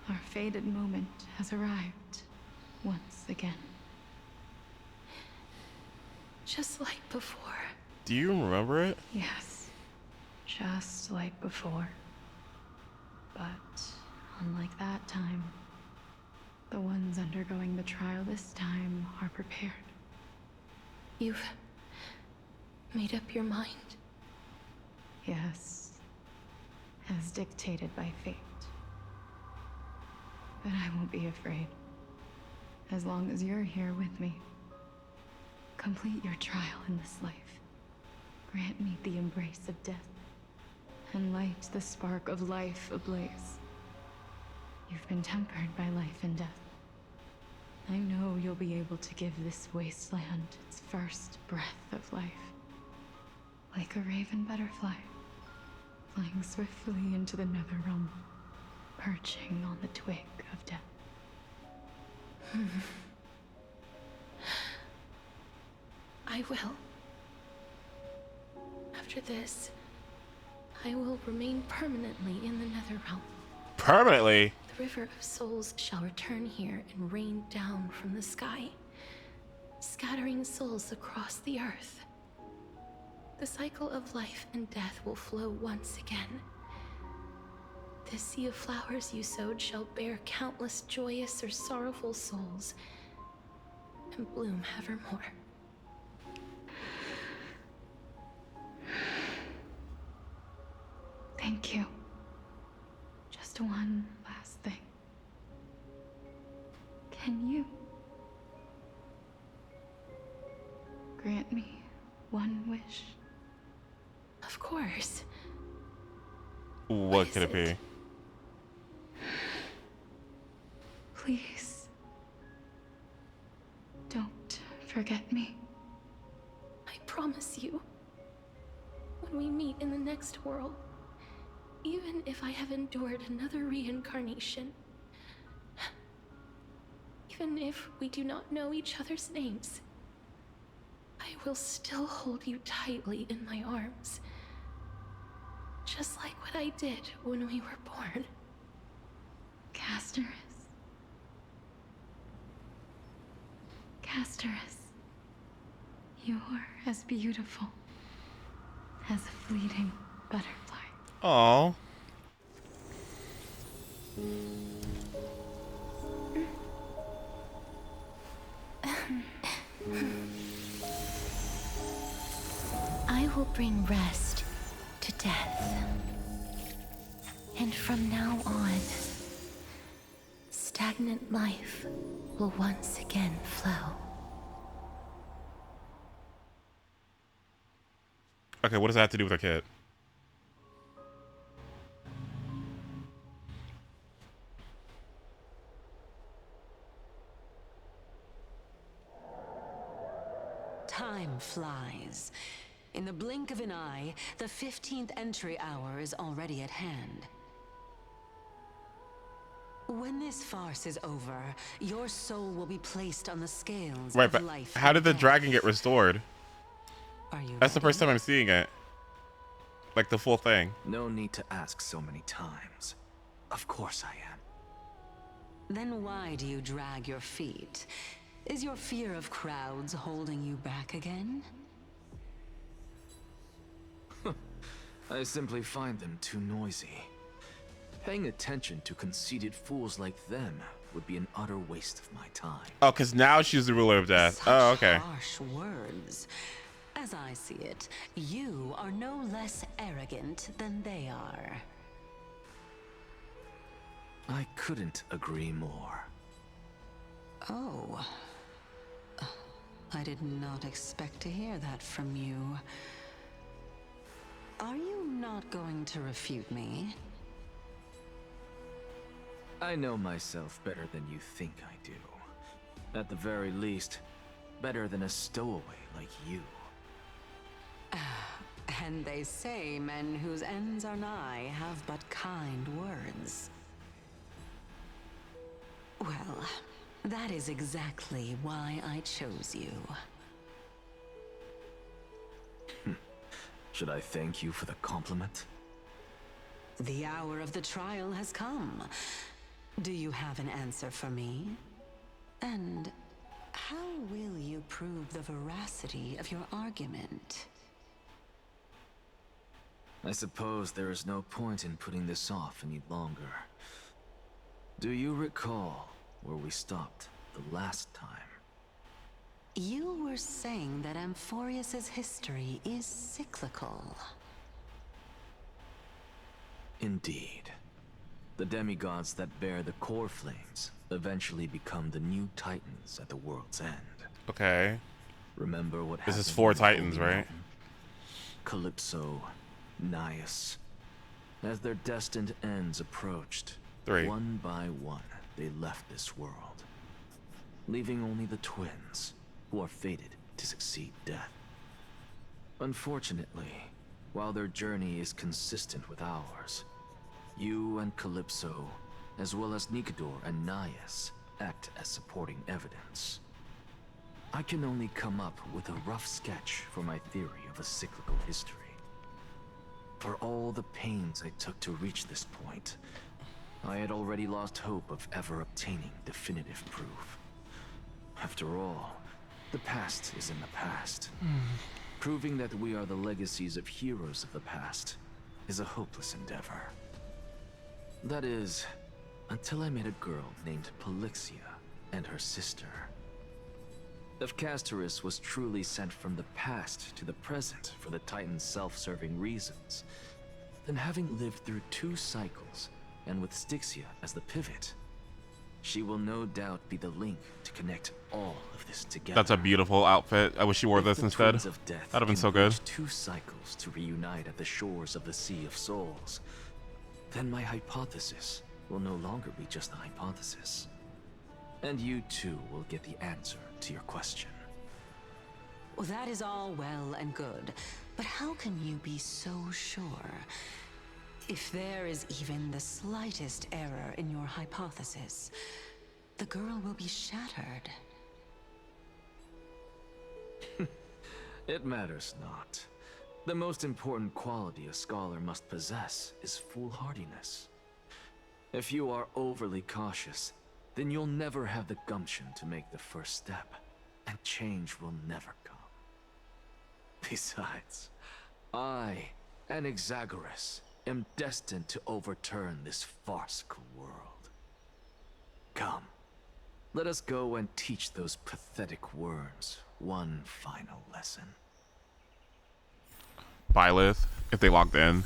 our fated moment has arrived once again. Just like before. Do you remember it? Yes, just like before. But unlike that time, the ones undergoing the trial this time are prepared. You've made up your mind? Yes, as dictated by fate. But I won't be afraid, as long as you're here with me. Complete your trial in this life. Grant me the embrace of death, and light the spark of life ablaze. You've been tempered by life and death. I know you'll be able to give this wasteland its first breath of life. Like a raven butterfly, flying swiftly into the nether realm, perching on the twig of death. I will. After this, I will remain permanently in the Netherrealm. Permanently? The River of Souls shall return here and rain down from the sky, scattering souls across the earth. The cycle of life and death will flow once again. This sea of flowers you sowed shall bear countless joyous or sorrowful souls and bloom evermore. Thank you. Just one last thing. Can you grant me one wish? Of course. What could it be? Please, don't forget me. I promise you, when we meet in the next world, even if I have endured another reincarnation, even if we do not know each other's names, I will still hold you tightly in my arms, just like what I did when we were born. Casterus. Casterus, you're as beautiful as a fleeting butterfly. Aww. I will bring rest to death. And from now on, stagnant life will once again flow. Okay, what does that have to do with our kid? Time flies. In the blink of an eye, the 15th entry hour is already at hand. When this farce is over, your soul will be placed on the scales Right, of but life. how did the and dragon get restored? Are you That's the ready? first time I'm seeing it. Like the full thing. No need to ask so many times. Of course I am. Then why do you drag your feet? Is your fear of crowds holding you back again? I simply find them too noisy. Paying attention to conceited fools like them would be an utter waste of my time. Oh, because now she's the ruler of death. Such Oh, okay. harsh words. As I see it, you are no less arrogant than they are. I couldn't agree more. Oh. I did not expect to hear that from you. Are you not going to refute me? I know myself better than you think I do. At the very least, better than a stowaway like you. And they say men whose ends are nigh have but kind words. Well, that is exactly why I chose you. Should I thank you for the compliment? The hour of the trial has come. Do you have an answer for me? And how will you prove the veracity of your argument? I suppose there is no point in putting this off any longer. Do you recall where we stopped the last time? You were saying that AMPHOREUS' history is cyclical. Indeed. The demigods that bear the core flames eventually become the new titans at the world's end. Okay. Remember what This happened is 4 with titans, Holy right? Mountain? Calypso, Naias. As their destined ends approached, 3. one by one, they left this world, leaving only the twins, who are fated to succeed death. Unfortunately, while their journey is consistent with ours, you and Calypso as well as Nikador and Naias, act as supporting evidence. I can only come up with a rough sketch for my theory of a cyclical history. For all the pains I took to reach this point, I had already lost hope of ever obtaining definitive proof. After all, the past is in the past. Proving that we are the legacies of heroes of the past is a hopeless endeavor. That is, until I met a girl named Polixia and her sister. If Castorus was truly sent from the past to the present for the Titan's self-serving reasons, then having lived through 2 cycles, and with Styxia as the pivot, she will no doubt be the link to connect all of this together. That's a beautiful outfit. I wish she wore this instead. That'd have been so good. 2 cycles to reunite at the shores of the Sea of Souls. Then my hypothesis will no longer be just a hypothesis. And you too will get the answer to your question. Well, that is all well and good, but how can you be so sure? If there is even the slightest error in your hypothesis, the girl will be shattered. It matters not. The most important quality a scholar must possess is foolhardiness. If you are overly cautious, then you'll never have the gumption to make the first step, and change will never come. Besides, I, an Exagoras, am destined to overturn this farcical world. Come, let us go and teach those pathetic worms one final lesson. Byleth, if they logged in.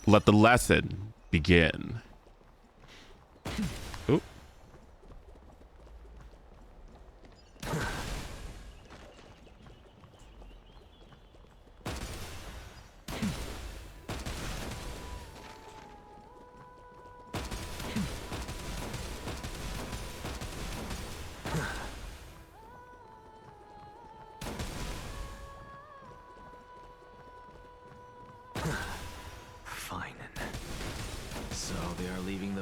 Let the lesson begin. Oop.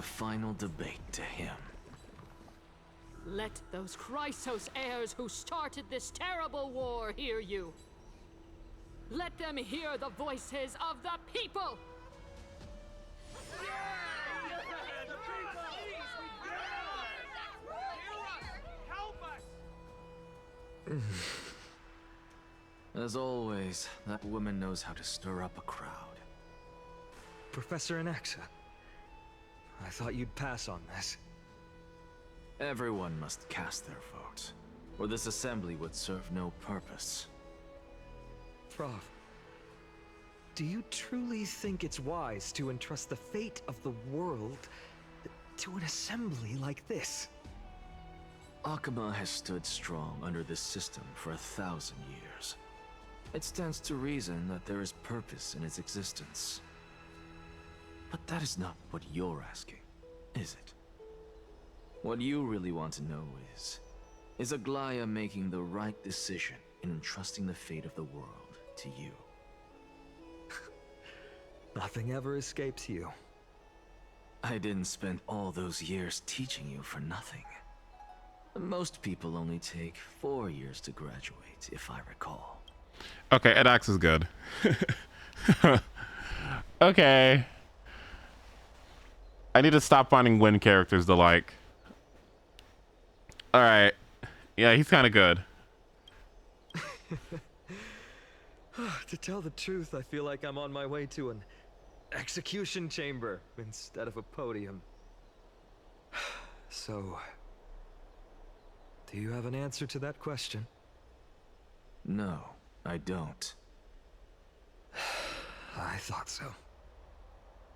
Final debate to him. Let those Chrysos heirs who started this terrible war hear you. Let them hear the voices of the people. As always, that woman knows how to stir up a crowd. Professor Anaxa, I thought you'd pass on this. Everyone must cast their vote, or this assembly would serve no purpose. Prof, do you truly think it's wise to entrust the fate of the world to an assembly like this? Akama has stood strong under this system for 1,000 years. It stands to reason that there is purpose in its existence. But that is not what you're asking, is it? What you really want to know is Aglaya making the right decision in entrusting the fate of the world to you? Nothing ever escapes you. I didn't spend all those years teaching you for nothing. Most people only take 4 years to graduate, if I recall. Okay, Edax is good. Okay. I need to stop finding Win characters to like. Alright. Yeah, he's kind of good. To tell the truth, I feel like I'm on my way to an execution chamber instead of a podium. So, do you have an answer to that question? No, I don't. I thought so.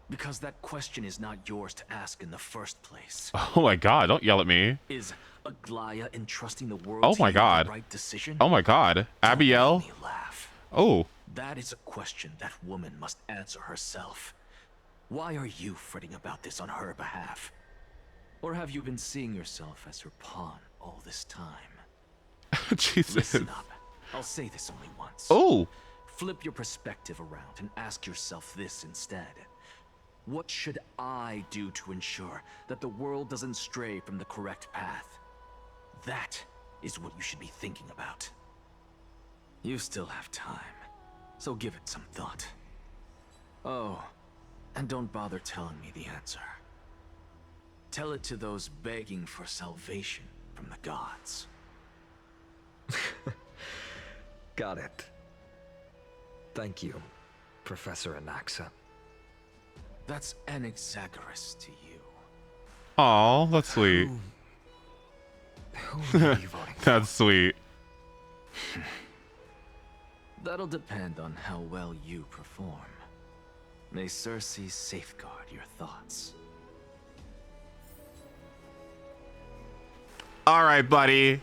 Because that question is not yours to ask in the first place. Oh my god, don't yell at me. Is Aglaya entrusting the world Oh to my you god. the right decision? Oh my god. Abiel? Don't make me laugh. Oh. That is a question that woman must answer herself. Why are you fretting about this on her behalf? Or have you been seeing yourself as her pawn all this time? Jesus. Listen up. I'll say this only once. Oh. Flip your perspective around and ask yourself this instead. What should I do to ensure that the world doesn't stray from the correct path? That is what you should be thinking about. You still have time, so give it some thought. Oh, and don't bother telling me the answer. Tell it to those begging for salvation from the gods. Got it. Thank you, Professor Anaxa. That's Anaxagoras to you. Aw, that's sweet. Who are you voting for? That's sweet. That'll depend on how well you perform. May Circe safeguard your thoughts. All right, buddy.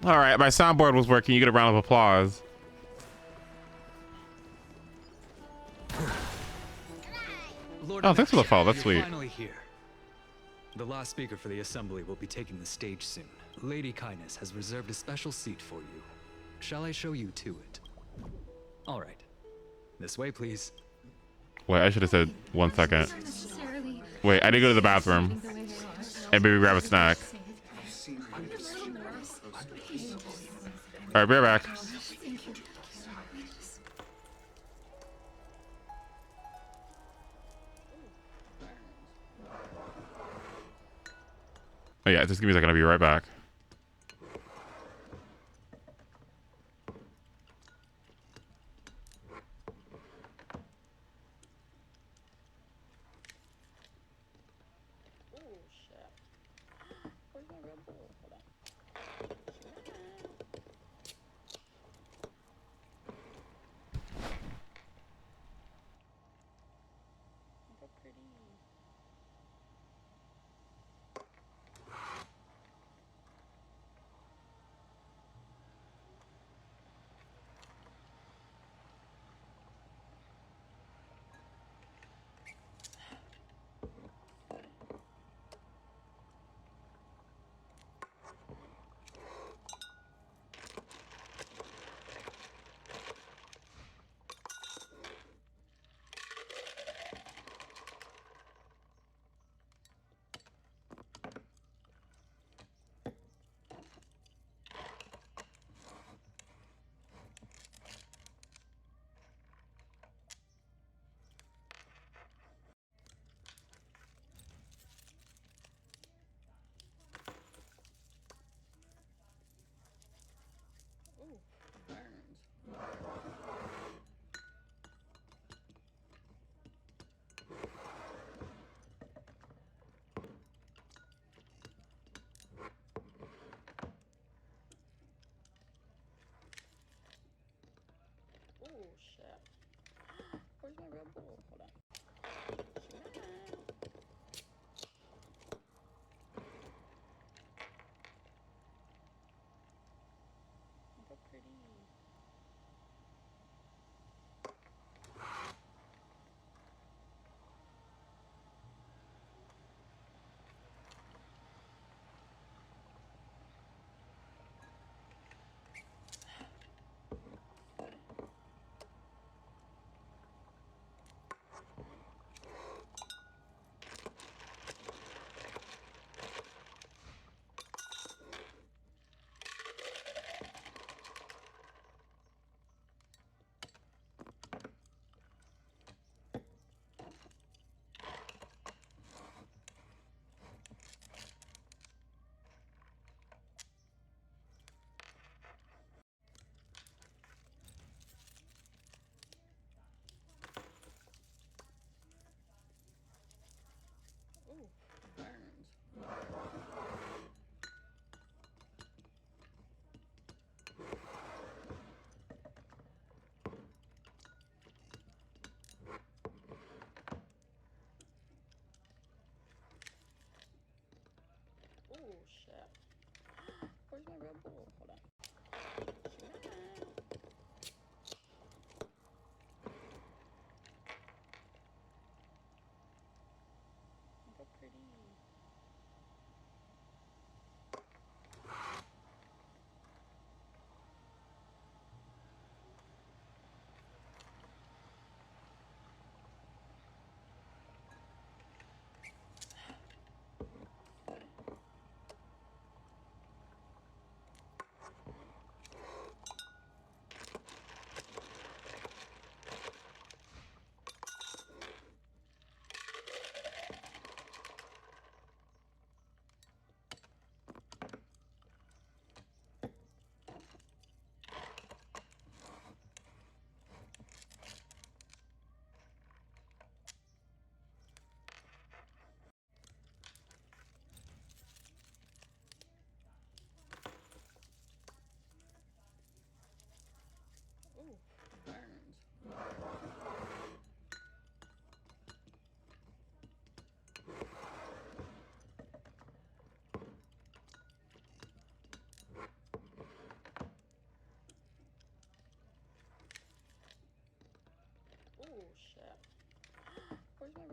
All right, my soundboard was working. You get a round of applause. Lord Oh, thanks for the follow. That's you're sweet. Finally here. The last speaker for the assembly will be taking the stage soon. Lady Kindness has reserved a special seat for you. Shall I show you to it? All right. This way, please. Wait, I should have said 1 second. Wait, I need to go to the bathroom and maybe grab a snack. All right, be right back. Oh yeah, just give me a second. I'll be right back.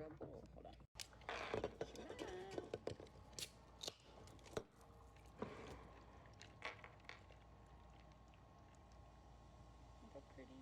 Red Bull? Hold on. Look how pretty.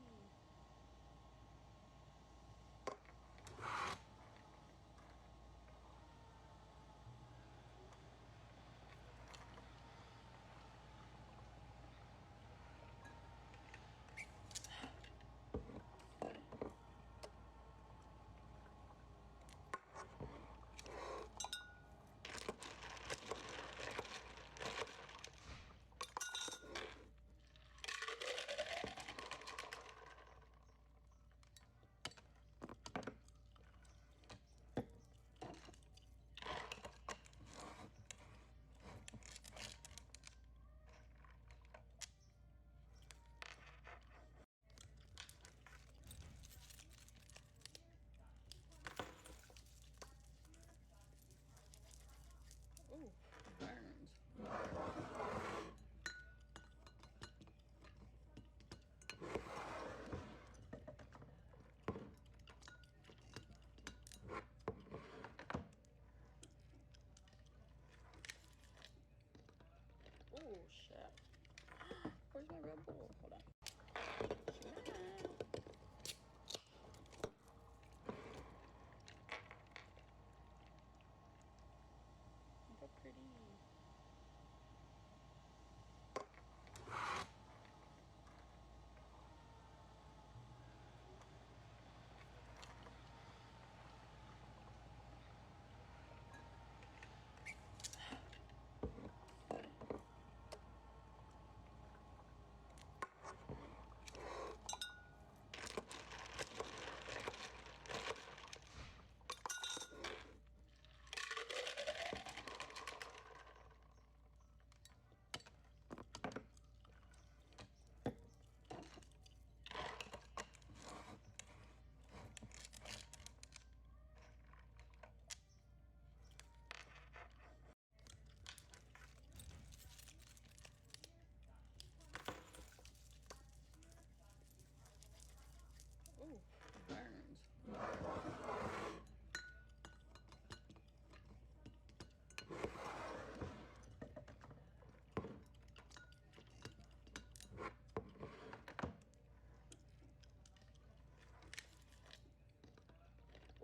Ooh, burns. Oh shit. Where's my Red Bull? Hold on. Look how pretty. Ooh, burns.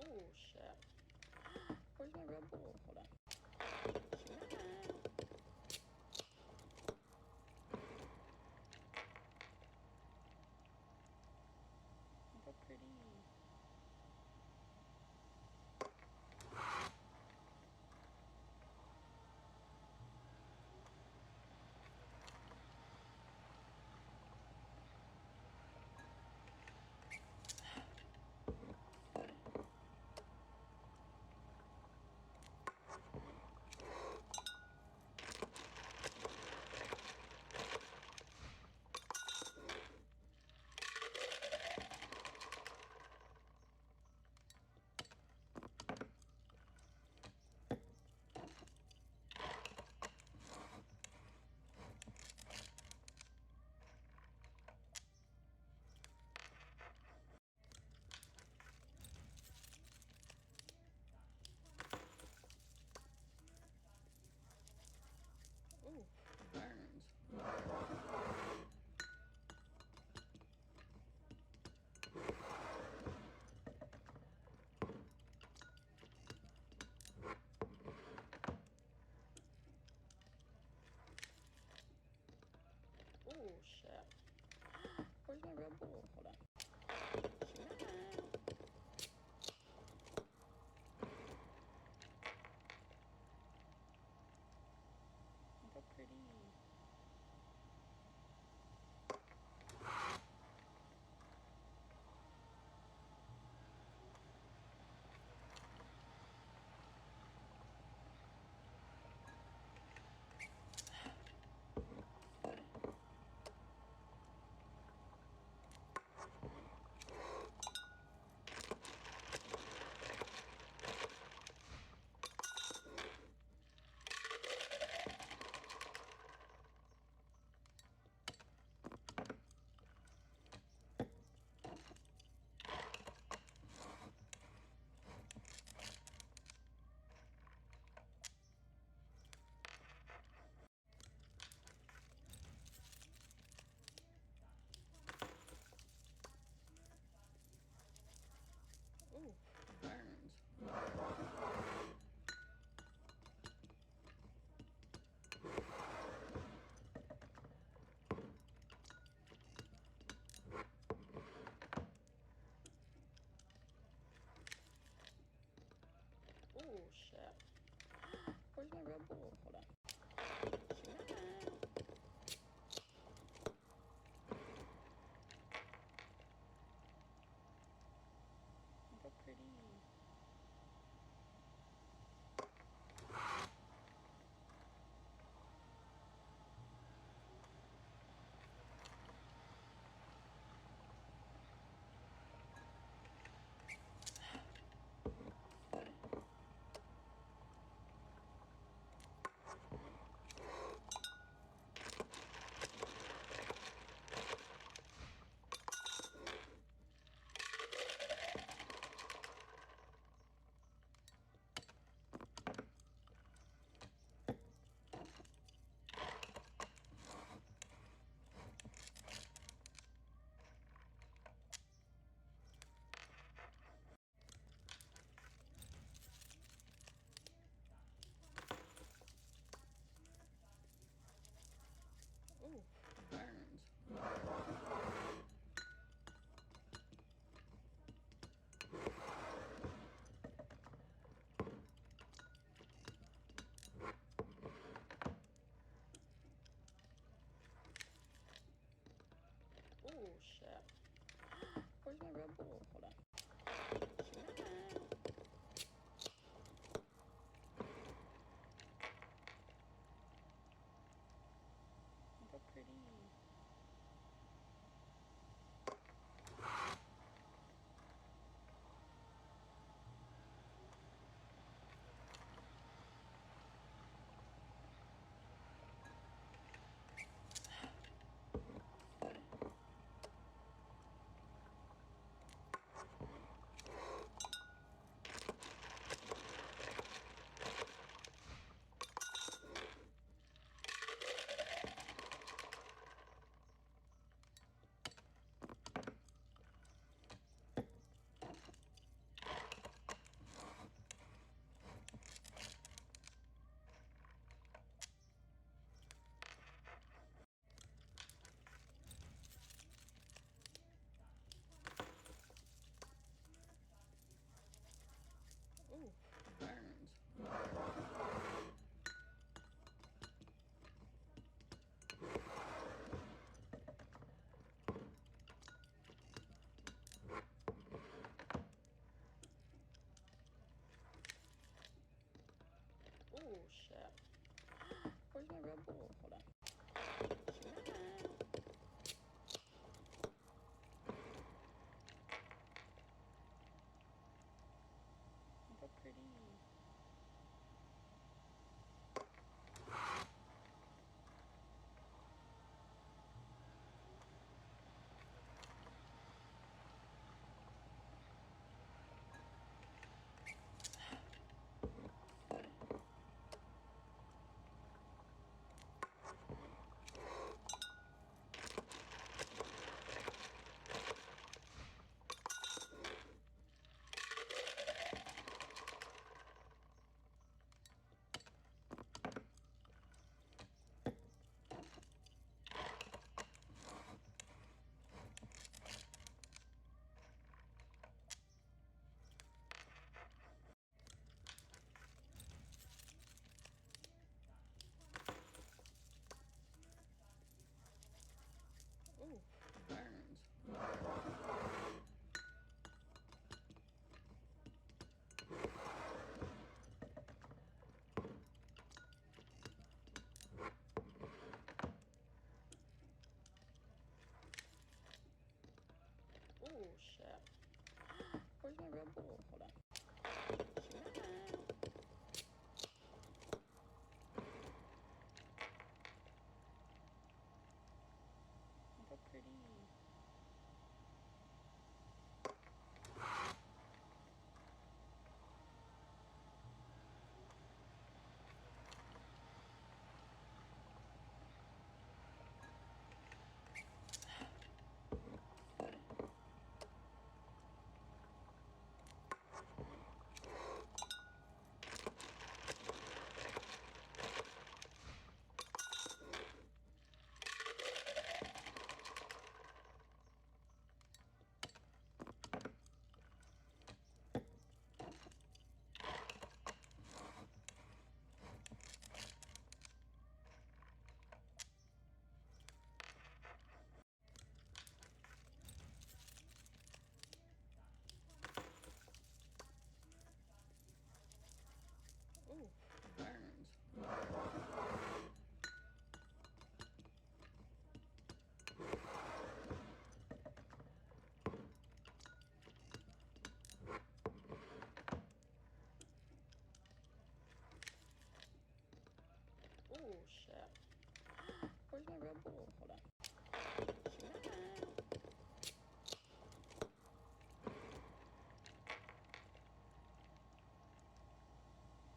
Oh shit. Where's my Red Bull? Hold on. Look how pretty. Ooh, burns. Oh shit. Where's my Red Bull? Hold on. Look how pretty. Red Bull? Hold on. Look how pretty. Ooh, burned. Oh shit. Where's my Red Bull? Hold on. Look how pretty. Ooh, burned. Oh shit. Where's my Red Bull? Hold on. Look how pretty. Ooh, burned. Oh shit. Where's my Red Bull? Hold on. Look how pretty. my Red Bull? Hold on.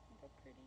Look how pretty.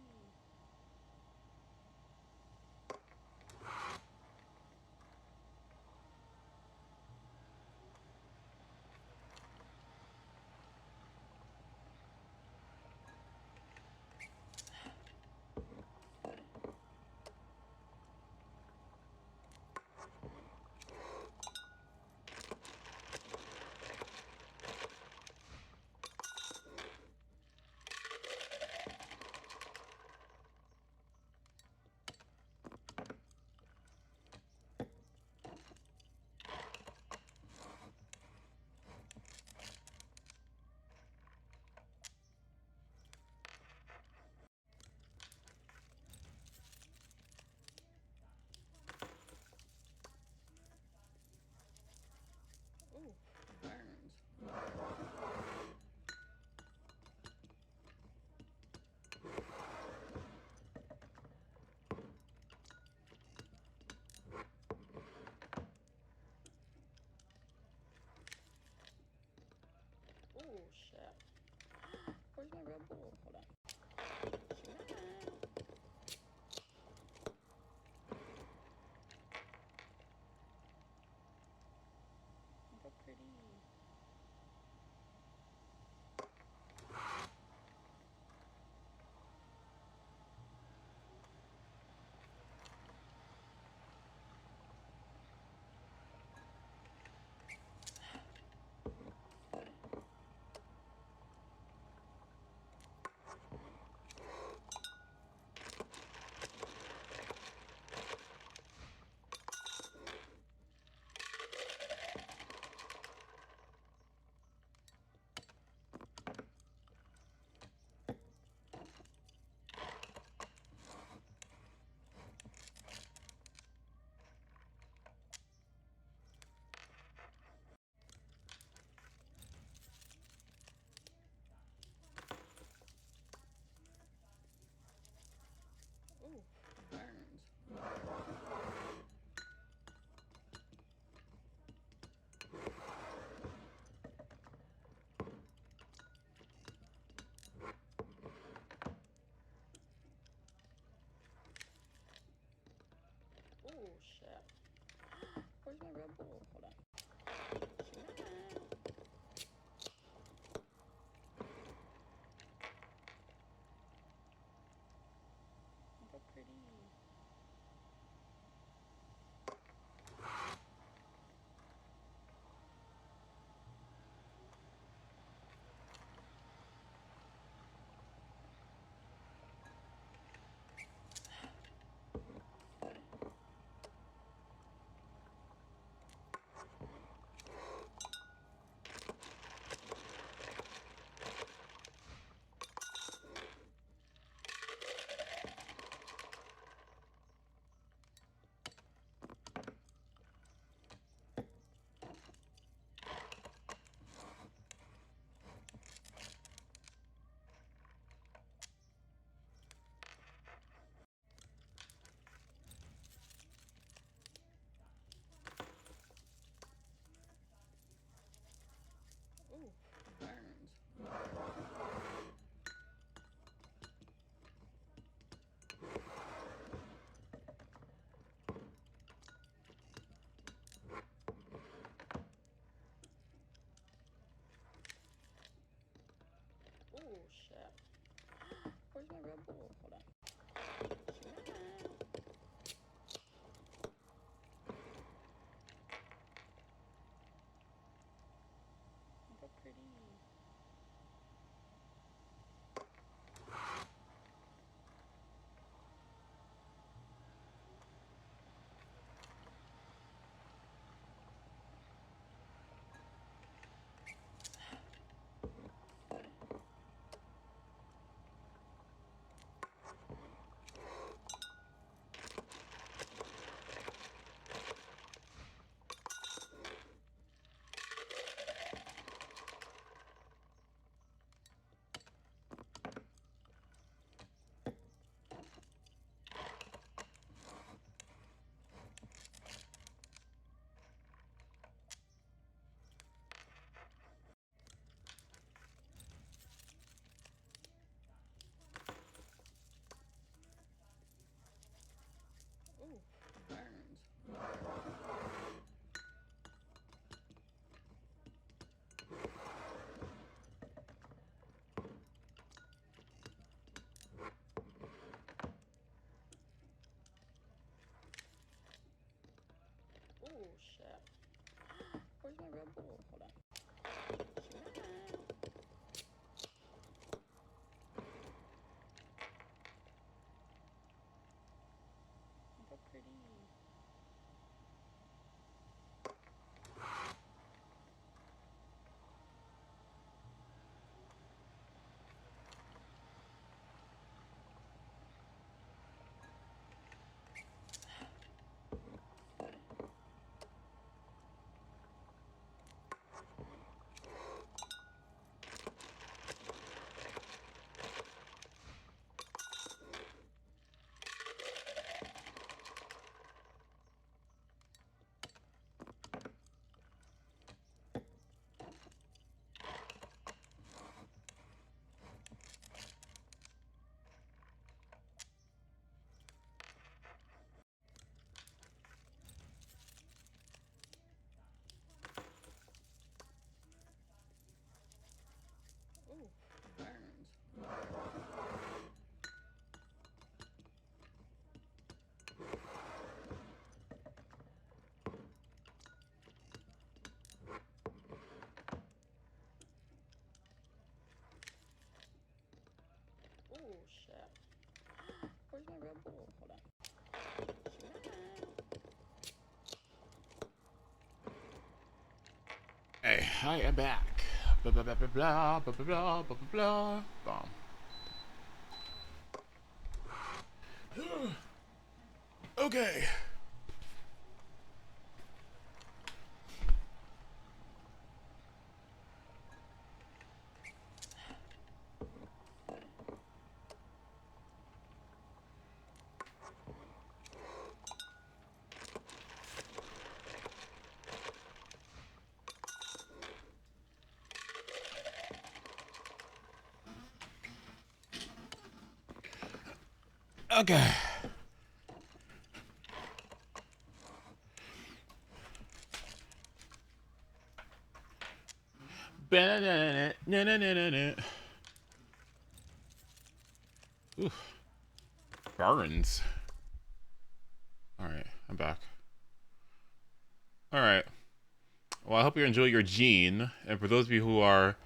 Ooh, burns. Oh shit. Where's my Red Bull? Hold on. Look how pretty. Ooh, burns. Oh shit. Where's my Red Bull? Hold on. Look how pretty. Ooh, burns. Oh shit. Where's my Red Bull? Hold on. Look how pretty. shit. Where's my Red Bull? Hold on. Look how pretty. Ooh, burns. Oh shit. Where's my Red Bull? Hold on. Hey, I am back. Blah blah blah blah blah blah blah blah blah blah. Bomb. Okay. Okay. Oof. Burns. Alright, I'm back. Alright. Well, I hope you enjoy your gene. And for those of you who are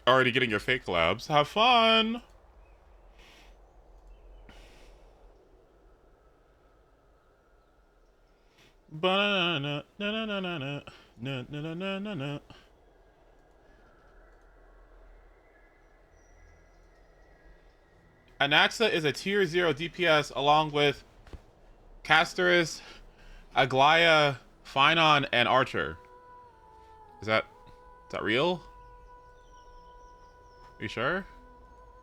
already getting your fake labs, have fun! Banana, na na na na na na na na na na. Anaxa is a tier 0 DPS along with Casterus, Aglaya, Phynon, and Archer. Is that real? Are you sure?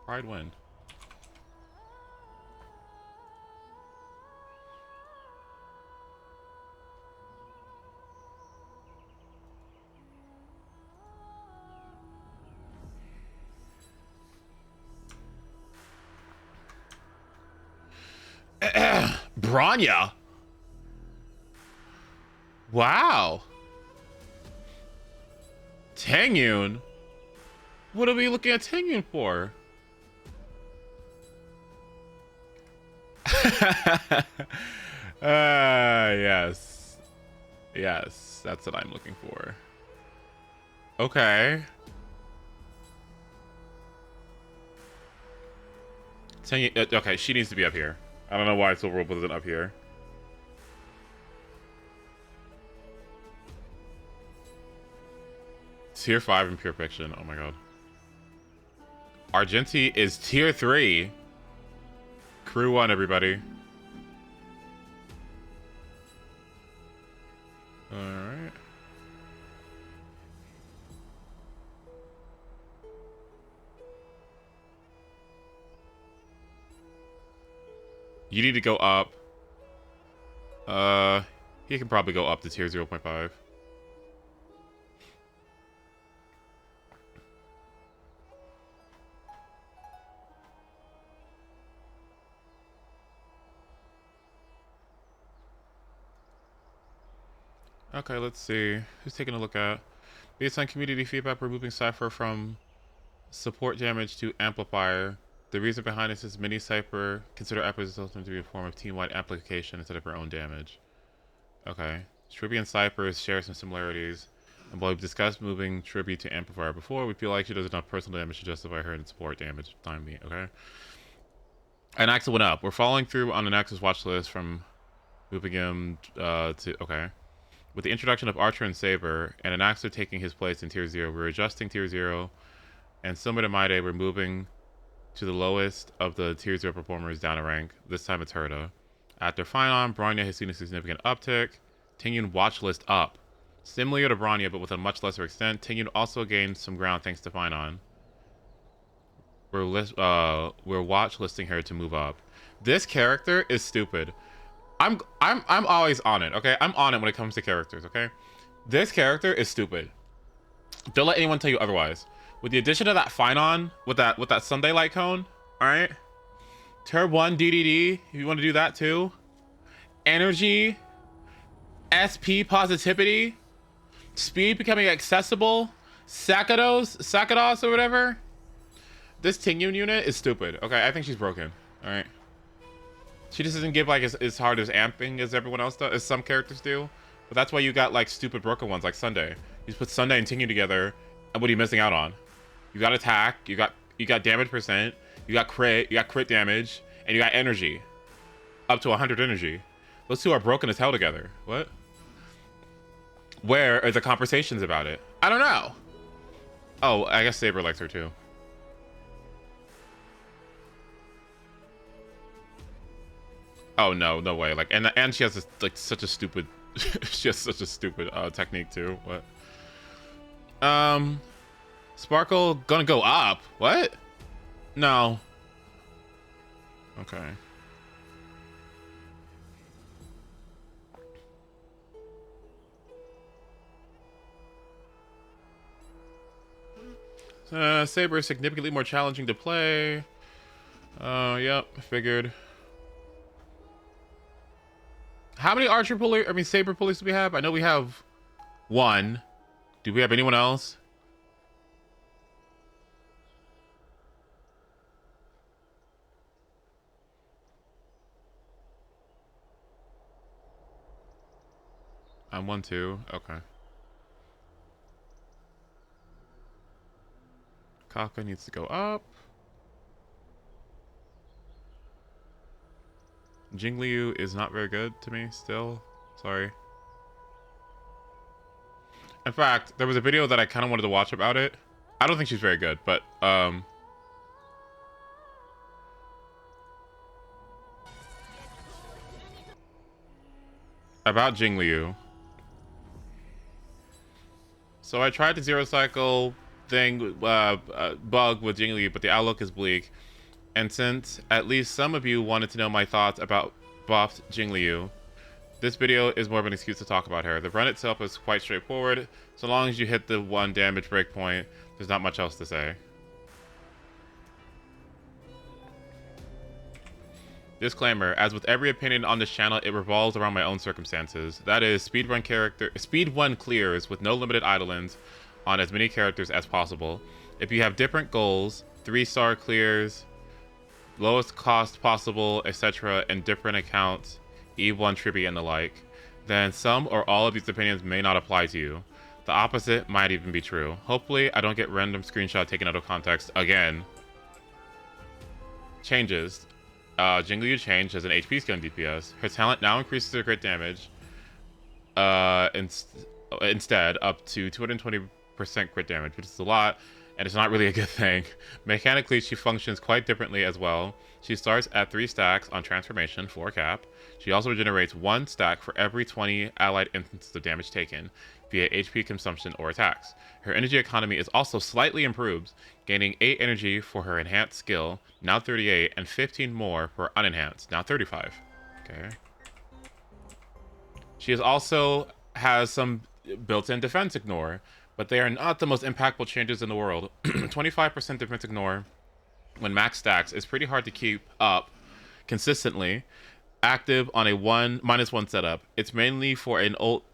Pride win. Branya? Wow. Tangyun? What are we looking at Tangyun for? Yes. Yes, that's what I'm looking for. Okay. Tangyun, okay, she needs to be up here. I don't know why Silverwolf wasn't up here. Tier 5 in Pure Fiction. Oh my god. Argenti is tier 3. Crew 1, everybody. Alright. You need to go up. He can probably go up to tier 0.5. Okay, let's see. Who's taking a look at? Based on community feedback, we're moving Cypher from support damage to amplifier. The reason behind this is mini Cypher consider Application to be a form of team-wide amplification instead of her own damage. Okay. Tribute and Cypress share some similarities. And while we've discussed moving Tribute to Amplifier before, we feel like she does enough personal damage to justify her in support damage. Time me, okay? And Axel went up. We're following through on an Axel's watch list from moving him to... Okay. With the introduction of Archer and Saber, and an Axel taking his place in Tier 0, we're adjusting Tier 0. And similar to My Day, we're moving to the lowest of the Tier 0 performers down a rank. This time it's Herta. After Finon, Bronya has seen a significant uptick. Tingyun watch list up. Similar to Bronya, but with a much lesser extent, Tingyun also gained some ground thanks to Finon. We're watch listing her to move up. This character is stupid. I'm always on it, okay? I'm on it when it comes to characters, okay? This character is stupid. Don't let anyone tell you otherwise. With the addition of that Finon, with that Sunday light cone, alright? Turb 1 DDD, if you want to do that too. Energy, SP positivity, speed becoming accessible, Sakados or whatever. This Tingyun unit is stupid. Okay, I think she's broken. Alright. She just doesn't give like as hard as amping as everyone else does, as some characters do. But that's why you got like stupid broken ones like Sunday. You just put Sunday and Tingyun together, and what are you missing out on? You got attack, you got damage percent, you got crit damage, and you got energy. Up to 100 energy. Those two are broken as hell together. What? Where are the conversations about it? I don't know. Oh, I guess Saber likes her too. Oh no way. Like and she has this, like such a stupid she has such a stupid technique too. What? Sparkle gonna go up. What? No. Okay. Saber is significantly more challenging to play. Yep, figured. How many Saber pulleys do we have? I know we have one. Do we have anyone else? I'm 1, 2. Okay. Kaka needs to go up. Jingliu is not very good to me still. Sorry. In fact, there was a video that I kind of wanted to watch about it. I don't think she's very good, but about Jingliu. So I tried the zero cycle thing bug with Jingliu, but the outlook is bleak. And since at least some of you wanted to know my thoughts about buffed Jingliu, this video is more of an excuse to talk about her. The run itself is quite straightforward. So long as you hit the 1 damage breakpoint, there's not much else to say. Disclaimer, as with every opinion on this channel, it revolves around my own circumstances. That is, speedrun clears with no limited idlings on as many characters as possible. If you have different goals, 3-star clears, lowest cost possible, etc., and different accounts, E1 tribute and the like, then some or all of these opinions may not apply to you. The opposite might even be true. Hopefully, I don't get random screenshot taken out of context again. Changes. Jingliu changed as an HP skill in DPS. Her talent now increases her crit damage. Instead, up to 220% crit damage, which is a lot, and it's not really a good thing. Mechanically, she functions quite differently as well. She starts at 3 stacks on transformation, 4 cap. She also regenerates 1 stack for every 20 allied instances of damage taken via HP consumption or attacks. Her energy economy is also slightly improved, gaining 8 energy for her enhanced skill, now 38, and 15 more for unenhanced, now 35. Okay. She also has some built-in defense ignore, but they are not the most impactful changes in the world. 25% defense ignore when max stacks is pretty hard to keep up consistently active on a -1 setup. It's mainly for an ult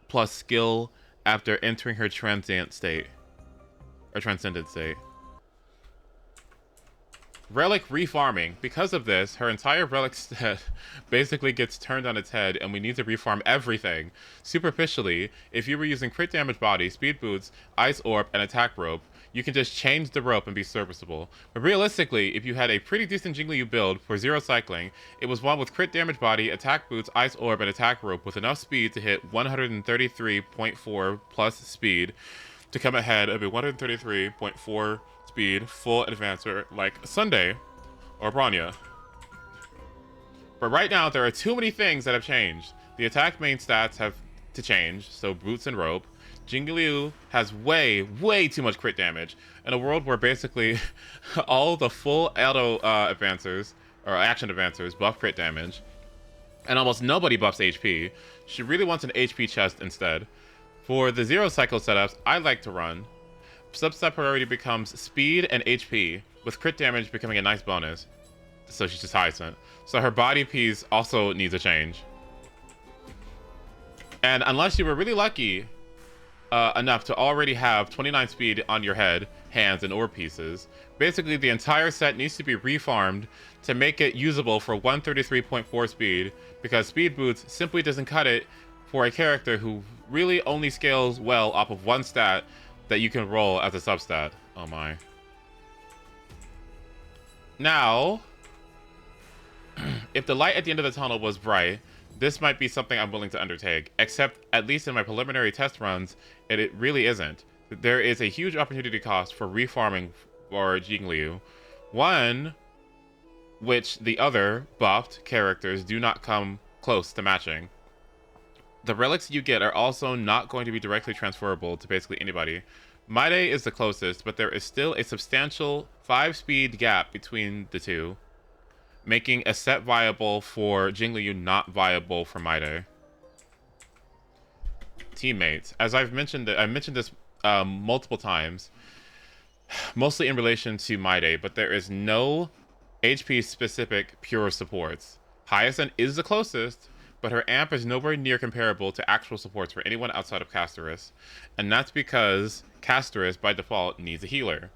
plus skill after entering her transcendent state. Relic refarming. Because of this, her entire relic set basically gets turned on its head, and we need to refarm everything. Superficially, if you were using crit damage body, speed boots, ice orb, and attack rope, you can just change the rope and be serviceable. But realistically, if you had a pretty decent Jingliu build for zero cycling, it was one with crit damage body, attack boots, ice orb, and attack rope with enough speed to hit 133.4 plus speed to come ahead of a 133.4 speed full advancer like Sunday or Bronya. But right now, there are too many things that have changed. The attack main stats have to change, so boots and rope. Jingliu has way too much crit damage. In a world where basically all the full auto advancers, or action advancers, buff crit damage, and almost nobody buffs HP, she really wants an HP chest instead. For the zero cycle setups, I like to run. Subset priority becomes speed and HP, with crit damage becoming a nice bonus. So she's just Hyacinth. So her body piece also needs a change. And unless you were really lucky enough to already have 29 speed on your head, hands, and orb pieces, basically the entire set needs to be refarmed to make it usable for 133.4 speed, because speed boots simply doesn't cut it for a character who really only scales well off of one stat that you can roll as a substat. Oh my. Now, if the light at the end of the tunnel was bright, this might be something I'm willing to undertake, except at least in my preliminary test runs, it really isn't. There is a huge opportunity cost for refarming for Jingliu. One, which the other buffed characters do not come close to matching. The relics you get are also not going to be directly transferable to basically anybody. Maide is the closest, but there is still a substantial 5-speed gap between the two, making a set viable for Jingliu, not viable for Maide. Teammates. As I mentioned this multiple times, mostly in relation to Maide, but there is no HP-specific pure supports. Hyacinth is the closest, but her amp is nowhere near comparable to actual supports for anyone outside of Castorus, and that's because Castorus, by default, needs a healer.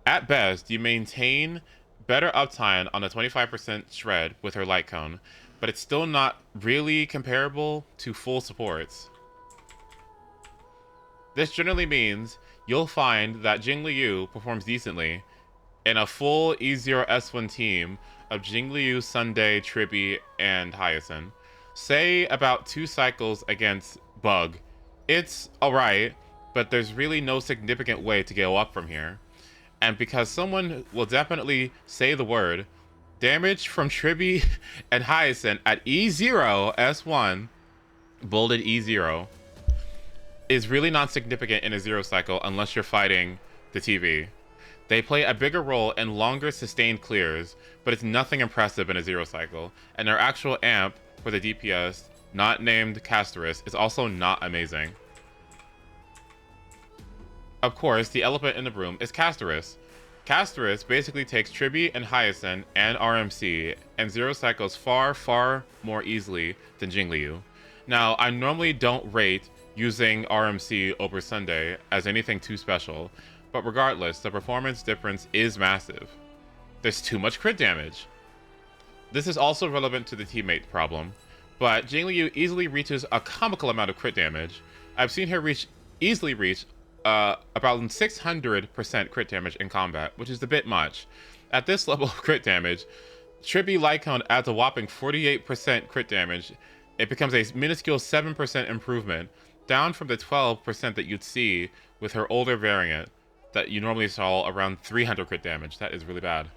At best, you maintain better uptime on a 25% shred with her light cone, but it's still not really comparable to full supports. This generally means you'll find that Jingliu performs decently in a full E0 S1 team of Jingliu, Sunday, Tribi, and Hyacinth. Say about 2 cycles against Bug. It's alright, but there's really no significant way to go up from here. And because someone will definitely say the word, damage from Tribi and Hyacinth at E0 S1, bolded E0, is really not significant in a zero cycle unless you're fighting the TV. They play a bigger role in longer sustained clears, but it's nothing impressive in a zero cycle, and their actual amp for the DPS, not named Castorus, is also not amazing. Of course, the elephant in the room is Castorus. Castorus basically takes Tribi and Hyacinth and RMC and zero cycles far more easily than Jingliu. Now, I normally don't rate using RMC over Sunday as anything too special, but regardless, the performance difference is massive. There's too much crit damage. This is also relevant to the teammate problem, but Jingliu easily reaches a comical amount of crit damage. I've seen her easily reach about 600% crit damage in combat, which is a bit much. At this level of crit damage, Tribi Lycone adds a whopping 48% crit damage. It becomes a minuscule 7% improvement, down from the 12% that you'd see with her older variant that you normally saw around 300 crit damage. That is really bad.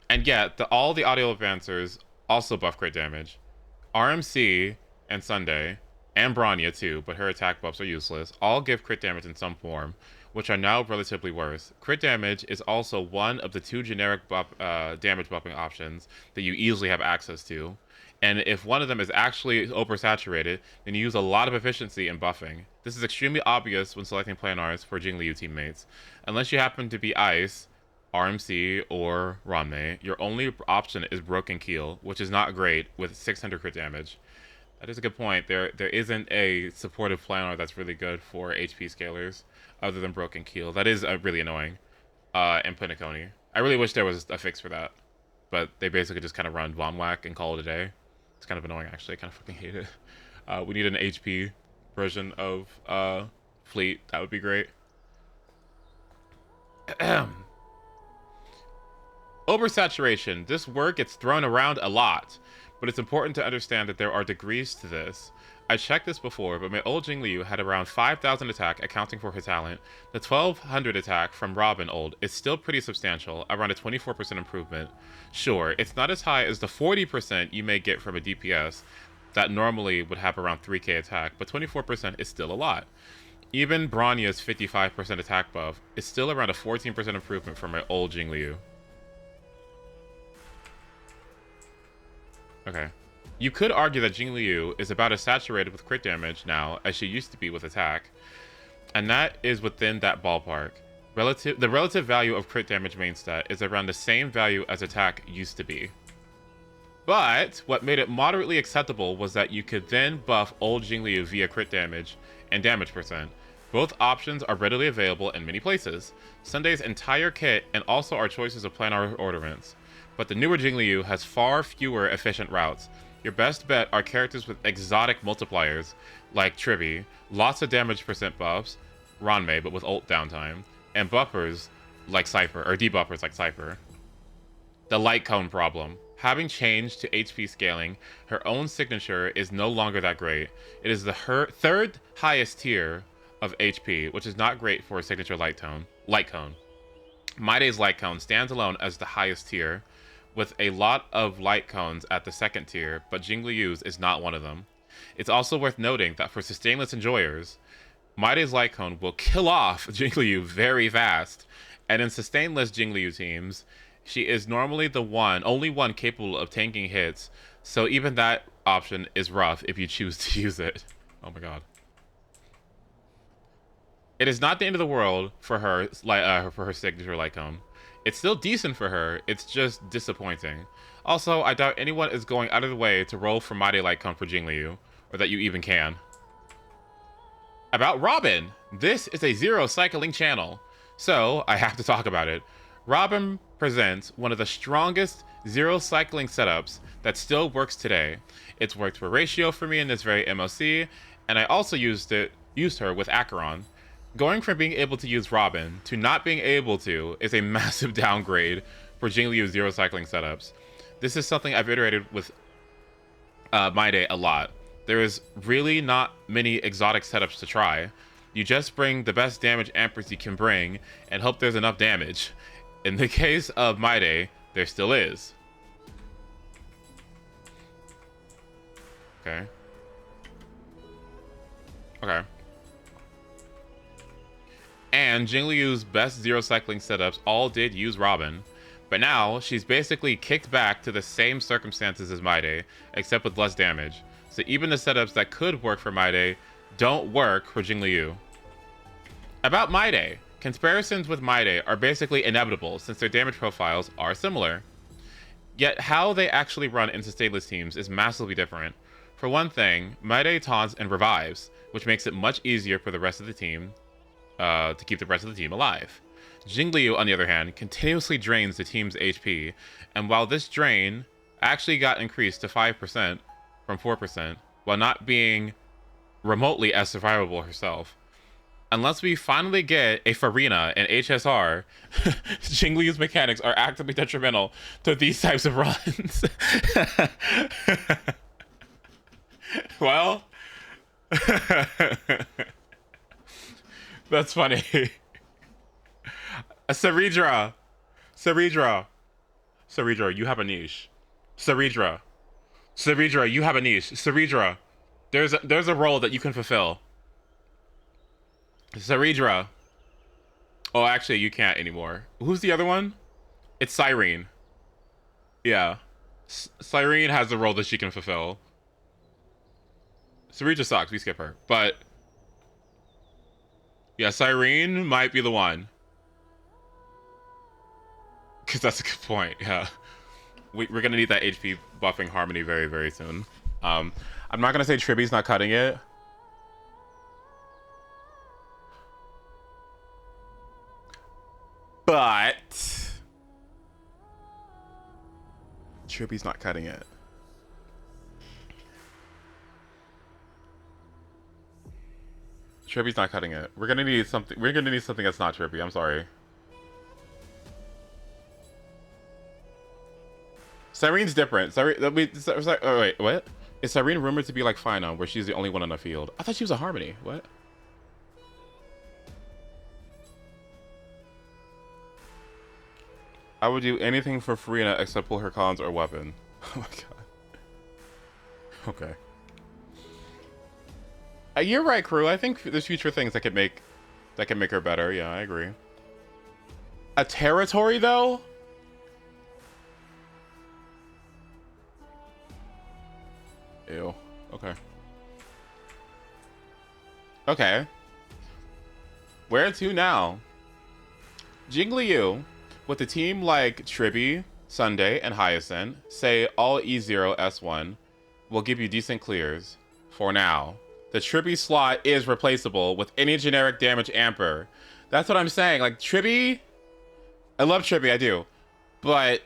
And yet, all the audio advancers also buff crit damage. RMC and Sunday, and Bronya too, but her attack buffs are useless, all give crit damage in some form, which are now relatively worse. Crit damage is also one of the 2 generic buff, damage buffing options that you easily have access to. And if one of them is actually oversaturated, then you use a lot of efficiency in buffing. This is extremely obvious when selecting planars for Jingliu teammates. Unless you happen to be Ice, RMC, or Ranmei, your only option is Broken Keel, which is not great with 600 crit damage. That is a good point. There isn't a supportive planner that's really good for HP scalers other than Broken Keel. That is really annoying. And Pinaconi. I really wish there was a fix for that. But they basically just kind of run Von Whack and call it a day. It's kind of annoying, actually. I kind of fucking hate it. We need an HP version of Fleet. That would be great. Oversaturation. This word gets thrown around a lot, but it's important to understand that there are degrees to this. I checked this before, but my old Jingliu had around 5,000 attack, accounting for her talent. The 1,200 attack from Robin old is still pretty substantial, around a 24% improvement. Sure, it's not as high as the 40% you may get from a DPS that normally would have around 3k attack, but 24% is still a lot. Even Bronya's 55% attack buff is still around a 14% improvement from my old Jingliu. Okay. You could argue that Jingliu is about as saturated with crit damage now as she used to be with attack, and that is within that ballpark. The relative value of crit damage main stat is around the same value as attack used to be. But what made it moderately acceptable was that you could then buff old Jingliu via crit damage and damage percent. Both options are readily available in many places. Sunday's entire kit and also our choices of planar ornaments. But the newer Jingliu has far fewer efficient routes. Your best bet are characters with exotic multipliers, like Trivi, lots of damage percent buffs, Ranmei, but with ult downtime, and buffers like Cypher, or debuffers like Cypher. The light cone problem. Having changed to HP scaling, her own signature is no longer that great. It is the third highest tier of HP, which is not great for a signature light cone. Maiday's light cone stands alone as the highest tier, with a lot of light cones at the second tier, but Jingliu's is not one of them. It's also worth noting that for sustainless enjoyers, Maiday's light cone will kill off Jingliu very fast, and in sustainless Jingliu teams, she is normally the only one capable of tanking hits, so even that option is rough if you choose to use it. Oh my god. It is not the end of the world for her, for her signature light cone. It's still decent for her, it's just disappointing. Also, I doubt anyone is going out of the way to roll for Maiday light cone for Jingliu, or that you even can. About Robin! This is a zero cycling channel, so I have to talk about it. Robin presents one of the strongest zero cycling setups that still works today. It's worked for Ratio for me in this very MOC, and I also used her with Acheron. Going from being able to use Robin to not being able to is a massive downgrade for Jingliu's zero cycling setups. This is something I've iterated with Maiday a lot. There is really not many exotic setups to try. You just bring the best damage ampers you can bring and hope there's enough damage. In the case of Maiday, there still is. Okay. Okay. And Jingliu's best zero cycling setups all did use Robin, but now she's basically kicked back to the same circumstances as Maiday, except with less damage. So even the setups that could work for Maiday don't work for Jingliu. About Maiday, comparisons with Maiday are basically inevitable since their damage profiles are similar. Yet how they actually run in sustainless teams is massively different. For one thing, Maiday taunts and revives, which makes it much easier for the rest of the team to keep the rest of the team alive. Jingliu, on the other hand, continuously drains the team's HP, and while this drain actually got increased to 5% from 4%, while not being remotely as survivable herself. Unless we finally get a Farina and HSR, Jingliu's mechanics are actively detrimental to these types of runs. Well, that's funny. Ceridra, you have a niche. Ceridra, you have a niche. Ceridra, there's a role that you can fulfill. Ceridra. Oh, actually, you can't anymore. Who's the other one? It's Cyrene. Yeah. Cyrene has a role that she can fulfill. Ceridra sucks. We skip her. But yeah, Cyrene might be the one. Because that's a good point. Yeah. We're going to need that HP buffing harmony very, very soon. I'm not gonna say Tribby's not cutting it. But Tribby's not cutting it. Tribby's not cutting it. We're gonna need something. We're gonna need something that's not Tribby. I'm sorry. Cyrene's different. Oh wait, what? Is Cyrene rumored to be like Final, where she's the only one on the field? I thought she was a Harmony. What? I would do anything for Farina except pull her cons or weapon. Oh my god. Okay. You're right, crew. I think there's future things that could make her better. Yeah, I agree. A territory though? Ew. Okay. Okay. Where to now? Jingliu, with a team like Tribby, Sunday, and Hyacinth, say all E0 S1 will give you decent clears. For now. The Tribby slot is replaceable with any generic damage amper. That's what I'm saying. Like, Tribby... I love Tribby, I do. But...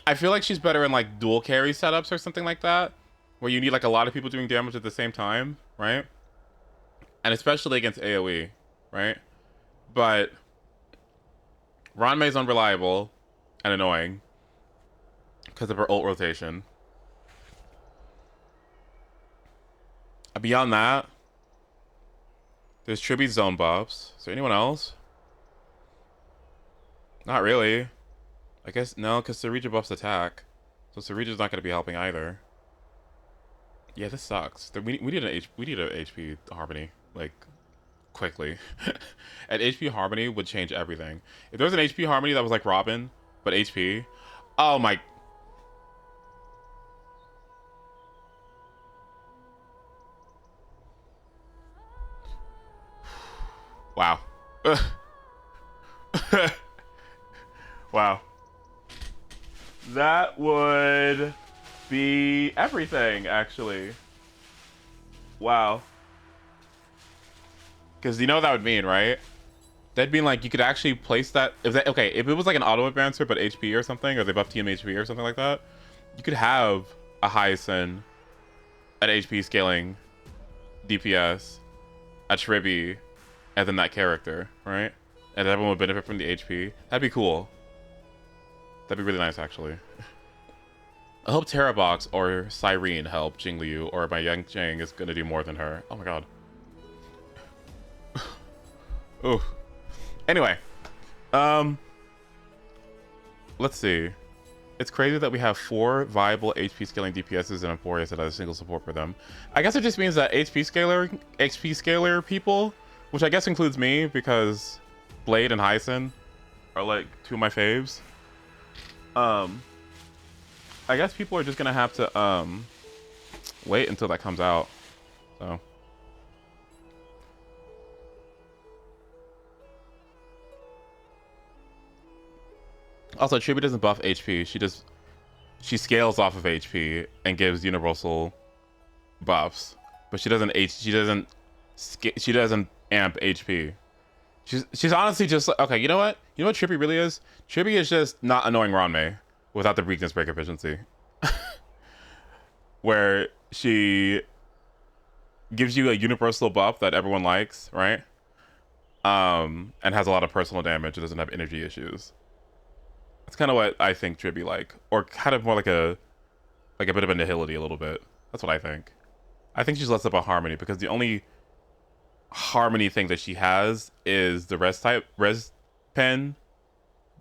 I feel like she's better in, like, dual carry setups or something like that. Where you need, like, a lot of people doing damage at the same time, right? And especially against AoE, right? But... Ranmei's unreliable and annoying. Because of her ult rotation. Beyond that, there's Tribby's zone buffs. Is there anyone else? Not really. I guess, no, because Sarija buffs attack. So Sarija's not going to be helping either. Yeah, this sucks. We need an HP Harmony, like, quickly. An HP Harmony would change everything. If there was an HP Harmony that was like Robin, but HP, oh my... Wow. Wow. That would be everything, actually. Wow. Because you know what that would mean, right? That'd mean like you could actually place that. If it was like an auto advancer but HP or something, or they buff team HP or something like that, you could have a Hyacinth at HP scaling DPS, a Tribby, and then that character, right? And everyone would benefit from the HP. That'd be cool. That'd be really nice, actually. I hope Terrabox or Cyrene help Jingliu, or my Yang Jang is gonna do more than her. Oh my god. Ooh. Anyway. Let's see. It's crazy that we have 4 viable HP scaling DPSs and Amphoreuus that has a single support for them. I guess it just means that HP scaler people, which I guess includes me, because Blade and Hyacinth are like 2 of my faves. I guess people are just gonna have to wait until that comes out. So also, Tribby doesn't buff HP. She scales off of HP and gives universal buffs, but she doesn't amp HP. She's honestly just like, okay, you know what? You know what Tribby really is? Tribby is just not annoying Ranmei without the weakness break efficiency. Where she gives you a universal buff that everyone likes, right? And has a lot of personal damage and doesn't have energy issues. That's kind of what I think Tribby like. Or kind of more like a bit of a nihility a little bit. That's what I think. I think she's less about Harmony because the only Harmony thing that she has is the res pen,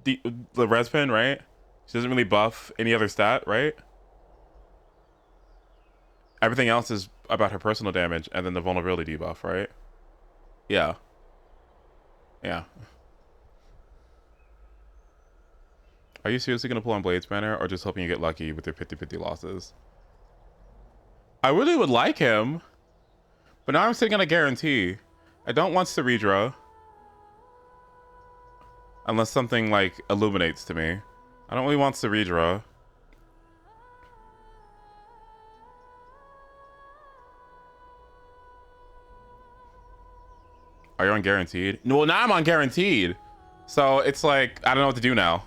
the res pen, right? She doesn't really buff any other stat, right? Everything else is about her personal damage and then the vulnerability debuff, right? Yeah. Yeah. Are you seriously going to pull on Blade's banner or just hoping you get lucky with your 50-50 losses? I really would like him, but now I'm sitting on a guarantee. I don't want Ceridra. Unless something like illuminates to me. I don't really want Ceridra. Are you on guaranteed? No, well, now I'm on guaranteed. So it's like, I don't know what to do now.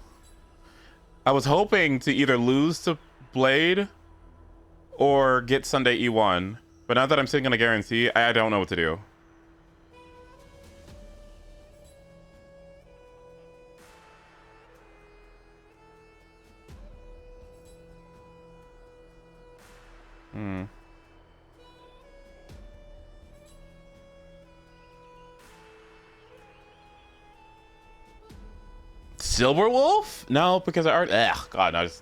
I was hoping to either lose to Blade or get Sunday E1. But now that I'm sitting on a guarantee, I don't know what to do. Silverwolf? No, because I already... Ugh, God, no. Just...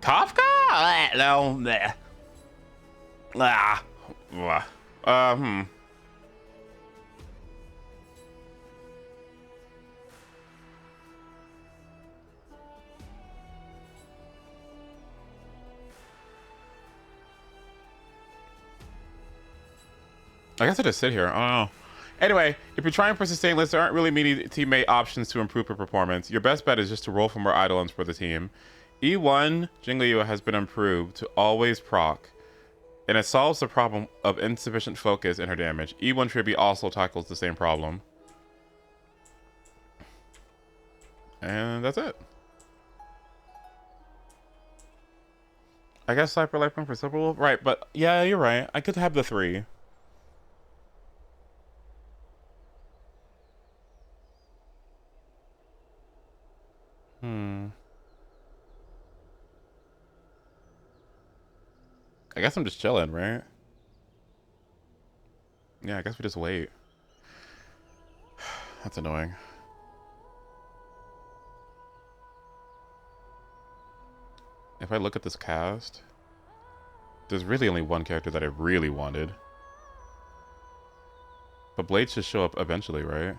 Kafka? No. Bleh. I guess I just sit here. I don't know. Anyway, if you're trying for sustain lists, there aren't really many teammate options to improve your performance. Your best bet is just to roll for more eidolons for the team. E1 Jingliu has been improved to always proc, and it solves the problem of insufficient focus in her damage. E1 Tribute also tackles the same problem. And that's it. I guess Cypher Lifeline for Silverwolf? Right, but yeah, you're right. I could have the 3. I guess I'm just chilling, right? Yeah, I guess we just wait. That's annoying. If I look at this cast, there's really only one character that I really wanted. But Blade should show up eventually, right?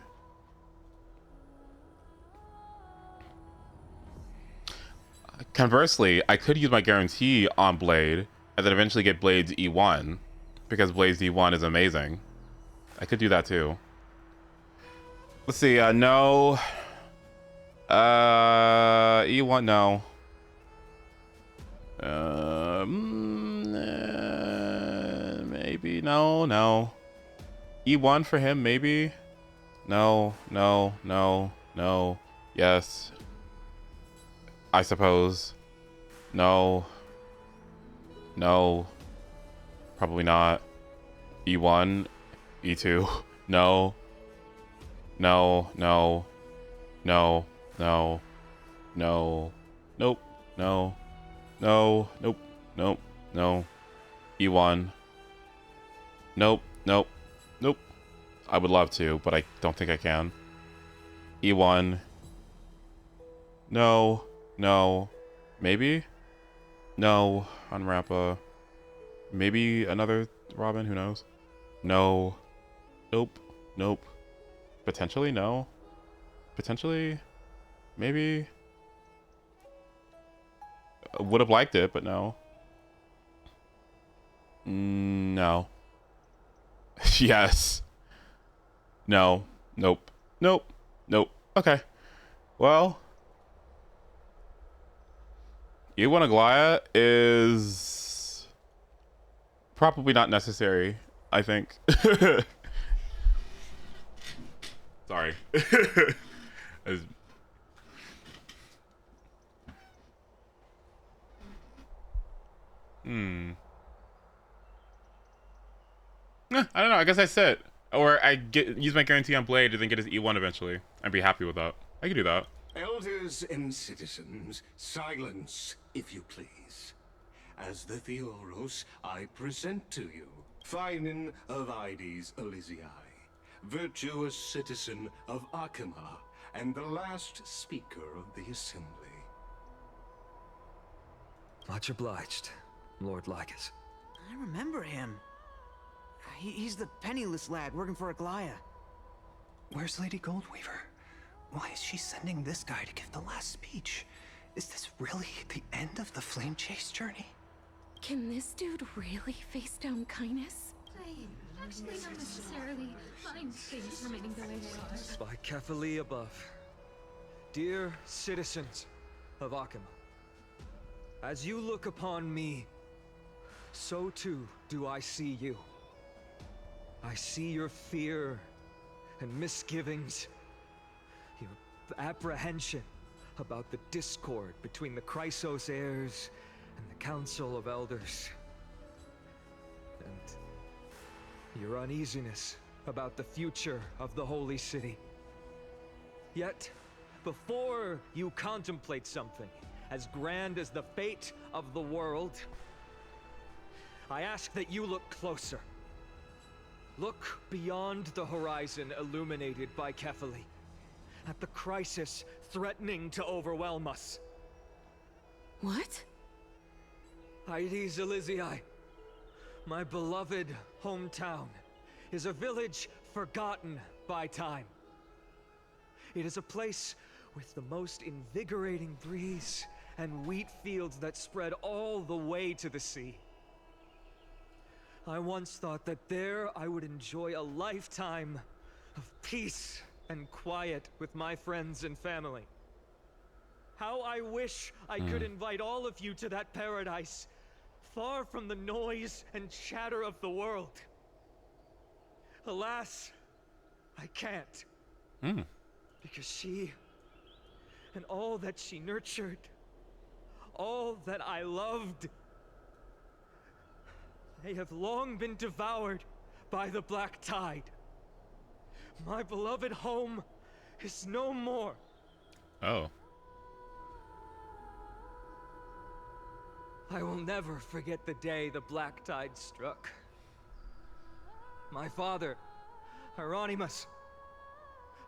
Conversely, I could use my guarantee on Blade and then eventually get Blade's E1 because Blade's E1 is amazing. I could do that too. Let's see, no. E1, no. Maybe, no. E1 for him, maybe? No. Yes. I suppose. No. Probably not. E1. E2. No. Nope. E1. Nope. I would love to, but I don't think I can. E1. No. Maybe? No. On Rappa. Maybe another Robin, who knows? No. Nope. Potentially, no. Potentially, maybe. Would have liked it, but no. No. Yes. No. Nope. Okay. Well, E1 Aglaya is probably not necessary, I think. Sorry. I don't know. I guess I sit. Or I use my guarantee on Blade and then get his E1 eventually. I'd be happy with that. I could do that. Elders and citizens, silence, if you please. As the Theoros, I present to you Finan of Ides Elysiae, virtuous citizen of Akima, and the last speaker of the assembly. Much obliged, Lord Lycus. I remember him. He's the penniless lad working for Aglaya. Where's Lady Goldweaver? Why is she sending this guy to give the last speech? Is this really the end of the Flame Chase journey? Can this dude really face down kindness? I actually don't necessarily find things remaining the way they are. Spy carefully above. Dear citizens of Akima, as you look upon me, so too do I see you. I see your fear and misgivings. Your apprehension about the discord between the Chrysos heirs and the Council of Elders. And your uneasiness about the future of the Holy City. Yet, before you contemplate something as grand as the fate of the world, I ask that you look closer. Look beyond the horizon illuminated by Kefali, at the crisis threatening to overwhelm us. What? Hydes Elysiae, my beloved hometown, is a village forgotten by time. It is a place with the most invigorating breeze and wheat fields that spread all the way to the sea. I once thought that there I would enjoy a lifetime of peace and quiet with my friends and family. How I wish I could invite all of you to that paradise, far from the noise and chatter of the world. Alas, I can't. Because she, and all that she nurtured, all that I loved, they have long been devoured by the black tide. My beloved home is no more. Oh. I will never forget the day the black tide struck. My father, Hieronymus,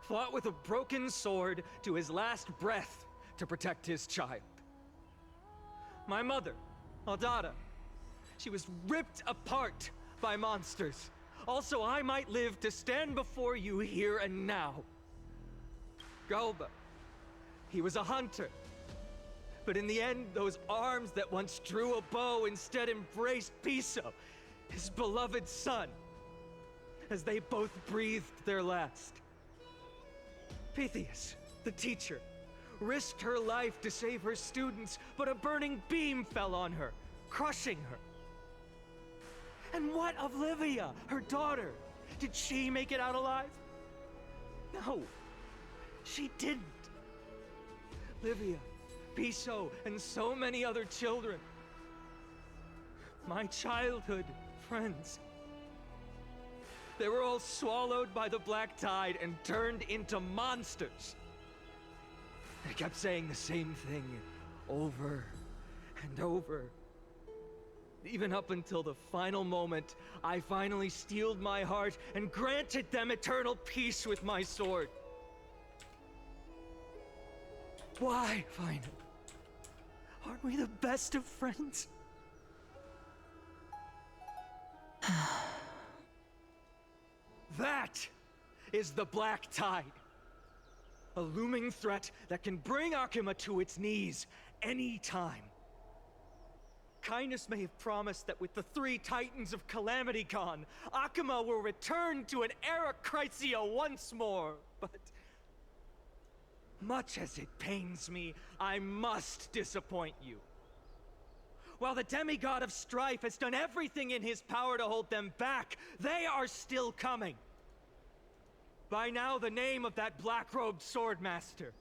fought with a broken sword to his last breath to protect his child. My mother, Aldada, she was ripped apart by monsters. Also, I might live to stand before you here and now. Galba, he was a hunter. But in the end, those arms that once drew a bow instead embraced Piso, his beloved son, as they both breathed their last. Pythias, the teacher, risked her life to save her students, but a burning beam fell on her, crushing her. And what of Livia, her daughter? Did she make it out alive? No, she didn't. Livia, Piso, and so many other children. My childhood friends. They were all swallowed by the black tide and turned into monsters. They kept saying the same thing over and over. Even up until the final moment, I finally steeled my heart and granted them eternal peace with my sword. Why, finally? Aren't we the best of friends? That is the black tide. A looming threat that can bring Akuma to its knees any time. Kindness may have promised that with the 3 Titans of Calamity gone, Akuma will return to an era Chrysia once more, but much as it pains me, I must disappoint you. While the demigod of strife has done everything in his power to hold them back, they are still coming. By now, the name of that black-robed swordmaster,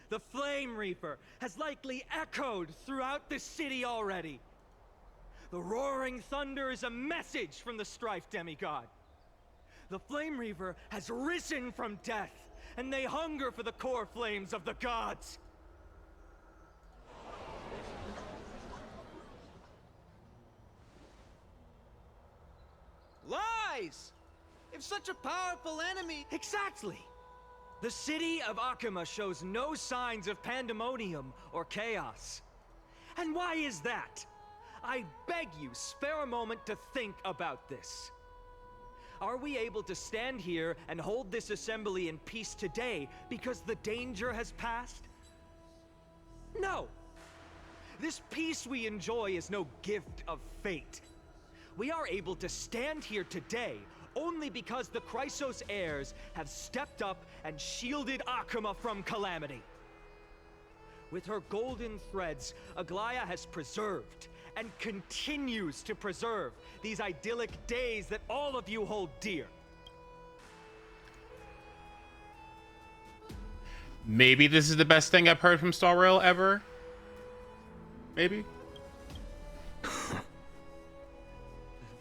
the Flame Reaper, has likely echoed throughout the city already. The roaring thunder is a message from the strife demigod. The Flame Reaver has risen from death, and they hunger for the core flames of the gods. Lies! If such a powerful enemy... Exactly! The city of Akuma shows no signs of pandemonium or chaos. And why is that? I beg you, spare a moment to think about this. Are we able to stand here and hold this assembly in peace today because the danger has passed? No! This peace we enjoy is no gift of fate. We are able to stand here today only because the Chrysos heirs have stepped up and shielded Akuma from calamity. With her golden threads, Aglaya has preserved and continues to preserve these idyllic days that all of you hold dear. Maybe this is the best thing I've heard from Star Rail ever. Maybe.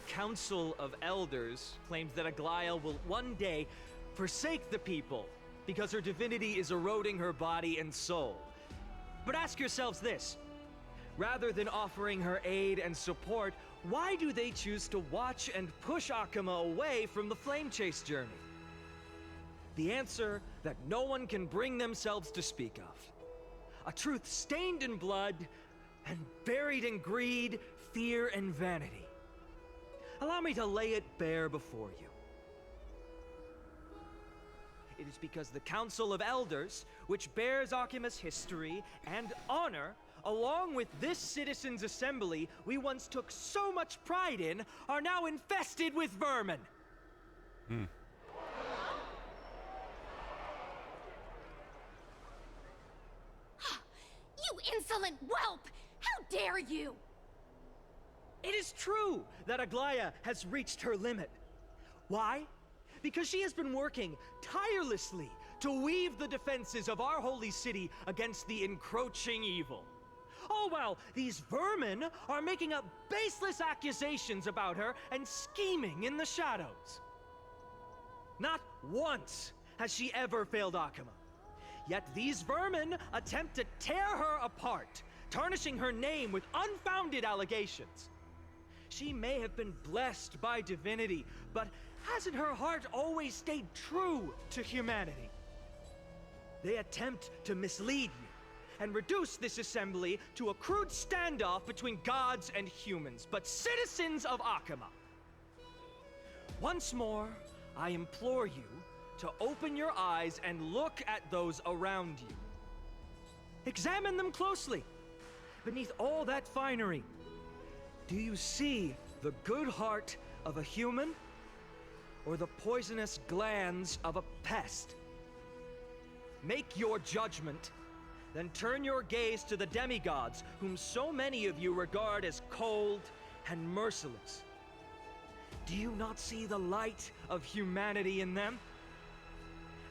Council of Elders claims that Aglaia will one day forsake the people because her divinity is eroding her body and soul. But ask yourselves this. Rather than offering her aid and support, why do they choose to watch and push Akuma away from the Flame Chase journey? The answer that no one can bring themselves to speak of. A truth stained in blood and buried in greed, fear, and vanity. Allow me to lay it bare before you. It is because the Council of Elders, which bears Akima's history and honor, along with this citizens' assembly we once took so much pride in, are now infested with vermin. Hmm. You insolent whelp! How dare you! It is true that Aglaia has reached her limit. Why? Because she has been working tirelessly to weave the defenses of our holy city against the encroaching evil. All while these vermin are making up baseless accusations about her and scheming in the shadows. Not once has she ever failed Akuma. Yet these vermin attempt to tear her apart, tarnishing her name with unfounded allegations. She may have been blessed by divinity, but hasn't her heart always stayed true to humanity? They attempt to mislead you and reduce this assembly to a crude standoff between gods and humans, but citizens of Akuma. Once more, I implore you to open your eyes and look at those around you. Examine them closely. Beneath all that finery, do you see the good heart of a human or the poisonous glands of a pest? Make your judgment, then turn your gaze to the demigods whom so many of you regard as cold and merciless. Do you not see the light of humanity in them?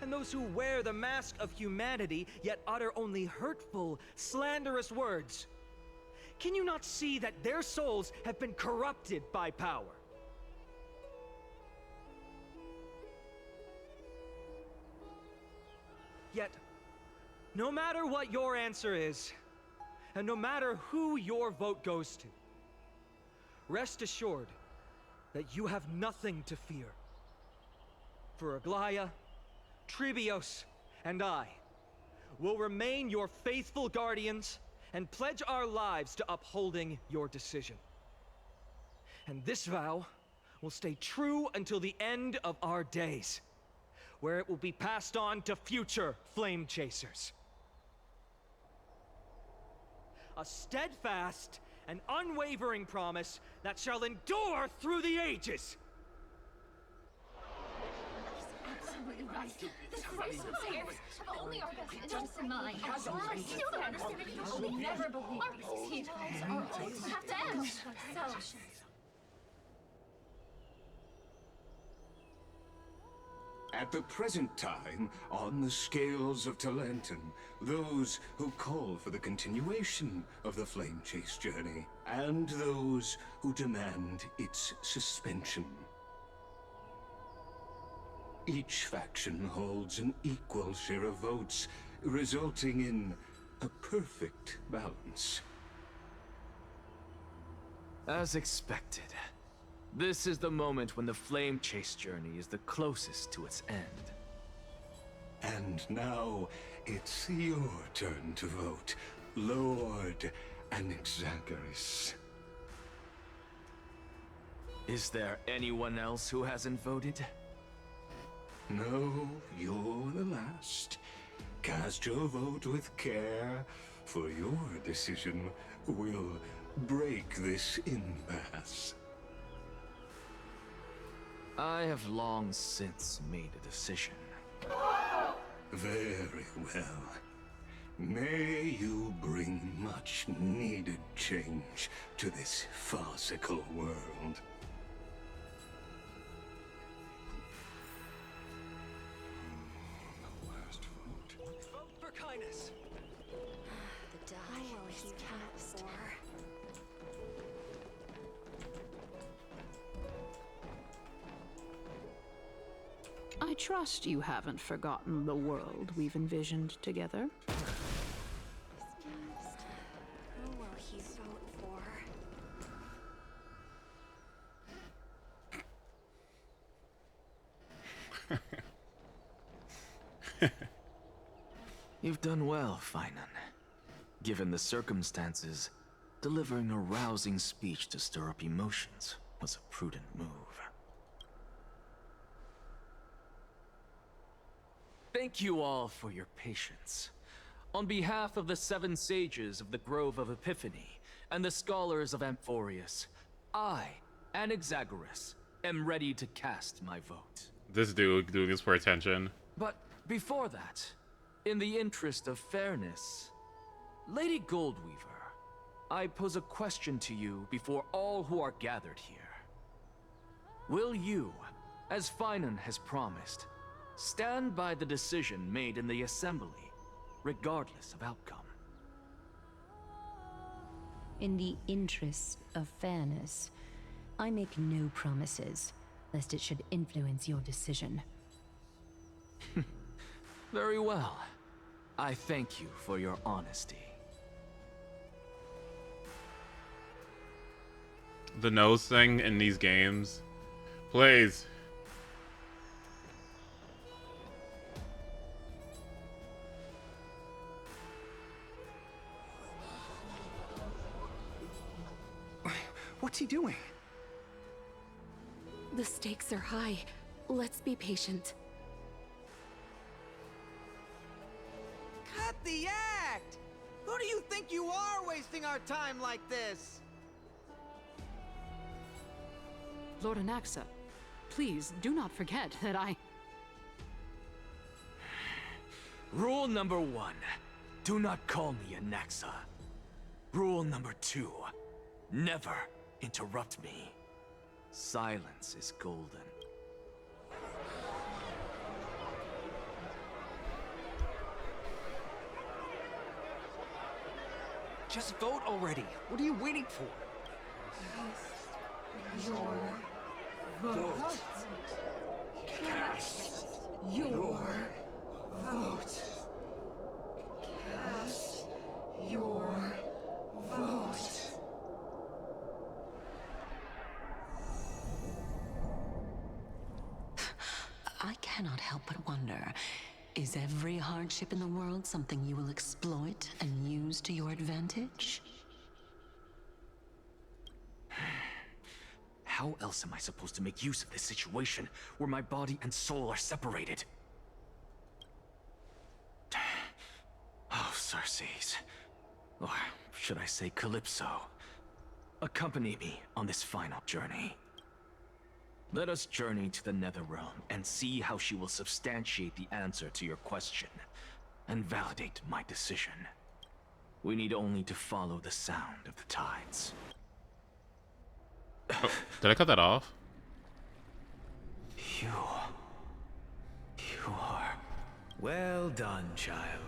And those who wear the mask of humanity yet utter only hurtful, slanderous words. Can you not see that their souls have been corrupted by power? Yet, no matter what your answer is, and no matter who your vote goes to, rest assured that you have nothing to fear. For Aglaia, Tribios, and I will remain your faithful guardians and pledge our lives to upholding your decision. And this vow will stay true until the end of our days, where it will be passed on to future Flame Chasers. A steadfast and unwavering promise that shall endure through the ages. Absolutely right. This crisis here. Only our best interests in mind. I still don't understand it. I will never believe these heroes are always have to end. So. At the present time, on the scales of Talentum, those who call for the continuation of the Flame Chase journey, and those who demand its suspension. Each faction holds an equal share of votes, resulting in a perfect balance. As expected. This is the moment when the Flame Chase journey is the closest to its end. And now, it's your turn to vote, Lord Anaxagoras. Is there anyone else who hasn't voted? No, you're the last. Cast your vote with care, for your decision will break this impasse. I have long since made a decision. Very well. May you bring much needed change to this farcical world. Vote for I trust you haven't forgotten the world we've envisioned together. Who will he vote for? You've done well, Finan. Given the circumstances, delivering a rousing speech to stir up emotions was a prudent move. Thank you all for your patience. On behalf of the 7 sages of the Grove of Epiphany and the scholars of AMPHOREUS, I, Anaxagoras, am ready to cast my vote. This dude doing this for attention. But before that, in the interest of fairness, Lady Goldweaver, I pose a question to you before all who are gathered here. Will you, as Finan has promised, stand by the decision made in the Assembly, regardless of outcome? In the interest of fairness, I make no promises, lest it should influence your decision. Very well. I thank you for your honesty. The nose thing in these games. Please. What's he doing? The stakes are high. Let's be patient. Cut the act! Who do you think you are wasting our time like this? Lord Anaxa, please do not forget that I... Rule number 1, do not call me Anaxa. Rule number 2, never interrupt me. Silence is golden. Just vote already. What are you waiting for? Your vote. Cast your vote. Cast your vote. I cannot help but wonder, is every hardship in the world something you will exploit and use to your advantage? How else am I supposed to make use of this situation where my body and soul are separated? Oh, Circes. Or should I say Calypso? Accompany me on this final journey. Let us journey to the Netherrealm and see how she will substantiate the answer to your question and validate my decision. We need only to follow the sound of the tides. Oh, did I cut that off? You are... Well done, child.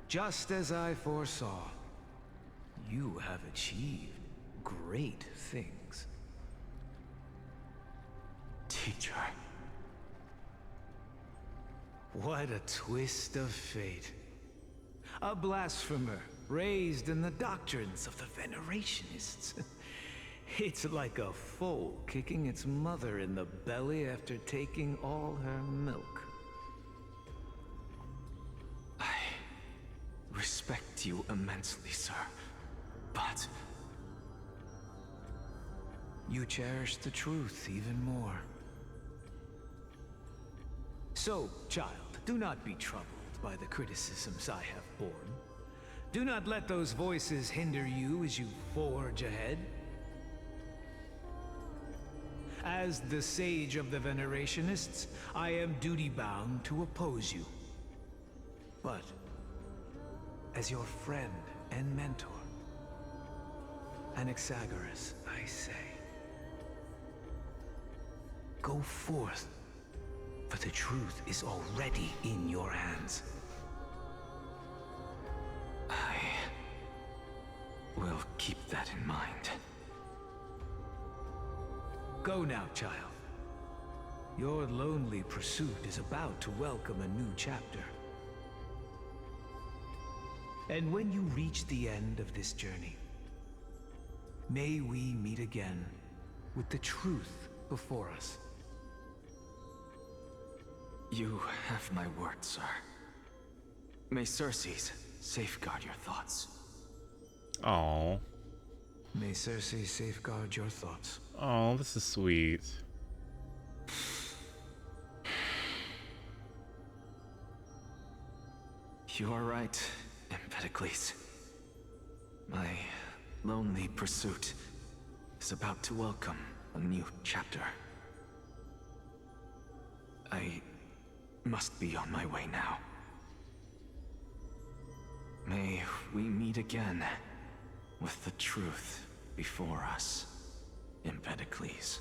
Just as I foresaw, you have achieved great things. Teacher. What a twist of fate. A blasphemer raised in the doctrines of the Venerationists. It's like a foal kicking its mother in the belly after taking all her milk. I respect you immensely, sir, but... You cherish the truth even more. So, child, do not be troubled by the criticisms I have borne. Do not let those voices hinder you as you forge ahead. As the sage of the Venerationists, I am duty-bound to oppose you. But, as your friend and mentor, Anaxagoras, I say, go forth, for the truth is already in your hands. I will I'll keep that in mind. Go now, child. Your lonely pursuit is about to welcome a new chapter. And when you reach the end of this journey, may we meet again with the truth before us. You have my word, sir. May Circes safeguard your thoughts. Oh. May Circe safeguard your thoughts. Oh, this is sweet. You are right, Empedocles. My lonely pursuit is about to welcome a new chapter. I must be on my way now. May we meet again with the truth before us, Empedocles.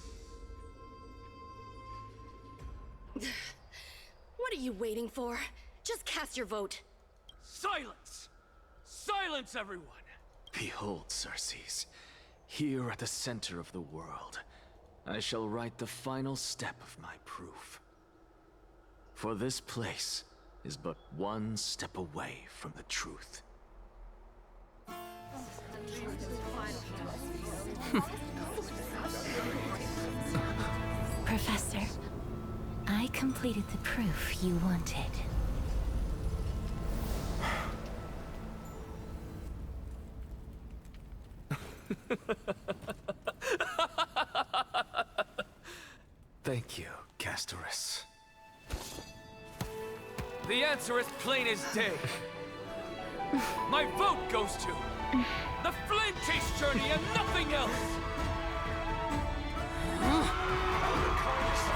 What are you waiting for? Just cast your vote. Silence! Silence, everyone! Behold, Circes, here at the center of the world, I shall write the final step of my proof. For this place is but one step away from the truth. Professor, I completed the proof you wanted. Thank you, Castorus. The answer is plain as day. My vote goes to the Flame Chase journey and nothing else. I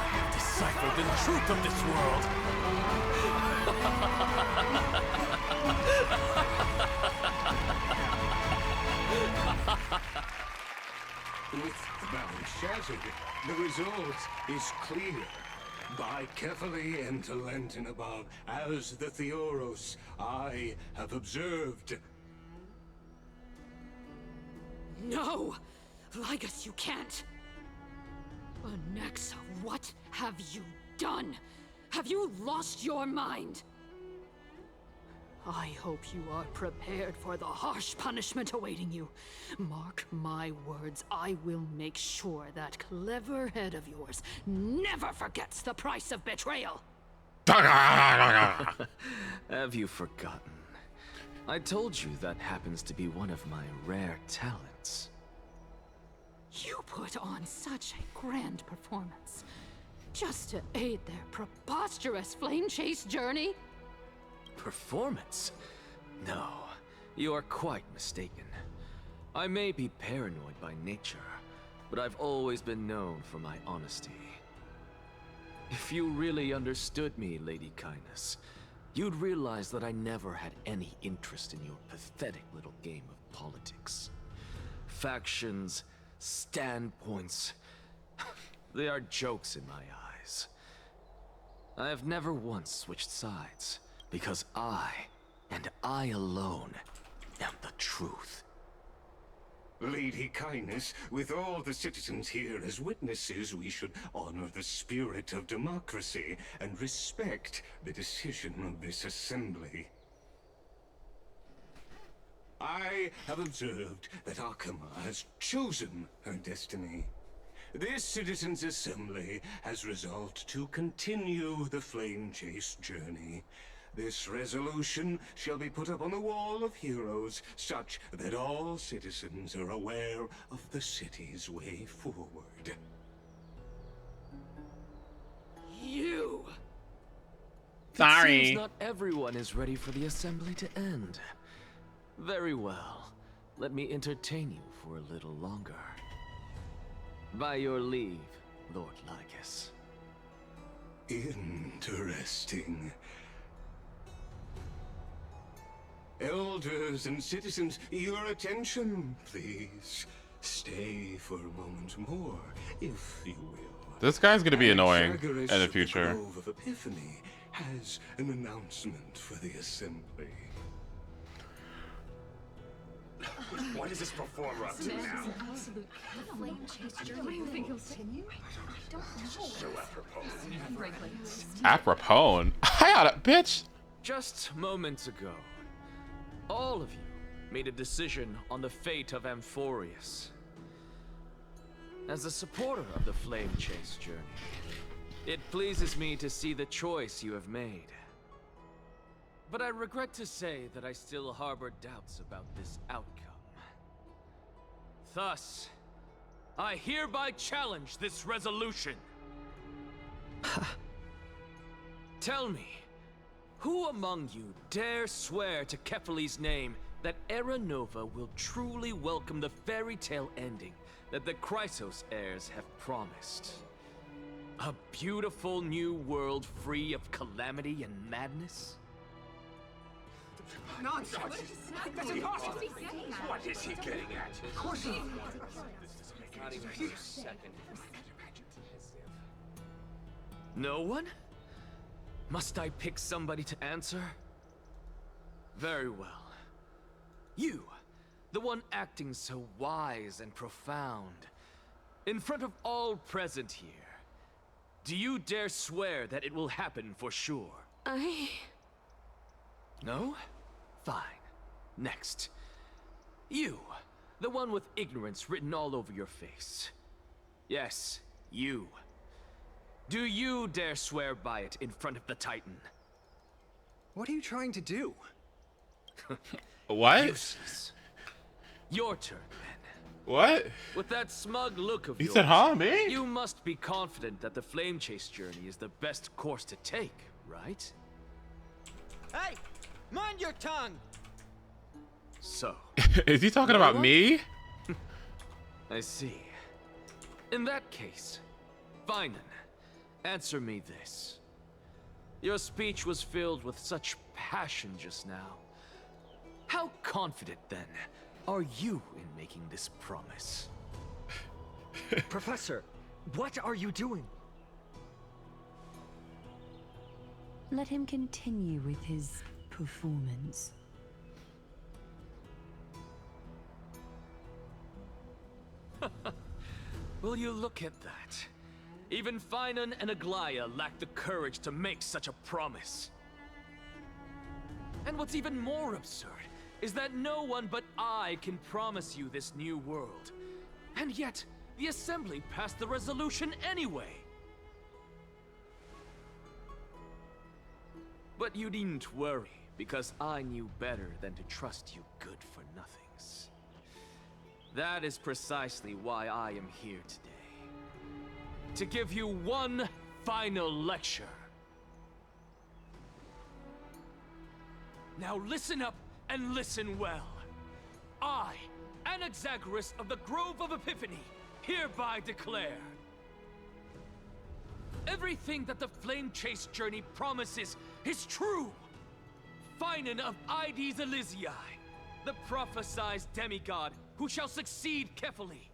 have deciphered the truth of this world. With the balance shattered, the result is clear. By carefully interlent and above, as the Theoros, I have observed. No! Ligus, you can't! Onyxa, what have you done? Have you lost your mind? I hope you are prepared for the harsh punishment awaiting you. Mark my words, I will make sure that clever head of yours never forgets the price of betrayal. Have you forgotten? I told you that happens to be one of my rare talents. You put on such a grand performance, just to aid their preposterous flame chase journey? Performance? No, you are quite mistaken. I may be paranoid by nature, but I've always been known for my honesty. If you really understood me, Lady Kindness, you'd realize that I never had any interest in your pathetic little game of politics. Factions, standpoints, they are jokes in my eyes. I have never once switched sides, because I, and I alone, am the truth. Lady Kindness, with all the citizens here as witnesses, we should honor the spirit of democracy and respect the decision of this assembly. I have observed that Akama has chosen her destiny. This citizens' assembly has resolved to continue the flame chase journey. This resolution shall be put up on the Wall of Heroes, such that all citizens are aware of the city's way forward. You! Sorry. It seems not everyone is ready for the assembly to end. Very well. Let me entertain you for a little longer. By your leave, Lord Ligus. Interesting. Elders and citizens, your attention, please. Stay for a moment more, if you will. This guy's gonna be annoying in the future. The Grove of Epiphany has an announcement for the assembly. What is this performer up to now? Flame chase journey. What do you think he'll continue? I don't know. So apropos. Apropos. I got it, bitch. Just moments ago, all of you made a decision on the fate of AMPHOREUS. As a supporter of the Flame Chase journey, it pleases me to see the choice you have made. But I regret to say that I still harbor doubts about this outcome. Thus, I hereby challenge this resolution. Tell me, who among you dare swear to Kefali's name that Era Nova will truly welcome the fairy tale ending that the Chrysos heirs have promised? A beautiful new world free of calamity and madness? Nonsense! That's impossible! What is he getting at? Of course not! Not even for a second. No one? Must I pick somebody to answer? Very well. You, the one acting so wise and profound, in front of all present here, do you dare swear that it will happen for sure? No? Fine. Next. You, the one with ignorance written all over your face. Yes, you. Do you dare swear by it in front of the Titan? What are you trying to do? What? Useless. Your turn, then. What? With that smug look of He yours, said, huh, me? you must be confident that the Flame Chase journey is the best course to take, right? Hey! Mind your tongue! So. Is he talking about me? I see. In that case, Finan, answer me this. Your speech was filled with such passion just now. How confident, then, are you in making this promise? Professor, what are you doing? Let him continue with his performance. Will you look at that? Even Finan and Aglaya lack the courage to make such a promise. And what's even more absurd is that no one but I can promise you this new world. And yet, the Assembly passed the resolution anyway. But you needn't worry, because I knew better than to trust you good-for-nothings. That is precisely why I am here today. To give you one final lecture. Now listen up and listen well. I, Anaxagoras of the Grove of Epiphany, hereby declare everything that the Flame Chase journey promises is true. Finan of Ides Elysiae, the prophesized demigod who shall succeed Kefali,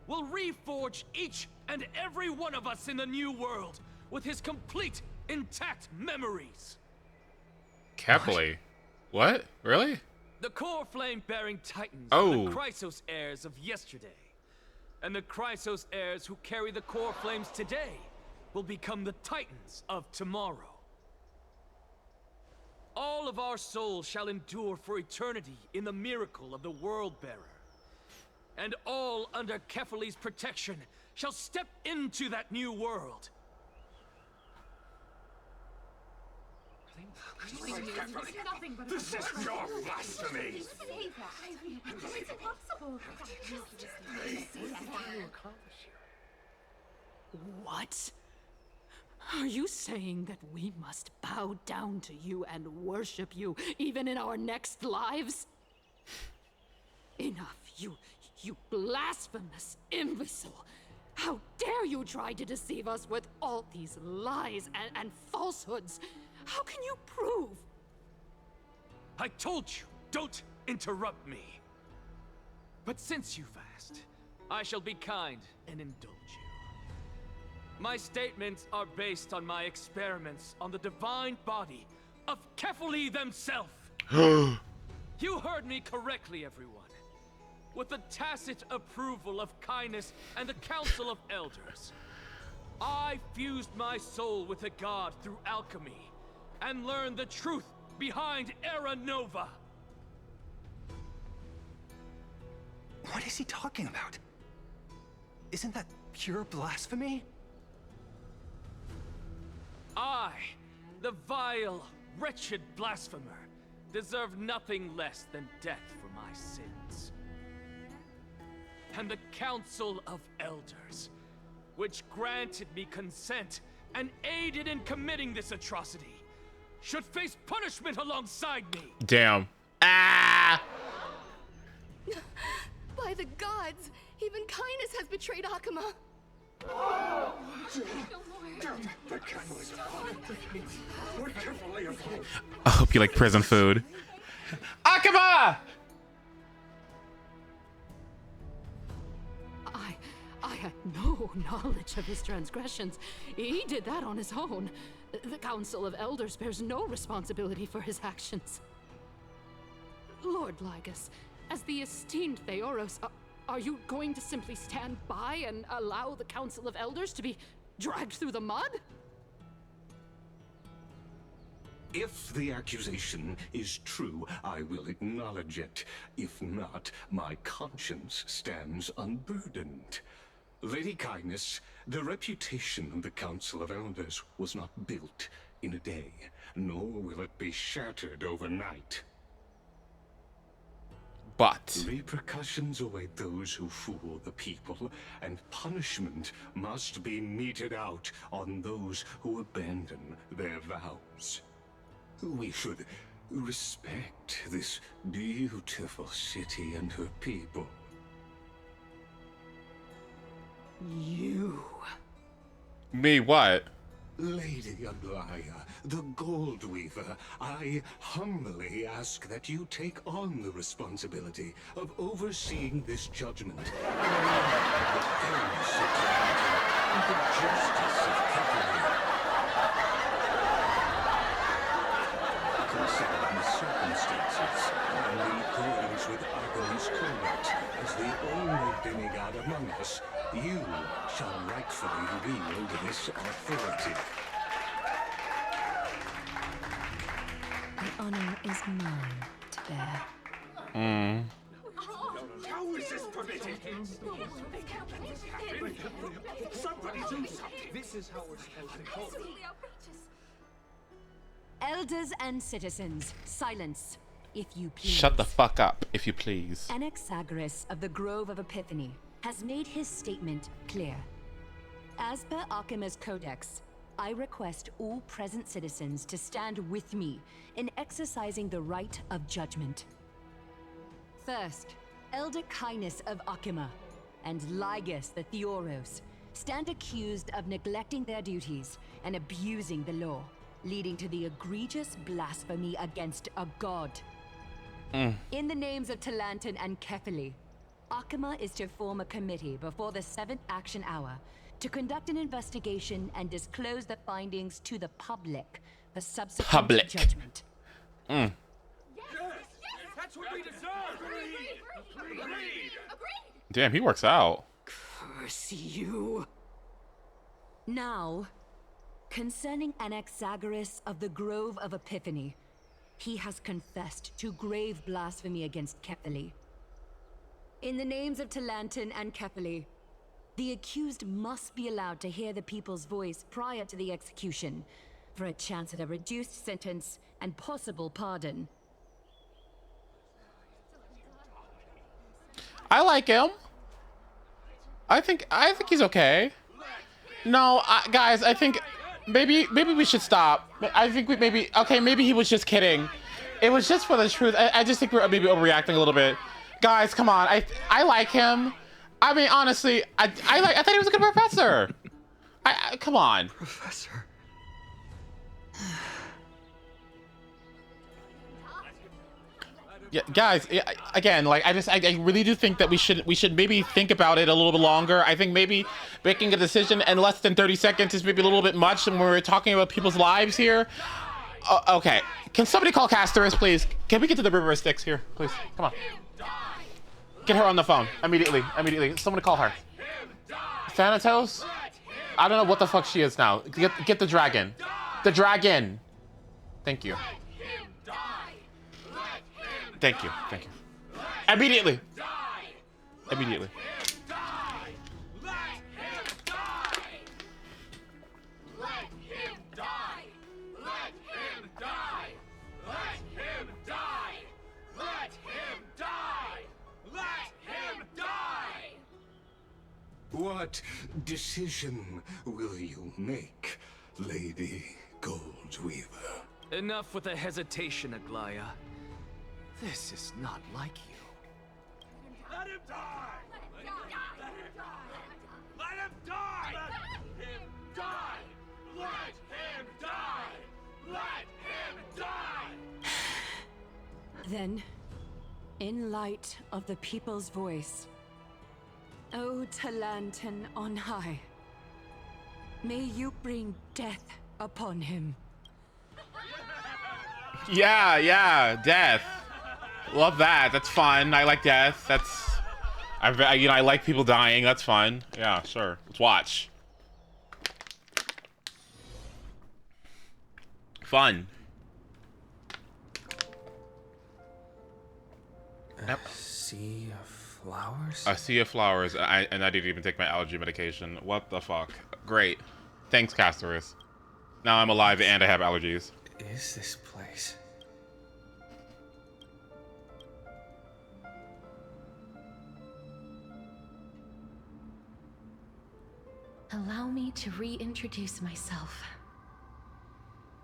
will reforge each and every one of us in the new world with his complete, intact memories. Kefali? What? Really? The core flame-bearing titans are the Chrysos heirs of yesterday. And the Chrysos heirs who carry the core flames today will become the titans of tomorrow. All of our souls shall endure for eternity in the miracle of the World-Bearer. And all under Kefali's protection shall step into that new world. This is your blasphemy! It's impossible. What? Are you saying that we must bow down to you and worship you, even in our next lives? Enough, you blasphemous imbecile! How dare you try to deceive us with all these lies and falsehoods? How can you prove? I told you, don't interrupt me. But since you've asked, I shall be kind and indulge you. My statements are based on my experiments on the divine body of Kefali themselves. You heard me correctly, everyone. with the tacit approval of Kindness and the Council of Elders. I fused my soul with a god through alchemy, and learned the truth behind Era Nova. What is he talking about? Isn't that pure blasphemy? I, the vile, wretched blasphemer, deserve nothing less than death for my sins. And the Council of Elders, which granted me consent and aided in committing this atrocity, should face punishment alongside me. Damn. Ah! By the gods, even Kindness has betrayed Akuma. I hope you like prison food. Akuma! I had no knowledge of his transgressions. He did that on his own. The Council of Elders bears no responsibility for his actions. Lord Lygus, as the esteemed Theoros, are you going to simply stand by and allow the Council of Elders to be dragged through the mud? If the accusation is true, I will acknowledge it. If not, my conscience stands unburdened. Lady Kindness, the reputation of the Council of Elders was not built in a day, nor will it be shattered overnight. But repercussions await those who fool the people, and punishment must be meted out on those who abandon their vows. We should respect this beautiful city and her people. You. Me what? Lady Aglaya, the Gold Weaver, I humbly ask that you take on the responsibility of overseeing this judgment. The fairness of Talanton and the justice of Kefali. Considering the circumstances, and in accordance with Akuma's Codex, as the only demigod among us, you shall rightfully wield this authority. The honor is mine to bear. How is this permitted? Somebody do something! This is how we're supposed to call it. Elders and citizens, silence, if you please. Shut the fuck up, if you please. Anaxagoras of the Grove of Epiphany has made his statement clear. As per Akuma's Codex, I request all present citizens to stand with me in exercising the right of judgment. First, Elder Kindness of Akuma and Lygus the Theoros stand accused of neglecting their duties and abusing the law, leading to the egregious blasphemy against a god. In the names of Talanton and Kefali, Akuma is to form a committee before the 7th action hour to conduct an investigation and disclose the findings to the public for subsequent judgment. Yes! That's what we deserve! Agreed! Damn, he works out. Curse you. Now, concerning Anaxagoras of the Grove of Epiphany, he has confessed to grave blasphemy against Kefali. In the names of Talanton and Kefali, the accused must be allowed to hear the people's voice prior to the execution, for a chance at a reduced sentence and possible pardon. I like him. I think he's okay. No, guys, I think maybe we should stop. I think maybe he was just kidding. It was just for the truth. I just think we're maybe overreacting a little bit. Guys, come on. I like him. I mean, honestly, I thought he was a good professor. Come on. Professor. Yeah, guys. Again, like I really do think that we should maybe think about it a little bit longer. I think maybe making a decision in less than 30 seconds is maybe a little bit much when we're talking about people's lives here. Okay, can somebody call Casterus, please? Can we get to the River of Styx here, please? Come on. Get her on the phone immediately. Immediately. Someone call her. Thanatos? I don't know what the fuck she is now. Get the dragon. The dragon. Thank you. Thank you. Thank you. Immediately. Immediately. What decision will you make, Lady Goldweaver? Enough with the hesitation, Aglaya. This is not like you. Let him die! Let him die! Let him die! Let him die! Let him die! Let him die! Then, in light of the people's voice, O Talantan on high, may you bring death upon him. Yeah, death. Love that. That's fun. I like death. That's, I like people dying. That's fun. Yeah, sure. Let's watch. Fun. Yep. Sea of flowers? A sea of flowers, and I didn't even take my allergy medication. What the fuck? Great. Thanks, Castorus. Now I'm alive and I have allergies. Is this place? Allow me to reintroduce myself.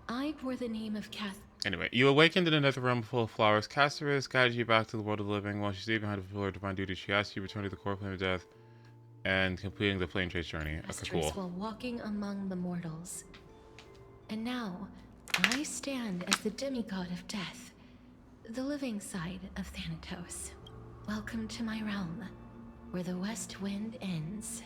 I bore the name of Cath. Anyway, you awakened in another realm full of flowers. Castorus guided you back to the world of the living. While she stayed behind to fulfill her divine duty, she asked you to return to the core flame of death and completing the flame chase journey. Okay, cool. While walking among the mortals. And now, I stand as the demigod of death, the living side of Thanatos. Welcome to my realm, where the west wind ends.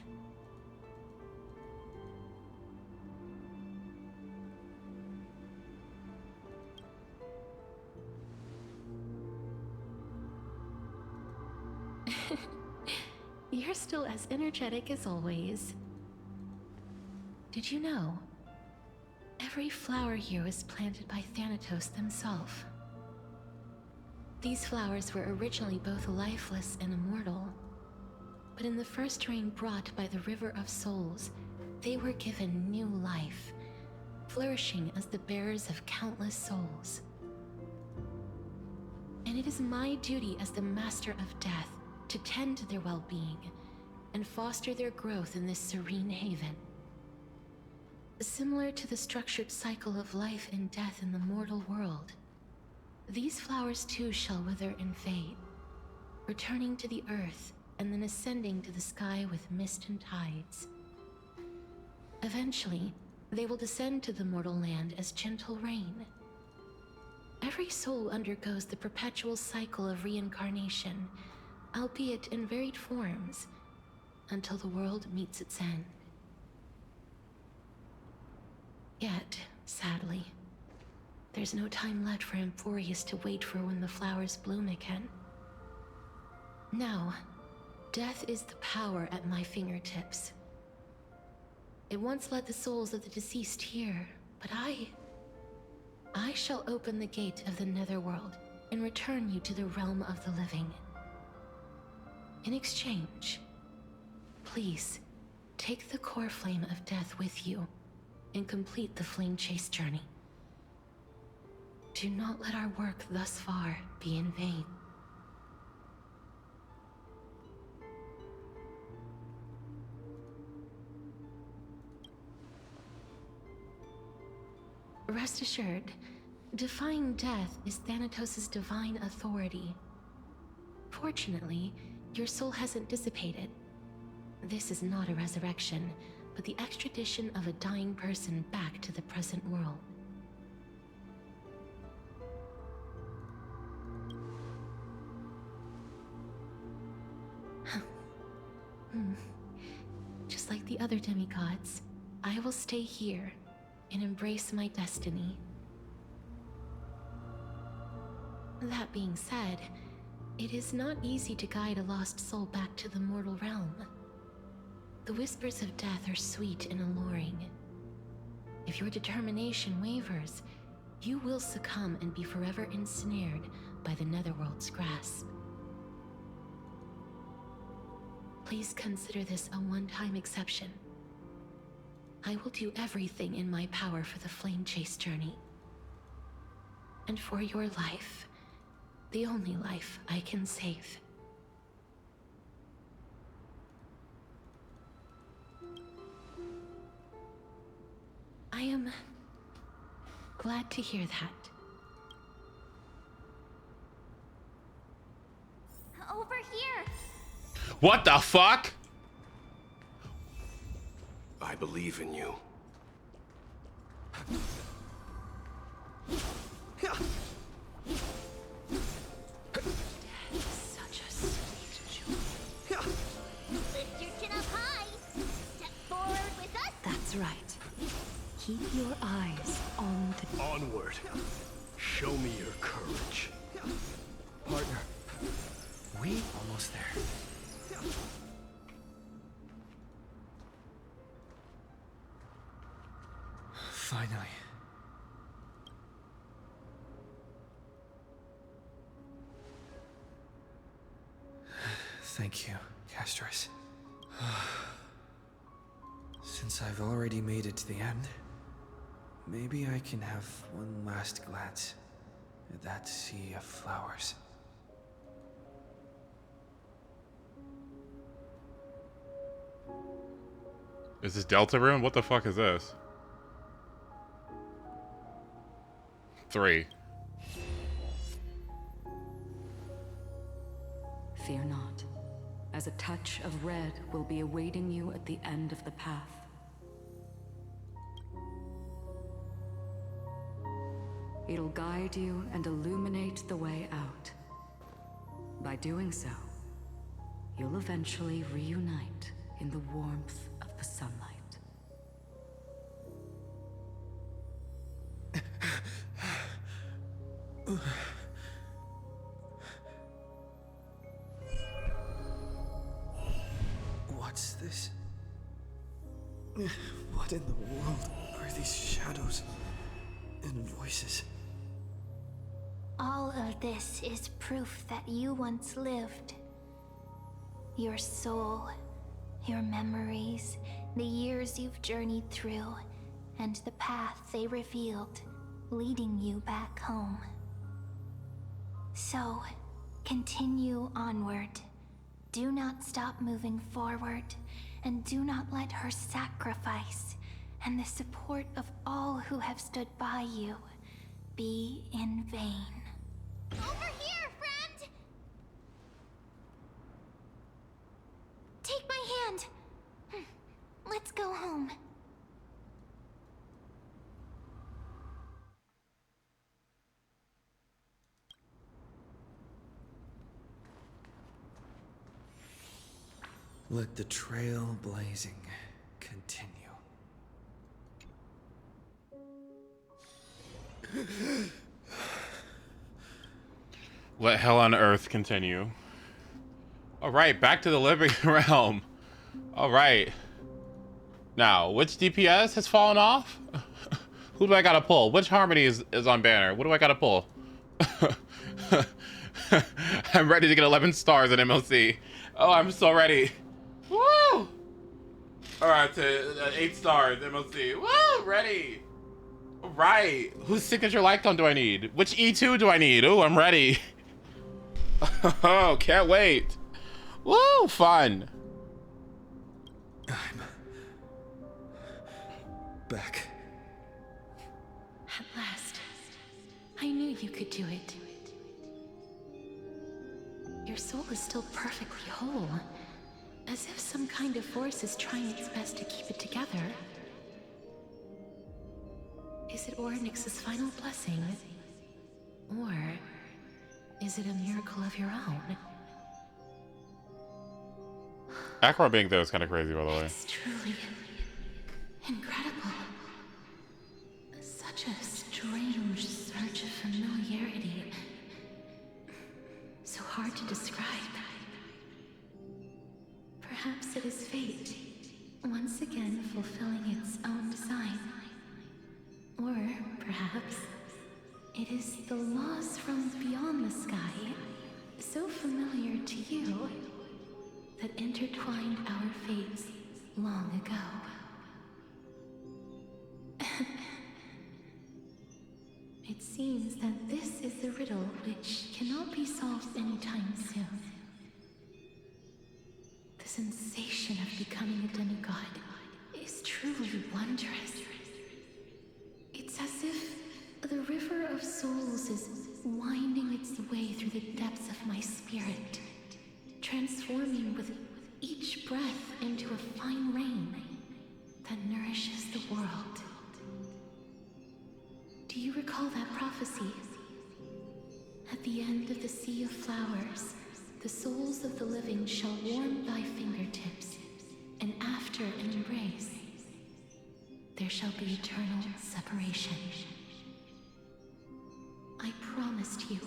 You're still as energetic as always. Did you know? Every flower here was planted by Thanatos themselves. These flowers were originally both lifeless and immortal. But in the first rain brought by the River of Souls, they were given new life, flourishing as the bearers of countless souls. And it is my duty as the Master of Death to tend to their well-being and foster their growth in this serene haven. Similar to the structured cycle of life and death in the mortal world, these flowers too shall wither and fade, returning to the earth and then ascending to the sky with mist and tides. Eventually, they will descend to the mortal land as gentle rain. Every soul undergoes the perpetual cycle of reincarnation, albeit in varied forms, until the world meets its end. Yet, sadly, there's no time left for AMPHOREUS to wait for when the flowers bloom again. Now, death is the power at my fingertips. It once led the souls of the deceased here, but I shall open the gate of the netherworld and return you to the realm of the living. In exchange, please take the core flame of death with you and complete the flame chase journey. Do not let our work thus far be in vain. Rest assured, defying death is Thanatos' divine authority. Fortunately, your soul hasn't dissipated. This is not a resurrection, but the extradition of a dying person back to the present world. Just like the other demigods, I will stay here and embrace my destiny. That being said, It is not easy to guide a lost soul back to the mortal realm. The whispers of death are sweet and alluring. If your determination wavers, you will succumb and be forever ensnared by the Netherworld's grasp. Please consider this a one-time exception. I will do everything in my power for the Flame Chase journey. And for your life, the only life I can save. I am glad to hear that. Over here! What the fuck? I believe in you. Such a sweet joy. Lift your chin up high. Step forward with us. That's right. Keep your eyes on the... Onward. Show me your courage. Partner, we almost there. Finally. Thank you, Castris. Since I've already made it to the end, maybe I can have one last glance at that sea of flowers. Is this Delta Room? What the fuck is this? 3. Fear not, as a touch of red will be awaiting you at the end of the path. It'll guide you and illuminate the way out. By doing so, you'll eventually reunite in the warmth of the sunlight. What's this? What in the world are these shadows and voices? All of this is proof that you once lived. Your soul, your memories, the years you've journeyed through, and the path they revealed, leading you back home. So, continue onward. Do not stop moving forward, and do not let her sacrifice and the support of all who have stood by you be in vain. Over here, friend! Take my hand. Let's go home. Let the trail blazing continue. Let hell on earth continue. Alright, back to the living realm. Alright. Now, which DPS has fallen off? Who do I gotta pull? Which Harmony is on banner? What do I gotta pull? I'm ready to get 11 stars in MLC. Oh, I'm so ready. Woo! Alright, to 8 stars, MLC. Woo! Ready! Alright. Whose signature Lycon do I need? Which E2 do I need? Oh, I'm ready. Oh, can't wait. Woo! Fun. I'm back. At last. I knew you could do it. Your soul is still perfectly whole. As if some kind of force is trying its best to keep it together. Is it Orynyx's final blessing? Or is it a miracle of your own? Akron being there is kind of crazy, by the way. It's truly incredible. Such a strange surge of familiarity. So hard hard to describe. Perhaps it is fate, once again fulfilling its own design. Or perhaps it is the laws from beyond the sky, so familiar to you, that intertwined our fates long ago. It seems that this is the riddle which cannot be solved anytime soon. The sensation of becoming a demigod is truly wondrous. It's as if the river of souls is winding its way through the depths of my spirit, transforming with each breath into a fine rain that nourishes the world. Do you recall that prophecy? At the end of the sea of flowers, the souls of the living shall warm thy fingertips, and after an embrace, there shall be eternal separation. I promised you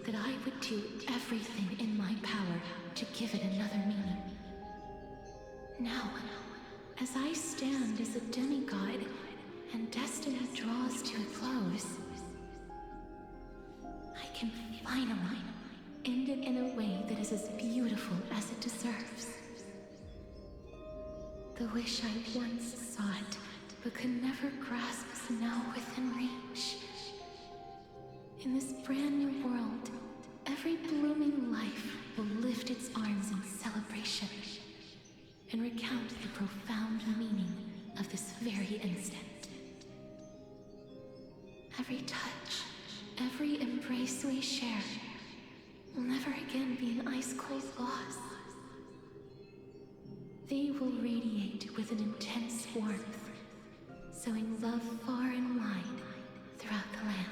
that I would do everything in my power to give it another meaning. Now, as I stand as a demigod and destiny draws to a close, I can finally end it in a way that is as beautiful as it deserves. The wish I once sought, but could never grasp, is now within reach. In this brand new world, every blooming life will lift its arms in celebration and recount the profound meaning of this very instant. Every touch, every embrace we share will never again be an ice-cold loss. They will radiate with an intense warmth, sowing love far and wide throughout the land.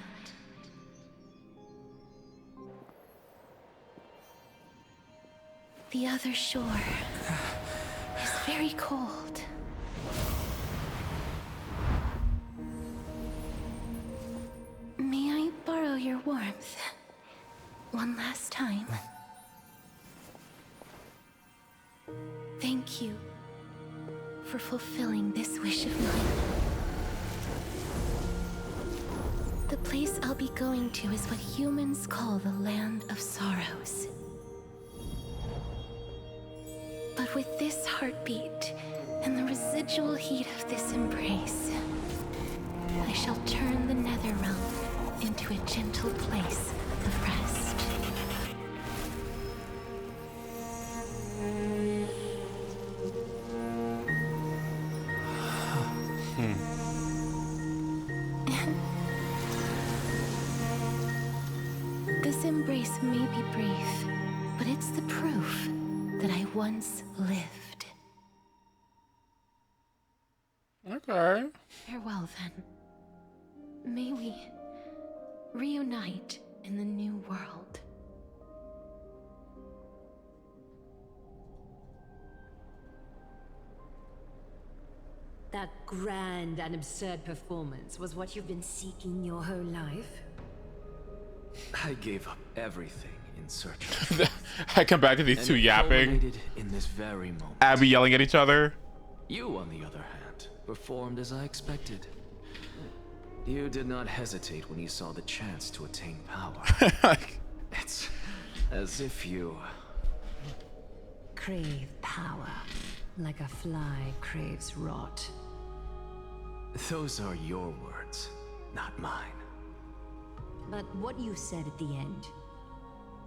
The other shore is very cold. May I borrow your warmth one last time? Thank you for fulfilling this wish of mine. The place I'll be going to is what humans call the Land of Sorrows. But with this heartbeat and the residual heat of this embrace, I shall turn the nether realm into a gentle place of rest. This embrace may be brief, but it's the proof that I once lived. Okay. Farewell, then. May we reunite in the new world. That grand and absurd performance was what you've been seeking your whole life? I gave up everything in search of I come back to these two yapping. In this very moment. Abby yelling at each other. You, on the other hand, performed as I expected. You did not hesitate when you saw the chance to attain power. It's as if you crave power, like a fly craves rot. Those are your words, not mine. But what you said at the end,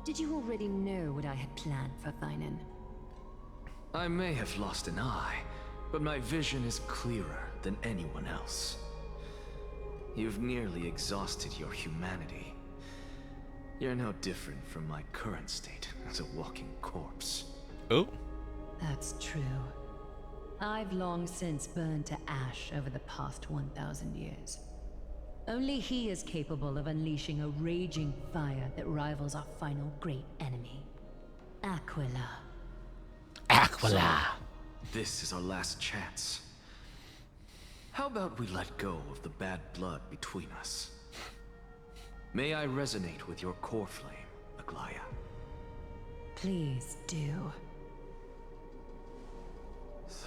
did you already know what I had planned for Thynan? I may have lost an eye, but my vision is clearer than anyone else. You've nearly exhausted your humanity. You're no different from my current state as a walking corpse. Oh? That's true. I've long since burned to ash over the past 1,000 years. Only he is capable of unleashing a raging fire that rivals our final great enemy, Aquila. Aquila. So, this is our last chance. How about we let go of the bad blood between us? May I resonate with your core flame, Aglaya? Please do.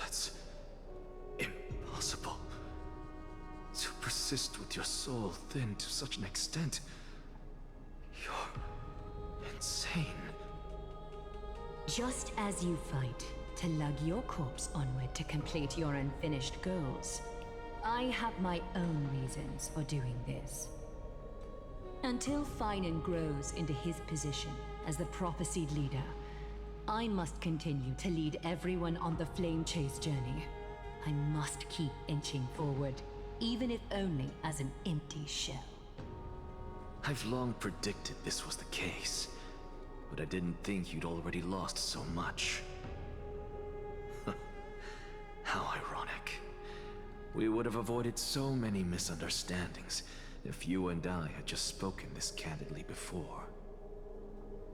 That's impossible. To persist with your soul thinned to such an extent. You're insane. Just as you fight to lug your corpse onward to complete your unfinished goals, I have my own reasons for doing this. Until Finan grows into his position as the prophesied leader, I must continue to lead everyone on the flame chase journey. I must keep inching forward, even if only as an empty shell. I've long predicted this was the case, but I didn't think you'd already lost so much. How ironic. We would have avoided so many misunderstandings if you and I had just spoken this candidly before.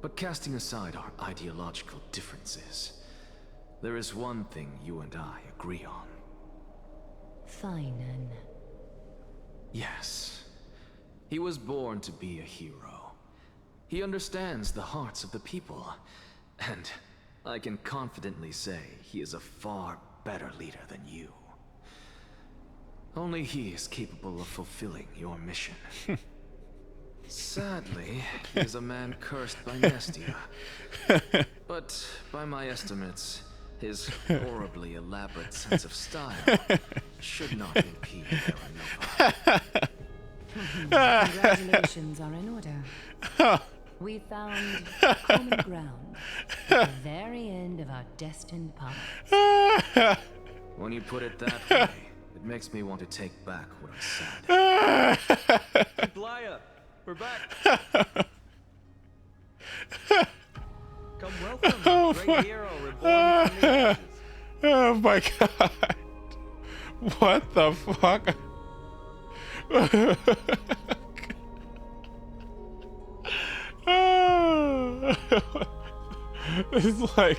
But casting aside our ideological differences, there is one thing you and I agree on. Finan. Yes. He was born to be a hero. He understands the hearts of the people, and I can confidently say he is a far better leader than you. Only he is capable of fulfilling your mission. Sadly, he is a man cursed by Nestia. But by my estimates, his horribly elaborate sense of style should not impede their maneuver. Congratulations are in order. We found common ground at the very end of our destined path. When you put it that way, it makes me want to take back what I said. Blaya, we're back. Come welcome, great hero reborn from the ashes. Oh my god. What the fuck? It's like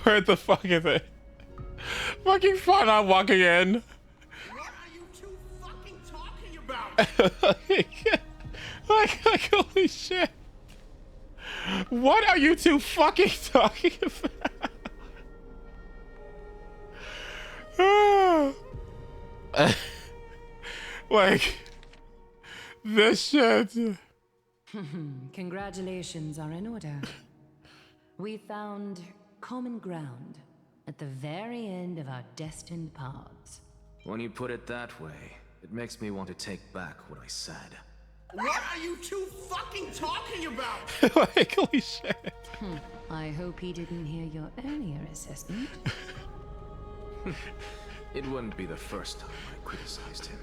where the fuck is it? Fucking fun on walking in. What are you two fucking talking about? like, holy shit. What are you two fucking talking about? Like, this shit. Congratulations are in order. We found common ground at the very end of our destined paths. When you put it that way, it makes me want to take back what I said. What are you two fucking talking about? Like, holy shit. I hope he didn't hear your earlier assessment. It wouldn't be the first time I criticized him.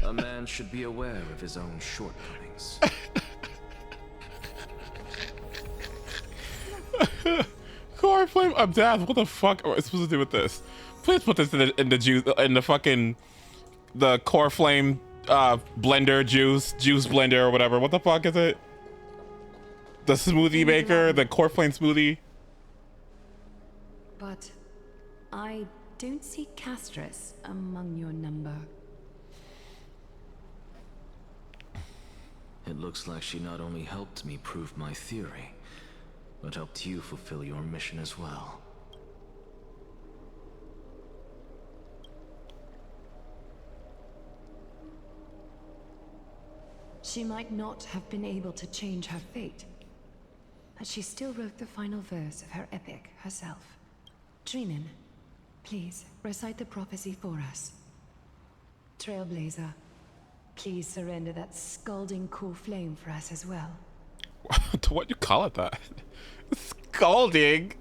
A man should be aware of his own shortcomings. Core flame of death. What the fuck am I supposed to do with this? Please put this in the juice, in the fucking core flame blender juice blender or whatever. What the fuck is it? The smoothie maker, the core flame smoothie. But I don't see Castris among your number. It looks like she not only helped me prove my theory, but helped you fulfill your mission as well. She might not have been able to change her fate, but she still wrote the final verse of her epic herself. Trinan, please recite the prophecy for us. Trailblazer, please surrender that scalding cool flame for us as well. What you call it that? Scalding?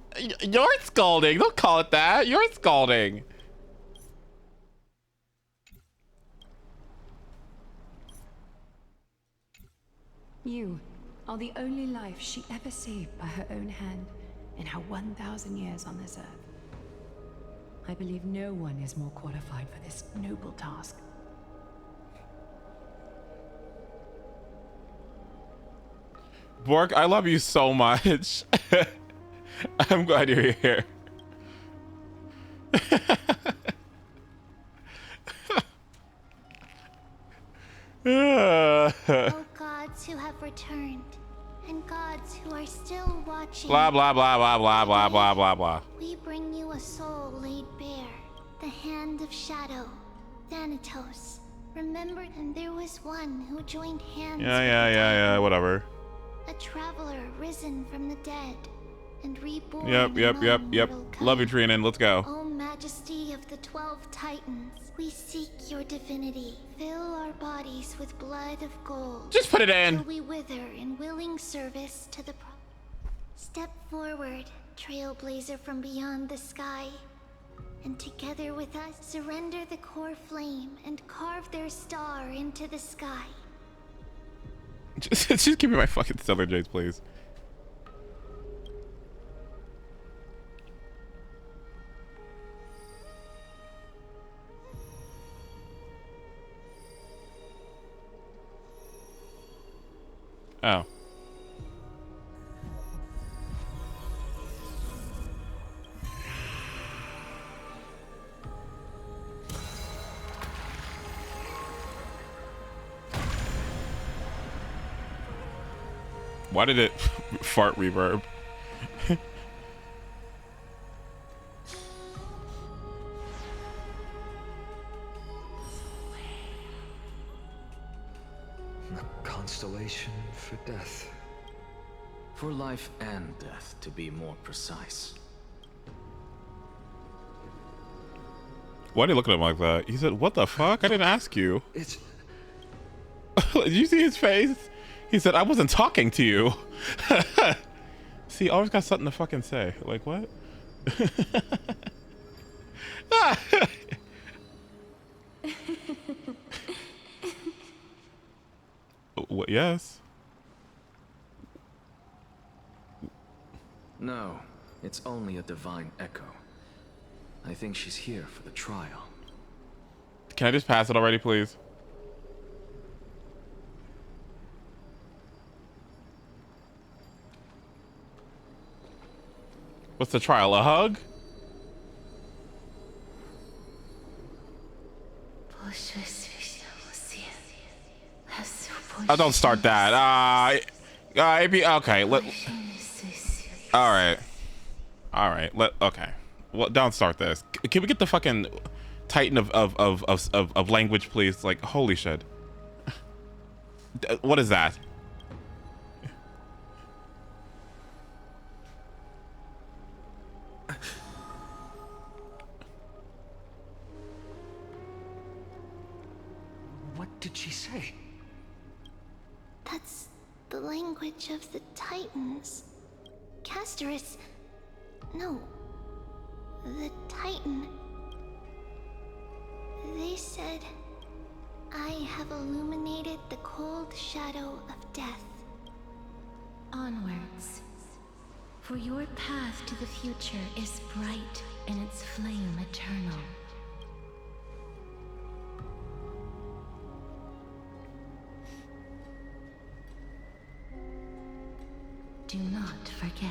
You're scalding. Don't call it that. You're scalding. You are the only life she ever saved by her own hand in her 1,000 years on this earth. I believe no one is more qualified for this noble task. Bork, I love you so much. I'm glad you're here. Oh gods who have returned, and gods who are still watching. Blah blah blah blah blah blah blah blah blah. We bring you a soul laid bare, the hand of shadow, Thanatos. Remember, and there was one who joined hands. Yeah, whatever. A traveler risen from the dead and reborn. Yep. Love you, Trinan. Let's go. O majesty of the 12 titans, we seek your divinity. Fill our bodies with blood of gold. Just put it in. Till we wither in willing service to the Step forward, trailblazer from beyond the sky. And together with us, surrender the core flame and carve their star into the sky. Just give me my fucking stellar jades, please. Oh. Why did it fart reverb? A constellation for death. For life and death, to be more precise. Why did he look at him like that? He said, "What the fuck? I didn't ask you." It's... Did you see his face? He said, "I wasn't talking to you." See, always got something to fucking say. Like, what? What? Yes. No, it's only a divine echo. I think she's here for the trial. Can I just pass it already, please? What's the trial? A hug? Oh, don't start that. Okay. All right. Okay. Well, don't start this. Can we get the fucking Titan of language, please? Like, holy shit. What is that? What did she say? That's the language of the Titans. Castorus... No. The Titan. They said, I have illuminated the cold shadow of death. Onwards. For your path to the future is bright and its flame eternal. Do not forget.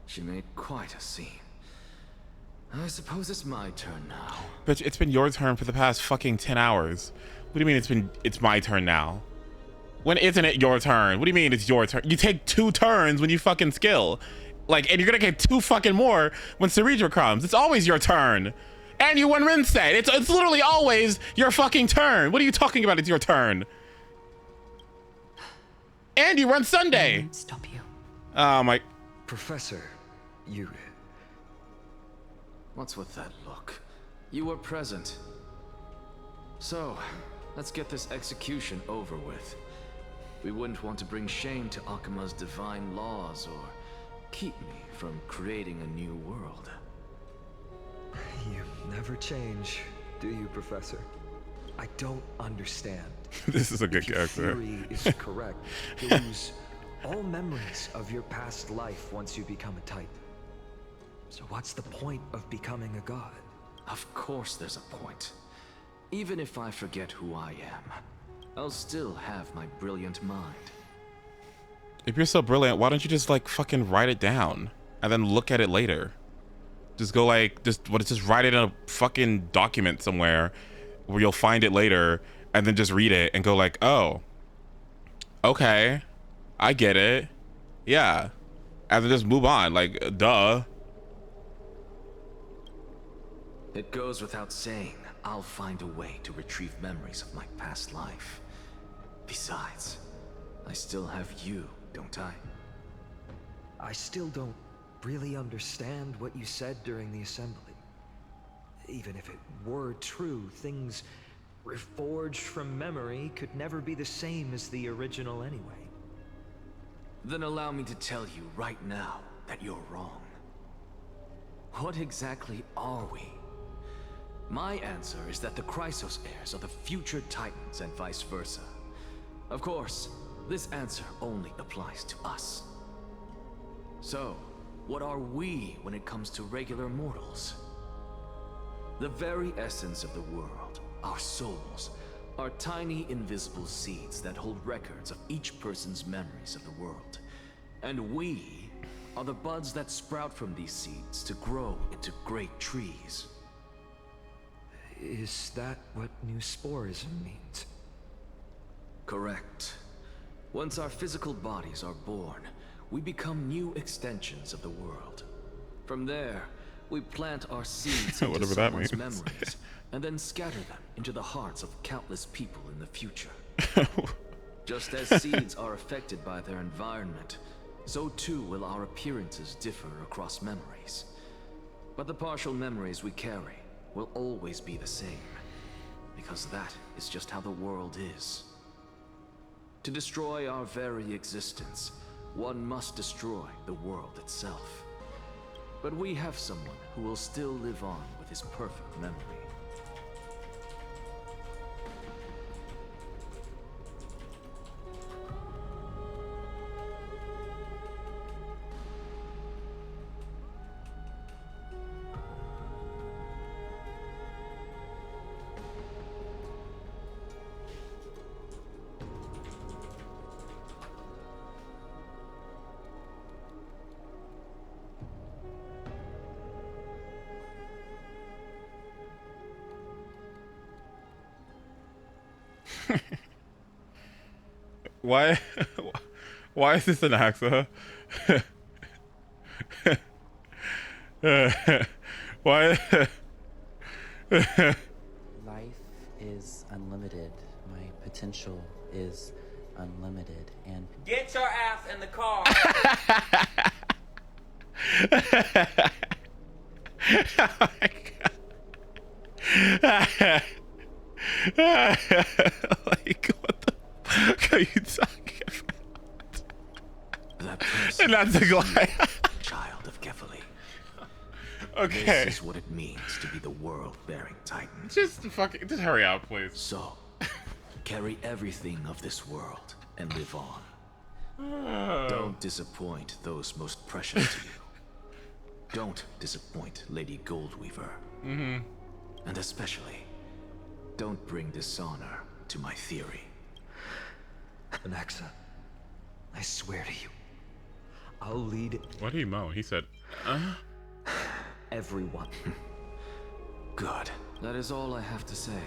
She made quite a scene. I suppose it's my turn now. Bitch, it's been your turn for the past fucking 10 hours. What do you mean it's my turn now? When isn't it your turn? What do you mean it's your turn? You take 2 turns when you fucking skill. Like, and you're gonna get 2 fucking more when Cerebra comes. It's always your turn. And you won Rinset. It's literally always your fucking turn. What are you talking about? It's your turn. And you run Sunday. Stop you. Oh my... Professor, you... What's with that look? You were present. So, let's get this execution over with. We wouldn't want to bring shame to Akima's divine laws or keep me from creating a new world. You never change, do you, Professor? I don't understand. This is a good character. If your theory is correct, you lose all memories of your past life once you become a Titan. So what's the point of becoming a god? Of course there's a point. Even if I forget who I am, I'll still have my brilliant mind. If you're so brilliant, why don't you just like fucking write it down and then look at it later? Just go like, just write it in a fucking document somewhere where you'll find it later and then just read it and go like, oh, okay, I get it. Yeah. And then just move on, like, duh. It goes without saying, I'll find a way to retrieve memories of my past life. Besides, I still have you, don't I? I still don't really understand what you said during the assembly. Even if it were true, things reforged from memory could never be the same as the original anyway. Then allow me to tell you right now that you're wrong. What exactly are we? My answer is that the Chrysos heirs are the future Titans and vice versa. Of course, this answer only applies to us. So, what are we when it comes to regular mortals? The very essence of the world, our souls, are tiny invisible seeds that hold records of each person's memories of the world. And we are the buds that sprout from these seeds to grow into great trees. Is that what new sporism means? Correct. Once our physical bodies are born, we become new extensions of the world. From there, we plant our seeds into someone's memories, and then scatter them into the hearts of countless people in the future. Just as seeds are affected by their environment, so too will our appearances differ across memories. But the partial memories we carry will always be the same, because that is just how the world is. To destroy our very existence, one must destroy the world itself. But we have someone who will still live on with his perfect memory. Why is this an AXA? Why? Life is unlimited. My potential is unlimited, and get your ass in the car. Oh my God. Like, what the fuck are you talking about? That person and that's a glide. Child of Kefali. Okay. This is what it means to be the world-bearing Titan. Just just hurry up, please. So, carry everything of this world and live on. Don't disappoint those most precious to you. Don't disappoint Lady Goldweaver. Mm-hmm. And especially, don't bring dishonor to my theory. Anaxa, I swear to you, I'll lead... What did he moan? He said, everyone. Good. That is all I have to say.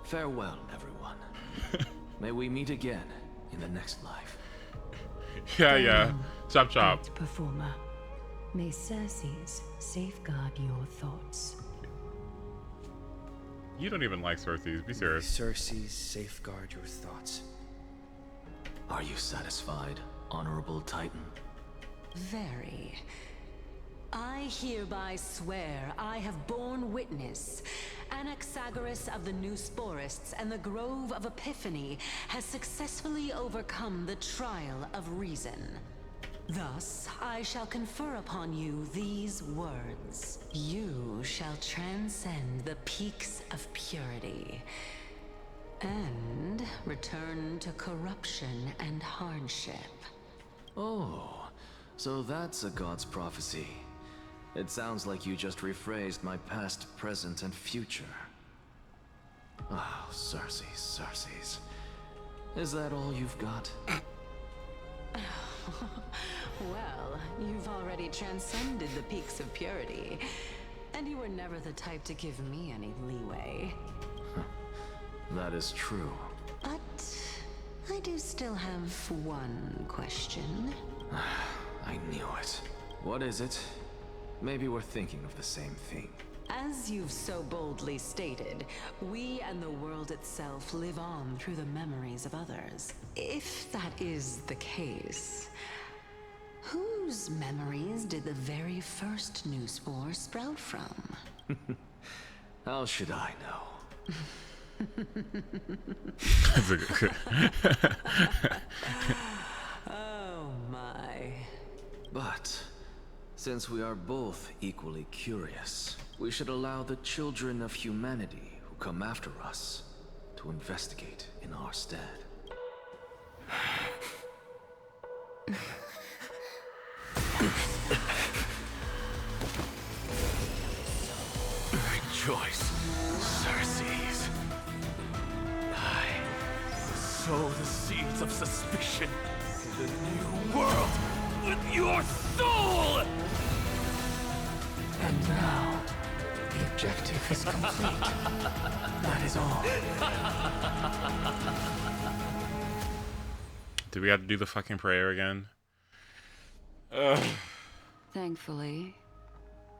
Farewell, everyone. May we meet again in the next life. Yeah. Chop chop. Great performer. May Cersei's safeguard your thoughts. You don't even like Cersei's. Be serious. Cersei's safeguard your thoughts. Are you satisfied, Honorable Titan? Very. I hereby swear I have borne witness. Anaxagoras of the New Sporists and the Grove of Epiphany has successfully overcome the trial of reason. Thus, I shall confer upon you these words. You shall transcend the peaks of purity and return to corruption and hardship. Oh, so that's a god's prophecy. It sounds like you just rephrased my past, present, and future. Oh, Cersei's. Is that all you've got? Well, you've already transcended the peaks of purity, and you were never the type to give me any leeway. That is true. But I do still have one question. I knew it. What is it? Maybe we're thinking of the same thing. As you've so boldly stated, we and the world itself live on through the memories of others. If that is the case, whose memories did the very first new spore sprout from? How should I know? That's a good. Oh my. But since we are both equally curious, we should allow the children of humanity who come after us to investigate in our stead. Rejoice, Cersei's. I sow the seeds of suspicion in the new world with your soul! And now, the objective is complete. That is all. Do we have to do the fucking prayer again? Ugh. Thankfully,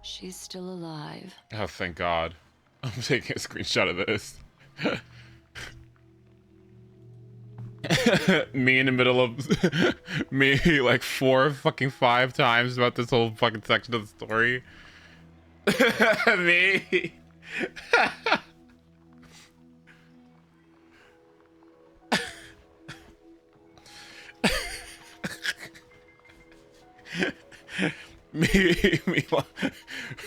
she's still alive. Oh, thank God. I'm taking a screenshot of this. Me in the middle of me like 5 times about this whole fucking section of the story. Me.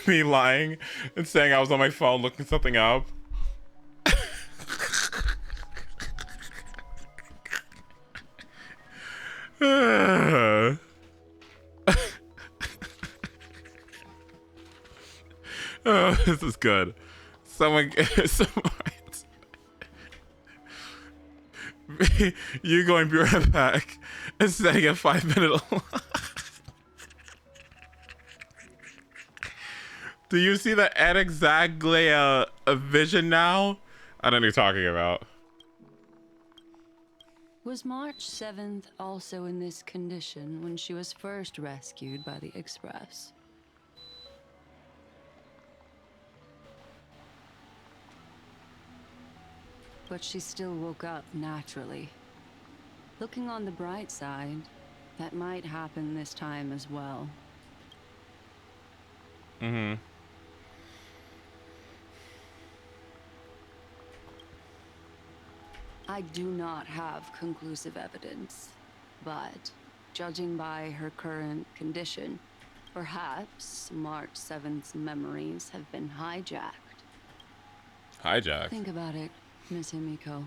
me lying and saying I was on my phone looking something up. Oh, this is good. Someone you going be right back and setting a 5-minute alarm. Do you see the exactly a vision now? I don't know what you're talking about. Was March 7th also in this condition when she was first rescued by the Express? But she still woke up naturally. Looking on the bright side, that might happen this time as well. Mm-hmm. I do not have conclusive evidence, but judging by her current condition, perhaps March 7th's memories have been hijacked. Hijacked? Think about it, Miss Himiko.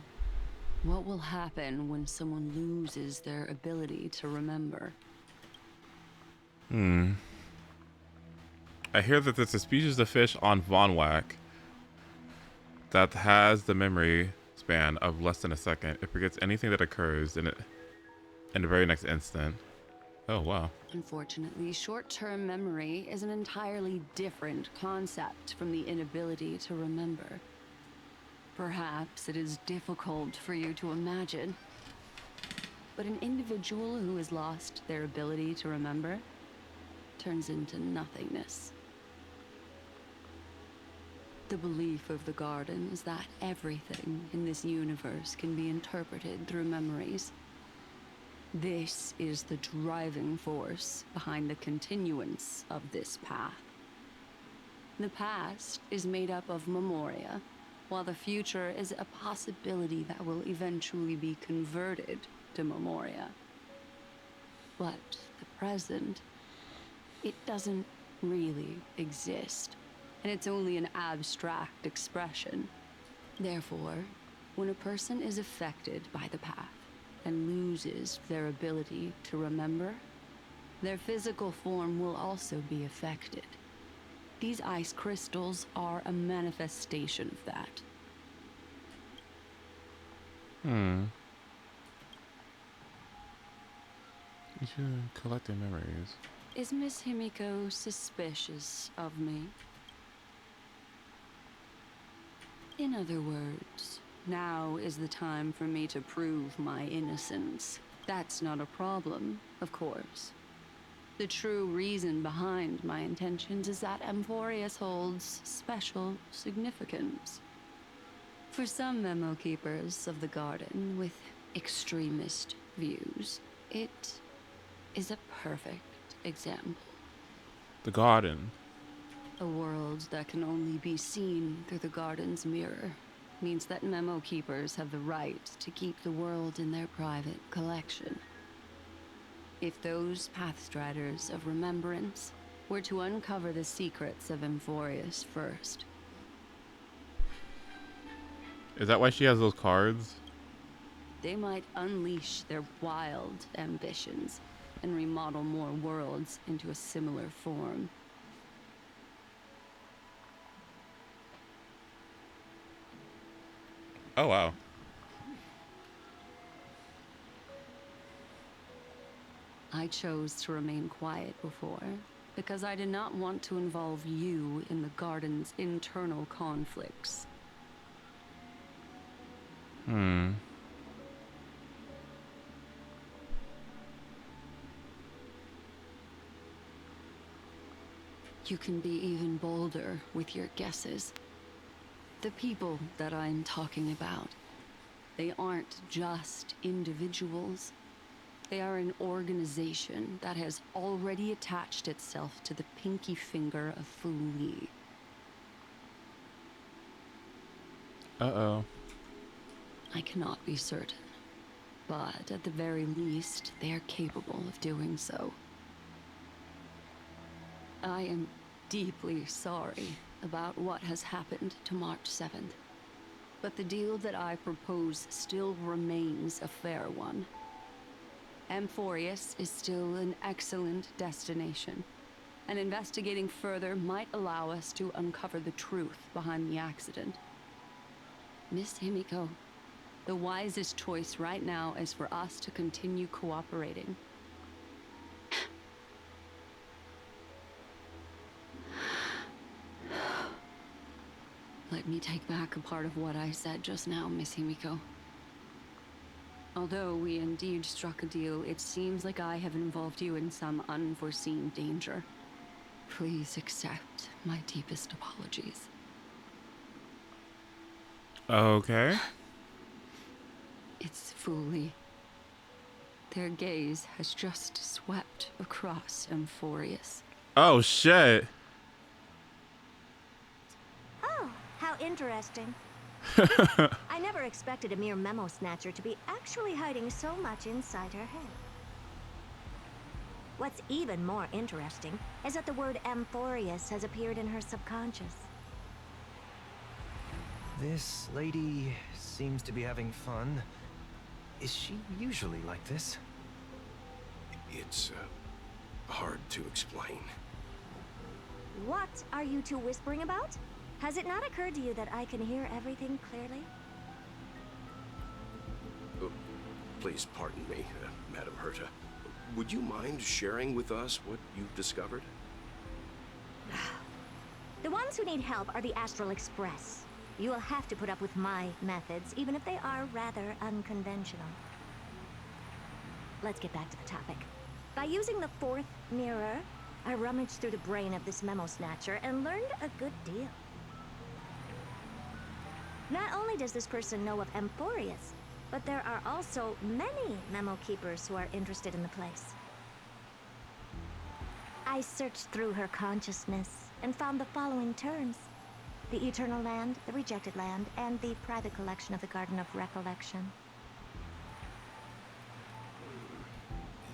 What will happen when someone loses their ability to remember? I hear that there's a species of fish on Vonwak that has the memory span of less than a second. It forgets anything that occurs in the very next instant. Oh, wow. Unfortunately, short-term memory is an entirely different concept from the inability to remember. Perhaps it is difficult for you to imagine, but an individual who has lost their ability to remember turns into nothingness. The belief of the Garden is that everything in this universe can be interpreted through memories. This is the driving force behind the continuance of this path. The past is made up of memoria, while the future is a possibility that will eventually be converted to memoria. But the present, it doesn't really exist, and it's only an abstract expression. Therefore, when a person is affected by the path and loses their ability to remember, their physical form will also be affected. These ice crystals are a manifestation of that. You should collect their memories. Is Miss Himiko suspicious of me? In other words, now is the time for me to prove my innocence. That's not a problem, of course. The true reason behind my intentions is that AMPHOREUS holds special significance. For some memo keepers of the garden with extremist views, it is a perfect example. The garden. A world that can only be seen through the garden's mirror means that memo keepers have the right to keep the world in their private collection. If those pathstriders of remembrance were to uncover the secrets of AMPHOREUS first. Is that why she has those cards? They might unleash their wild ambitions and remodel more worlds into a similar form. Oh, wow. I chose to remain quiet before, because I did not want to involve you in the garden's internal conflicts. You can be even bolder with your guesses. The people that I'm talking about, they aren't just individuals. They are an organization that has already attached itself to the pinky finger of Fu Li. Uh-oh. I cannot be certain, but at the very least, they are capable of doing so. I am deeply sorry about what has happened to March 7th, but the deal that I propose still remains a fair one. AMPHOREUS is still an excellent destination, and investigating further might allow us to uncover the truth behind the accident. Miss Himiko, the wisest choice right now is for us to continue cooperating. Let me take back a part of what I said just now, Miss Himiko. Although we indeed struck a deal, it seems like I have involved you in some unforeseen danger. Please accept my deepest apologies. Okay. It's Fu Li. Their gaze has just swept across AMPHOREUS. Oh, shit. Oh, how interesting. I never expected a mere memo snatcher to be actually hiding so much inside her head. What's even more interesting is that the word AMPHOREUS has appeared in her subconscious. This lady seems to be having fun. Is she usually like this? It's hard to explain. What are you two whispering about? Has it not occurred to you that I can hear everything clearly? Please pardon me, Madam Herta. Would you mind sharing with us what you've discovered? The ones who need help are the Astral Express. You will have to put up with my methods, even if they are rather unconventional. Let's get back to the topic. By using the fourth mirror, I rummaged through the brain of this memo snatcher and learned a good deal. Not only does this person know of AMPHOREUS, but there are also many memo keepers who are interested in the place. I searched through her consciousness and found the following terms: the Eternal Land, the Rejected Land, and the private collection of the Garden of Recollection.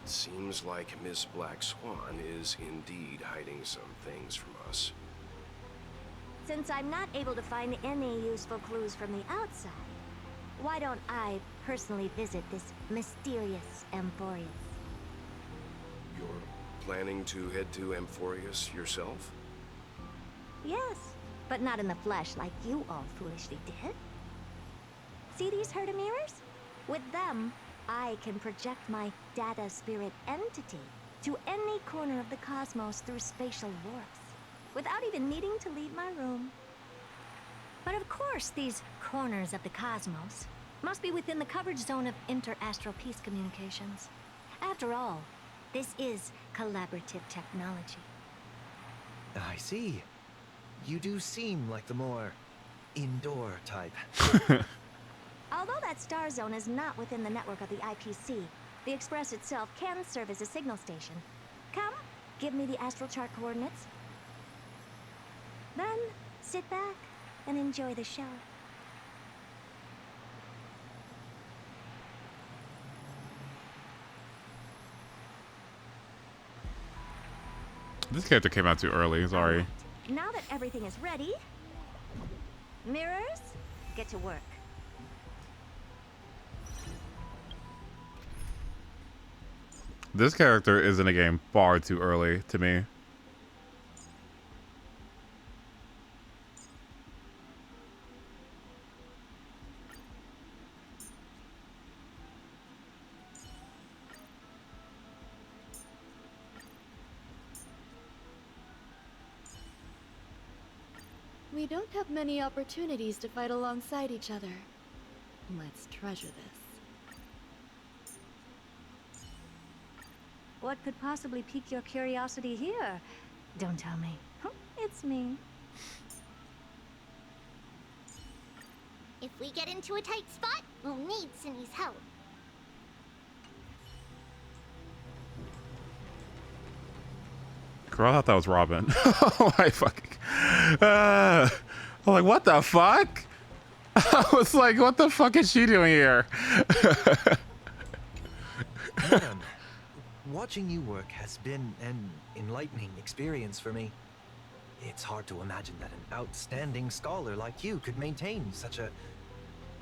It seems like Miss Black Swan is indeed hiding some things from us. Since I'm not able to find any useful clues from the outside, why don't I personally visit this mysterious AMPHOREUS? You're planning to head to AMPHOREUS yourself? Yes, but not in the flesh like you all foolishly did. See these Herta mirrors? With them, I can project my data spirit entity to any corner of the cosmos through spatial warps, without even needing to leave my room. But of course, these corners of the cosmos must be within the coverage zone of inter-astral peace communications. After all, this is collaborative technology. I see. You do seem like the more indoor type. Although that star zone is not within the network of the IPC, the Express itself can serve as a signal station. Come, give me the astral chart coordinates. Then, sit back and enjoy the show. This character came out too early, sorry. Now that everything is ready, mirrors, get to work. This character is in a game far too early to me. We don't have many opportunities to fight alongside each other. Let's treasure this. What could possibly pique your curiosity here? Don't tell me. It's me. If we get into a tight spot, we'll need Cindy's help. Girl, I thought that was Robin. Oh my fucking. I'm like, what the fuck? I was like, what the fuck is she doing here? Madam, watching you work has been an enlightening experience for me. It's hard to imagine that an outstanding scholar like you could maintain such a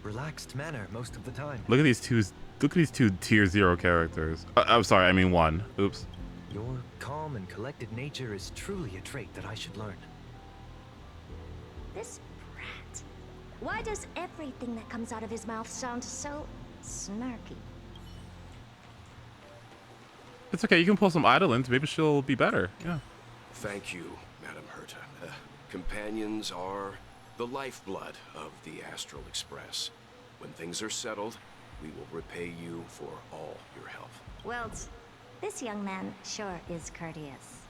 relaxed manner most of the time. Look at these two. Look at these two tier 0 characters. I'm sorry, I mean 1. Oops. Your calm and collected nature is truly a trait that I should learn. This brat. Why does everything that comes out of his mouth sound so snarky? It's okay. You can pull some Idolins. Maybe she'll be better. Yeah. Thank you, Madam Herta. Companions are the lifeblood of the Astral Express. When things are settled, we will repay you for all your help. Well, this young man sure is courteous.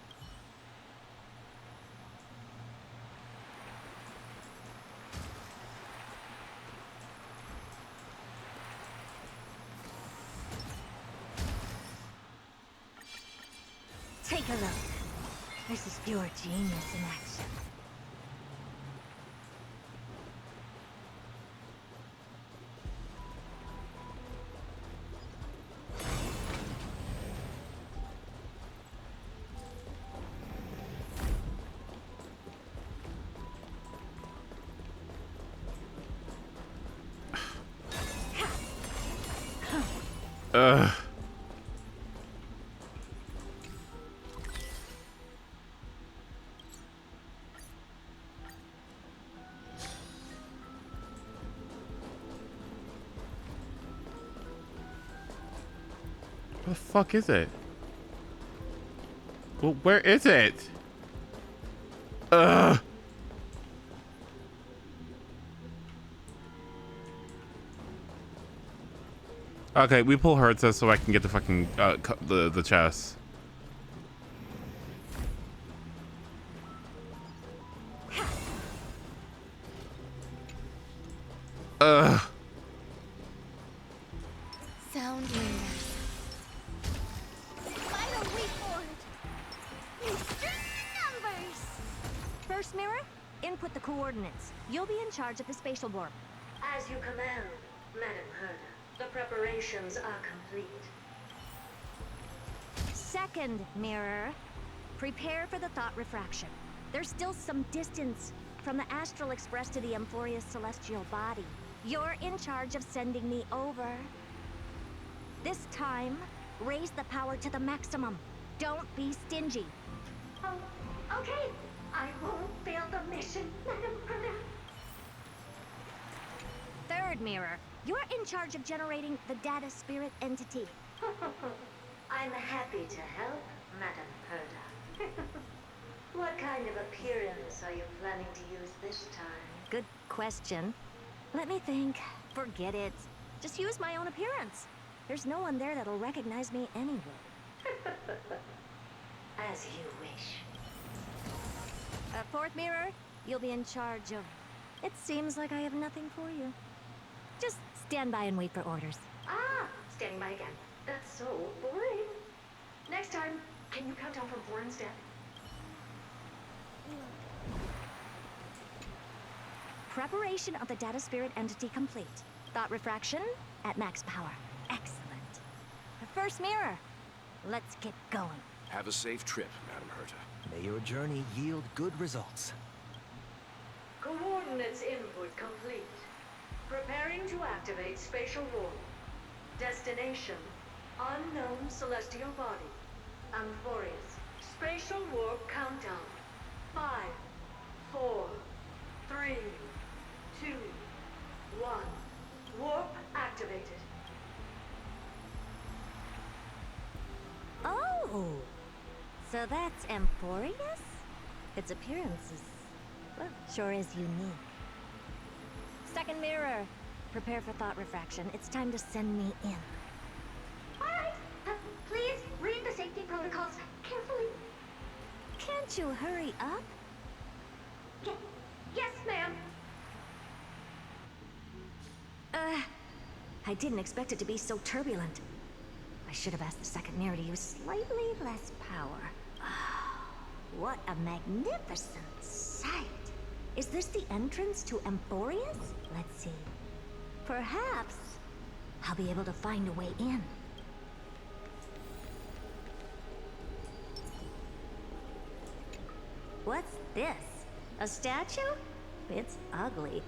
Take a look. This is pure genius in action. Ugh. What the fuck is it? Well, where is it? Ugh. Okay, we pull Hertz so I can get the fucking the chest. Ugh. Sound mirrors. Final report. Extreme numbers. First mirror, input the coordinates. You'll be in charge of the spatial warp. As you command, Madam Herta. The preparations are complete. Second mirror, prepare for the thought refraction. There's still some distance from the Astral Express to the AMPHOREUS celestial body. You're in charge of sending me over. This time, raise the power to the maximum. Don't be stingy. Oh, okay. I won't fail the mission, Madam Herta. Third mirror, You're in charge of generating the data spirit entity. I'm happy to help, Madam Herda. What kind of appearance are you planning to use this time? Good question. Let me think. Forget it. Just use my own appearance. There's no one there that'll recognize me anyway. As you wish. Fourth mirror, you'll be in charge of... It seems like I have nothing for you. Just stand by and wait for orders. Ah, standing by again. That's so boring. Next time, can you count down from 4 instead? Preparation of the data spirit entity complete. Thought refraction at max power. Excellent. The first mirror. Let's get going. Have a safe trip, Madam Herta. May your journey yield good results. Coordinates input complete. Preparing to activate spatial warp. Destination, unknown celestial body. AMPHOREUS. Spatial warp countdown. 5, 4, 3, 2, 1. Warp activated. Oh! So that's AMPHOREUS? Its appearance is... well, sure is unique. Second mirror. Prepare for thought refraction. It's time to send me in. Alright, please read the safety protocols carefully. Can't you hurry up? Yes, ma'am. I didn't expect it to be so turbulent. I should have asked the second mirror to use slightly less power. What a magnificent sight. Is this the entrance to AMPHOREUS? Let's see. Perhaps I'll be able to find a way in. What's this? A statue? It's ugly.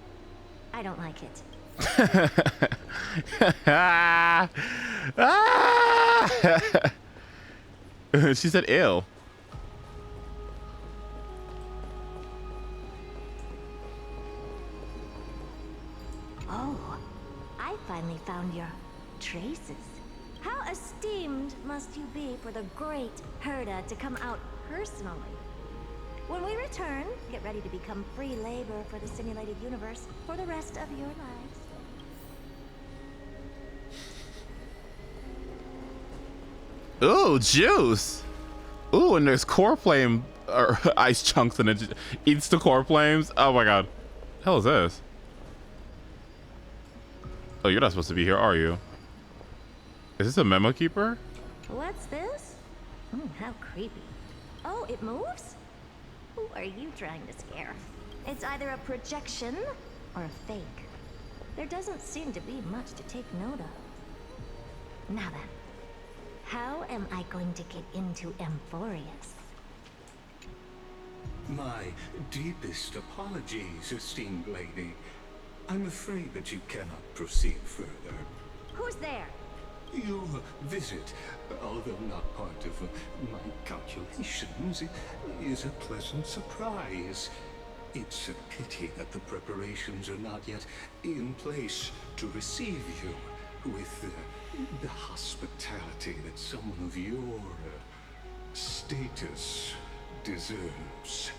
I don't like it. She said ill. Oh, I finally found your traces. How esteemed must you be for the great Herda to come out personally? When we return, get ready to become free labor for the simulated universe for the rest of your lives. Ooh, juice. Ooh, and there's core flame or ice chunks and it eats the core flames. Oh my god. The hell is this? Oh, you're not supposed to be here, are you? Is this a memo keeper? What's this? How creepy. Oh, it moves? Who are you trying to scare? It's either a projection or a fake. There doesn't seem to be much to take note of. Now then, how am I going to get into AMPHOREUS? My deepest apologies, esteemed lady. I'm afraid that you cannot proceed further. Who's there? Your visit, although not part of my calculations, is a pleasant surprise. It's a pity that the preparations are not yet in place to receive you with the hospitality that someone of your status deserves.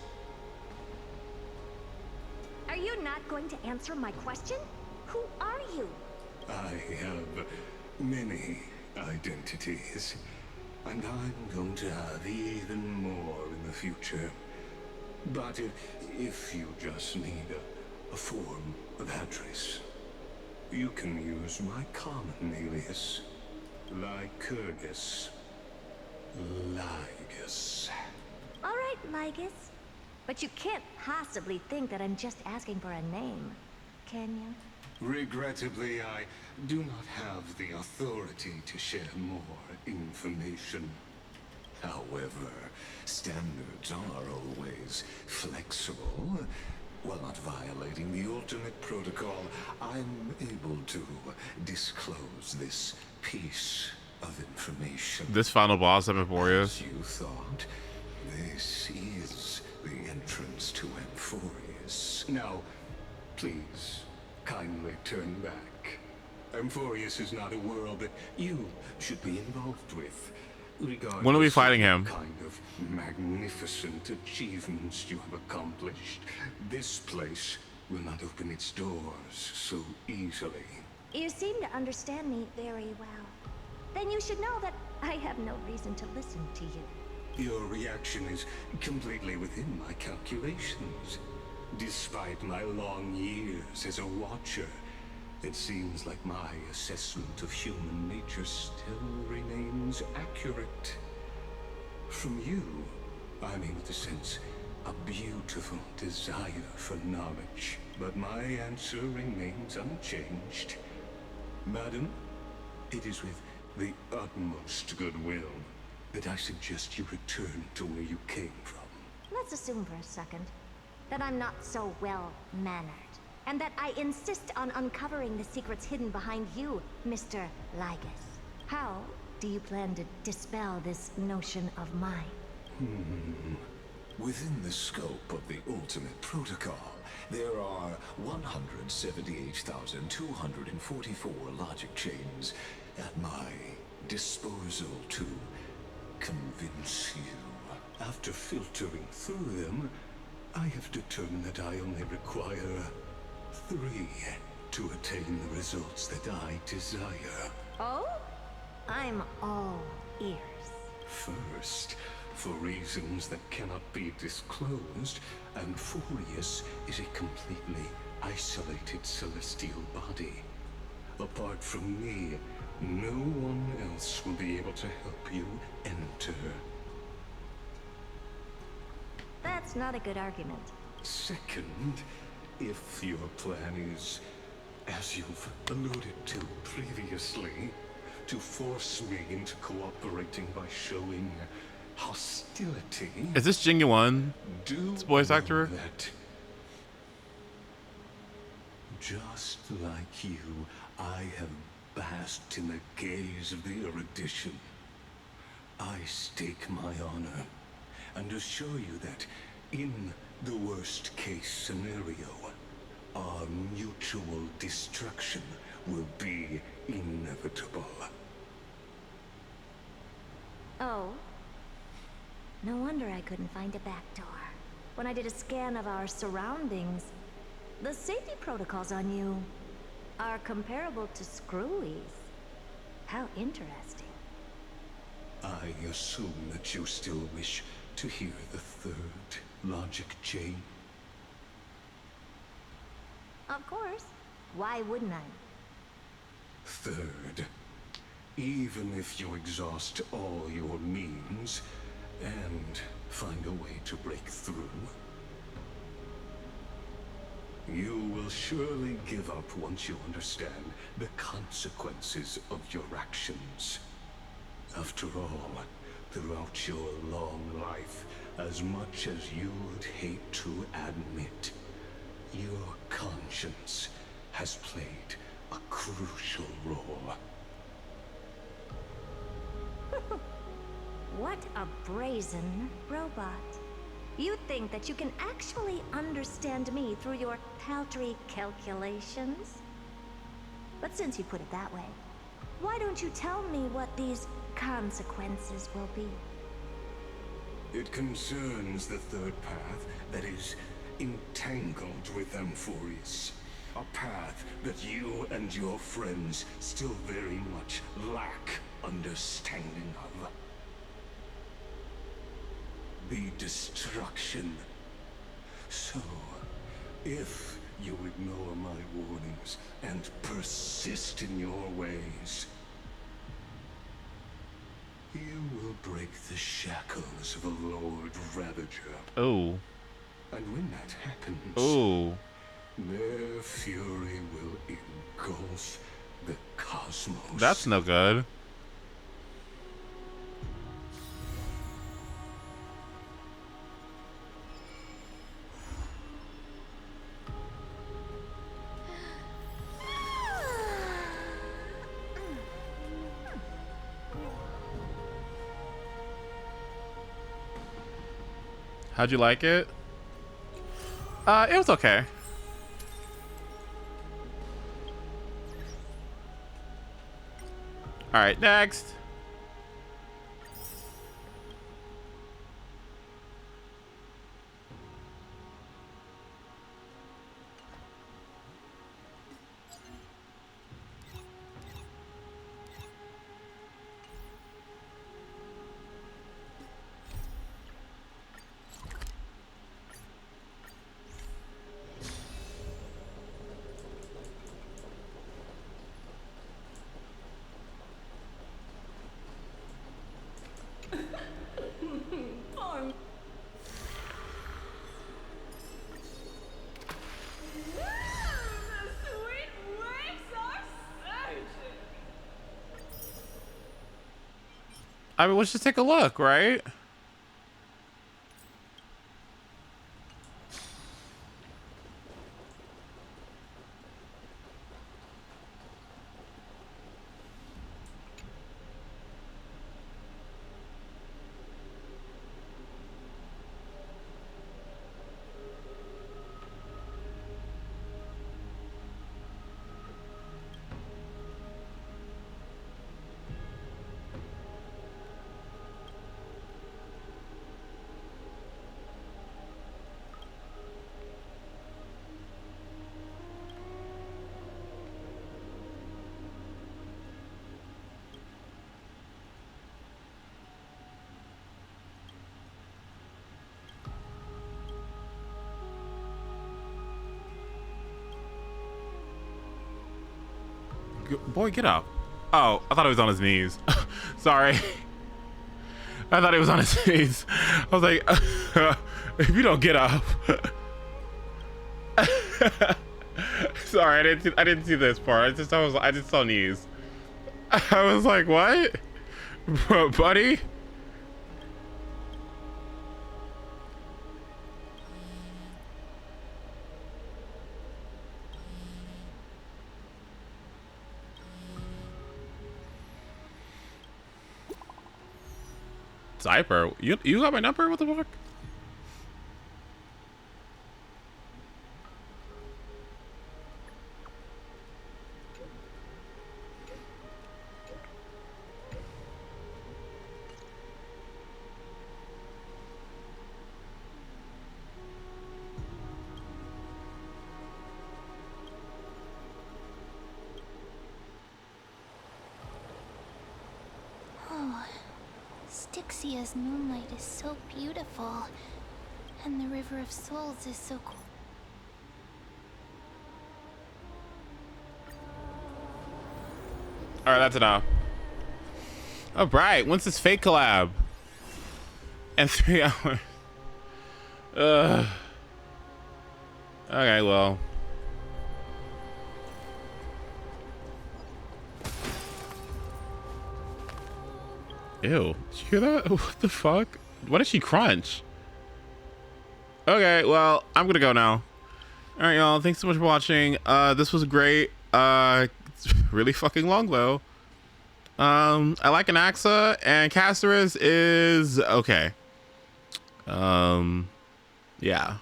Are you not going to answer my question? Who are you? I have many identities, and I'm going to have even more in the future. But if you just need a form of address, you can use my common alias, Lycurgus. Lygus. All right, Lygus. But you can't possibly think that I'm just asking for a name, can you? Regrettably, I do not have the authority to share more information. However, standards are always flexible. While not violating the ultimate protocol, I'm able to disclose this piece of information. This final boss of AMPHOREUS. As you thought, this is the entrance to AMPHOREUS. Now, please, kindly turn back AMPHOREUS is not a world that you should be involved with. Regardless When are we fighting of him? the kind of magnificent achievements you have accomplished, this place will not open its doors so easily. You seem to understand me very well. Then you should know that I have no reason to listen to you. Your reaction is completely within my calculations. Despite my long years as a watcher, it seems like my assessment of human nature still remains accurate. From you, I'm able to sense a beautiful desire for knowledge, but my answer remains unchanged. Madam, it is with the utmost goodwill that I suggest you return to where you came from. Let's assume for a second that I'm not so well-mannered, and that I insist on uncovering the secrets hidden behind you, Mr. Ligus. How do you plan to dispel this notion of mine? Within the scope of the ultimate protocol, there are 178,244 logic chains at my disposal to convince you. After filtering through them, I have determined that I only require 3 to attain the results that I desire. Oh? I'm all ears. First, for reasons that cannot be disclosed, AMPHOREUS is a completely isolated celestial body. Apart from me, no one else will be able to help you enter. That's not a good argument. Second, if your plan is, as you've alluded to previously, to force me into cooperating by showing hostility. Is this genuine? This voice actor? That just like you, I have basked in the gaze of the erudition. I stake my honor and assure you that in the worst case scenario, our mutual destruction will be inevitable. Oh? No wonder I couldn't find a back door. When I did a scan of our surroundings, the safety protocols on you are comparable to Screwy's. How interesting. I assume that you still wish to hear the 3rd logic chain. Of course. Why wouldn't I? 3rd, even if you exhaust all your means and find a way to break through, you will surely give up once you understand the consequences of your actions. After all, throughout your long life, as much as you would hate to admit, your conscience has played a crucial role. What a brazen robot. You think that you can actually understand me through your paltry calculations? But since you put it that way, why don't you tell me what these consequences will be? It concerns the 3rd path that is entangled with AMPHOREUS. A path that you and your friends still very much lack understanding of. The destruction. So, if you ignore my warnings and persist in your ways, you will break the shackles of a Lord Ravager. Oh. And when that happens, oh, their fury will engulf the cosmos. That's no good. How'd you like it? It was okay. All right, next. I mean, let's just take a look, right? Boy, get up. Oh, I thought he was on his knees. Sorry. I thought he was on his knees. I was like, if you don't get up. Sorry, I didn't see this part. I just saw knees. I was like, what? Buddy? Cypher, you got my number? What the fuck? Styxia's moonlight is so beautiful, and the River of Souls is so cool. All right, that's enough. All right, when's this fake collab? And 3 hours. Okay, well. Ew, did you hear that? What the fuck? What did she crunch? Okay, well, I'm gonna go now. All right, y'all, thanks so much for watching. This was great. It's really fucking long though. I like Anaxa, and Caceres is okay. Yeah,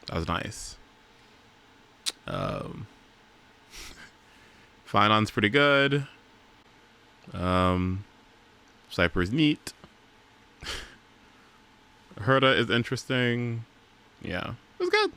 that was nice. Finon's pretty good. Cypher is neat. Herta is interesting. Yeah, it was good.